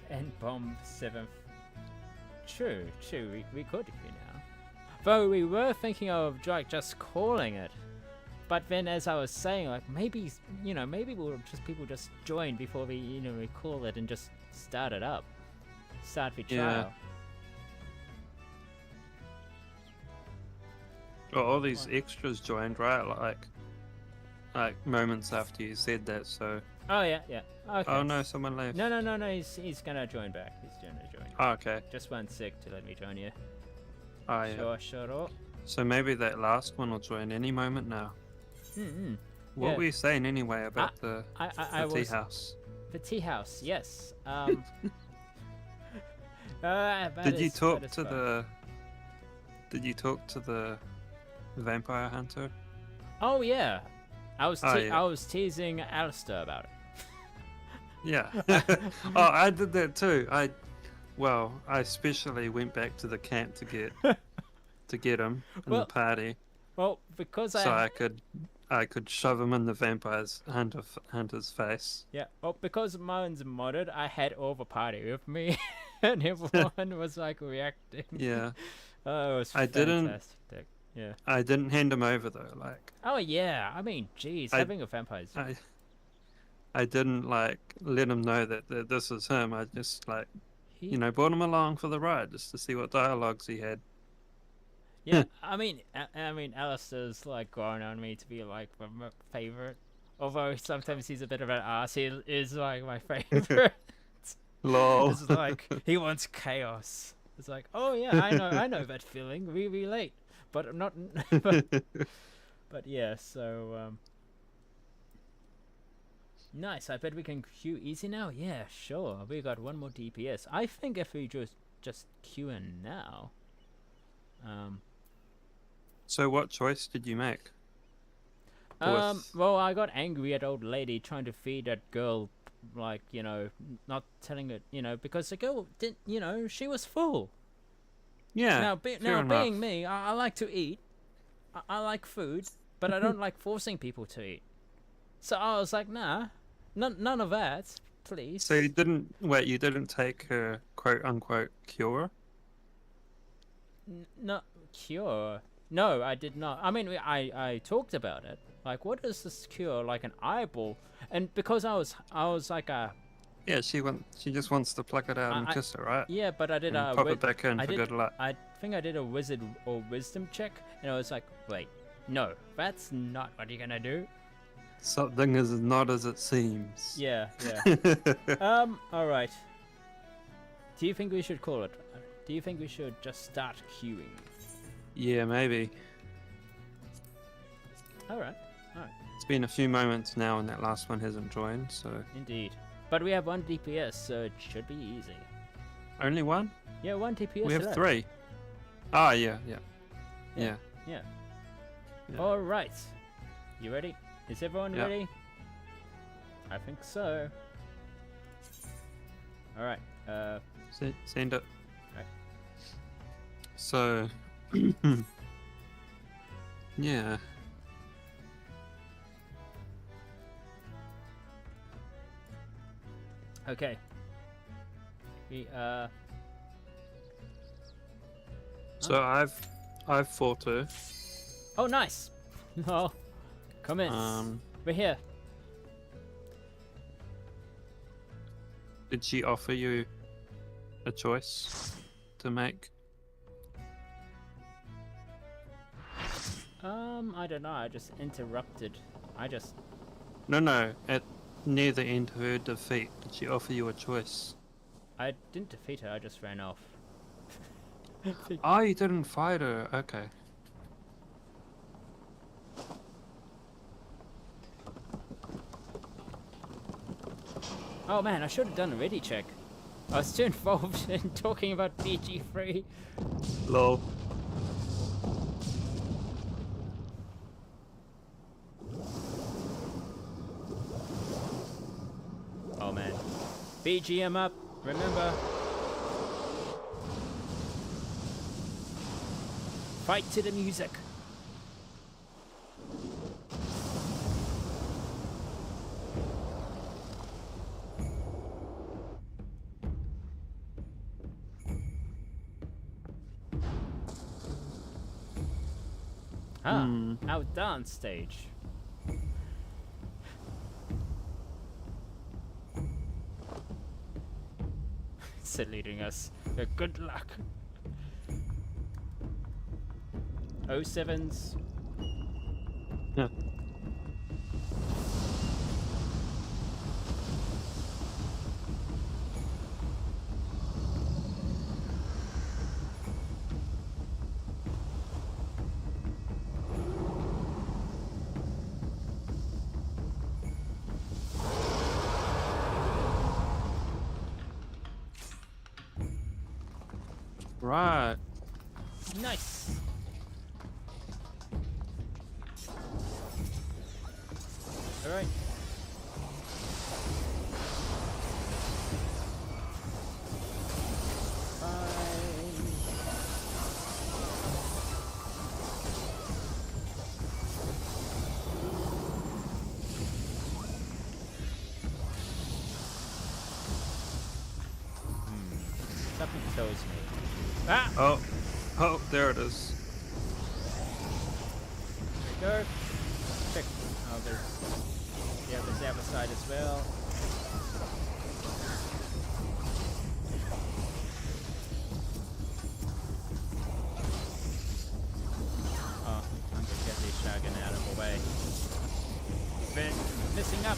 And bomb 7th. True, we could do now. Though we were thinking of like just calling it. But then as I was saying, like maybe people just join before we we call it and just start it up. Start the trial. Well, all these extras joined, right? Like moments after you said that, so... Oh yeah. Okay. Oh no, someone left. No, he's gonna join back. He's gonna join. Oh, okay. Just 1 sec to let me join you. Oh, yeah. Sure. So maybe that last one will join any moment now. What were you saying anyway about the tea house? The tea house, yes. Did you talk to the vampire hunter? Oh yeah, I was yeah. I was teasing Alistair about it. Yeah. Oh, I did that too. I especially went back to the camp to get him in the party. Well, because I could shove him in the vampire's hunter's face. Yeah. Well, because mine's modded, I had all the party with me, and everyone was like reacting. Yeah. Oh, it was fantastic. Yeah. I didn't hand him over though. Like. Oh yeah. I mean, geez, having a vampire. I didn't like let him know that this is him. I just brought him along for the ride just to see what dialogues he had. Yeah, I mean, Alistair's like growing on me to be like my favorite. Although sometimes he's a bit of an ass, he is like my favorite. Lol. It's like he wants chaos. It's like, oh yeah, I know that feeling. We relate, but not. But yeah, so nice. I bet we can queue easy now. Yeah, sure. We got one more DPS. I think if we just queue in now. So what choice did you make? Well, I got angry at old lady trying to feed that girl, like, not telling it, because the girl didn't, she was full. Yeah. Now, being me, I like to eat. I like food, but I don't like forcing people to eat. So I was like, nah, none of that, please. So you didn't take her quote unquote cure? No, cure. No, I did not. I mean, I talked about it. Like, what is this cure? Like an eyeball? And because I was like a... Yeah, she just wants to pluck it out and kiss her, right? Yeah, but I did and pop it back in for good luck. I think I did a wizard or wisdom check, and I was like, wait, no, that's not what you're gonna do. Something is not as it seems. Yeah. All right. Do you think we should call it? Do you think we should just start queuing? Yeah, maybe. All right. It's been a few moments now and that last one hasn't joined, so... Indeed. But we have one DPS, so it should be easy. Only one? Yeah, one DPS We have left. 3. Ah, yeah. All right. You ready? Is everyone ready? I think so. All right. Send it. Right. So... yeah. Okay. We So I've fought her. Oh, nice. Oh, commence. We're here. Did she offer you a choice to make? I don't know. I just interrupted. No. Near the end of her defeat, did she offer you a choice? I didn't defeat her. I just ran off. Oh, you didn't fight her. Okay. Oh man, I should have done a ready check. I was too involved in talking about PG3. Lol. Oh man. BGM up, remember. Fight to the music. Our dance stage. Saluting us. Good luck. 07s. Yeah. Right. Nice. All right. Something tells me. Ah! Oh, there it is. There we go. Check. Oh, there's the other side as well. Oh, I'm gonna get this shaggin out of the way. Been missing up.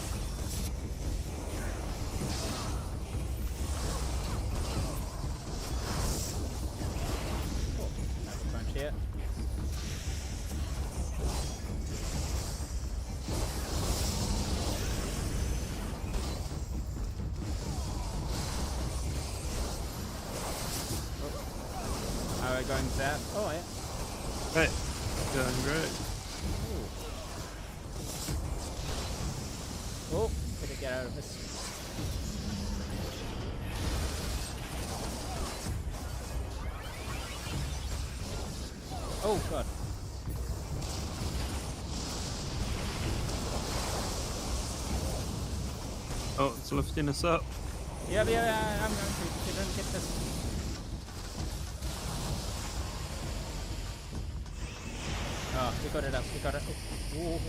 Here. How are we going, Zap? Oh, yeah. Hey, going great. Oh, better get out of this. Oh, God. Oh, it's lifting us up. Yeah, I'm going to get this. Oh, we got it up. We got it. Ooh.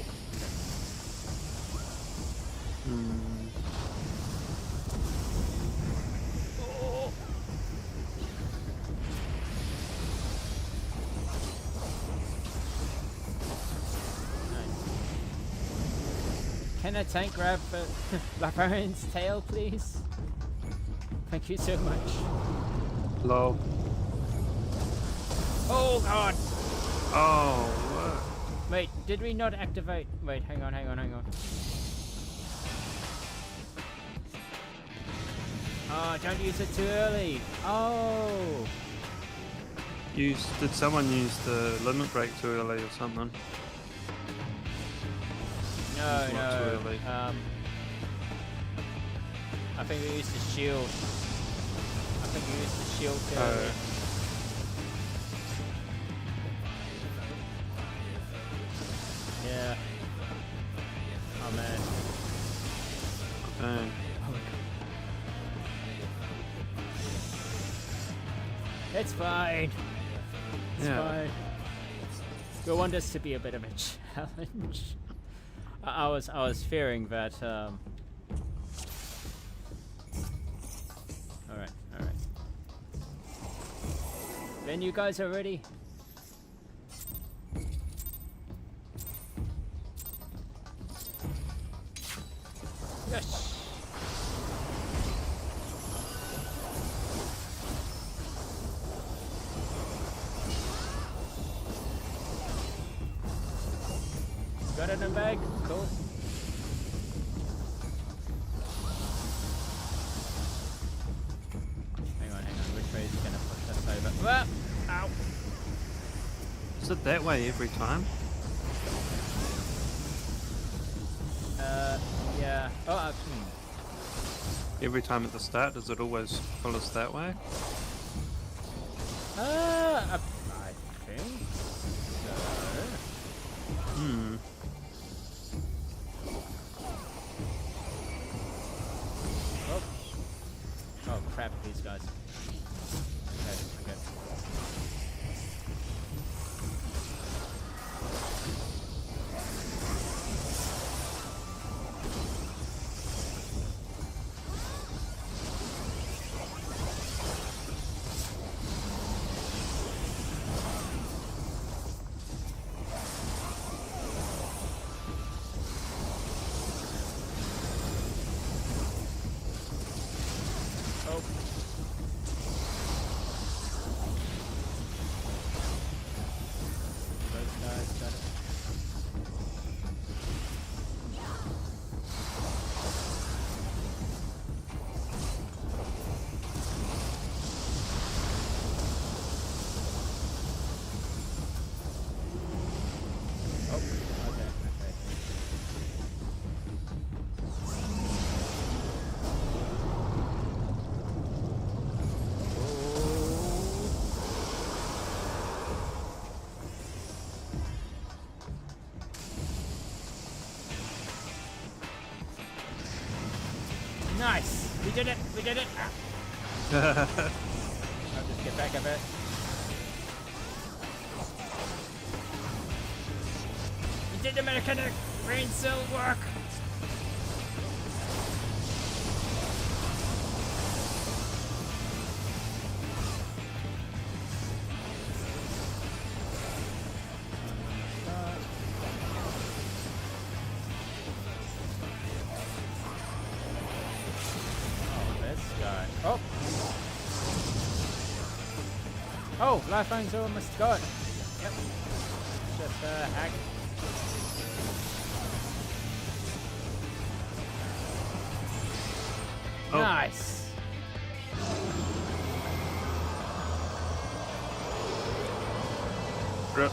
Can a tank grab Librarian's tail, please? Thank you so much. Lol. Oh, God! Oh, what? Wait, did we not activate? Wait, hang on. Oh, don't use it too early. Oh! Did someone use the limit break too early or something? No. Too early. I think we used the shield. Too early. Yeah. Oh man. Dang. Oh my God. It's fine. It's fine. We want this to be a bit of a challenge. I was fearing that. All right. Then you guys are ready. Yes. Got it in the bag. Cool. Well, ow. Is it that way every time? Yeah. Oh, Every time at the start, does it always pull us that way? I think so. Hmm. Oh. Oh crap, these guys. Okay, okay. Oh. Those guys got it. Oh, okay, okay. Nice! We did it! We did it! I'll just get back a bit. We did the mechanic! Rain still work! Oh! Oh, lifeline's almost gone. Yep. Just hack. Oh. Nice. Rip.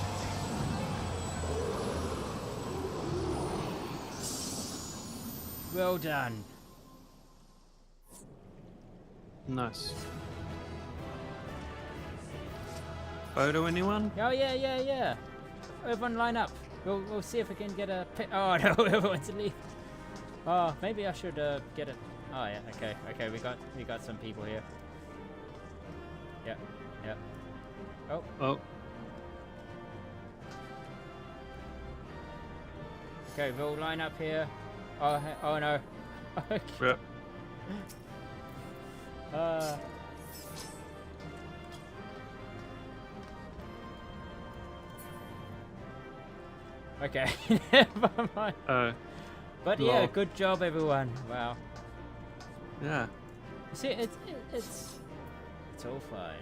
Well done. Nice. Photo, anyone? Oh yeah. Everyone line up. We'll see if we can get a pit. Oh no, everyone's leave. Oh, maybe I should get it. Oh yeah, okay. We got some people here. Yep. Oh. Oh. Okay, we'll line up here. Oh no. Okay. Rip. Okay, never mind. But yeah, lol. good job, everyone. Wow. Yeah. You see, it's all fine.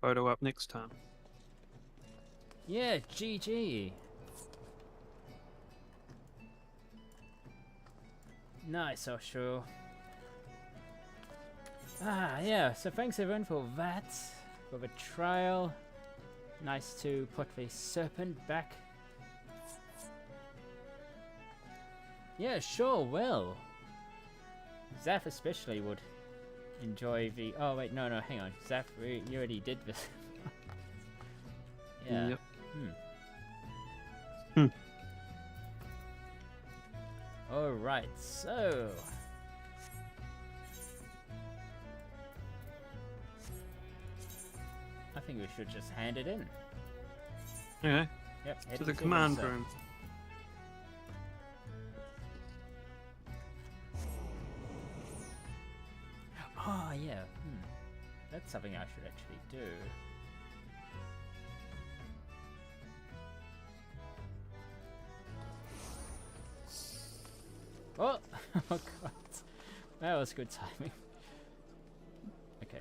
Photo up next time. Yeah, GG. Nice, sure. Yeah, so thanks everyone for that. For the trial. Nice to put the serpent back. Yeah, sure will. Zaf especially would enjoy the... Oh wait, no, hang on. Zaf, you already did this. Yeah. Yep. Alright, so... I think we should just hand it in. Okay. Yep, To head the into command insert. room. Oh, yeah. That's something I should actually do. Oh! Oh, God. That was good timing. Okay.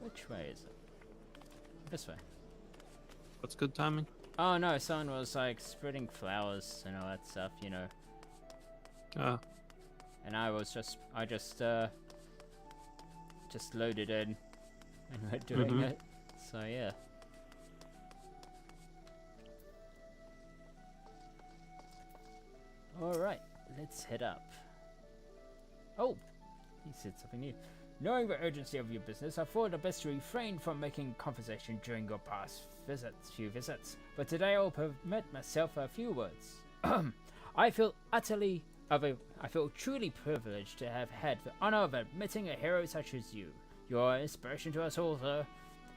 Which way is it? This way. What's good timing? Oh, no, someone was, like, spreading flowers and all that stuff, you know. Oh. and I just loaded in and we're doing it. So yeah. Alright, let's head up. Oh, he said something new. Knowing the urgency of your business, I thought it best to refrain from making conversation during your past few visits. But today I'll permit myself a few words. I feel truly privileged to have had the honor of admitting a hero such as you. You're an inspiration to us all, sir.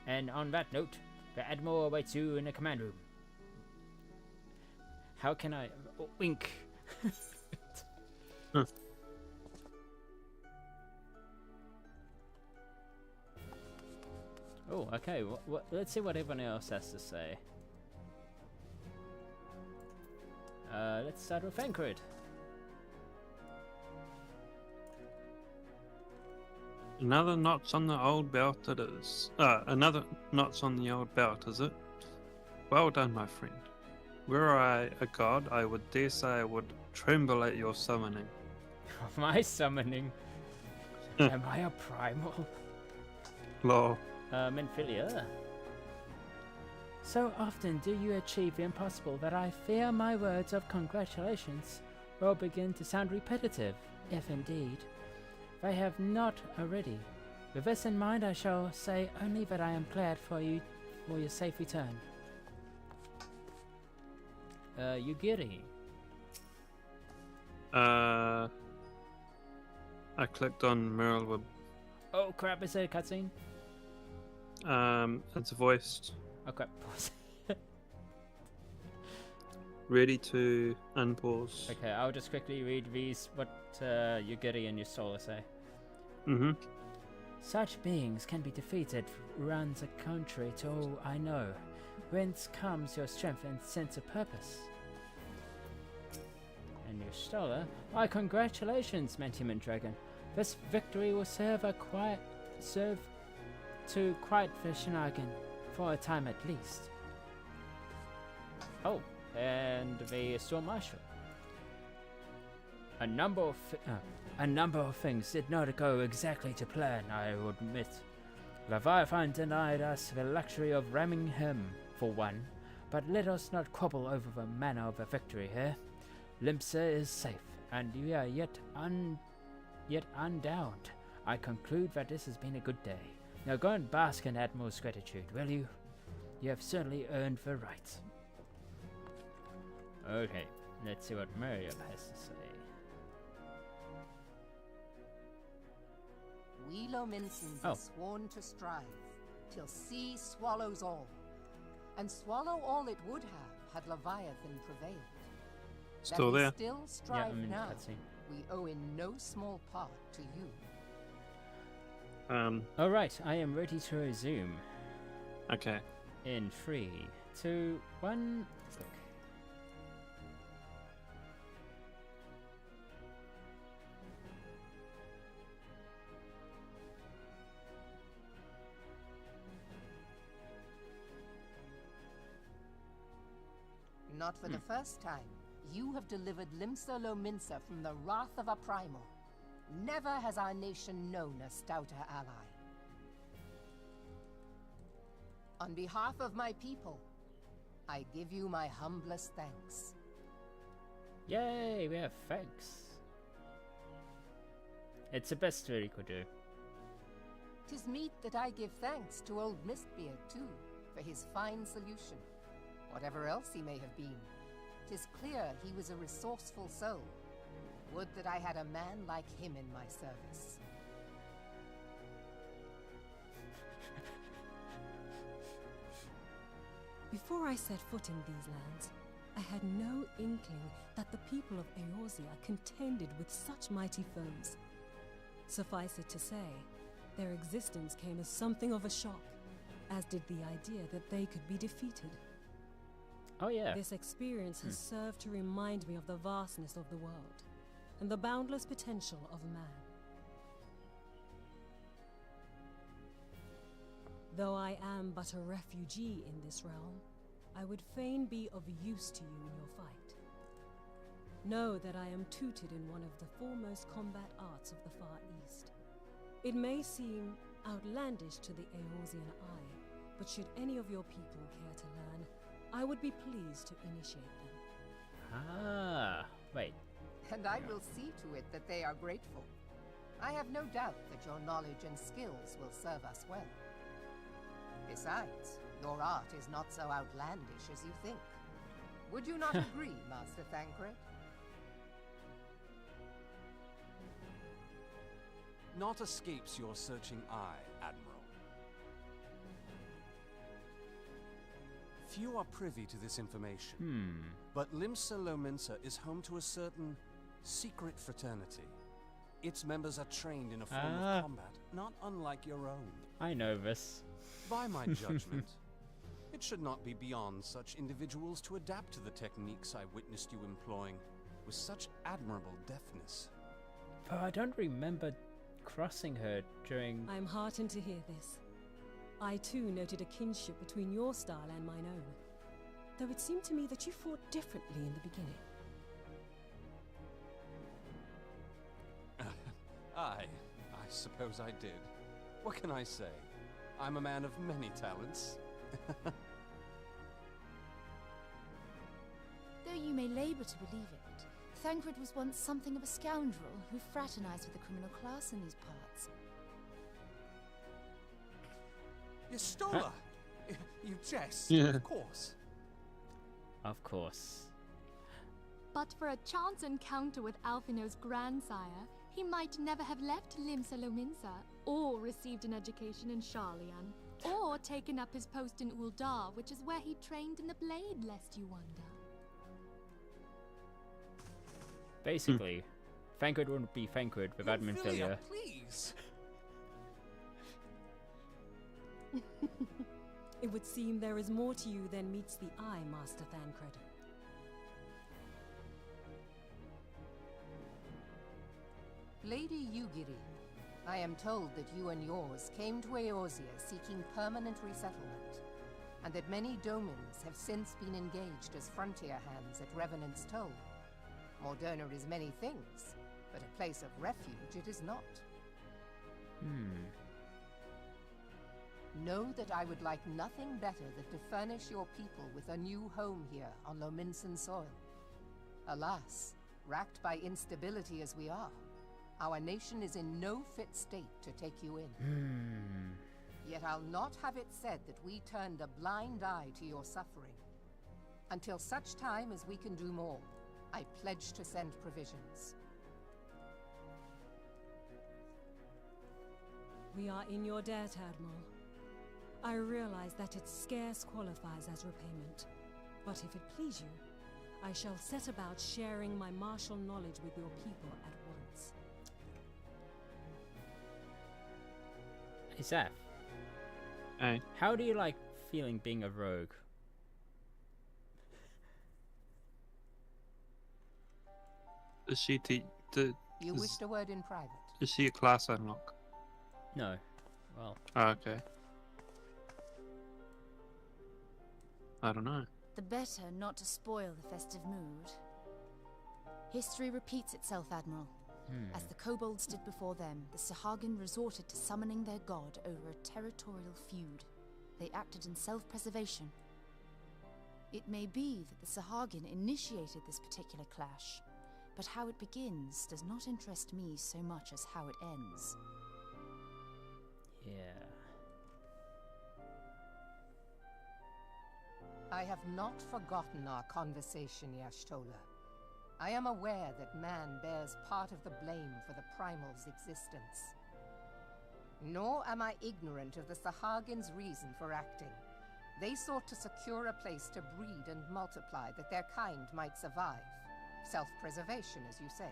And on that note, the Admiral awaits you in the command room. How can I... wink. Oh, okay. Let's see what everyone else has to say. Let's start with Famfrit. Another notch on the old belt it is. Another notch on the old belt, is it? Well done, my friend. Were I a god, I would dare say I would tremble at your summoning. My summoning? Am I a primal? Lol. Menphilia. So often do you achieve the impossible that I fear my words of congratulations will begin to sound repetitive, if indeed they have not already. With this in mind, I shall say only that I am glad for your safe return. Yugiri. I clicked on Merylwood. Oh crap, is it a cutscene? It's voiced. Oh crap, pause. Ready to unpause. Okay, I'll just quickly read these, what Yugiri and Yusola say. Such beings can be defeated, runs a contrary to all I know. Whence comes your strength and sense of purpose? And Yusola, my congratulations, manteum and dragon. This victory will serve to quiet the shenanigan, for a time at least. Oh, and the Storm Marshal. A number of things did not go exactly to plan, I will admit. Leviathan denied us the luxury of ramming him, for one, but let us not quibble over the manner of the victory here. Limsa is safe, and we are yet undowned. I conclude that this has been a good day. Now go and bask in Admiral's gratitude, will you? You have certainly earned the right. Okay, let's see what Miriam has to say. We Lominsons are sworn to strive, till sea swallows all. And swallow all it would have, had Leviathan prevailed. Still that there. We still strive now. Cutscene. We owe in no small part to you. Alright, I am ready to resume. Okay. In 3, 2, 1, click. Not for the first time, you have delivered Limsa Lominsa from the wrath of a Primal. Never has our nation known a stouter ally. On behalf of my people, I give you my humblest thanks. Yay, we have thanks. It's the best we could do. 'Tis meet that I give thanks to old Mistbeard, too, for his fine solution. Whatever else he may have been, 'tis clear he was a resourceful soul. Would that I had a man like him in my service. Before I set foot in these lands, I had no inkling that the people of Eorzea contended with such mighty foes. Suffice it to say, their existence came as something of a shock, as did the idea that they could be defeated. Oh yeah. This experience has served to remind me of the vastness of the world, and the boundless potential of man. Though I am but a refugee in this realm, I would fain be of use to you in your fight. know that I am tutored in one of the foremost combat arts of the Far East. It may seem outlandish to the Eorzean eye, but should any of your people care to learn, I would be pleased to initiate them. Ah, wait. And I will see to it that they are grateful. I have no doubt that your knowledge and skills will serve us well. Besides, your art is not so outlandish as you think. Would you not agree, Master Thancred? Naught escapes your searching eye, Admiral. Few are privy to this information, but Limsa Lominsa is home to a certain secret fraternity. Its members are trained in a form of combat, not unlike your own. I know this. By my judgment, it should not be beyond such individuals to adapt to the techniques I witnessed you employing with such admirable deftness. But I don't remember crossing her during... I am heartened to hear this. I too noted a kinship between your style and mine own, though it seemed to me that you fought differently in the beginning. I suppose I did. What can I say? I'm a man of many talents. Though you may labor to believe it, Thancred was once something of a scoundrel who fraternized with the criminal class in these parts. Yestola! You jest, Yeah. of course. Of course. But for a chance encounter with Alphino's grandsire, he might never have left Limsa Lominsa, or received an education in Sharlayan, or taken up his post in Uldar, which is where he trained in the blade, lest you wonder. Basically, Thancred wouldn't be Thancred without Minfilia. Please! It would seem there is more to you than meets the eye, Master Thancred. Lady Yugiri, I am told that you and yours came to Eorzea seeking permanent resettlement, and that many domins have since been engaged as frontier hands at Revenant's Toll. Moderna is many things, but a place of refuge it is not. Know that I would like nothing better than to furnish your people with a new home here on Lominsan soil. Alas, racked by instability as we are, our nation is in no fit state to take you in. Yet I'll not have it said that we turned a blind eye to your suffering. Until such time as we can do more, I pledge to send provisions. We are in your debt, Admiral. I realize that it scarce qualifies as repayment, but if it please you, I shall set about sharing my martial knowledge with your people at once. Hey, Zaf. Hey. How do you like feeling being a rogue? Is she You wished a word in private. Is she a class unlock? No. Well, Oh, okay. I don't know. The better not to spoil the festive mood. History repeats itself, Admiral. As the kobolds did before them, the Sahagin resorted to summoning their god over a territorial feud. They acted in self-preservation. It may be that the Sahagin initiated this particular clash, but how it begins does not interest me so much as how it ends. yeah. I have not forgotten our conversation, Y'shtola. I am aware that man bears part of the blame for the Primal's existence. Nor am I ignorant of the Sahagin's reason for acting. They sought to secure a place to breed and multiply that their kind might survive. Self-preservation, as you say.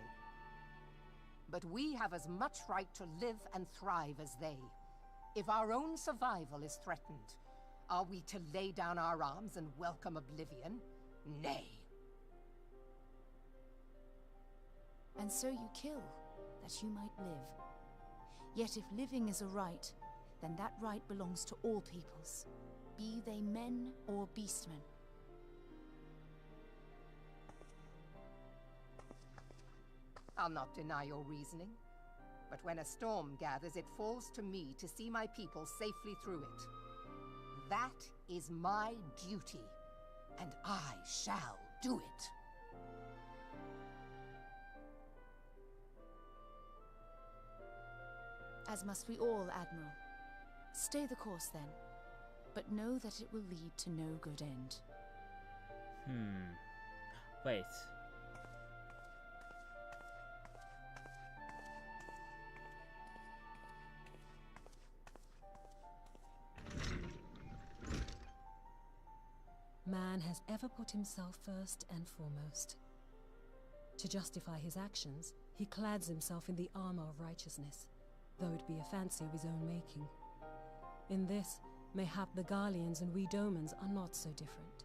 But we have as much right to live and thrive as they. If our own survival is threatened, are we to lay down our arms and welcome oblivion? Nay. And so you kill, that you might live. Yet if living is a right, then that right belongs to all peoples, be they men or beastmen. I'll not deny your reasoning. But when a storm gathers, it falls to me to see my people safely through it. That is my duty, and I shall do it. As must we all, Admiral. Stay the course, then. But know that it will lead to no good end. Wait. Man has ever put himself first and foremost. To justify his actions, he clads himself in the armor of righteousness, though it be a fancy of his own making. In this, mayhap the Garleans and we Domans are not so different.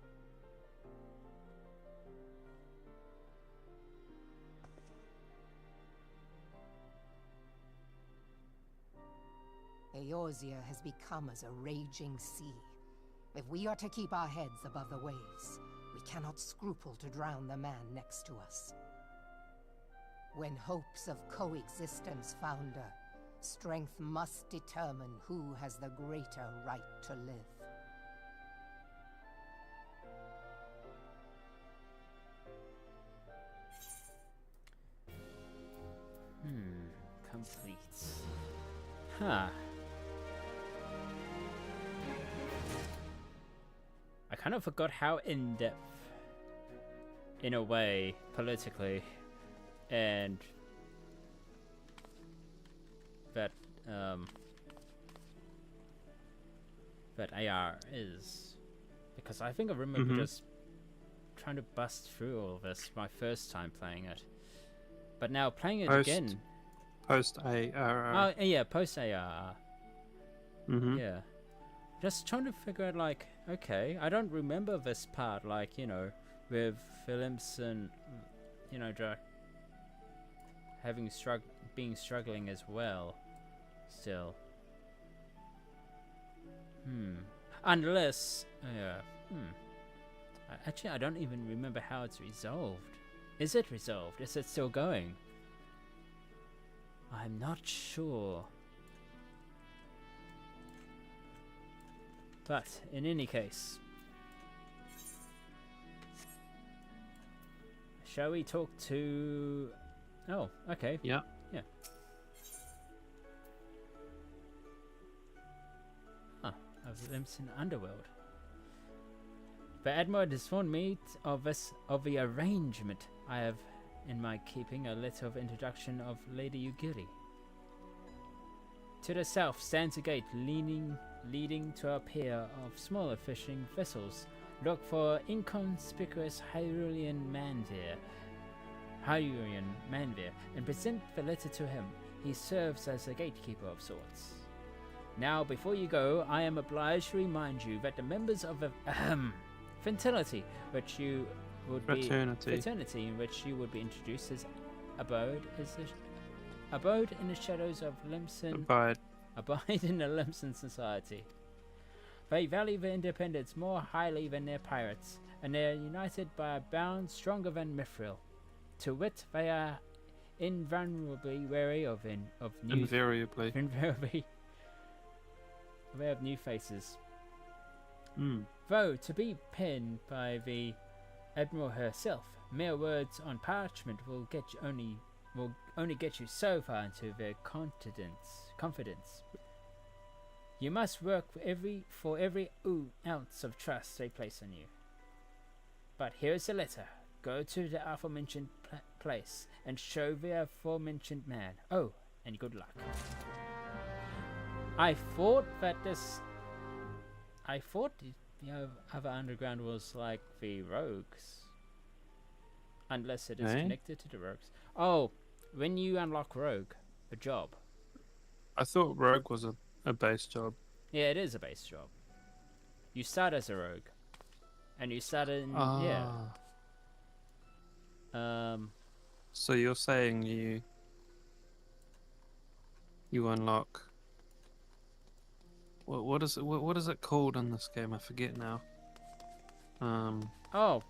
Eorzea has become as a raging sea. If we are to keep our heads above the waves, we cannot scruple to drown the man next to us. When hopes of coexistence founder, strength must determine who has the greater right to live. Complete. Huh. I kind of forgot how in-depth, in a way, politically, and that AR is, because I think I remember just trying to bust through all of this my first time playing it, but now playing it again. Post ARR. Oh yeah, post ARR. Yeah, just trying to figure out, like, okay, I don't remember this part, like, you know, with Philipson, you know, having struggling as well, still. Unless, actually, I don't even remember how it's resolved. Is it resolved? Is it still going? I'm not sure. But, in any case, shall we talk to... Oh, okay. Yeah. Yeah. Of Limson Underworld. The Admiral has informed me of the arrangement. I have in my keeping a letter of introduction of Lady Ugiri. To the south stands a gate leading to a pair of smaller fishing vessels. Look for inconspicuous Hyrulean Manveer, and present the letter to him. He serves as a gatekeeper of sorts. Now, before you go, I am obliged to remind you that the members of the fraternity, which you would fraternity in which you would be introduced as abode in the shadows of Limson. Abide in the Limson society. They value their independence more highly than their pirates, and they are united by a bond stronger than Mithril. To wit, they are invulnerably wary of new invariably aware of new faces. Though to be penned by the Admiral herself, mere words on parchment will only get you so far into their confidence. You must work for every ounce of trust they place on you. But here's the letter. Go to the aforementioned place and show the aforementioned man. Oh, and good luck. I thought the other underground was like the rogues, unless it is connected to the rogues. Oh, when you unlock rogue, a job. I thought rogue was a base job. Yeah, it is a base job. You start as a rogue, and you start in So you're saying you unlock. What is it called in this game? I forget now.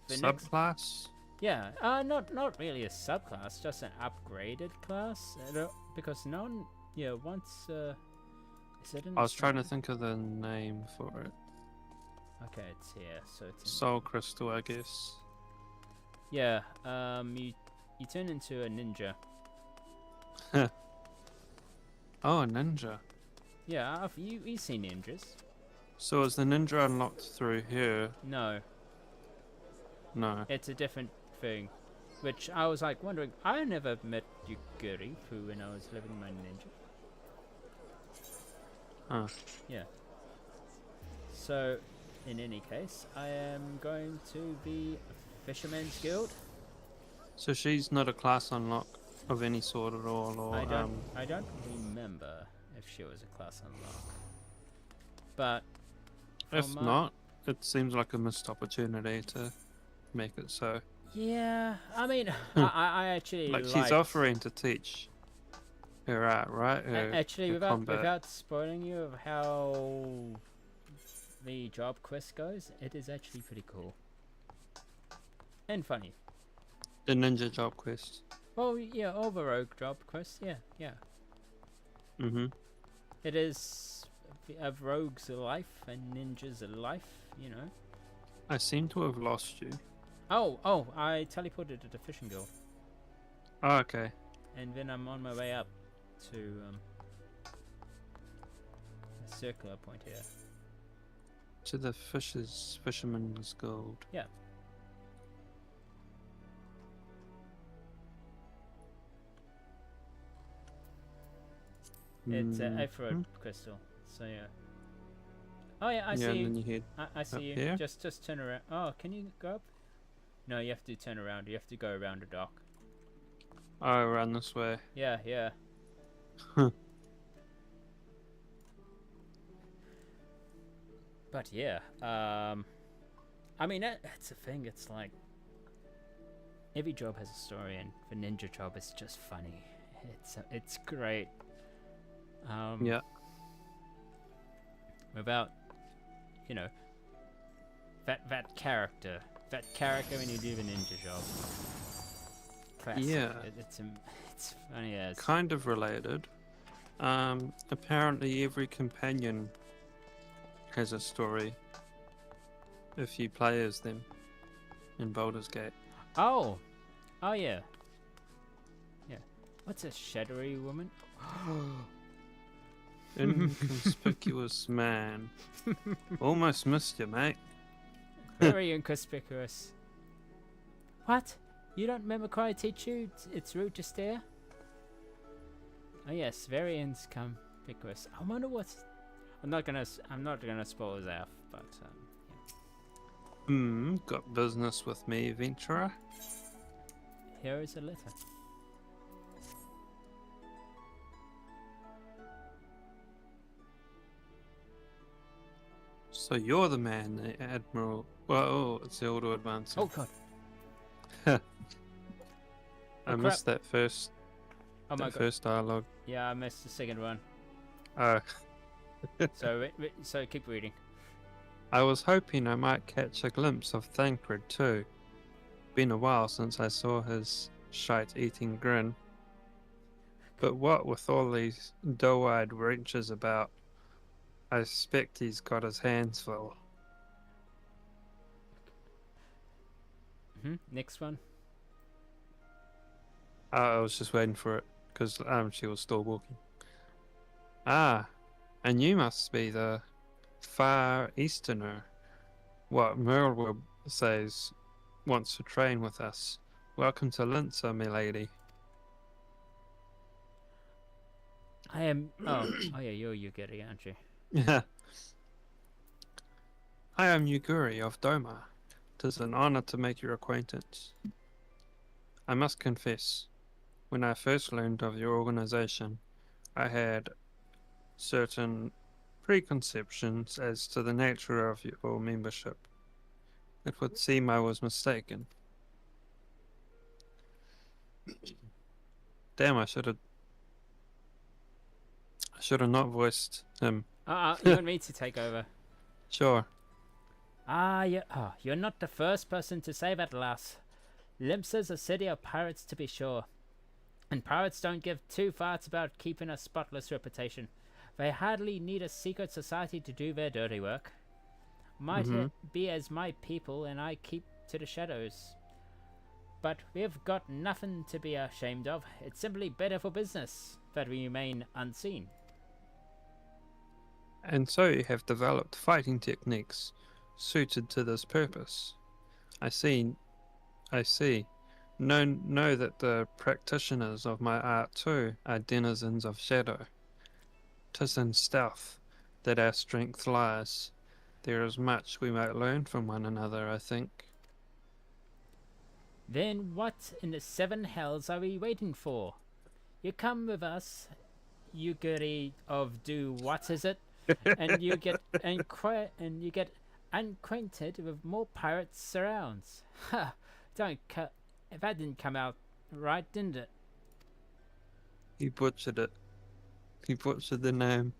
the subclass. Yeah, not really a subclass, just an upgraded class. Because none, yeah, once is it in I was the trying to same- think of the name for it. Okay, it's here, so it's in... Soul Crystal, I guess. Yeah, you turn into a ninja. Oh, a ninja. Yeah, you've seen ninjas. So is the ninja unlocked through here? No, No. it's a different thing. Which I was like wondering, I never met Yuguri when I was living my ninja. Huh. Yeah. So, in any case, I am going to the Fisherman's Guild. So she's not a class unlock of any sort at all, or I don't remember if she was a class unlock. But if from not, it seems like a missed opportunity to make it so. yeah, I mean, I actually Like she's liked- offering to teach her art, right? Her, actually, her combat. without spoiling you of how the job quest goes, it is actually pretty cool and funny. The ninja job quest. Oh yeah, all the rogue job quests. Yeah. Mm-hmm. It is a rogue's life and ninja's life, you know. I seem to have lost you. Oh, I teleported to the fishing guild, Oh, okay. and then I'm on my way up to a circular point here. To the Fisherman's Guild. Yeah. It's an Aphrodite crystal, so yeah. Oh yeah, I yeah, see and you. then you head I see up you. here? Just turn around. Oh, can you go up? No, you have to turn around. You have to go around the dock. Oh, run this way. Yeah. But yeah, I mean that's the thing. It's like every job has a story, and the ninja job is just funny. It's great. Yeah. Without, you know, that character when you do the ninja job. Classic. Yeah. It's funny as. Kind of related. Apparently every companion has a story if you play as them in Baldur's Gate. Oh yeah. What's a shadowy woman? Inconspicuous man. Almost missed you, mate. Very inconspicuous. What? You don't remember Cry teach you it's rude to stare? Oh yes, very inconspicuous. I wonder what's. I'm not gonna spoil Zaf, but yeah. Got business with me, Venturer? Here is a letter. So you're the man, the Admiral. Well, it's the auto advance. Oh god. I crap. missed that first. Oh my that god. first dialogue. Yeah, I missed the second one. Oh. So so keep reading. I was hoping I might catch a glimpse of Famfrit too. Been a while since I saw his shite-eating grin. But what with all these doe-eyed wenches about, I suspect he's got his hands full. Next one. I was just waiting for it, because she was still walking. Ah, and you must be the Far Easterner. What Merle says wants to train with us. Welcome to Linzer, milady. I am. Oh yeah, you're Yugiri, aren't you? Yeah. I am Yuguri of Doma. 'Tis an honor to make your acquaintance. I must confess, when I first learned of your organization, I had certain preconceptions as to the nature of your membership. It would seem I was mistaken. Damn, I should have not voiced him. You want me to take over? Sure. You're not the first person to say that, lass. Limsa's a city of pirates, to be sure. And pirates don't give two farts about keeping a spotless reputation. They hardly need a secret society to do their dirty work. Might it be as my people and I keep to the shadows. But we've got nothing to be ashamed of. It's simply better for business that we remain unseen. And so you have developed fighting techniques suited to this purpose. I see. Know that the practitioners of my art too are denizens of shadow. 'Tis in stealth that our strength lies. There is much we might learn from one another, I think. Then what in the seven hells are we waiting for? You come with us, you goody of do what is it? and you get unacquainted with more pirates surrounds. Ha! That didn't come out right, didn't it? He butchered it. He butchered the name.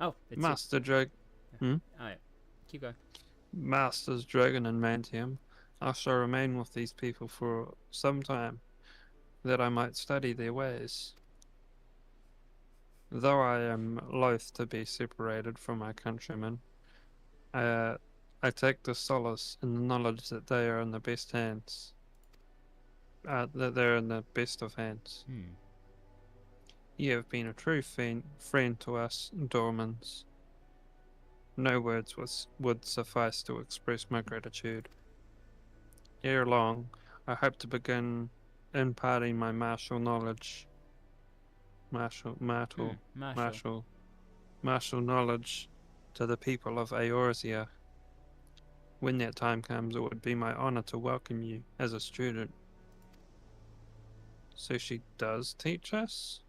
Oh, it's Master Drag. Oh yeah, keep going. Masters Dragon and Manteum. I shall remain with these people for some time, that I might study their ways. Though I am loath to be separated from my countrymen, I take the solace in the knowledge that they are in the best hands. That they're in the best of hands. You have been a true friend to us, Dormans. No words would suffice to express my gratitude. Ere long, I hope to begin imparting my martial knowledge. Martial knowledge to the people of Eorzea. When that time comes, it would be my honor to welcome you as a student. So she does teach us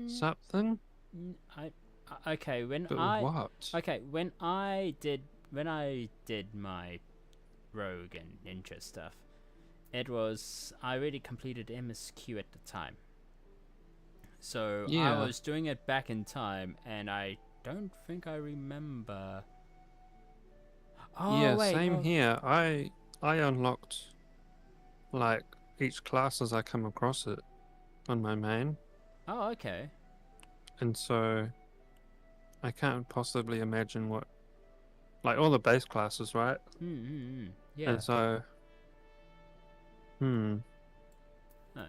something? Okay, when I did my rogue and ninja stuff, I already completed MSQ at the time. So I was doing it back in time, and I don't think I remember. Oh, yeah, wait, same here. I unlocked like each class as I come across it on my main. Oh, okay. And so I can't possibly imagine what, like all the base classes, right? Yeah. And so,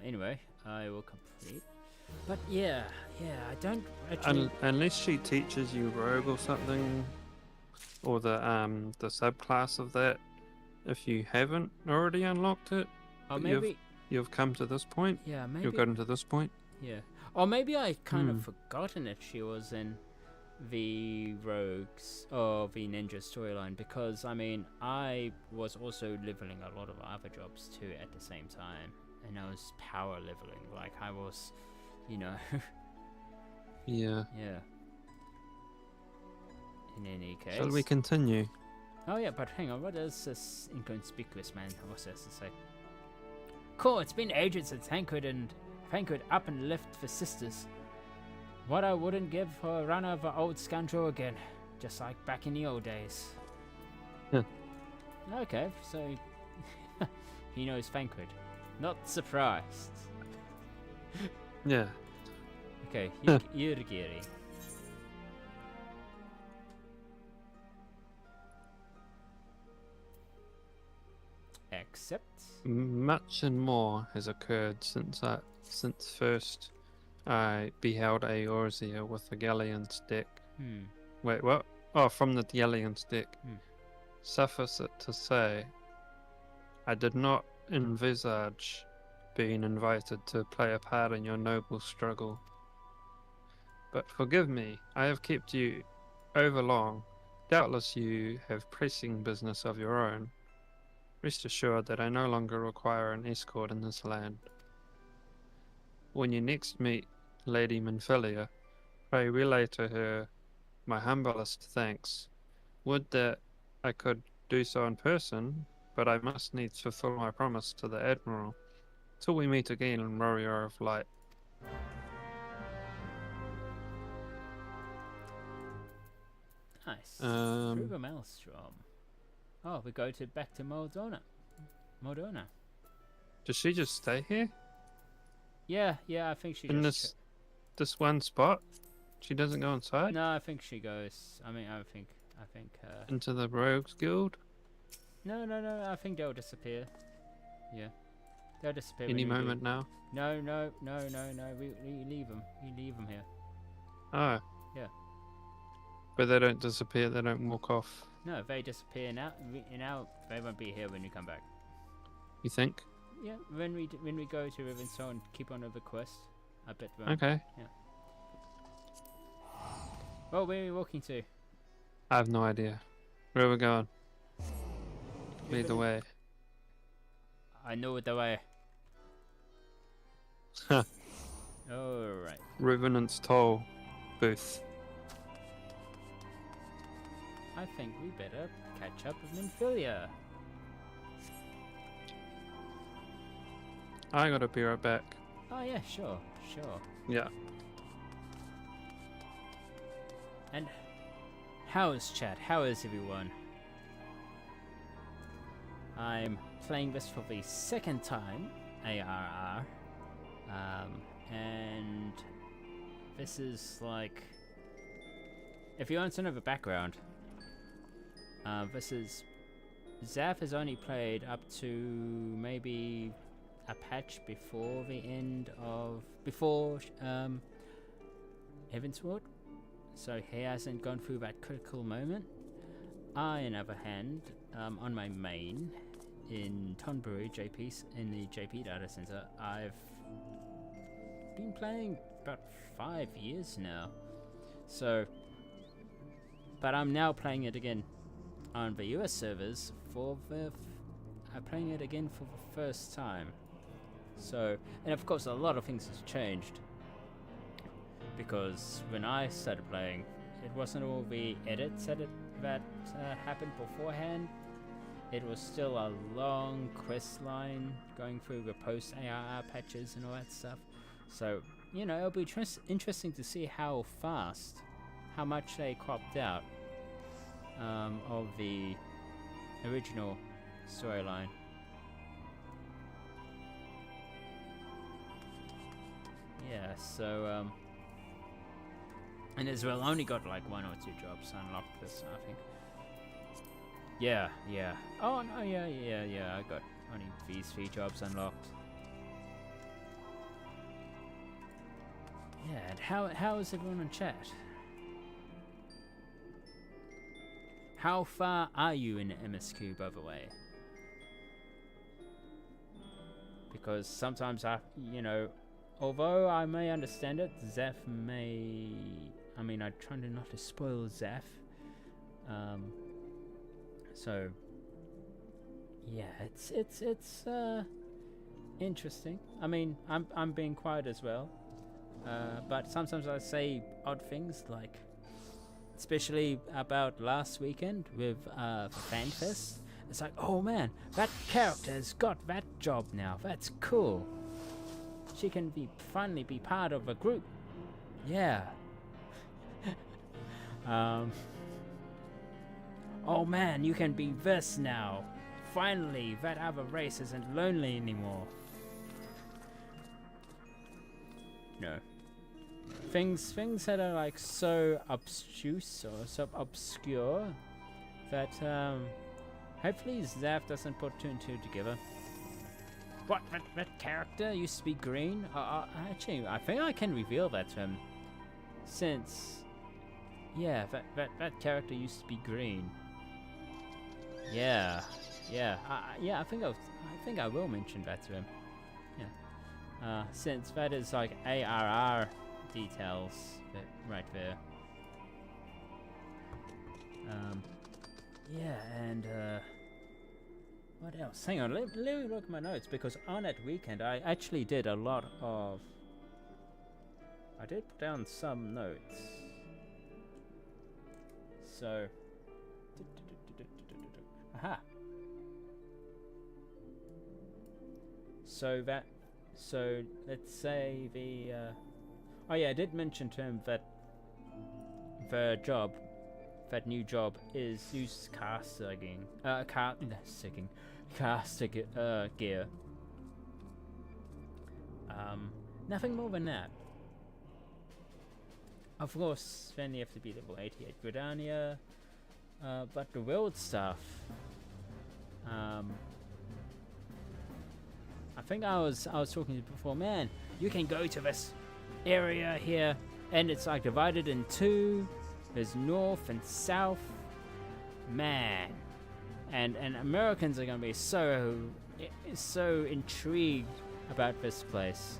Anyway, I will complete. But yeah, I don't actually. Unless she teaches you rogue or something, or the subclass of that, if you haven't already unlocked it, Or maybe you've come to this point. Yeah, maybe you've gotten to this point. Yeah, or maybe I kind of forgotten if she was in the rogues or the ninja storyline, because I mean I was also leveling a lot of other jobs too at the same time, and I was power leveling, like I was, Yeah. Yeah. In any case. Shall we continue? Oh yeah, but hang on, what does this inconspicuous man also has to say? Cool, it's been ages since Thancred up and left for sisters. What I wouldn't give for a run of an old scoundrel again, just like back in the old days. Okay, so he knows Thancred. Not surprised. Yeah. Okay, Yurigiri. Accept. Much and more has occurred since first I beheld Eorzea with the galleon's deck. Wait, what? Oh, from the galleon's deck. Suffice it to say, I did not envisage being invited to play a part in your noble struggle. But forgive me, I have kept you overlong. Doubtless you have pressing business of your own. Rest assured that I no longer require an escort in this land. When you next meet Lady Minfilia, pray relay to her my humblest thanks. Would that I could do so in person, but I must needs fulfill my promise to the Admiral. Till we meet again, Warrior of Light. Nice. Um, Through the maelstrom. Oh, we go to back to Moldona. Does she just stay here Yeah, I think she in just. this one spot? She doesn't go inside No, I think she goes. I mean, I think. into the Rogues Guild No. I think they'll disappear. Yeah, they'll disappear any when we do. moment now. No. We leave them. We leave them here. Oh. Yeah. But they don't disappear. They don't walk off. No, they disappear now. They won't be here when we come back. You think? Yeah, when we go to Rivenstone and keep on with the quest, I bet. Okay. Yeah. Well, where are we walking to? I have no idea. Where are we going? Lead the way. I know the way. Huh. Alright. Revenant's Toll booth. I think we better catch up with Minfilia. I gotta be right back. Oh yeah, sure. Yeah. And how is chat? How is everyone? I'm playing this for the second time, ARR. And this is like, if you want to know the background, this is, Zaf has only played up to maybe a patch before the end of, Heavensward, so he hasn't gone through that critical moment. I, on the other hand, on my main in Tonbury, in the JP data center, I've been playing about 5 years now. So, but I'm now playing it again on the US servers I'm playing it again for the first time. So, and of course a lot of things has changed, because when I started playing, it wasn't all the edits that happened beforehand. It was still a long quest line going through the post ARR patches and all that stuff. So, you know, it'll be interesting to see how much they cropped out of the original storyline. Yeah, so and Israel only got like 1 or 2 jobs unlocked this, I think. Yeah. Oh no, yeah. I got only these 3 jobs unlocked. Yeah, and how is everyone in chat? How far are you in MSQ, by the way? Because sometimes although I may understand it, Zaf may... I mean, I'm trying not to spoil Zaf. So, yeah, it's interesting. I mean, I'm being quiet as well. But sometimes I say odd things, like, especially about last weekend with FanFest. It's like, oh man, that character's got that job now. That's cool. She can finally be part of a group. Yeah. Oh man, you can be this now. Finally, that other race isn't lonely anymore. No. Things that are like so obtuse or so obscure that hopefully Zaf doesn't put 2 and 2 together. What, that character used to be green? Actually, I think I can reveal that to him. Since, yeah, that character used to be green. Yeah. I think I will mention that to him. Yeah. Since that is like ARR details right there. Yeah, and what else? Hang on, let me look at my notes, because on that weekend I actually did a lot of... I did put down some notes. So... Aha! So let's say the... oh yeah, I did mention to him that the job that new job is use car gear. Nothing more than that. Of course, then you have to be level 88 Gridania, but the world stuff. I think I was talking to you before, man. You can go to this area here, and it's like divided in two. There's north and south, man, and Americans are gonna be so intrigued about this place.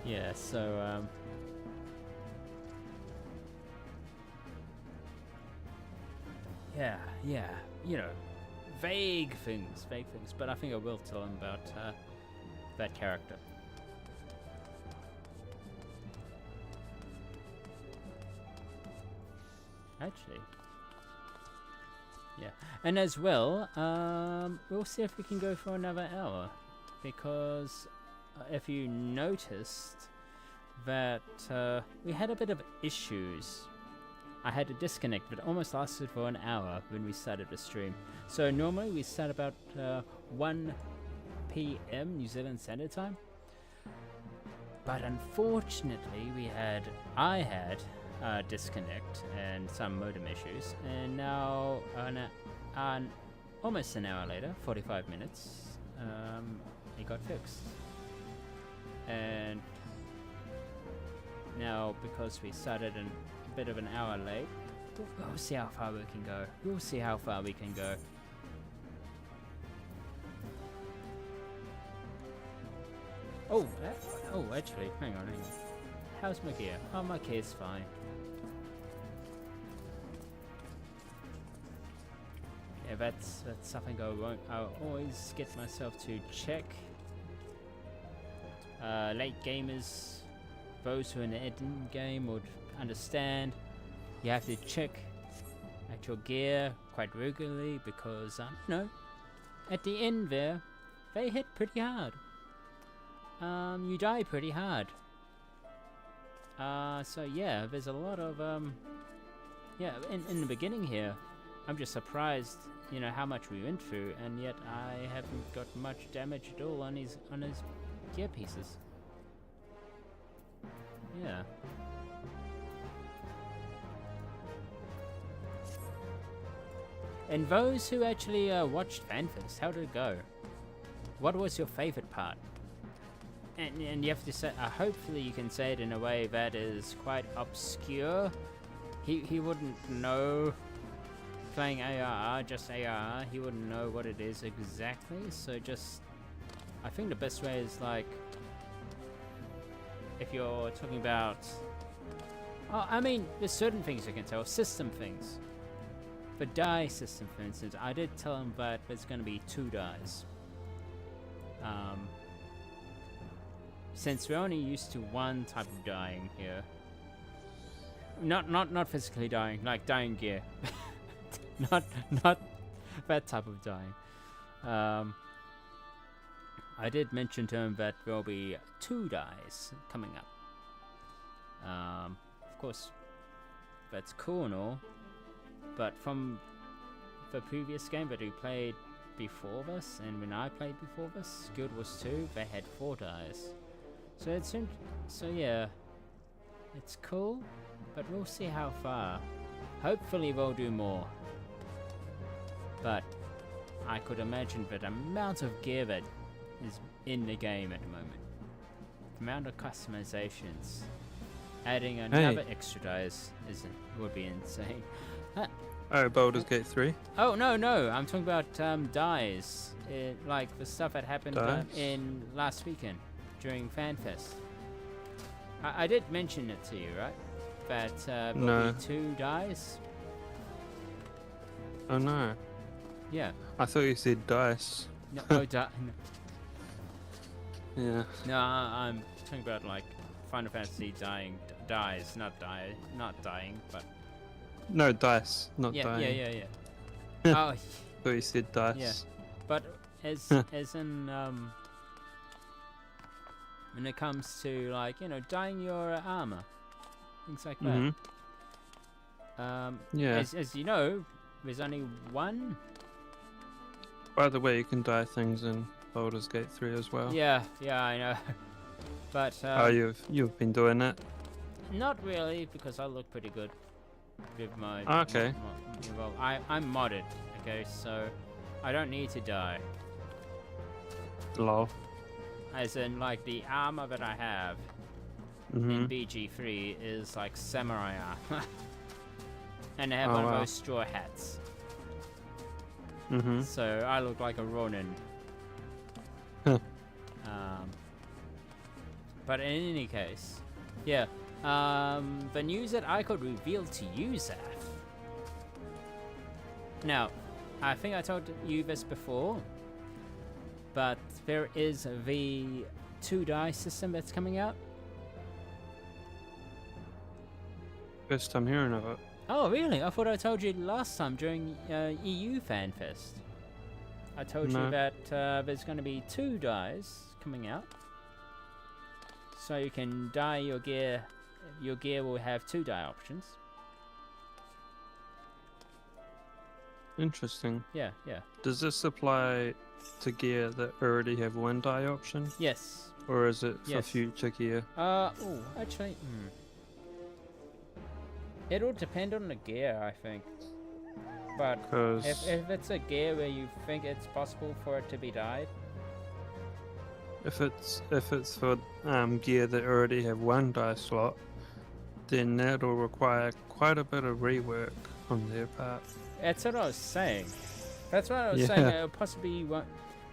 Yeah, so yeah, you know, vague things, but I think I will tell him about that character. Actually, yeah, and as well, we'll see if we can go for another hour, because if you noticed that we had a bit of issues. I had to disconnect, but it almost lasted for an hour when we started the stream. So normally we start about 1 p.m. New Zealand Standard Time, but unfortunately I had disconnect and some modem issues, and now almost an hour later, 45 minutes, it got fixed. And now, because we started a bit of an hour late, we'll see how far we can go. We'll see how far we can go. Oh, actually, hang on. How's my gear? Oh, my gear's fine. Yeah, that's something I'll always get myself to check. Late gamers, those who are in the end game would understand. You have to check at your gear quite regularly, because you know, at the end there, they hit pretty hard. You die pretty hard. So yeah, there's a lot of yeah. In the beginning here, I'm just surprised, you know, how much we went through, and yet I haven't got much damage at all on his gear pieces. Yeah. And those who actually watched FanFest, how did it go? What was your favorite part? And you have to say, hopefully you can say it in a way that is quite obscure. He wouldn't know, playing ARR, just ARR, he wouldn't know what it is exactly, so just, I think the best way is like, if you're talking about, I mean, there's certain things you can tell, system things. The die system, for instance, I did tell him that there's going to be 2 dies. Since we're only used to one type of dying here, not physically dying, like dying gear, not that type of dying. I did mention to him that there'll be 2 dies coming up. Of course, that's cool and all, but from the previous game that we played before this, and when I played before this, Guild Wars 2, they had 4 dies. So it's so yeah, it's cool, but we'll see how far. Hopefully we'll do more. But I could imagine that amount of gear that is in the game at the moment, the amount of customizations, adding another extra dice would be insane. Oh, Baldur's Gate 3? Oh no, I'm talking about dies, like the stuff that happened in last weekend during FanFest. I did mention it to you, right? That there'll be 2 dies. Oh no. Yeah. I thought you said dice. No, no. Yeah. No, I'm talking about like Final Fantasy dies, not dying, but. No, dice, not dying. Yeah. Oh. I thought you said dice. Yeah, but as in when it comes to, like, you know, dyeing your armor, things like Mhm. that. Yeah. As you know, there's only one. By the way, you can dye things in Baldur's Gate 3 as well. Yeah, I know. But Oh, you've been doing that? not really, because I look pretty good with my. Okay. Well, I'm modded, okay, so I don't need to dye. Lol. As in, like, the armor that I have in Mhm. BG3 is like samurai armor. And I have Oh, one of wow. those straw hats. Mhm. So I look like a Ronin. Huh. But in any case, yeah. The news that I could reveal to you, Zaf. Now, I think I told you this before, but there is the 2-die system that's coming out. First time hearing of it. Oh, really? I thought I told you last time during EU FanFest. I told you No. that there's going to be 2 dies coming out. So you can dye your gear. Your gear will have 2 dye options. Interesting. Yeah. Does this apply to gear that already have 1 dye option? Yes. Or is it for Yes. future gear? Actually, it'll depend on the gear, I think. But Because if it's a gear where you think it's possible for it to be dyed, if it's for gear that already have 1 dye slot, then that'll require quite a bit of rework on their part. that's what I was saying. That's what I was Yeah. saying. It'll possibly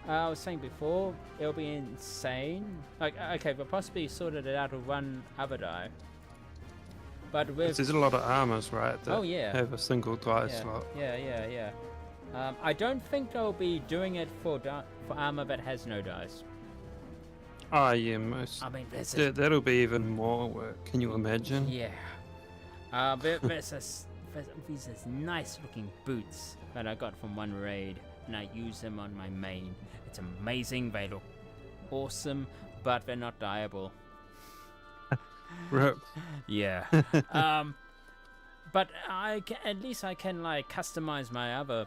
I was saying before, it'll be insane. Like, okay, but possibly sorted it out with 1 other dye. But with There's a lot of armors, right? That Oh, yeah. have a single dye yeah, slot. yeah. I don't think they'll be doing it for armor that has no dyes. Oh yeah, most. I mean, there's That'll be even more work. Can you imagine? yeah. There's these nice looking boots that I got from one raid, and I use them on my main. It's amazing. They look awesome, but they're not dyeable. Rip. Yeah. But at least I can like customize my other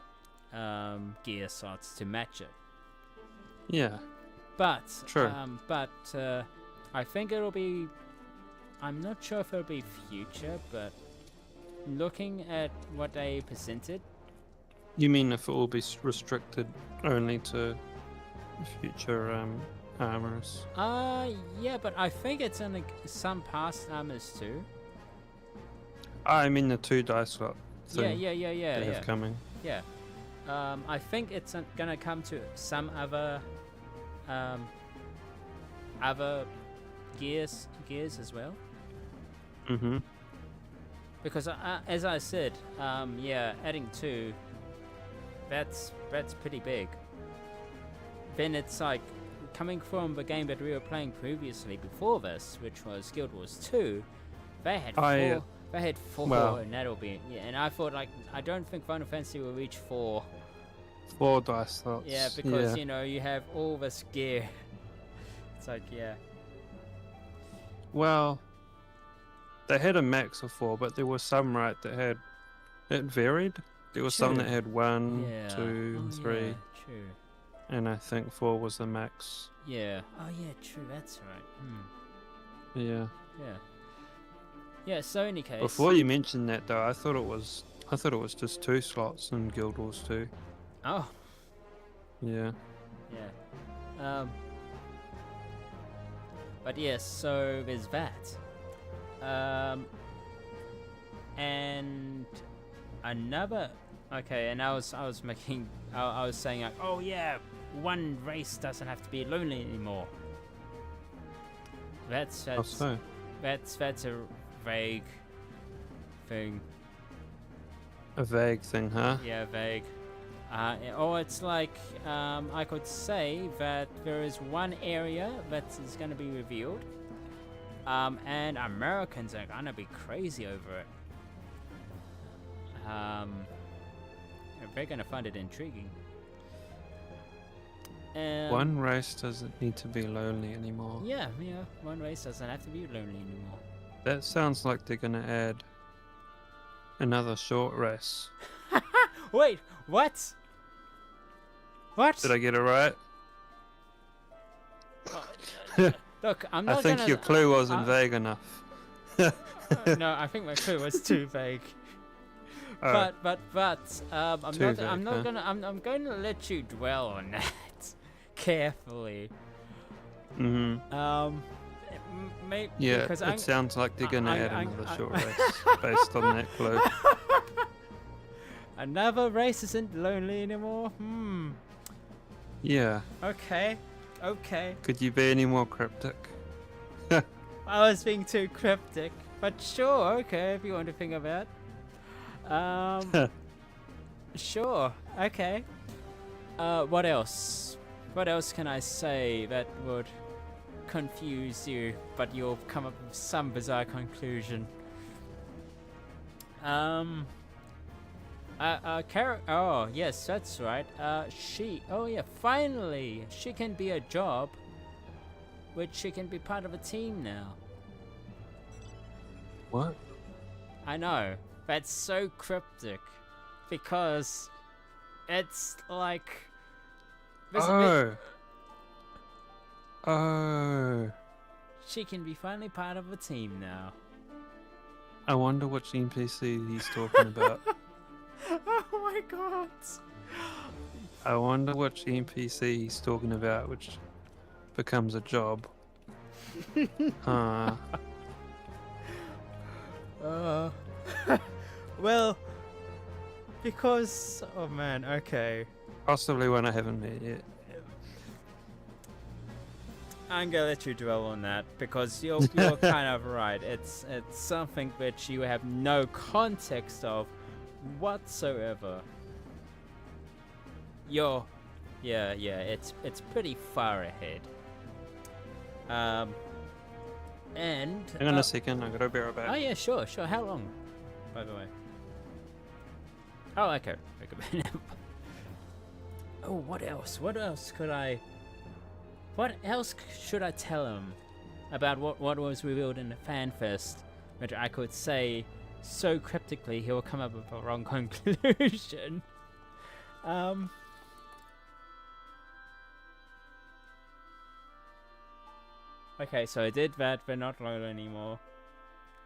gear slots to match it. Yeah. But True. I think it'll be. I'm not sure if it'll be future, but looking at what they presented, You mean if it will be restricted only to future armors? yeah, but I think it's in like some past armors too. I mean the 2 die slot thing Yeah, they have coming. yeah. I think it's gonna come to some other gears as well. Mm-hmm. Because as I said, yeah, adding 2, that's pretty big. Then it's like coming from the game that we were playing previously before this, which was Guild Wars 2. They had 4. Yeah. They had 4, Well- and that'll be And I thought like I don't think Final Fantasy will reach 4. 4 die slots. Yeah, because you know you have all this gear. It's like Well, they had a max of 4, but there were some that it varied. There were some True. that had 1, Yeah. 2, Oh, 3, Yeah, true. and I think 4 was the max. Yeah. Oh yeah, true. That's right. Yeah. Yeah. Yeah. So in any case. Before you mentioned that though, I thought it was just 2 slots in Guild Wars 2. Oh. Yeah. Yeah. But yes, so there's that. And another. Okay, and I was saying like, oh yeah, one race doesn't have to be lonely anymore. That's How so? that's a vague thing. A vague thing, huh? Yeah, vague. Or it's like I could say that there is one area that is going to be revealed, and Americans are going to be crazy over it. They're going to find it intriguing. One race doesn't need to be lonely anymore. Yeah, one race doesn't have to be lonely anymore. That sounds like they're gonna add another short race. Wait, what? What? Did I get it right? Look, I'm I not think gonna, your clue wasn't vague enough. no, I think my clue was too vague. Oh, I'm Too not. vague, I'm not huh? gonna. I'm going to let you dwell on that carefully. mm-hmm. Maybe Yeah, because it sounds like they're gonna add another short race based on that clue. another race isn't lonely anymore. Yeah. Okay. Okay. Could you be any more cryptic? I was being too cryptic, but sure. Okay, if you want to think of it. Sure. Okay. What else? What else can I say that would confuse you, but you'll come up with some bizarre conclusion? Oh, yes, that's right. Oh yeah, finally, she can be a job, which she can be part of a team now. What? I know, that's so cryptic, because it's like... Oh. She can be finally part of a team now. I wonder which NPC he's talking about. Oh my god. I wonder which NPC he's talking about, which becomes a job. Huh. Well, because... Oh man, okay. Possibly one I haven't met yet. I'm gonna let you dwell on that because you're kind of right. It's something which you have no context of whatsoever. Yeah, it's pretty far ahead. And Hang on a second, I gotta be right back. oh yeah, sure. How long, by the way? Oh, okay. Oh, what else? What else should I tell him about what was revealed in the FanFest, which I could say so cryptically he'll come up with a wrong conclusion? Okay, so I did that, but not low anymore.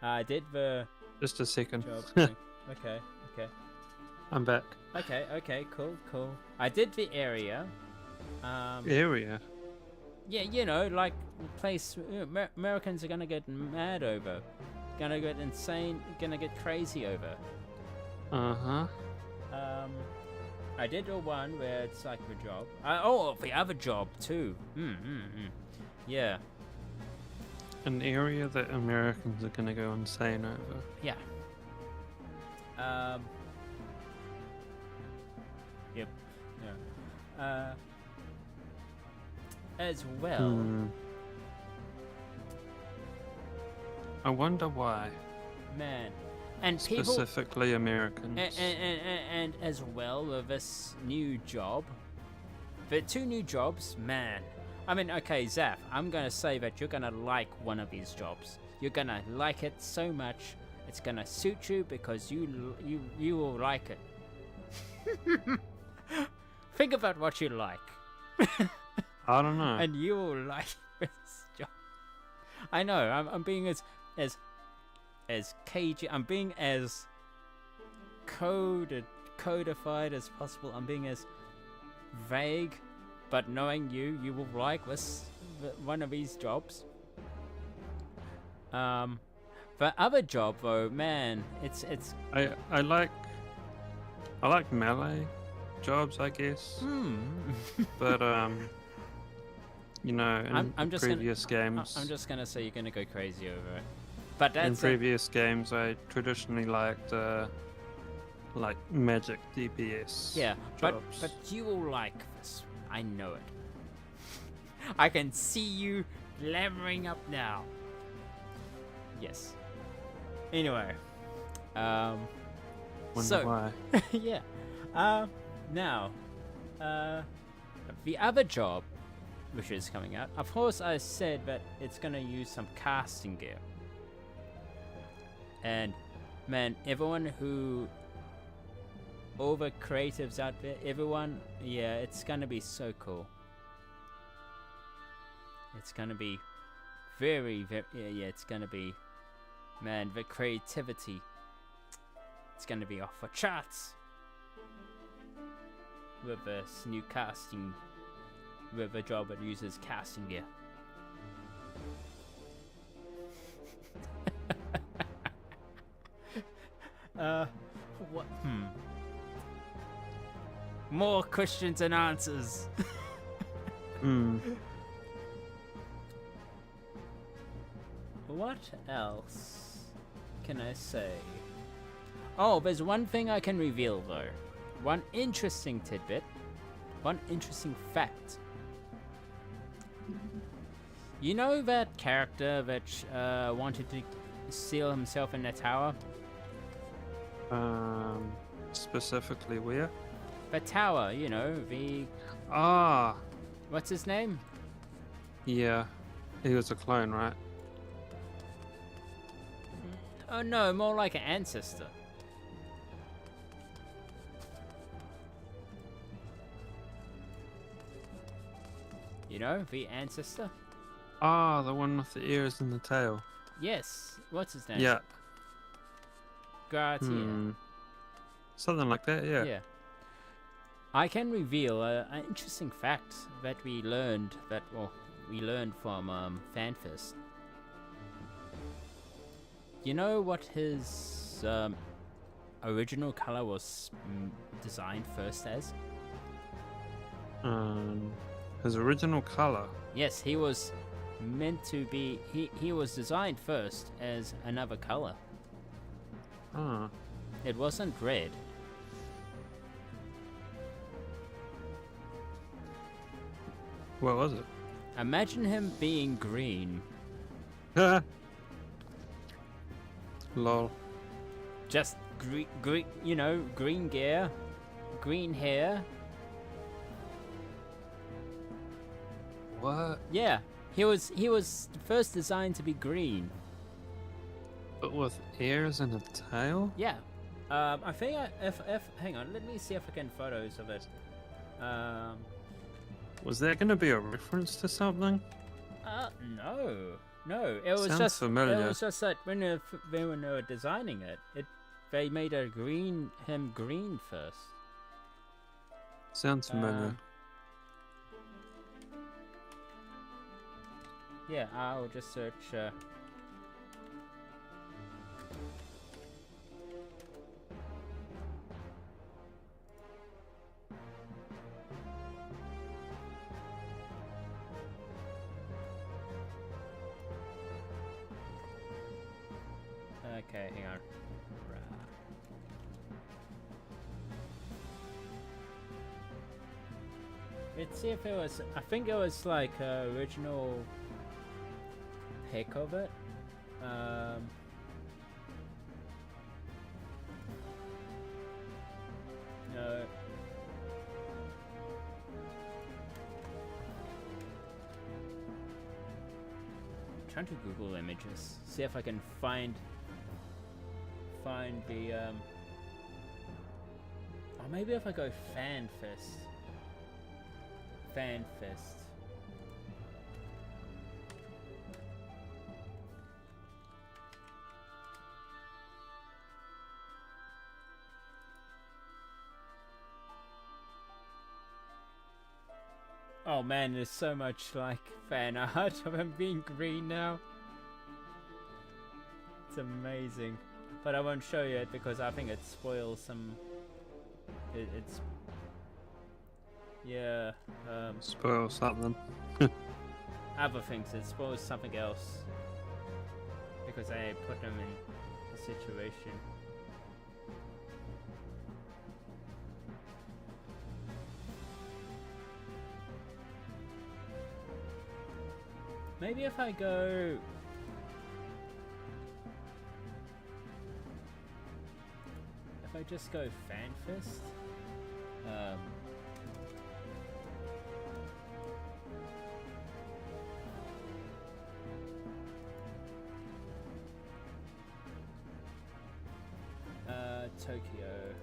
I did the Just a second. job thing. Okay. I'm back. Okay, cool. I did the area. Area? Yeah, you know, like the place Americans are gonna get mad over, gonna get insane, gonna get crazy over. Uh-huh. I did the one where it's like the job. The other job too. Yeah. An area that Americans are gonna go insane over. Yeah. Yep. Yeah. As well. I wonder why. Man. And people... Specifically Americans. And as well with this new job. The two new jobs, man. I mean, okay, Zaf, I'm gonna say that you're gonna like one of these jobs. You're gonna like it so much, it's gonna suit you because you will like it. Think about what you like. I don't know. And you will like this job. I know, I'm being as cagey, I'm being as codified as possible. I'm being as vague, but knowing you will like this one of these jobs. The other job though, man, it's I like melee jobs, I guess. But you know, in previous games, I'm just gonna say you're gonna go crazy over it. But that's in previous games, I traditionally liked like magic DPS. Yeah, jobs. but you will like this. I know it. I can see you blabbering up now. Yes. Anyway, Wonder why. yeah. Now, the other job, which is coming out. Of course, I said that it's gonna use some casting gear. And man, everyone who, all the creatives out there, everyone, yeah, it's gonna be so cool. It's gonna be very, very, yeah, it's gonna be, man, the creativity, it's gonna be off the charts with this new casting, with a job that uses casting gear. What? More questions and answers. What else can I say? Oh, there's one thing I can reveal though. One interesting tidbit. One interesting fact. You know that character that wanted to seal himself in a tower? Specifically where? The tower, you know, the... Ah, What's his name? yeah. He was a clone, right? Oh no, more like an ancestor. You know, the ancestor? Ah, the one with the ears and the tail. Yes. What's his name? Yeah. Gratia. Something like that, yeah. Yeah. I can reveal an interesting fact that we learned from FanFest. You know what his original color was designed first as? His original color. Yes, he was meant to be. He was designed first as another color. Ah. It wasn't red. What was it? Imagine him being green. Lol. Just green, you know, green gear, green hair. What? Yeah, he was first designed to be green. But with ears and a tail? Yeah. I think if hang on, let me see if I can photos of it. Was that going to be a reference to something? No. It was Sounds just familiar. It was just that when they were designing it, they made him green first. Sounds familiar. Yeah, I'll just search. Okay, hang on. Let's see if it was. I think it was like original pick of it. No. I'm trying to Google images. See if I can find the or maybe if I go FanFest. Oh man, there's so much like fan art of him being green now. It's amazing. But I won't show you it because I think it spoils some. It's. Yeah. Spoil something. Other things. It spoils something else. Because I put them in a situation. Maybe if I go. If I just go FanFest. Tokyo.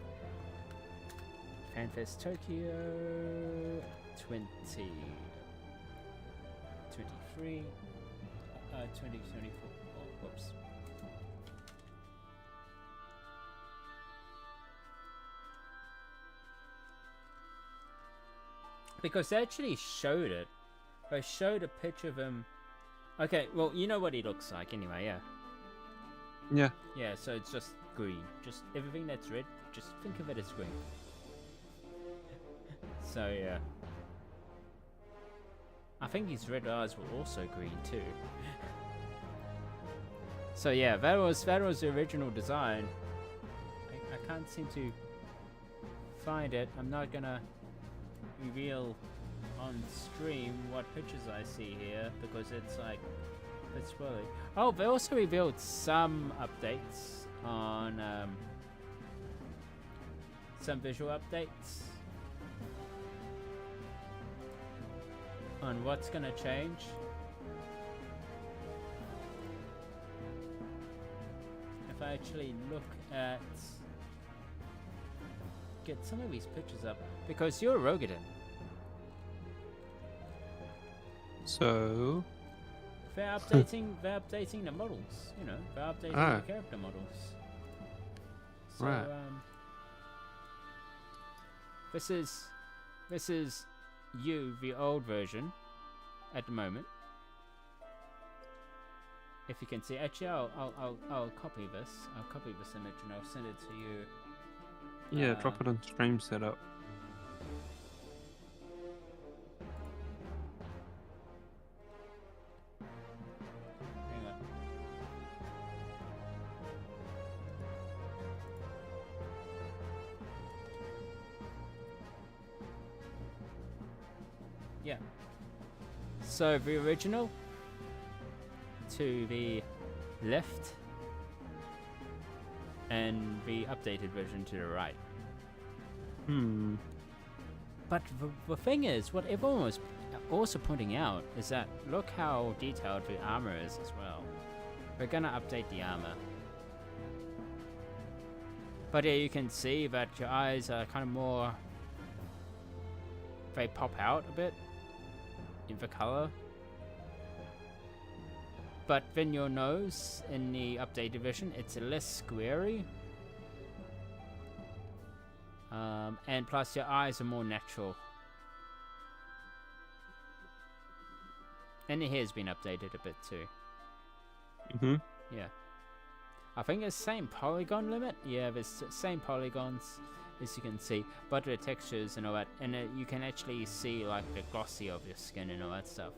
FanFest Tokyo 2023. 2024. Oh, whoops. Because they actually showed it. They showed a picture of him. Okay, well, you know what he looks like anyway, yeah. Yeah. Yeah, so it's just green. Just everything that's red, just think of it as green. So, yeah. I think his red eyes were also green too. So yeah, that was the original design. I can't seem to find it. I'm not gonna reveal on stream what pictures I see here because it's like it's spoiling. Oh, they also revealed some updates on some visual updates on what's gonna change. If I actually look at get some of these pictures up because you're Rogadin. So They're updating the models, you know, they're updating the character models. So Right. This is you, the old version, at the moment. If you can see, actually, I'll copy this. I'll copy this image and I'll send it to you. yeah, drop it on stream setup. Hang on. Yeah. So the original to the left and the updated version to the right. But the thing is, what everyone was also pointing out is that look how detailed the armor is as well. We're gonna update the armor. But yeah, you can see that your eyes are kind of more... they pop out a bit in the color. But then your nose in the updated version, it's less squarey. And plus your eyes are more natural. And the hair's been updated a bit too. Yeah. I think it's same polygon limit. Yeah, there's same polygons as you can see. But the textures and all that. And you can actually see like the glossy of your skin and all that stuff.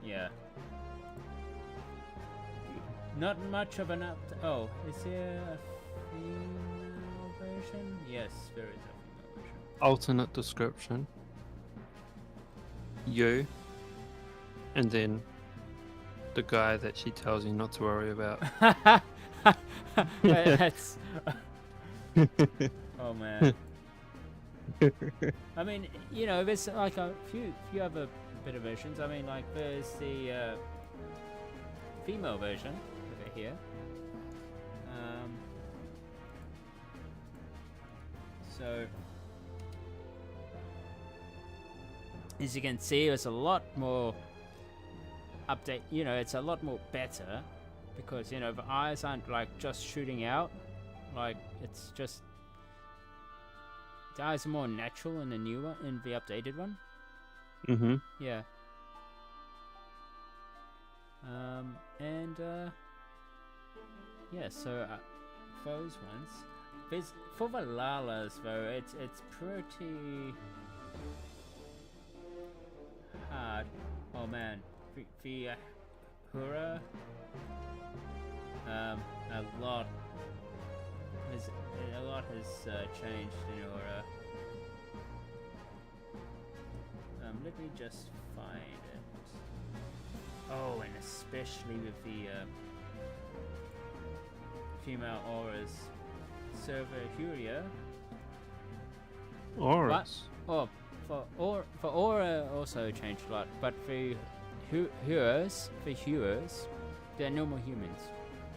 Yeah. Not much of an oh, is there a female version? Yes, there is a female version. Alternate description. You. And then the guy that she tells you not to worry about. That's oh man. I mean, you know, there's like a few other bit of versions. I mean, like there's the female version over here. So as you can see, it's a lot more update. You know, it's a lot more better because you know the eyes aren't like just shooting out. Like it's just the eyes are more natural in the new one, in the updated one. Yeah. Yeah, so those ones. There's, for the Lalas though, it's pretty hard. Oh man, the Hura, a lot has changed in Hura. Let me just find it. Oh, and especially with the female auras. So the Huria. Auras? Oh, for aura also changed a lot, but for Huras, they're normal humans.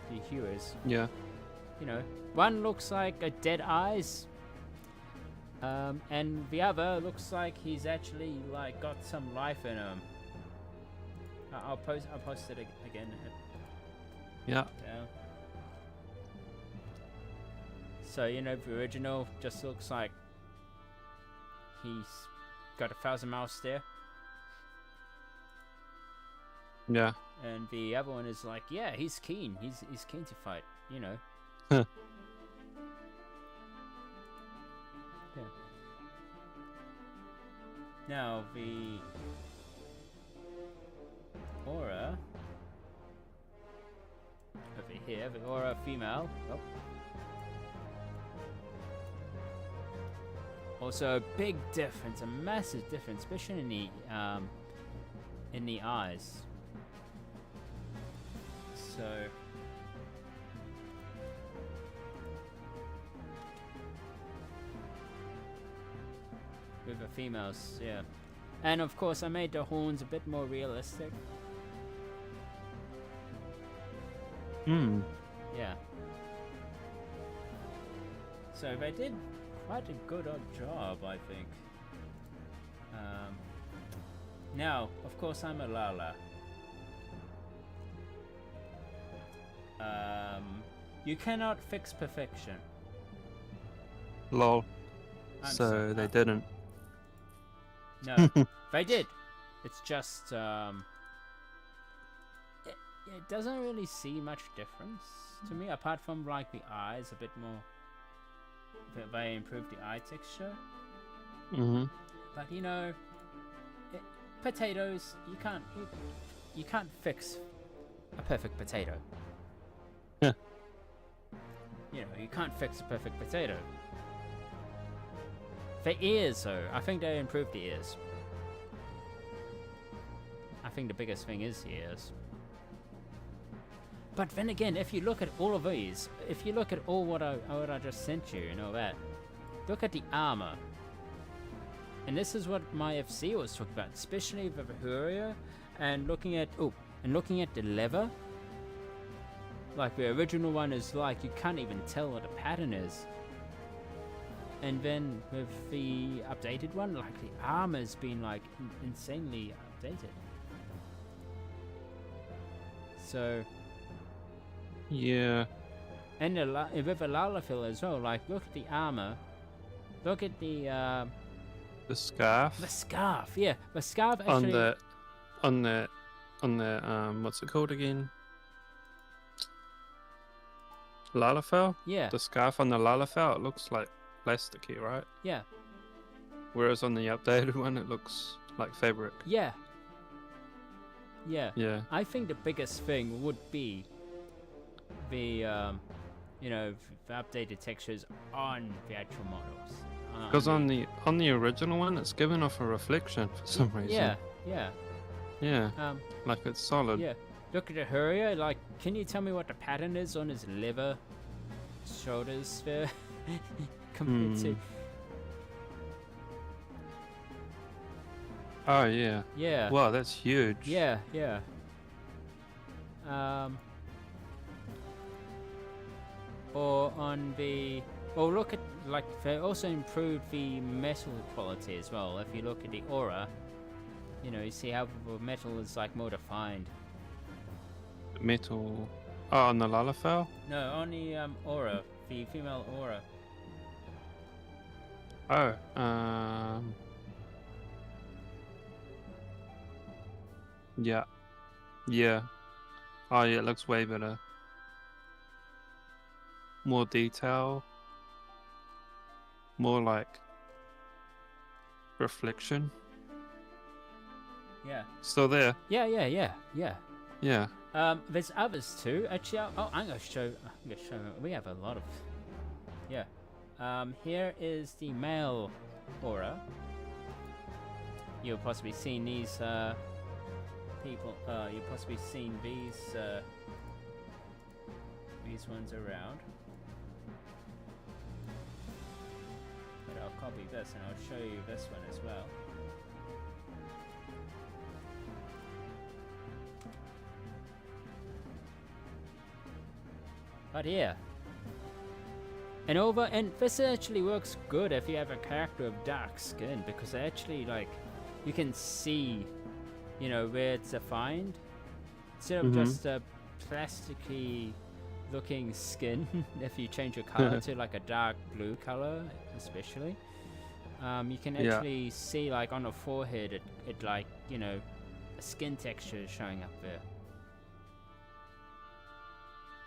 the heroes. Yeah. You know, one looks like a dead eyes, and the other looks like he's actually like got some life in him. I'll post it again. Yeah. Yeah. So you know, the original just looks like he's got 1,000 miles stare. Yeah. And the other one is like, yeah, he's keen. He's keen to fight. You know. Huh. Yeah. Now the aura over here, the aura female. Oh. Also, a big difference, a massive difference, especially in the eyes. So. With the females, yeah. And of course I made the horns a bit more realistic. Hmm. Yeah. So they did quite a good job, I think. Now, of course I'm a Lala. You cannot fix perfection. Lol. I'm So they didn't. No, they did. It's just it doesn't really see much difference to me, apart from like the eyes a bit more. They improved the eye texture. Mm-hmm. But you know, potatoes, you can't fix a perfect potato. Yeah. You know, you can't fix a perfect potato. The ears, though, I think they improved the ears. I think the biggest thing is the ears. But then again, if you look at all of these, if you look at all what I just sent you and all that, look at the armor. And this is what my FC was talking about, especially the Vahuria, and looking at the leather. Like the original one is like you can't even tell what the pattern is. And then with the updated one, like the armor's been like insanely updated. So Yeah. and with the Lalafil as well, like look at the armor, look at the scarf. the scarf, yeah, the scarf actually on the what's it called again? Lalafell? yeah, The scarf on the Lalafell, it looks like plasticky, right? yeah, Whereas on the updated one, it looks like fabric. yeah, yeah. Yeah. I think the biggest thing would be the you know, the updated textures on the actual models. Because on the original one, it's giving off a reflection for some reason. Yeah, yeah. Yeah. Like it's solid. Yeah. Look at the Huria, like, can you tell me what the pattern is on his liver, shoulders there, compared to... Oh, yeah. Yeah. Wow, that's huge. Yeah, yeah. Or on the... Well, look at, like, they also improved the metal quality as well. If you look at the aura, you know, you see how the metal is, like, more defined. Metal. Oh, on the Lalafell? No, on the aura, the female aura. Oh, yeah. Yeah. Oh, yeah, it looks way better. More detail. More like reflection. Yeah. Still there? Yeah, yeah, yeah, yeah. Yeah. There's others too. Actually, I'm gonna show. We have a lot of. Yeah. Here is the male aura. You've possibly seen these people. You've possibly seen these ones around. But I'll copy this and I'll show you this one as well. But yeah. And this actually works good if you have a character of dark skin, because they actually, like, you can see, you know, where it's defined. Instead of just a plasticky looking skin, if you change your color to like a dark blue color, especially, you can actually see, like, on the forehead, it like, you know, a skin texture is showing up there.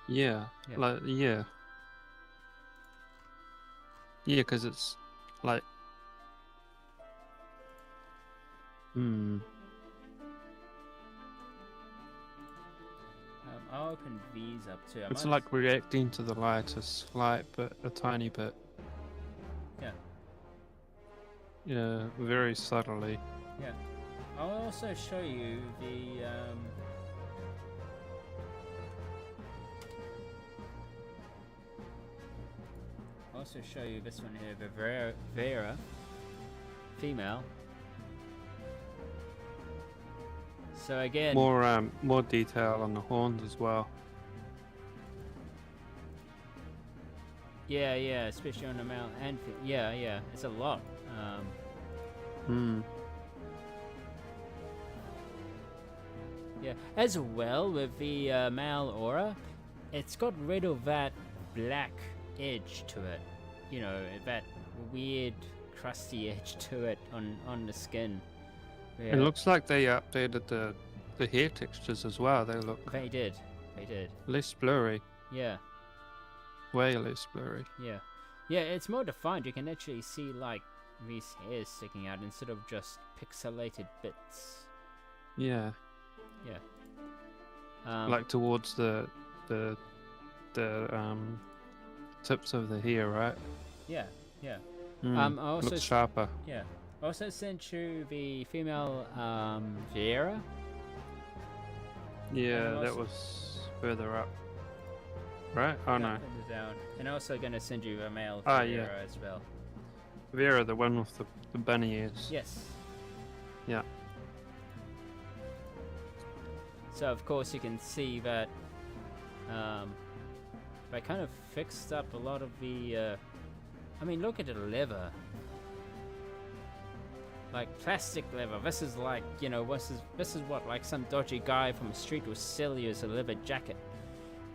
Yeah, Yeah. like yeah, because it's like, I'll open these up too. it's like reacting to the light a slight bit, a tiny bit. Yeah. Yeah, very subtly. Yeah. I'll also show you the this one here, the Vera female. So again, More detail on the horns as well. yeah, especially on the male and yeah, it's a lot. Yeah, as well with the male aura, it's got rid of that black edge to it. You know, that weird crusty edge to it on the skin. Yeah. It looks like they updated the hair textures as well. They look They did. less blurry, Yeah. way less blurry. Yeah, it's more defined. You can actually see, like, these hairs sticking out instead of just pixelated bits. Yeah, Like like towards the tips of the hair, right? yeah. I also looks sharper. Yeah. Also sent you the female Viera. Yeah, And that also- was further up, right? Oh no, Further down. And also gonna send you a male Ah, Viera yeah. as well. Vera, the one with the bunny ears. Yes. Yeah. So of course you can see that they kind of fixed up a lot of the I mean, look at the leather. Like plastic leather. This is like, you know, this is what, like, some dodgy guy from the street will sell you as a leather jacket.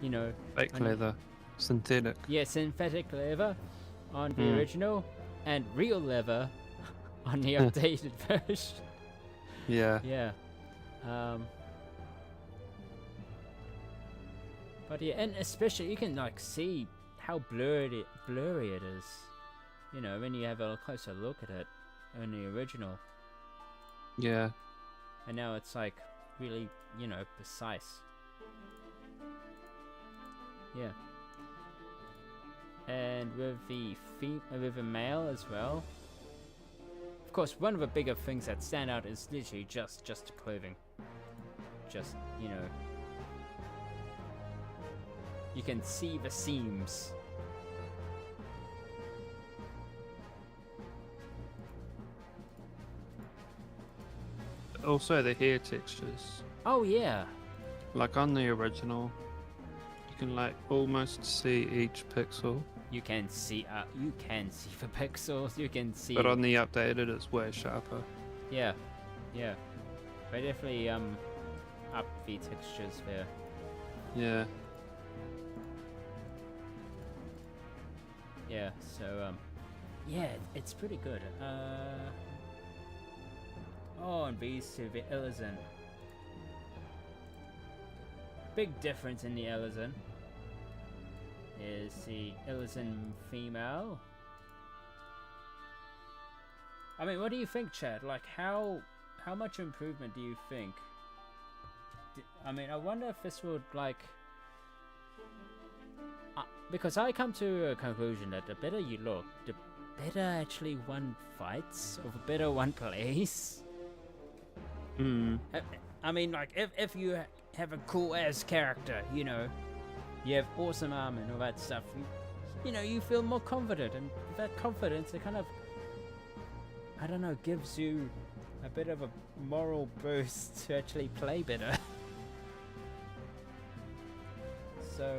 You know. Fake And- leather, synthetic. Yeah, synthetic leather on the original, and real leather on the updated version. Yeah. Yeah. But yeah, and especially you can, like, see how blurry it is. You know, when you have a closer look at it on the original. Yeah. And now it's, like, really, you know, precise. Yeah. And with the male as well. Of course, one of the bigger things that stand out is literally just the clothing. Just, you know, you can see the seams. Also the hair textures. Oh yeah. Like on the original, you can like almost see each pixel. You can see the pixels. You can see. But on the updated, it's way sharper. Yeah. They definitely up the textures there. Yeah. Yeah. So yeah, it's pretty good. Oh, and these two, the Elysian. Big difference in the Elysian is the Elysian female. I mean, what do you think, Chad? Like, how much improvement do you think? I mean, I wonder if this would, like, because I come to a conclusion that the better you look, the better actually one fights, or the better one plays. I mean, like, if you have a cool ass character, you know, you have awesome armor and all that stuff, you know, you feel more confident, and that confidence, it kind of, I don't know, gives you a bit of a moral boost to actually play better. So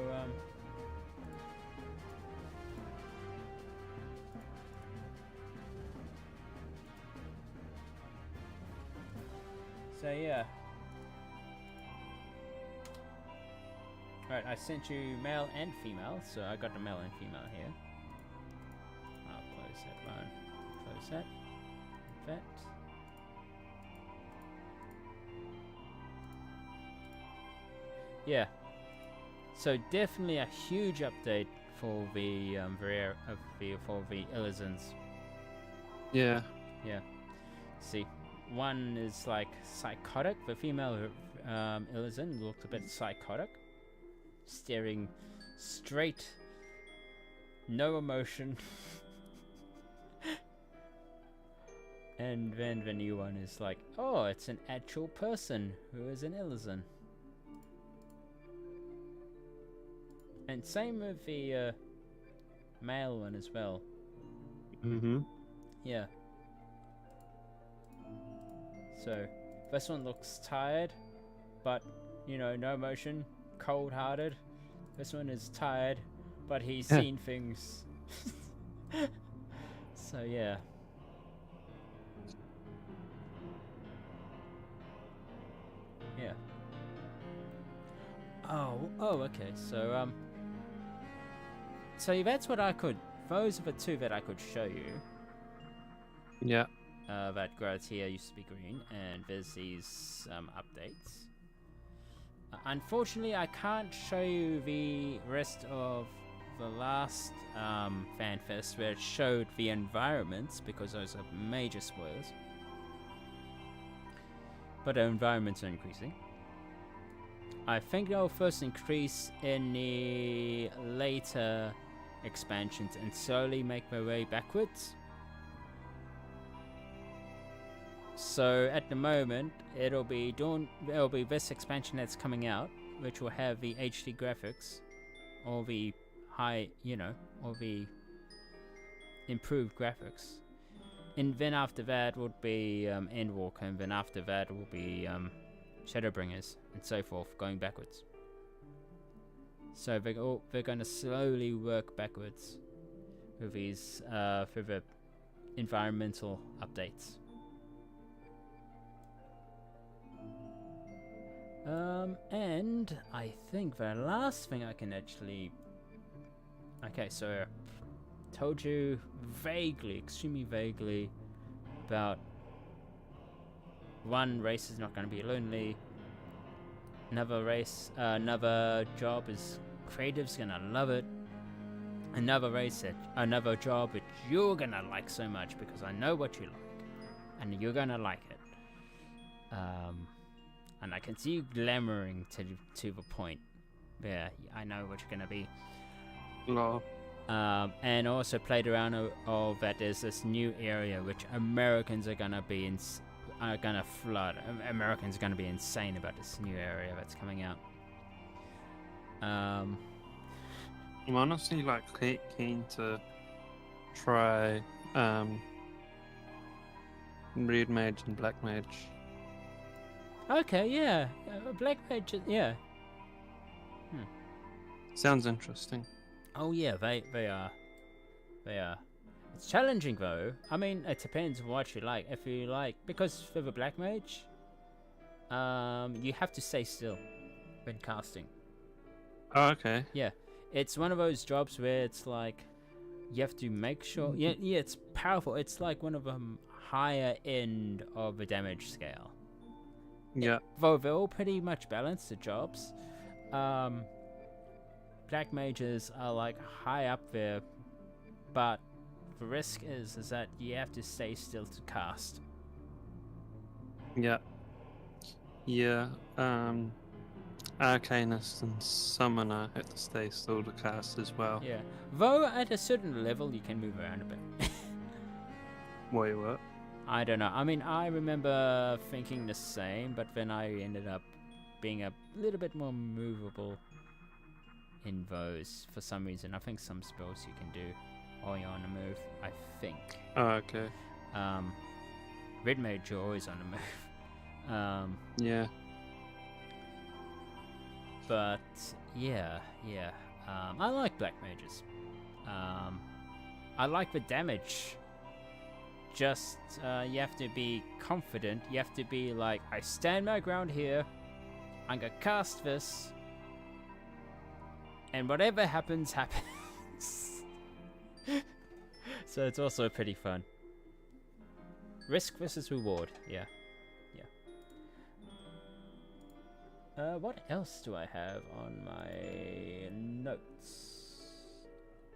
So yeah. Alright, I sent you male and female, so I got the male and female here. I'll close that one. Close that. That. Yeah. So definitely a huge update for the for the Ilizens. Yeah. Yeah. See, one is like psychotic. The female Ilizen looked a bit psychotic, staring straight, no emotion. And then the new one is like, oh, it's an actual person who is an Ilizen. And same with the male one as well. Mm-hmm. Yeah. So, this one looks tired, but, you know, no emotion, cold-hearted. This one is tired, but he's seen things. So, yeah. Yeah. Oh, okay. So, so that's what I could. Those are the two that I could show you. Yeah. That grass here used to be green, and there's these updates. Unfortunately, I can't show you the rest of the last FanFest where it showed the environments, because those are major spoilers. But the environments are increasing. I think they'll first increase in the later expansions and slowly make their way backwards. So at the moment, it'll be this expansion that's coming out, which will have the HD graphics, or the high, or the improved graphics. And then after that would be Endwalker, and then after that will be Shadowbringers, and so forth, going backwards. So they're going to slowly work backwards with these for the environmental updates. And I think the last thing I can actually... Okay, so I told you vaguely, extremely vaguely, about one race is not going to be lonely. Another job is creative's going to love it. Another job that you're going to like so much because I know what you like. And you're going to like it. And I can see you glamoring to the point. Yeah, I know what you're going to be. No. And also played around of that there's this new area which Americans are gonna flood. Americans are gonna be insane about this new area that's coming out. I'm honestly keen to try Red Mage and Black Mage. Okay, yeah, Black Mage, yeah. Sounds interesting. Oh yeah, they are. It's challenging though. I mean, it depends what you like. If you like, because for the Black Mage, you have to stay still when casting. Oh, okay. Yeah, it's one of those jobs where it's like you have to make sure. Yeah, it's powerful. It's like one of the higher end of the damage scale. Yeah. Though they're all pretty much balanced, the jobs. Black mages are like high up there, but the risk is that you have to stay still to cast. Yeah. Yeah. Arcanist and Summoner have to stay still to cast as well. Yeah. Though at a certain level you can move around a bit. Wait, what? I don't know. I mean, I remember thinking the same, but then I ended up being a little bit more movable in those for some reason. I think some spells you can do while you're on the move, I think. Oh, okay. Red Mage, you're always on the move. Yeah. But yeah. I like Black Mages. I like the damage just you have to be confident. You have to be like, I stand my ground here. I'm gonna cast this, and whatever happens, happens. So it's also pretty fun. Risk versus reward. Yeah. What else do I have on my notes?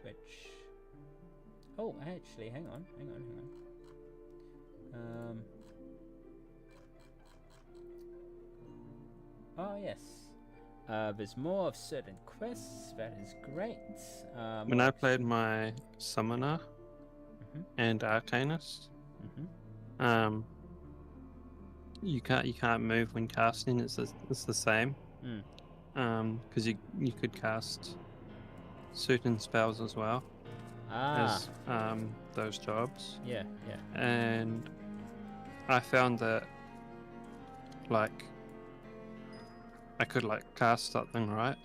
Which... Oh, actually, hang on. Oh, yes. There's more of certain quests. That is great. When I played my Summoner and Arcanist, you can't move when casting. It's the same. Because you could cast certain spells as well as those jobs. Yeah. And I found that like I could like cast something, right?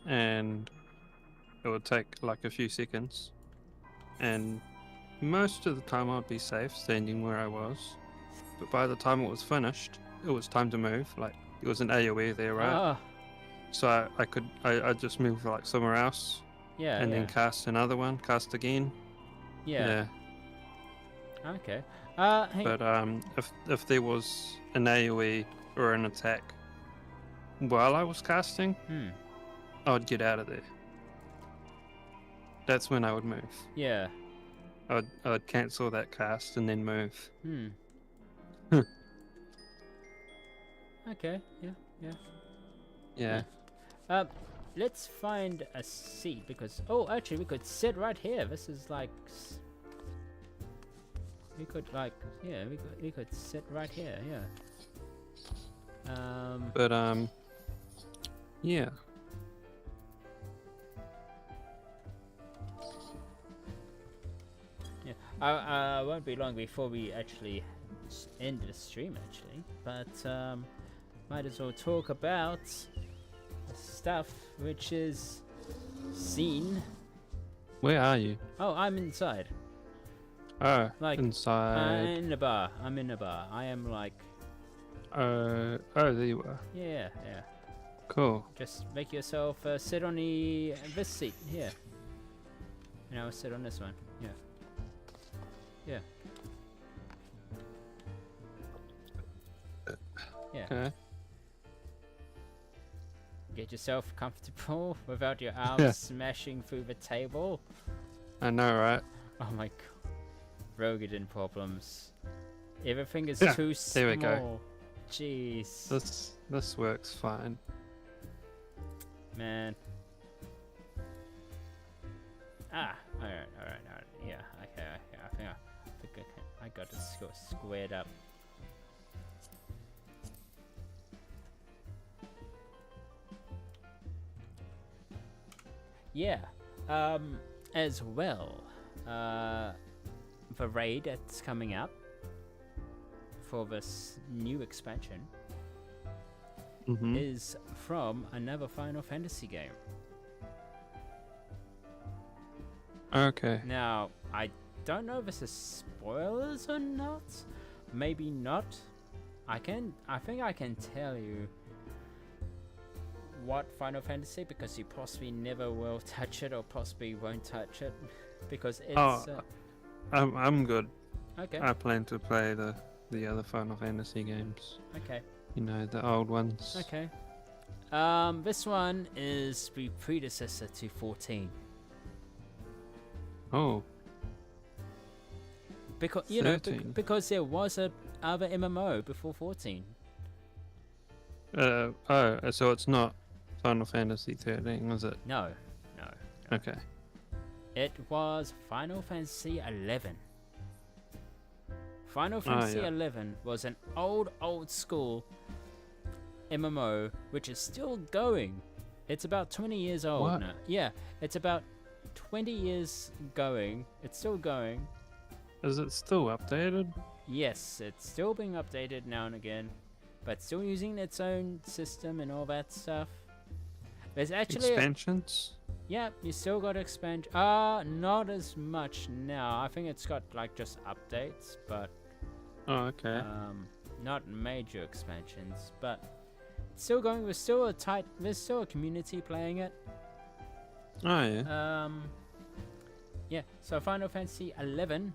And it would take like a few seconds, and most of the time I'd be safe standing where I was. But by the time it was finished, it was time to move. Like, it was an AoE there, right? So I just move like somewhere else. Yeah. And then cast another one, cast again. Yeah. Okay. But if there was an AoE or an attack while I was casting, I'd get out of there. That's when I would move. Yeah. I'd cancel that cast and then move. Okay. Yeah. Let's find a seat because actually we could sit right here. This is like we could sit right here. Yeah. Yeah. Yeah. Won't be long before we actually end the stream but might as well talk about stuff which is seen. Where are you? Oh, I'm inside. Oh, like inside. I'm in the bar. I am like. Oh, there you are. Yeah. Cool. Just make yourself sit on this seat here, and I'll sit on this one. Yeah. Okay. Get yourself comfortable without your arms smashing through the table. I know, right? Oh my god. Rogadin problems. Everything is too small. There we go. Jeez. This works fine. Man. Alright. Yeah, okay. I think I got this squared up. Yeah, as well, the raid that's coming up for this new expansion is from another Final Fantasy game. Okay. Now, I don't know if this is spoilers or not. Maybe not. I think I can tell you what Final Fantasy, because you possibly never will touch it or possibly won't touch it because it's I'm good. Okay. I plan to play the other Final Fantasy games. Okay. You know, the old ones. Okay. This one is the predecessor to 14. Oh. Because because there was a other MMO before 14. So it's not Final Fantasy 13, was it? No. Okay. It was Final Fantasy 11. Final Fantasy 11 was an old school MMO which is still going. It's about 20 years old now. Yeah, it's about 20 years going. It's still going. Is it still updated? Yes, it's still being updated now and again, but still using its own system and all that stuff. There's actually expansions. Yeah, you still got expansion. Not as much now. I think it's got like just updates, but Oh, okay. not major expansions. But it's still going. There's still a community playing it. Oh, yeah. Yeah. So Final Fantasy XI.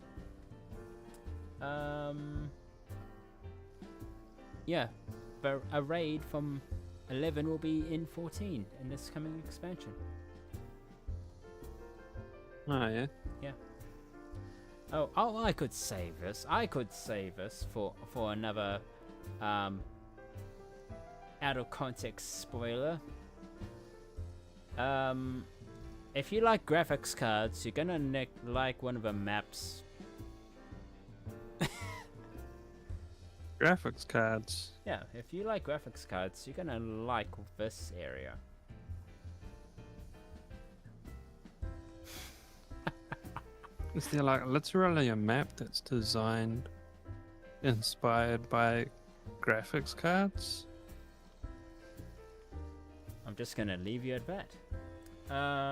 Yeah, but a raid from 11 will be in 14 in this coming expansion. Oh, yeah. Yeah. Oh, I could save this. I could save this for another out of context spoiler. If you like graphics cards, you're gonna like one of the maps. Graphics cards. Yeah, if you like graphics cards, you're gonna like this area. Is there like literally a map that's designed, inspired by graphics cards? I'm just gonna leave you at that.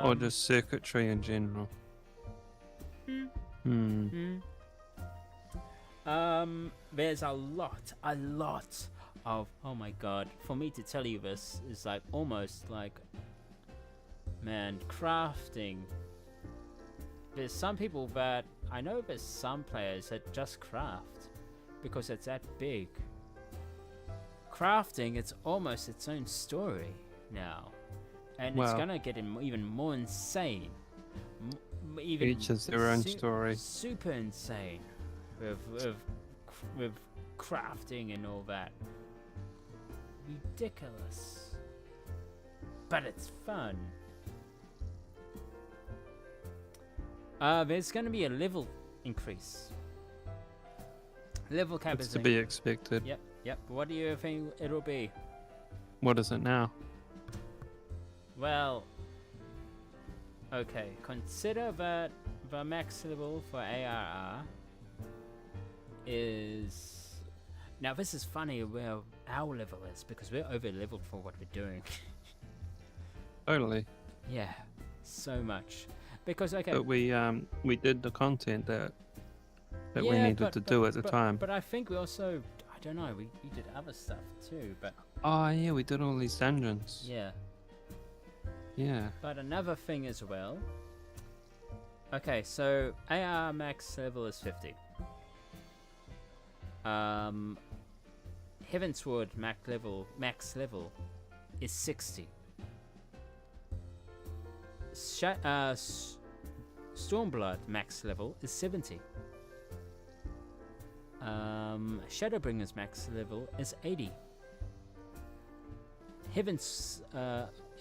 Or just circuitry in general? There's a lot of, oh my god, for me to tell you this is like almost like, man, crafting. There's some people that, I know there's some players that just craft because it's that big. Crafting, it's almost its own story now. And it's gonna get even more insane. Even each has their own story. Super insane with crafting and all that. Ridiculous. But it's fun. There's gonna be a level increase. Level cap It's is to be expected. Yep. What do you think it'll be? What is it now? Well, okay. Consider that the max level for ARR is... Now this is funny where our level is, because we're over leveled for what we're doing. Totally. Yeah, so much. Because, okay. But we did the content that we Yeah, needed to do at the time. But I think we also, I don't know, we did other stuff too, but... Oh yeah, we did all these dungeons. Yeah. Yeah. But another thing as well. Okay, so AR max level is 50. Heavensward max level is 60. Stormblood max level is 70. Shadowbringer's max level is 80. Heaven's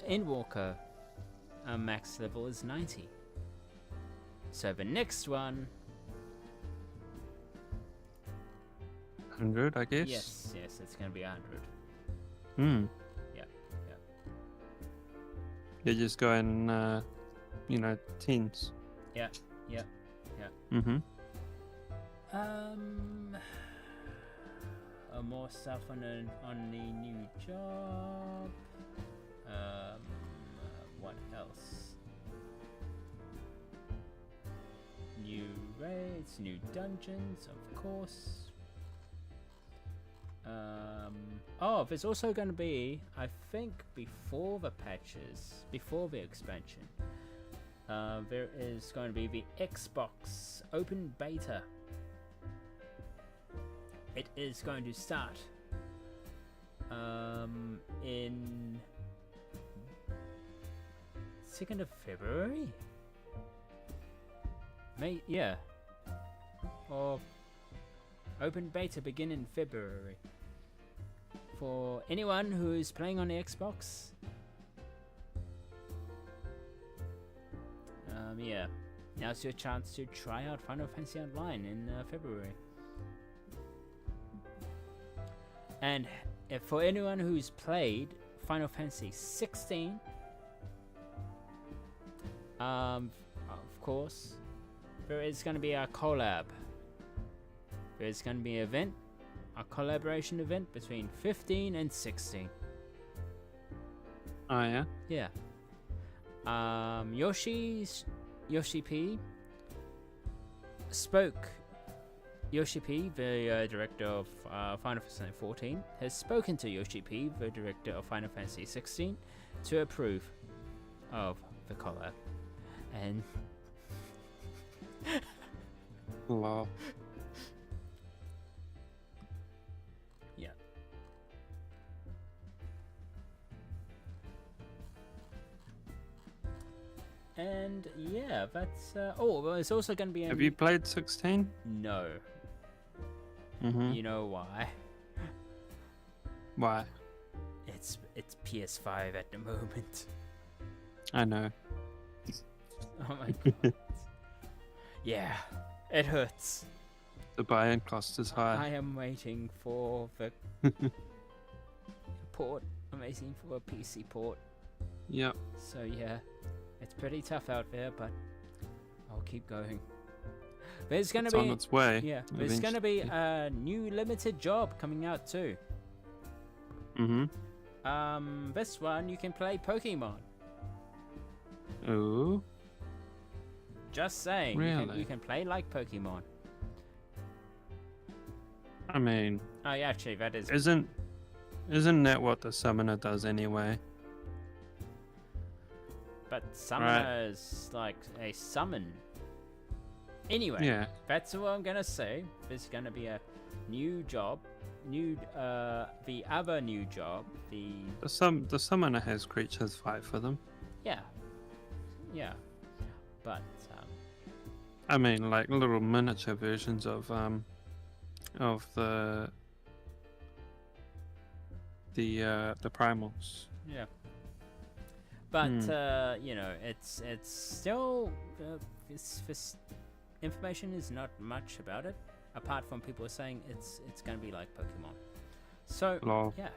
Endwalker max level is 90. So the next one, 100, I guess. yes, it's gonna be 100. Yeah. You're just going, tens. Yeah. Mm-hmm. More stuff on the new job. What else? New raids, new dungeons, of course. There's also going to be, I think, before the patches, before the expansion, there is going to be the Xbox open beta. It is going to start in 2nd of February? Or open beta begin in February. For anyone who's playing on the Xbox. Now's your chance to try out Final Fantasy Online in February. And for anyone who's played Final Fantasy XVI, of course, there is going to be a collab. There's going to be an event, a collaboration event between 15 and 16. Oh yeah? Yeah. Yoshi P spoke. Yoshi P, the director of Final Fantasy XIV, has spoken to Yoshi P, the director of Final Fantasy XVI, to approve of the collab. And Wow. yeah. And yeah, that's oh, well, it's also going to be Have you played 16? No. Mm-hmm. You know why? Why? It's PS5 at the moment. I know. Oh my god. Yeah, it hurts. The buy-in cost is I high. am waiting for the port. I'm waiting for a PC port. Yep. So yeah, it's pretty tough out there, but I'll keep going. There's gonna It's be on its way. yeah, there's gonna be a new limited job coming out too. Mm-hmm. This one you can play Pokemon. Ooh. Just saying, Really? you can play like Pokemon. I mean, Oh yeah, actually that is. isn't that what the summoner does anyway? But summoner is like a summon. Anyway, Yeah. that's what I'm gonna say. There's gonna be a new job, the other new job, The summoner has creatures fight for them. yeah, but I mean, like little miniature versions of the primals. yeah, but you know, it's still this information is not much about it, apart from people saying it's gonna be like Pokemon. So Lol. yeah,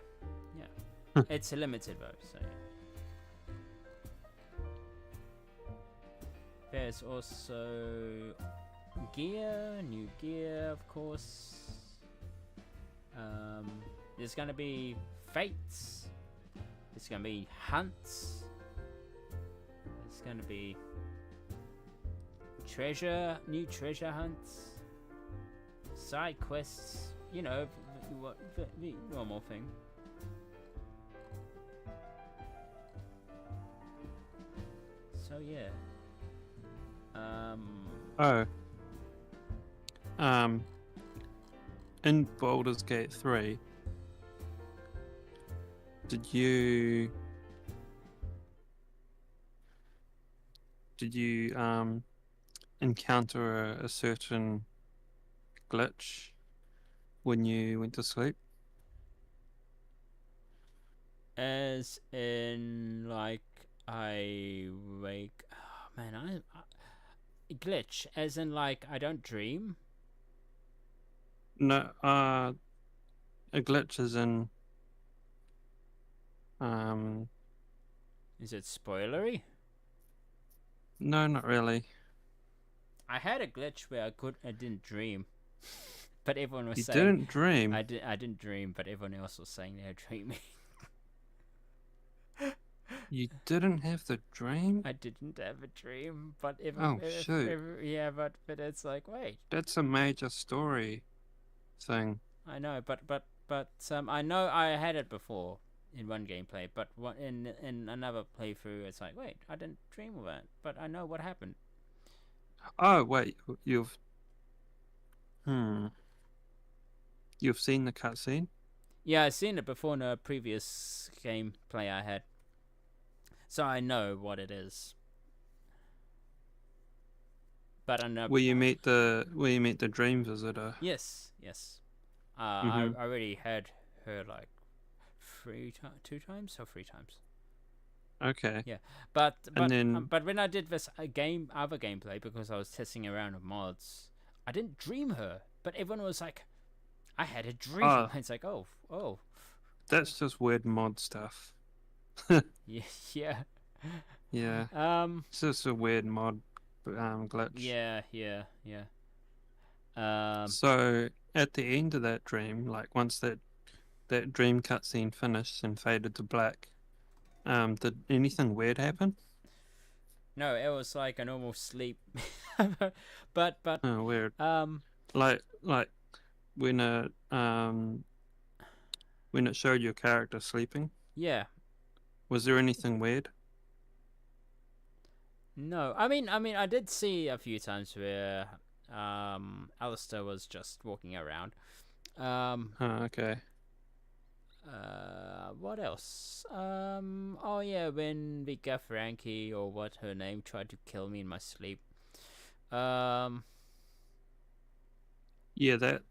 it's a limited though. So yeah. There's also new gear, of course. There's gonna be fates. There's gonna be hunts. There's gonna be new treasure hunts, side quests. You know, the normal thing. So yeah. In Baldur's Gate 3, did you encounter a certain glitch when you went to sleep? As in, like, I wake. Oh, man, I glitch. As in, like, I don't dream. No, a glitch is in Is it spoilery? no, not really. I had a glitch where I didn't dream, but everyone was You saying didn't dream. I didn't dream, but everyone else was saying they were dreaming. You didn't have the dream? I didn't have a dream, but shoot. yeah, but it's like, wait, That's a major story thing. I know, but I know I had it before in one gameplay, but in another playthrough, it's like, wait, I didn't dream of that, but I know what happened. Oh, wait, you've seen the cutscene? Yeah, I've seen it before in a previous gameplay I had, so I know what it is. But I know. Will you meet the dream visitor? Yes. Mhm. I already had her like 2 times or 3 times. Okay. Yeah, but then- but when I did this other gameplay, because I was testing around with mods, I didn't dream her, but everyone was like, I had a dream. Oh. It's like, oh, That's just weird mod stuff. yeah. Yeah. It's just a weird mod glitch. Yeah. So at the end of that dream, like once that dream cutscene finished and faded to black, did anything weird happen? No, it was like a normal sleep. but Oh, weird. um Like when it showed your character sleeping, yeah. was there anything weird? No. I did see a few times where Alistair was just walking around. Oh, okay. What else? Oh yeah, when Vika Frankie or what her name tried to kill me in my sleep. Um, Yeah, that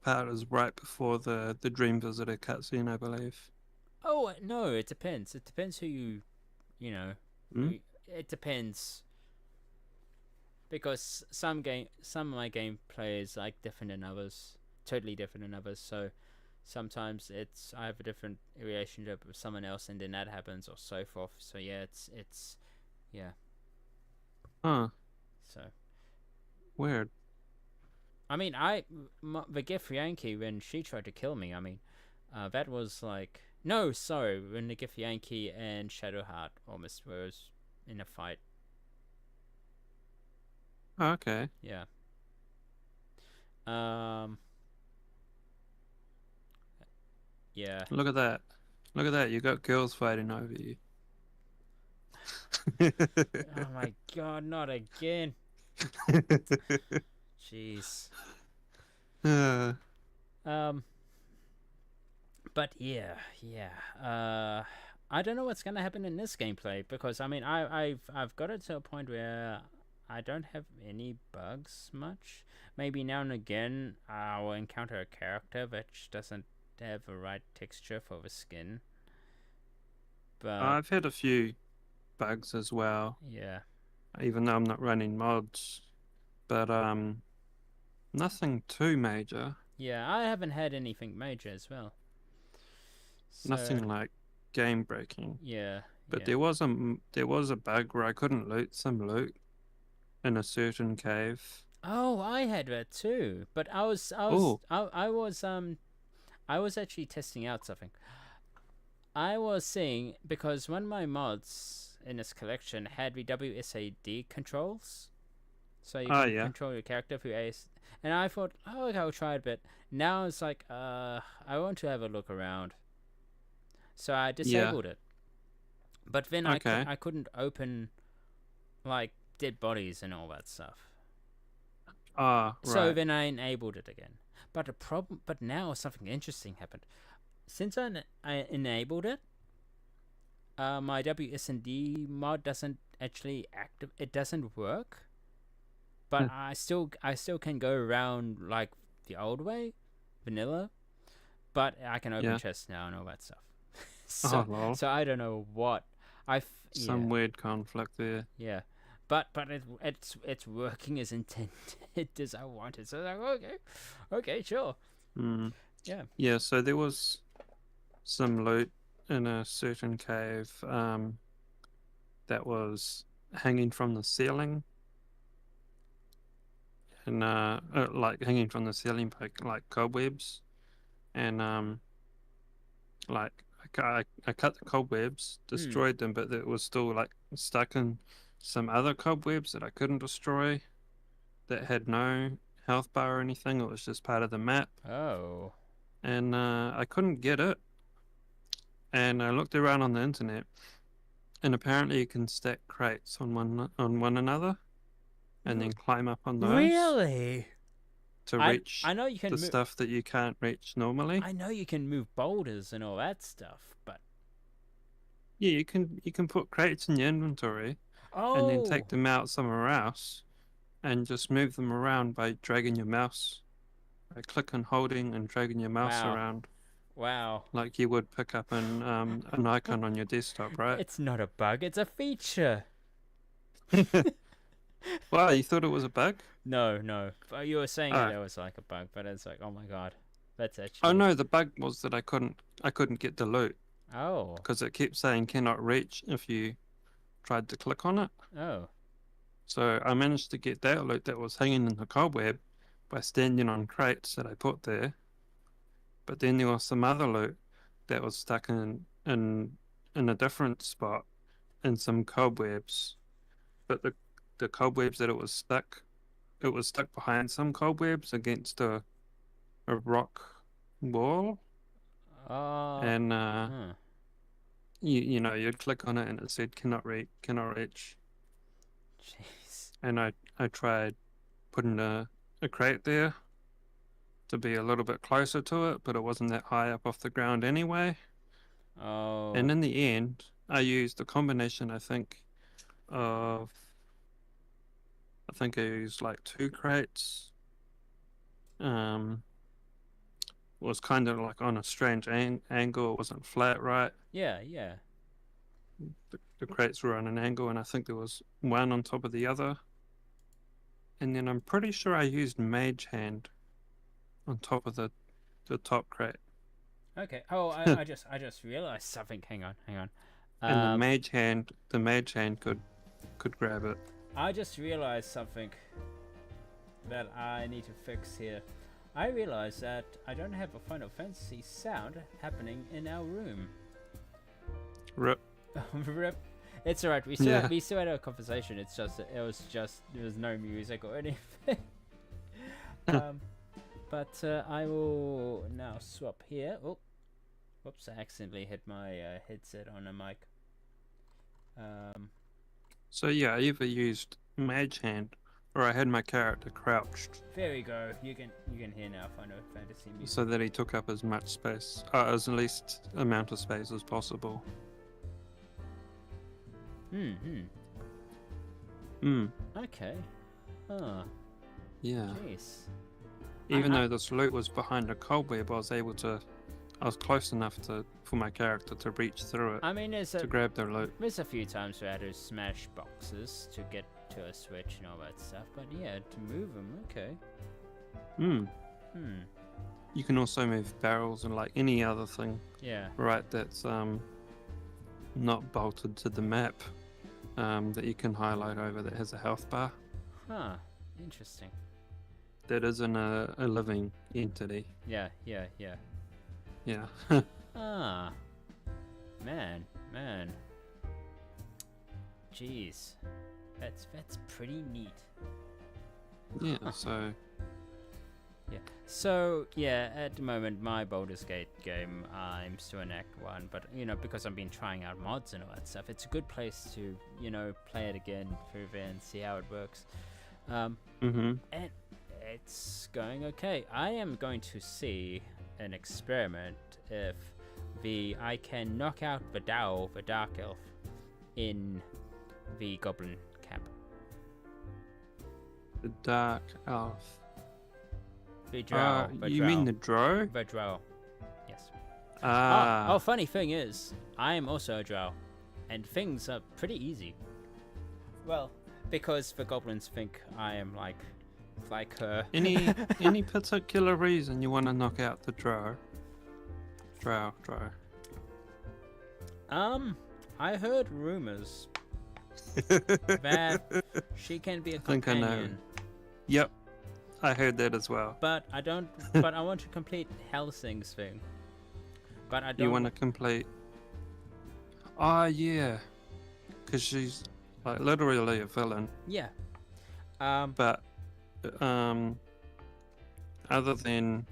part is right before the Dream Visitor cutscene, I believe. oh no, it depends. It depends who you know. Hmm? It depends because some of my gameplay is like different than others, totally different than others. So sometimes I have a different relationship with someone else, and then that happens, or so forth. So yeah, it's yeah. Huh, So weird. the gift Yankee when she tried to kill me. That was like no, sorry, when the gift Yankee and Shadowheart almost was in a fight. Oh, okay. Yeah. Um. Yeah. Look at that. Look at that. You got girls fighting over you. Oh my god, not again. Jeez. Uh, But yeah. I don't know what's gonna happen in this gameplay because I've got it to a point where I don't have any bugs much. Maybe now and again I'll encounter a character which doesn't have the right texture for the skin. But I've had a few bugs as well, yeah. even though I'm not running mods. But nothing too major. Yeah, I haven't had anything major as well. So, Nothing like game breaking. yeah. But yeah. there was a bug where I couldn't loot some loot in a certain cave. Oh, I had that too. But Oh. I was actually testing out something. I was seeing because one of my mods in this collection had the WSAD controls, so you can control your character through AS. And I thought, oh, okay, I'll try it a bit. Now it's like, I want to have a look around, so I disabled it. But then I couldn't open like dead bodies and all that stuff. Ah, right. So then I enabled it again. But now something interesting happened. Since I enabled it, my WSD mod doesn't actually active. It doesn't work. But I still can go around like the old way, vanilla. But I can open chests now and all that stuff. So I don't know what some weird conflict there. Yeah. But it's working as intended as I wanted. So I'm like, okay, sure. Yeah. Yeah. So there was some loot in a certain cave that was hanging from the ceiling, and like hanging from the ceiling like cobwebs, and like I cut the cobwebs, destroyed them, but it was still like stuck in some other cobwebs that I couldn't destroy, that had no health bar or anything. It was just part of the map. Oh. And I couldn't get it. And I looked around on the internet, and apparently you can stack crates on one another, and then climb up on those. Really? To reach I know you can stuff that you can't reach normally. I know you can move boulders and all that stuff, but yeah, you can put crates in your inventory. And then take them out somewhere else and just move them around by dragging your mouse, by click and holding and dragging your mouse around. Wow. Like you would pick up an icon on your desktop, right? It's not a bug, it's a feature. Wow, you thought it was a bug? No. But you were saying that it was like a bug, but it's like, oh my god. That's actually... Oh no, the bug was that I couldn't get the loot. Oh. Because it kept saying cannot reach if you tried to click on it. Oh. So I managed to get that loot that was hanging in the cobweb by standing on crates that I put there. But then there was some other loot that was stuck in a different spot in some cobwebs. but the cobwebs that it was stuck behind some cobwebs against a rock wall, and you know, you'd click on it and it said cannot reach. Jeez. And I tried putting a crate there to be a little bit closer to it, but it wasn't that high up off the ground anyway. Oh. And in the end, I used a combination, I think I used like 2 crates. Was kind of like on a strange angle. It wasn't flat, right? Yeah, yeah. The crates were on an angle, and I think there was one on top of the other. And then I'm pretty sure I used Mage Hand on top of the top crate. Okay. Oh, I just realized something. Hang on. And the Mage Hand could grab it. I just realized something that I need to fix here. I realized that I don't have a Final Fantasy sound happening in our room. Rip. Rip. It's alright. We still had a conversation. It's just there was no music or anything. But I will now swap here. Oh, whoops! I accidentally hit my headset on a mic. So yeah, I either used Mage Hand or I had my character crouched. There we go. You can hear now Final Fantasy music. So that he took up as much space, as least amount of space as possible. Okay. Yeah. Jeez. Even though this loot was behind a cobweb, I was close enough for my character to reach through it. I mean, to grab the loot. There's a few times where I had to smash boxes to get to a switch and all that stuff, but yeah, to move them, okay. You can also move barrels and like any other thing. Yeah. Right, that's not bolted to the map, that you can highlight over that has a health bar. Huh. Interesting. That isn't a living entity. Yeah. Yeah. Ah. Man. Jeez. That's pretty neat. Yeah, so... Yeah. So, yeah, at the moment, my Baldur's Gate game, I'm still in Act 1, but, you know, because I've been trying out mods and all that stuff, it's a good place to, you know, play it again through there and see how it works. And it's going okay. I am going to see an experiment if I can knock out the Dark Elf, in the Goblin camp. The Dark Elf. The Drow. You mean the Drow? The Drow. Yes. Ah. Oh, funny thing is, I am also a Drow, and things are pretty easy. Well, because the goblins think I am like her. Any particular reason you want to knock out the Drow? Drow. I heard rumors that she can be a companion. I know. Yep, I heard that as well. But I don't. But I want to complete Helsing's thing. But I don't. You want to complete? Oh yeah, because she's like literally a villain. Yeah. But other than,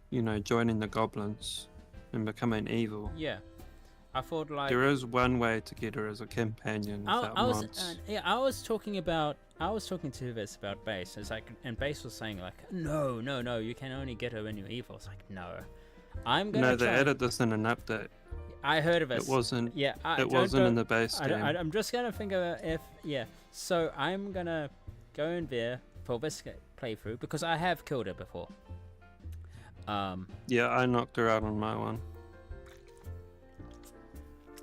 you know, joining the goblins and becoming evil. Yeah. I thought like there is one way to get her as a companion without mods. I was talking to this about Base. It's like, and Base was saying like, no, you can only get her when you're evil. It's like, no, I'm gonna. No, they added this in an update. I heard of it. It wasn't. Yeah, it wasn't in the base game. I'm just gonna think of if So I'm gonna go in there for this playthrough because I have killed her before. Yeah, I knocked her out on my one.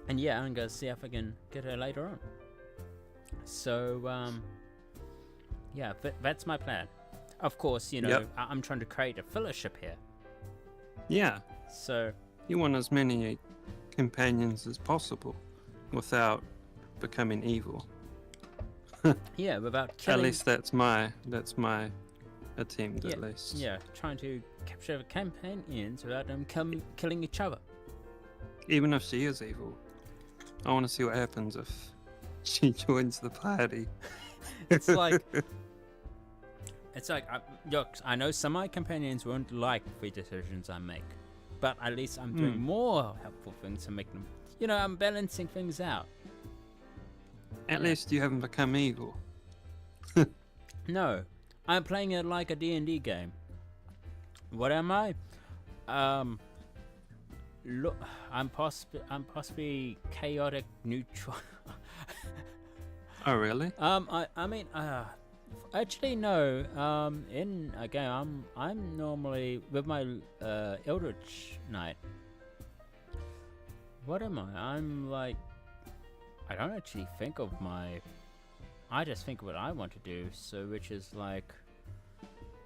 And yeah, I'm gonna see if I can get her later on. So, yeah, that's my plan. Of course, you know, I'm trying to create a fellowship here. Yeah. So you want as many companions as possible without becoming evil. Yeah, without killing. At least that's my attempt. Yeah, at least. Yeah, trying to capture the companions without them killing each other. Even if she is evil. I want to see what happens if She joins the party. It's like, look, I know some of my companions won't like the decisions I make, but at least I'm doing more helpful things to make them. You know, I'm balancing things out. At least you haven't become evil. No, I'm playing it like a D&D game. What am I? Look, I'm possibly chaotic neutral. Oh, really? I mean, actually no. In a game, I'm normally with my Eldritch Knight. What am I? I'm like, I don't actually think of my. I just think of what I want to do. So, which is like,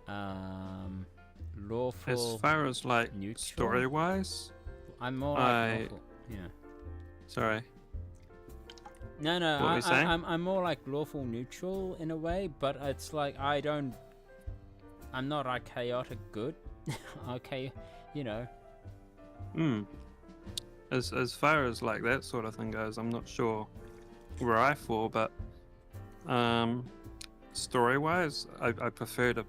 lawful. As far as like neutral? story-wise, I'm more like lawful. Yeah. Sorry. No, What were you saying? I'm more like lawful neutral in a way, but it's like I'm not like chaotic good. Okay, you know. As far as like that sort of thing goes, I'm not sure where I fall, but story-wise, I prefer to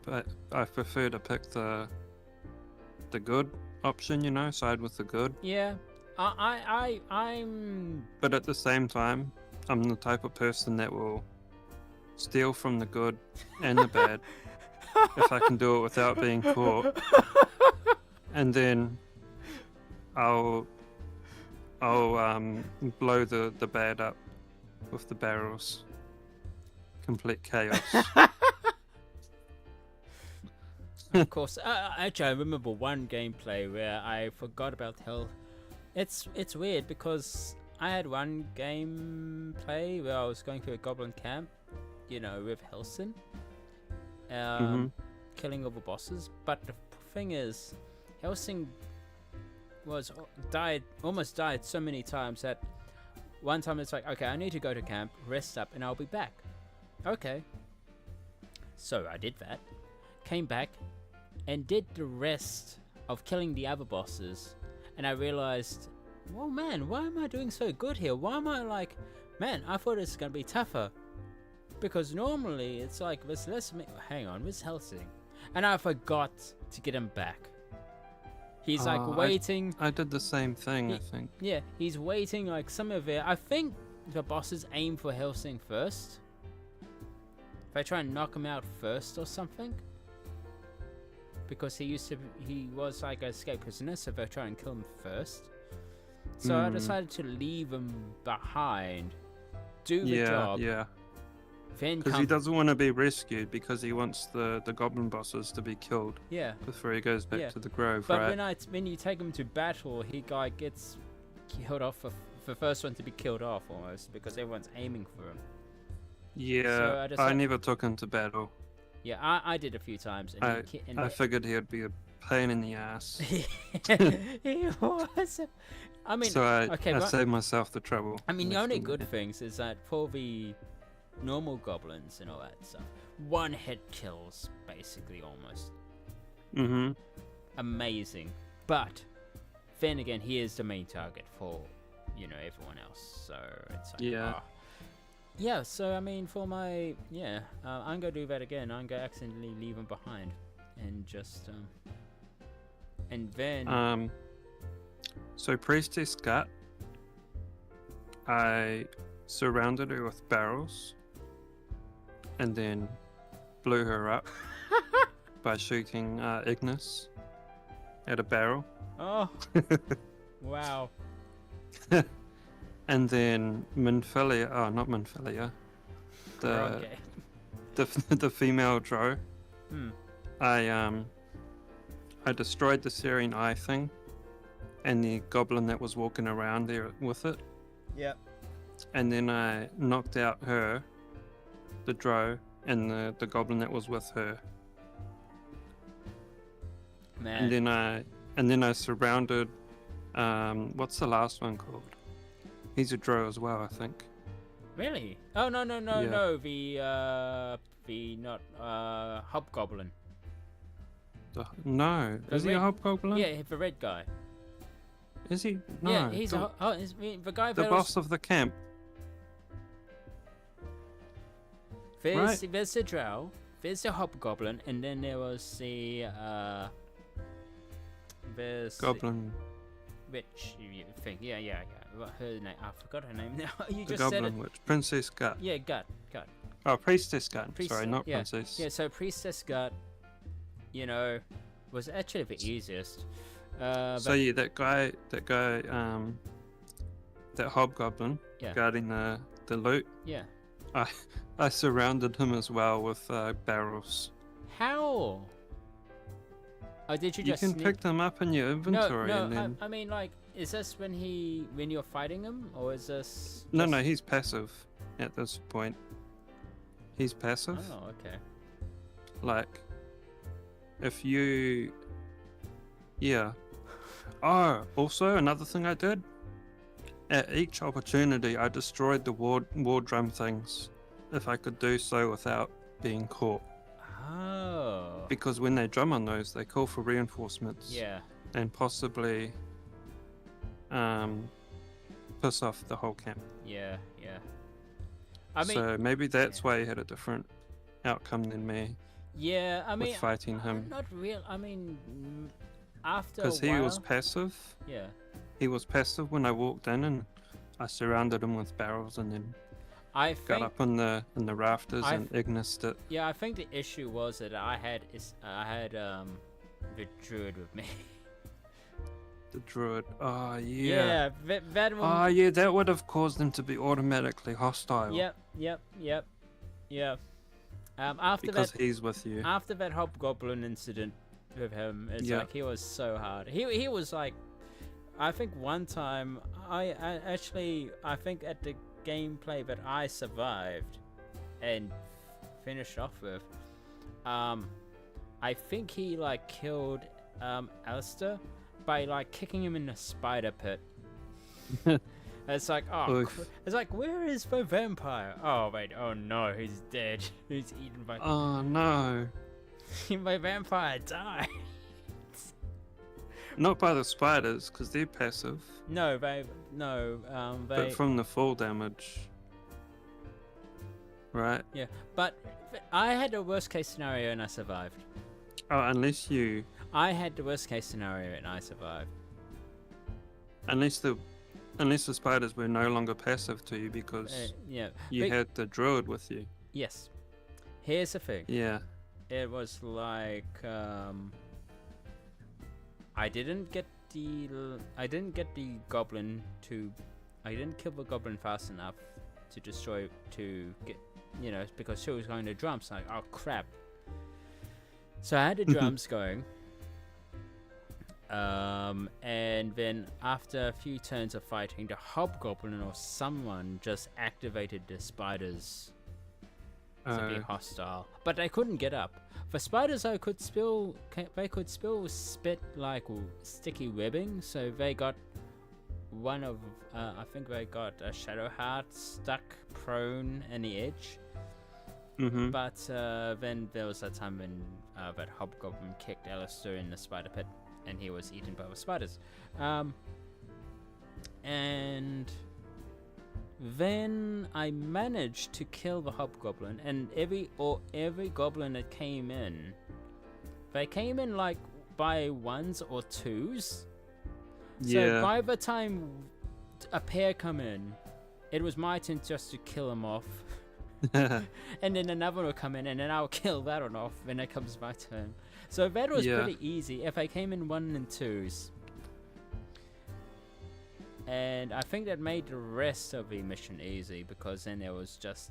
pick the good option, you know, side with the good. Yeah, I'm. But at the same time, I'm the type of person that will steal from the good and the bad if I can do it without being caught, and then I'll blow the bad up with the barrels. Complete chaos. Of course. Actually, I remember one gameplay where I forgot about hell. It's weird because I had one gameplay where I was going through a goblin camp, you know, with Helsing, killing over bosses. But the thing is, Helsing almost died so many times that one time it's like, okay, I need to go to camp, rest up, and I'll be back. Okay. So I did that, came back, and did the rest of killing the other bosses, and I realized, well, man, why am I doing so good here? Why am I like, man, I thought it's gonna be tougher, because normally it's like, hang on, where's Helsing? And I forgot to get him back. He's like waiting. I did the same thing, I think. Yeah, he's waiting like somewhere there. I think the bosses aim for Helsing first. If I try and knock him out first or something. Because he was like an escape prisoner, so if I try and kill him first. So I decided to leave him behind. Do the job. Yeah. Because he doesn't want to be rescued because he wants the goblin bosses to be killed. Yeah. Before he goes back to the grove, but right? when you take him to battle, he gets killed off for the first one to be killed off almost because everyone's aiming for him. Yeah, so I never took him to battle. Yeah, I did a few times. And I figured he'd be a pain in the ass. He was. I mean, so I saved myself the trouble. I mean, the only good things is that for the normal goblins and all that stuff, one hit kills basically almost. Amazing. But then again, he is the main target for, you know, everyone else. So it's like, yeah, so I mean, for my, I'm gonna do that again. I'm gonna accidentally leave him behind, and just, and then. So Priestess Gut, I surrounded her with barrels, and then blew her up by shooting Ignis at a barrel. Oh, wow. And then not Minfilia, the female drow. I destroyed the Serene Eye thing, and the goblin that was walking around there with it. Yep. And then I knocked out her, the drow, and the goblin that was with her. Man. And then I surrounded. What's the last one called? He's a drow as well, I think. Really? Oh no. The not hobgoblin. No, is he a hobgoblin? Yeah, the red guy. Is he? No. Yeah, he's the guy. The boss of the camp. There's the drow, there's the hobgoblin, and then there was the there's Goblin. witch thing. Yeah. What her name? I forgot her name now. You The just said it. Goblin Witch. Princess Gut. Yeah, Gut. Oh, Priestess Gut. Sorry, not yeah. Princess. Yeah, so Priestess Gut, was actually the easiest. So yeah, that guy, that hobgoblin Yeah. guarding the loot. Yeah. I surrounded him as well with barrels. How? Oh, did you You just can sneak- pick them up in your inventory No, and then. I mean, like, is this when you're fighting him, or is this? No, just- he's passive at this point. He's passive. Oh, okay. Like, if you. Yeah. Oh, also another thing I did. At each opportunity, I destroyed the war drum things, if I could do so without being caught. Oh. Because when they drum on those, they call for reinforcements. Yeah. And possibly piss off the whole camp. Yeah. I mean, So maybe that's why he had a different outcome than me yeah. I mean, with fighting him. not real. I mean, after a Because he while, was passive. Yeah. He was passive when I walked in, and I surrounded him with barrels, and then I got think. up in the rafters I and ignised it. Yeah, I think the issue was that I had the druid with me. The druid. Oh Yeah, yeah. that one. Oh yeah, that would have caused them to be automatically hostile. Yep. Yeah. After Because that, he's with you. after that hobgoblin incident with him, it's Yeah. like he was so hard. He was like, I think one time I think at the gameplay that I survived and finished off with, I think he like killed Alistair by like kicking him in the spider pit. It's like, it's like, where is the vampire? Oh wait, oh no, he's dead. He's eaten by. Oh no. My vampire died. Not by the spiders, because they're passive. No, they. But from the fall damage. Right? Yeah, but I had the worst case scenario and I survived. Oh, unless I had the worst case scenario and I survived. Unless the spiders were no longer passive to you because Yeah. you But- had the druid with you. Yes. Here's the thing. Yeah. It was like I didn't kill the goblin fast enough to get because she was going to drums. Like, oh crap. So I had the drums going. And then after a few turns of fighting, the hobgoblin or someone just activated the spiders to be hostile, but they couldn't get up. For spiders, they could still spit like sticky webbing, so they got one of I think they got a Shadowheart stuck prone in the edge. Mm-hmm. But then there was that time when that hobgoblin kicked Alistair in the spider pit, and he was eaten by the spiders. And then I managed to kill the hobgoblin, and every goblin that came in, they came in like by ones or twos. Yeah. So by the time a pair come in, it was my turn just to kill them off. And then another one will come in, and then I'll kill that one off when it comes my turn. So that was pretty easy if I came in 1 and 2s. And I think that made the rest of the mission easy, because then there was just,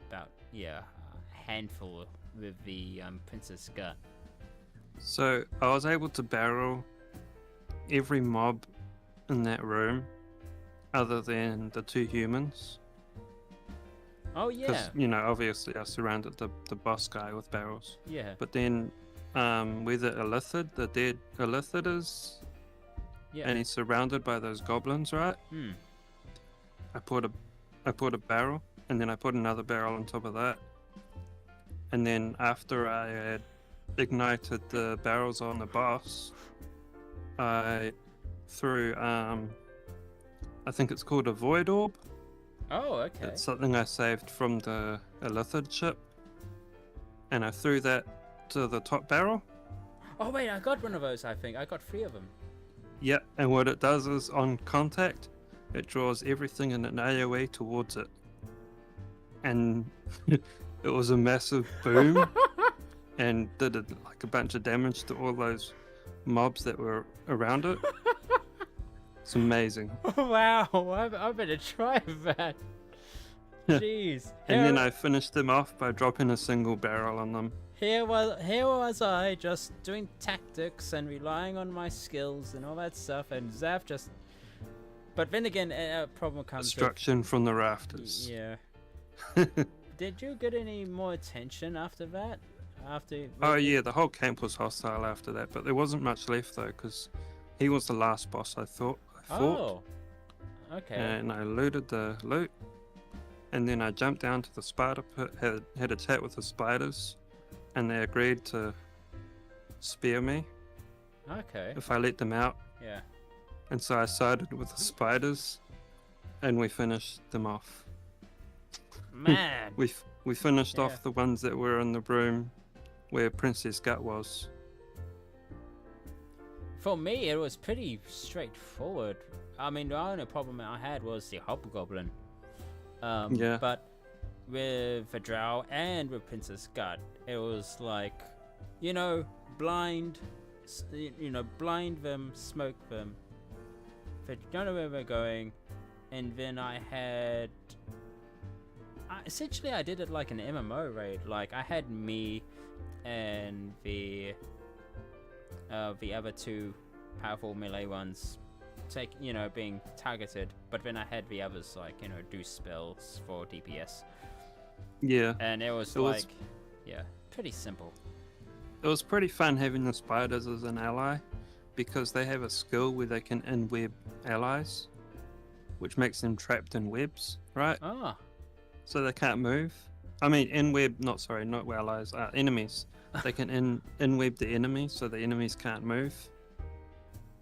about a handful with the Princess Gut. So I was able to barrel every mob in that room other than the 2 humans. Oh yeah. Because, obviously I surrounded the boss guy with barrels. Yeah. But then where the Illithid, the dead Illithid is, Yeah. and he's surrounded by those goblins, right? I put a barrel, and then I put another barrel on top of that. And then after I had ignited the barrels on the boss, I threw I think it's called a void orb Oh, okay. It's something I saved from the Illithid ship, and I threw that to the top barrel. Oh wait, I got one of those. I think I got 3 of them. Yeah, and what it does is on contact, it draws everything in an AoE towards it. And it was a massive boom and did like a bunch of damage to all those mobs that were around it. It's amazing. Wow, I better try that. Jeez. And then I finished them off by dropping a single barrel on them. Here was I just doing tactics and relying on my skills and all that stuff, and Zaf just. But then again, a problem comes. Destruction from the rafters. Yeah. Did you get any more attention after that? Oh yeah, the whole camp was hostile after that, but there wasn't much left though, because he was the last boss I fought. Oh. Okay. And I looted the loot, and then I jumped down to the spider pit, had a chat with the spiders, and they agreed to spare me Okay. if I let them out. Yeah. And so I sided with the spiders, and we finished them off. Man. We finished Yeah. off the ones that were in the room where Princess Gut was. For me, it was pretty straightforward. I mean, the only problem I had was the hobgoblin. Yeah. But with the drow and with Princess Gut, it was like, blind, blind them, smoke them. They don't know where we're going, and then I had. Essentially, I did it like an MMO raid. Like I had me and the other 2 powerful melee ones being targeted, but then I had the others do spells for DPS. Yeah. And it was pretty simple. It was pretty fun having the spiders as an ally, because they have a skill where they can in-web allies, which makes them trapped in webs, right? Ah. So they can't move. I mean, in-web, not allies, enemies. They can in-web the enemy, so the enemies can't move.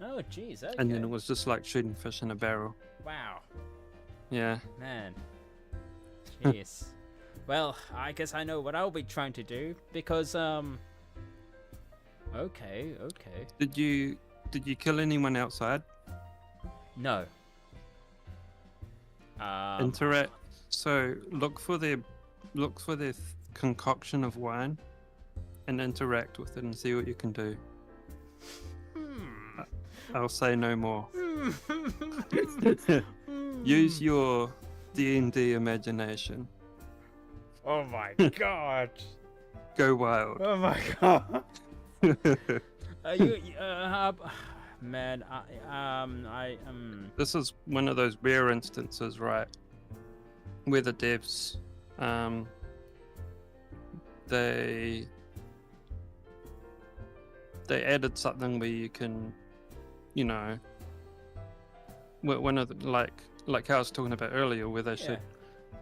Oh, jeez. Okay. And then it was just like shooting fish in a barrel. Wow. Yeah. Man. Jeez. Well, I guess I know what I'll be trying to do, because Okay. Did you kill anyone outside? No. Interact. So look for their concoction of wine, and interact with it and see what you can do. I'll say no more. Use your D&D imagination. Oh my god. Go wild. Oh my god. Man, This is one of those rare instances, right, where the devs, they added something where you can, one of the, like how I was talking about earlier, where they should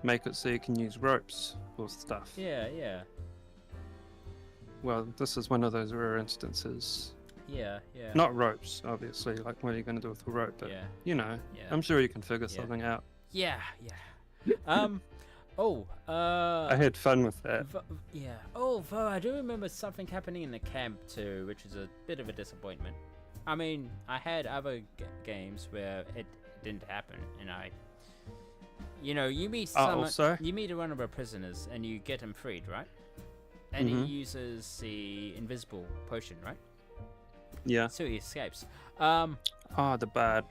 make it so you can use ropes or stuff. Yeah. Well, this is one of those rare instances. Yeah. Not ropes, obviously. Like, what are you going to do with a rope? But, I'm sure you can figure something out. Yeah. I had fun with that. Though I do remember something happening in the camp too, which is a bit of a disappointment. I mean, I had other games where it didn't happen, and you meet someone, you meet one of our prisoners, and you get him freed, right? And he uses the invisible potion, right? Yeah. So he escapes. The bard.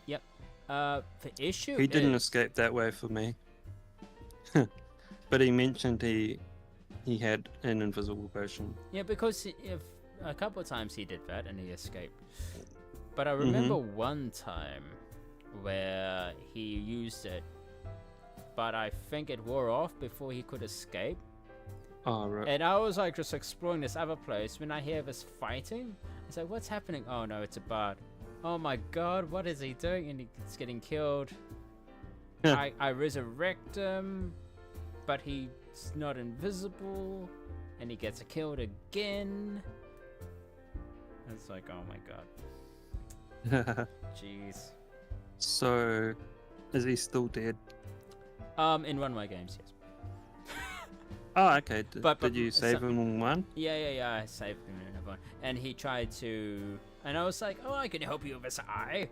Yep. The issue he didn't escape that way for me. But he mentioned he had an invisible potion. Yeah, because a couple of times he did that and he escaped. But I remember one time where he used it, but I think it wore off before he could escape. Oh, right. And I was just exploring this other place when I hear this fighting. It's like, what's happening? Oh no, it's a bard. Oh my god, what is he doing? And he's getting killed. I resurrect him, but he's not invisible, and he gets killed again. It's like, oh my god. Jeez. So, is he still dead? In one of my games, yes. Oh, okay. But Did you save him in one? Yeah. I saved him in another one, and he tried to, and I was like, "Oh, I can help you with this eye."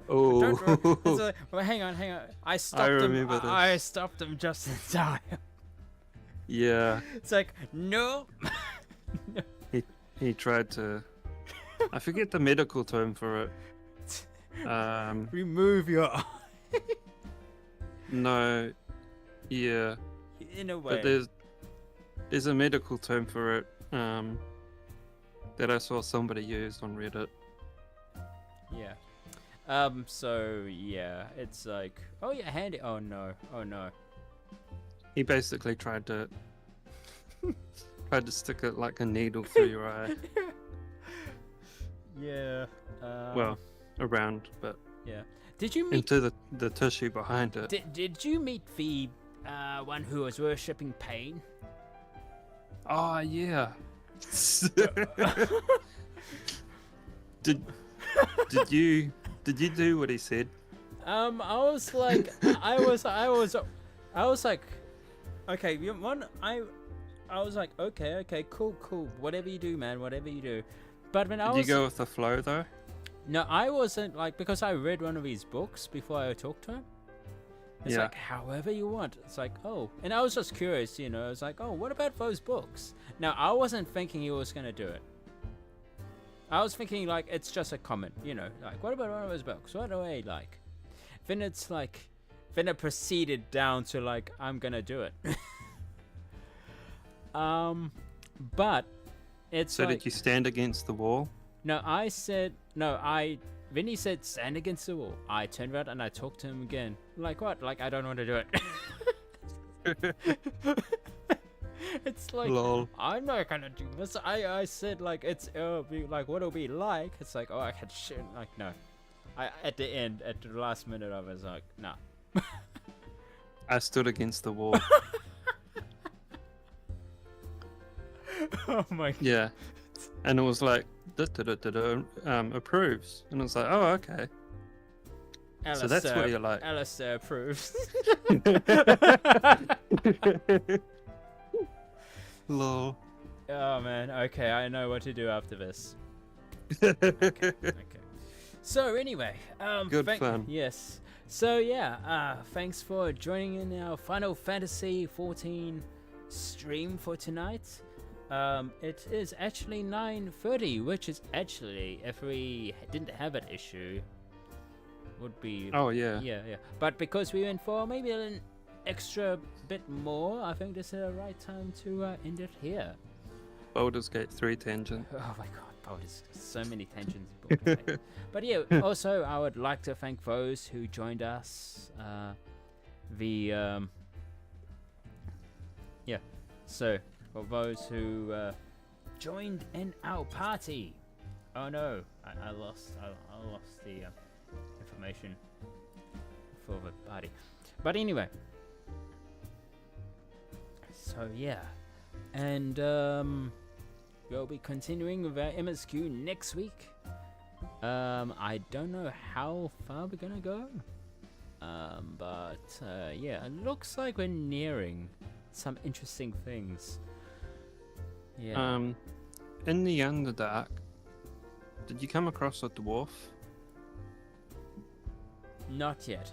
Oh. It's like, well, hang on. I stopped him. remember this. I stopped him just in time. Yeah. It's like, no. He tried to. I forget the medical term for it. Remove your eye. No. Yeah. In a way. But there's a medical term for it that I saw somebody use on Reddit. Yeah. So yeah, it's like, oh yeah, handy. Oh no. He basically tried to stick it like a needle through your eye. Yeah. Well, around, but yeah. Did you meet? into the tissue behind it. Did you meet the one who was worshipping pain? Oh yeah. Did you do what he said? I was like, I was like, okay, I was like, okay, cool, whatever you do, man, whatever you do. But when Did you go with the flow though? No, I wasn't, like, because I read one of his books before I talked to him. It's Yeah. like, however you want. It's like, oh, and I was just curious, you know. I was like, oh, what about those books? Now, I wasn't thinking he was gonna do it. I was thinking, like, it's just a comment, you know, like, what about one of those books? What do I like? Then it's like, then it proceeded down to, like, I'm gonna do it. But it's So like, did you stand against the wall? no, I said, then he said, stand against the wall. I turned around and I talked to him again. Like, what? Like, I don't want to do it. It's like, Lol. I'm not gonna do this. I said, like, it's like, what it'll be like. It's like, oh, I can shit. Like, no. At the end, at the last minute, I was like, nah. I stood against the wall. Oh my god. Yeah. And it was like, approves. And I was like, oh, okay. So that's what you like. Alistair approves. Lol. Oh man, okay, I know what to do after this. Okay. So anyway, Good fun. Yes. So yeah, thanks for joining in our Final Fantasy XIV stream for tonight. It is actually 9:30, which is actually, if we didn't have an issue, would be. Oh yeah. Yeah. But because we went for maybe an extra bit more, I think this is the right time to end it here. Baldur's Gate 3 tangent. Oh my god, Baldur's so many tangents. But yeah, also I would like to thank those who joined us. So for those who joined in our party. Oh no, I lost the information for the party. But anyway, so yeah, and we'll be continuing with our MSQ next week. I don't know how far we're gonna go, but yeah, it looks like we're nearing some interesting things. Yeah. In the Underdark, did you come across a dwarf? Not yet.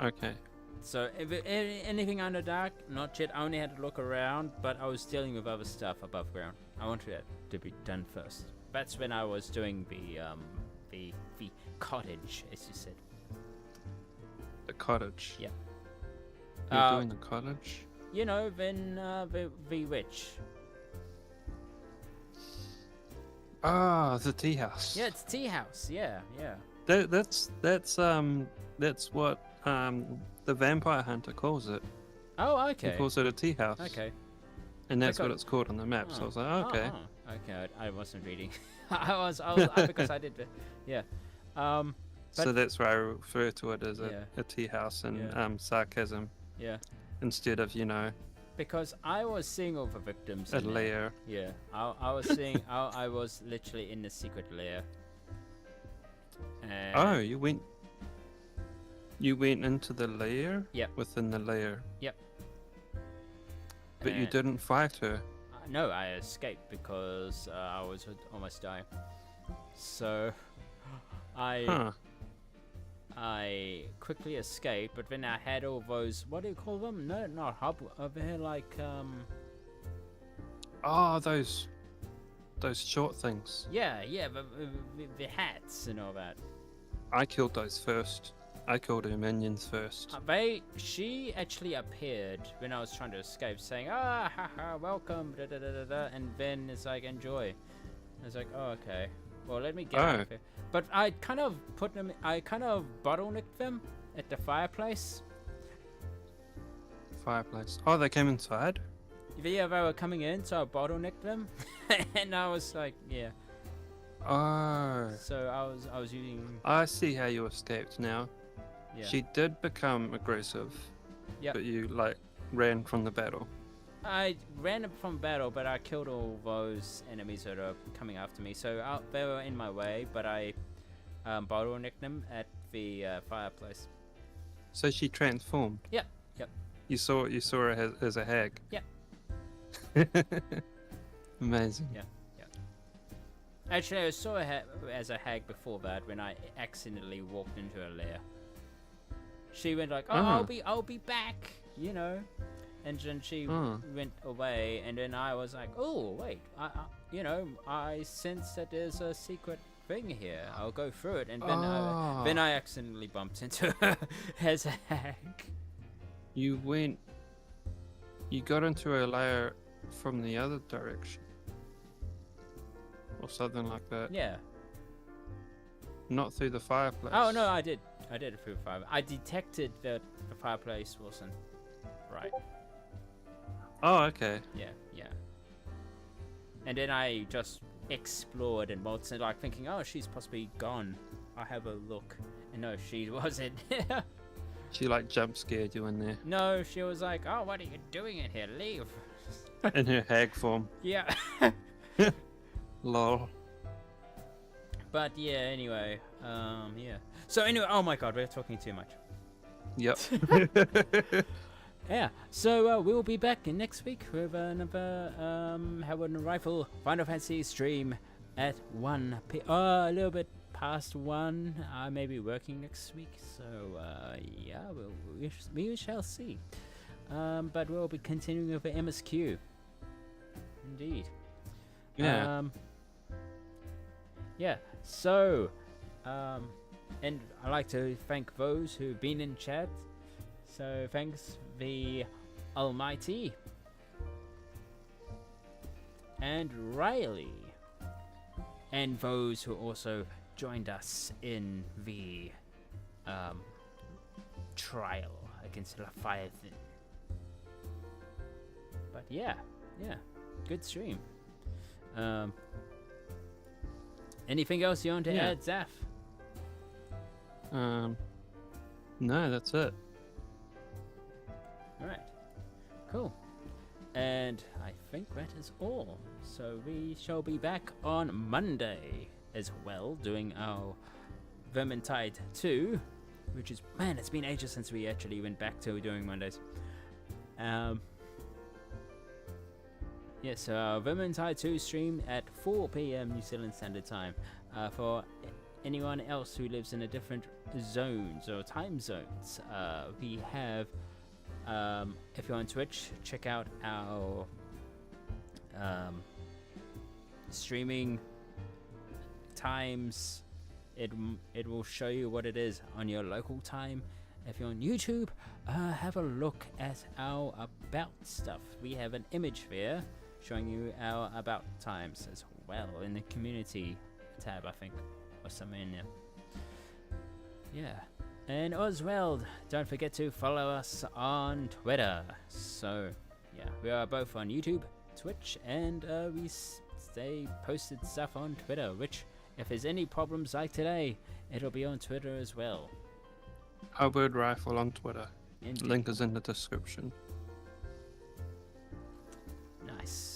Okay. So anything Underdark, not yet. I only had to look around, but I was dealing with other stuff above ground. I wanted that to be done first. That's when I was doing the cottage, as you said. The cottage. Yeah. You're doing the cottage? You know, then the witch. Ah, the tea house. Yeah, it's tea house. Yeah. That's what the vampire hunter calls it. Oh, okay. He calls it a tea house. Okay. And that's what it's called on the map. So I was like, oh, okay. Okay, I wasn't reading. I was because I did. Yeah. So that's why I refer to it as a tea house and sarcasm. Yeah. Instead of, because I was seeing all the victims. A lair. Yeah. I was seeing. I was literally in the secret lair. And oh, you went. You went into the lair? Yep. Within the lair. Yep. But you And- didn't fight her. No, I escaped because I was almost dying. So I quickly escaped, but then I had all those, what do you call them? No, not hub over here, like Oh, those short things. yeah, the hats and all that. I killed those first. I killed her minions first. She actually appeared when I was trying to escape, saying, "Ah, haha, welcome," da da da da da, and then it's like, "Enjoy." I was like, "Oh, okay. Well, let me get out of here." But I kind of bottlenecked them at the fireplace. Fireplace. Oh, they came inside? Yeah, they were coming in, so I bottlenecked them, and I was like, "Yeah." Oh. So I was using. I see how you escaped now. Yeah. She did become aggressive. Yep. But you, like, ran from the battle. I ran up from battle, but I killed all those enemies that are coming after me. So they were in my way, but I bottlenecked them at the fireplace. So she transformed. Yep. You saw her as a hag. Yep. Amazing. Yeah. Actually, I saw her as a hag before that when I accidentally walked into her lair. She went like, "Oh, I'll be back," you know, and then she went away, and then I was like, "Oh, wait, I sense that there's a secret thing here. I'll go through it," and then I accidentally bumped into her as a hag. You got into a lair from the other direction. Or something like that. Yeah. Not through the fireplace. Oh no, I did it through the fireplace. I detected that the fireplace wasn't right. Oh, okay. Yeah. And then I just explored and was like thinking, "Oh, she's possibly gone. I'll have a look." And no, she wasn't. She like jump scared you in there. No, she was like, "Oh, what are you doing in here? Leave." In her hag form. Yeah. Lol. But yeah, anyway, yeah. So anyway, oh my god, we're talking too much. Yep. Yeah, so we'll be back next week with another Howard and Rifle Final Fantasy stream at 1 p.m. A little bit past 1. I may be working next week, so yeah, we shall see. But we'll be continuing with the MSQ. Indeed. Yeah. Yeah, so, and I'd like to thank those who've been in chat. So thanks the Almighty and Riley, and those who also joined us in the trial against Leviathan. But yeah, good stream. Anything else you want to add, Zaf? No, that's it. Alright, cool. And I think that is all. So we shall be back on Monday as well, doing our Vermintide 2, which is, man, it's been ages since we actually went back to doing Mondays. Yes, Vermintide 2 stream at 4 p.m. New Zealand Standard Time. For anyone else who lives in a different zones or time zones, we have, if you're on Twitch, check out our streaming times. It will show you what it is on your local time. If you're on YouTube, have a look at our about stuff. We have an image there showing you our about times as well in the community tab, I think, or somewhere in there. Yeah. And Oswald, don't forget to follow us on Twitter. So, yeah, we are both on YouTube, Twitch, and we stay posted stuff on Twitter, which, if there's any problems like today, it'll be on Twitter as well. Hubbard Rifle on Twitter. Indeed. Link is in the description.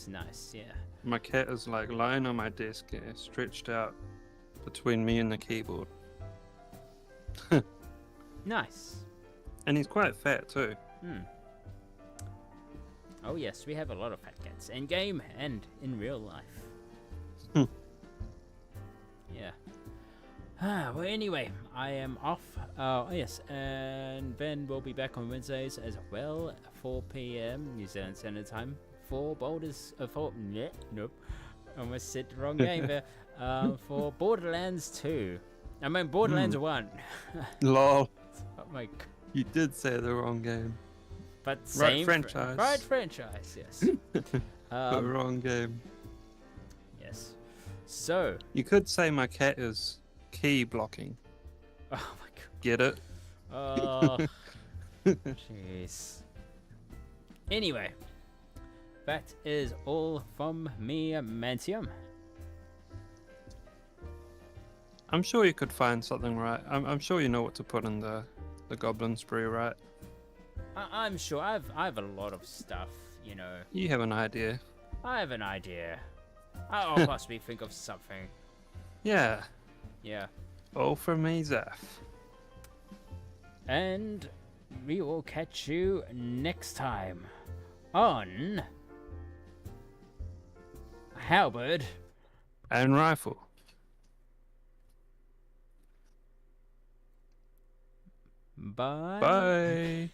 Nice, yeah. My cat is like lying on my desk here, stretched out between me and the keyboard. Nice. And he's quite fat too. Oh yes, we have a lot of fat cats in game and in real life. Yeah. Well, anyway, I am off. Yes, and Ben will be back on Wednesdays as well, 4 p.m. New Zealand Standard Time for nope, almost said the wrong game there. For Borderlands 2. I mean Borderlands 1. Lol. Oh my. You did say the wrong game. But Right same franchise. Right franchise. Yes. The wrong game. Yes. So. You could say my cat is key blocking. Oh my god. Get it? Oh. Jeez. Anyway, that is all from me, Manteum. I'm sure you could find something, right? I'm sure you know what to put in the goblin spree, right? I'm sure I have a lot of stuff, you know. You have an idea. I have an idea. I'll possibly think of something. Yeah. Yeah. All from me, Zaf. And we will catch you next time on Halberd And rifle. Bye. Bye.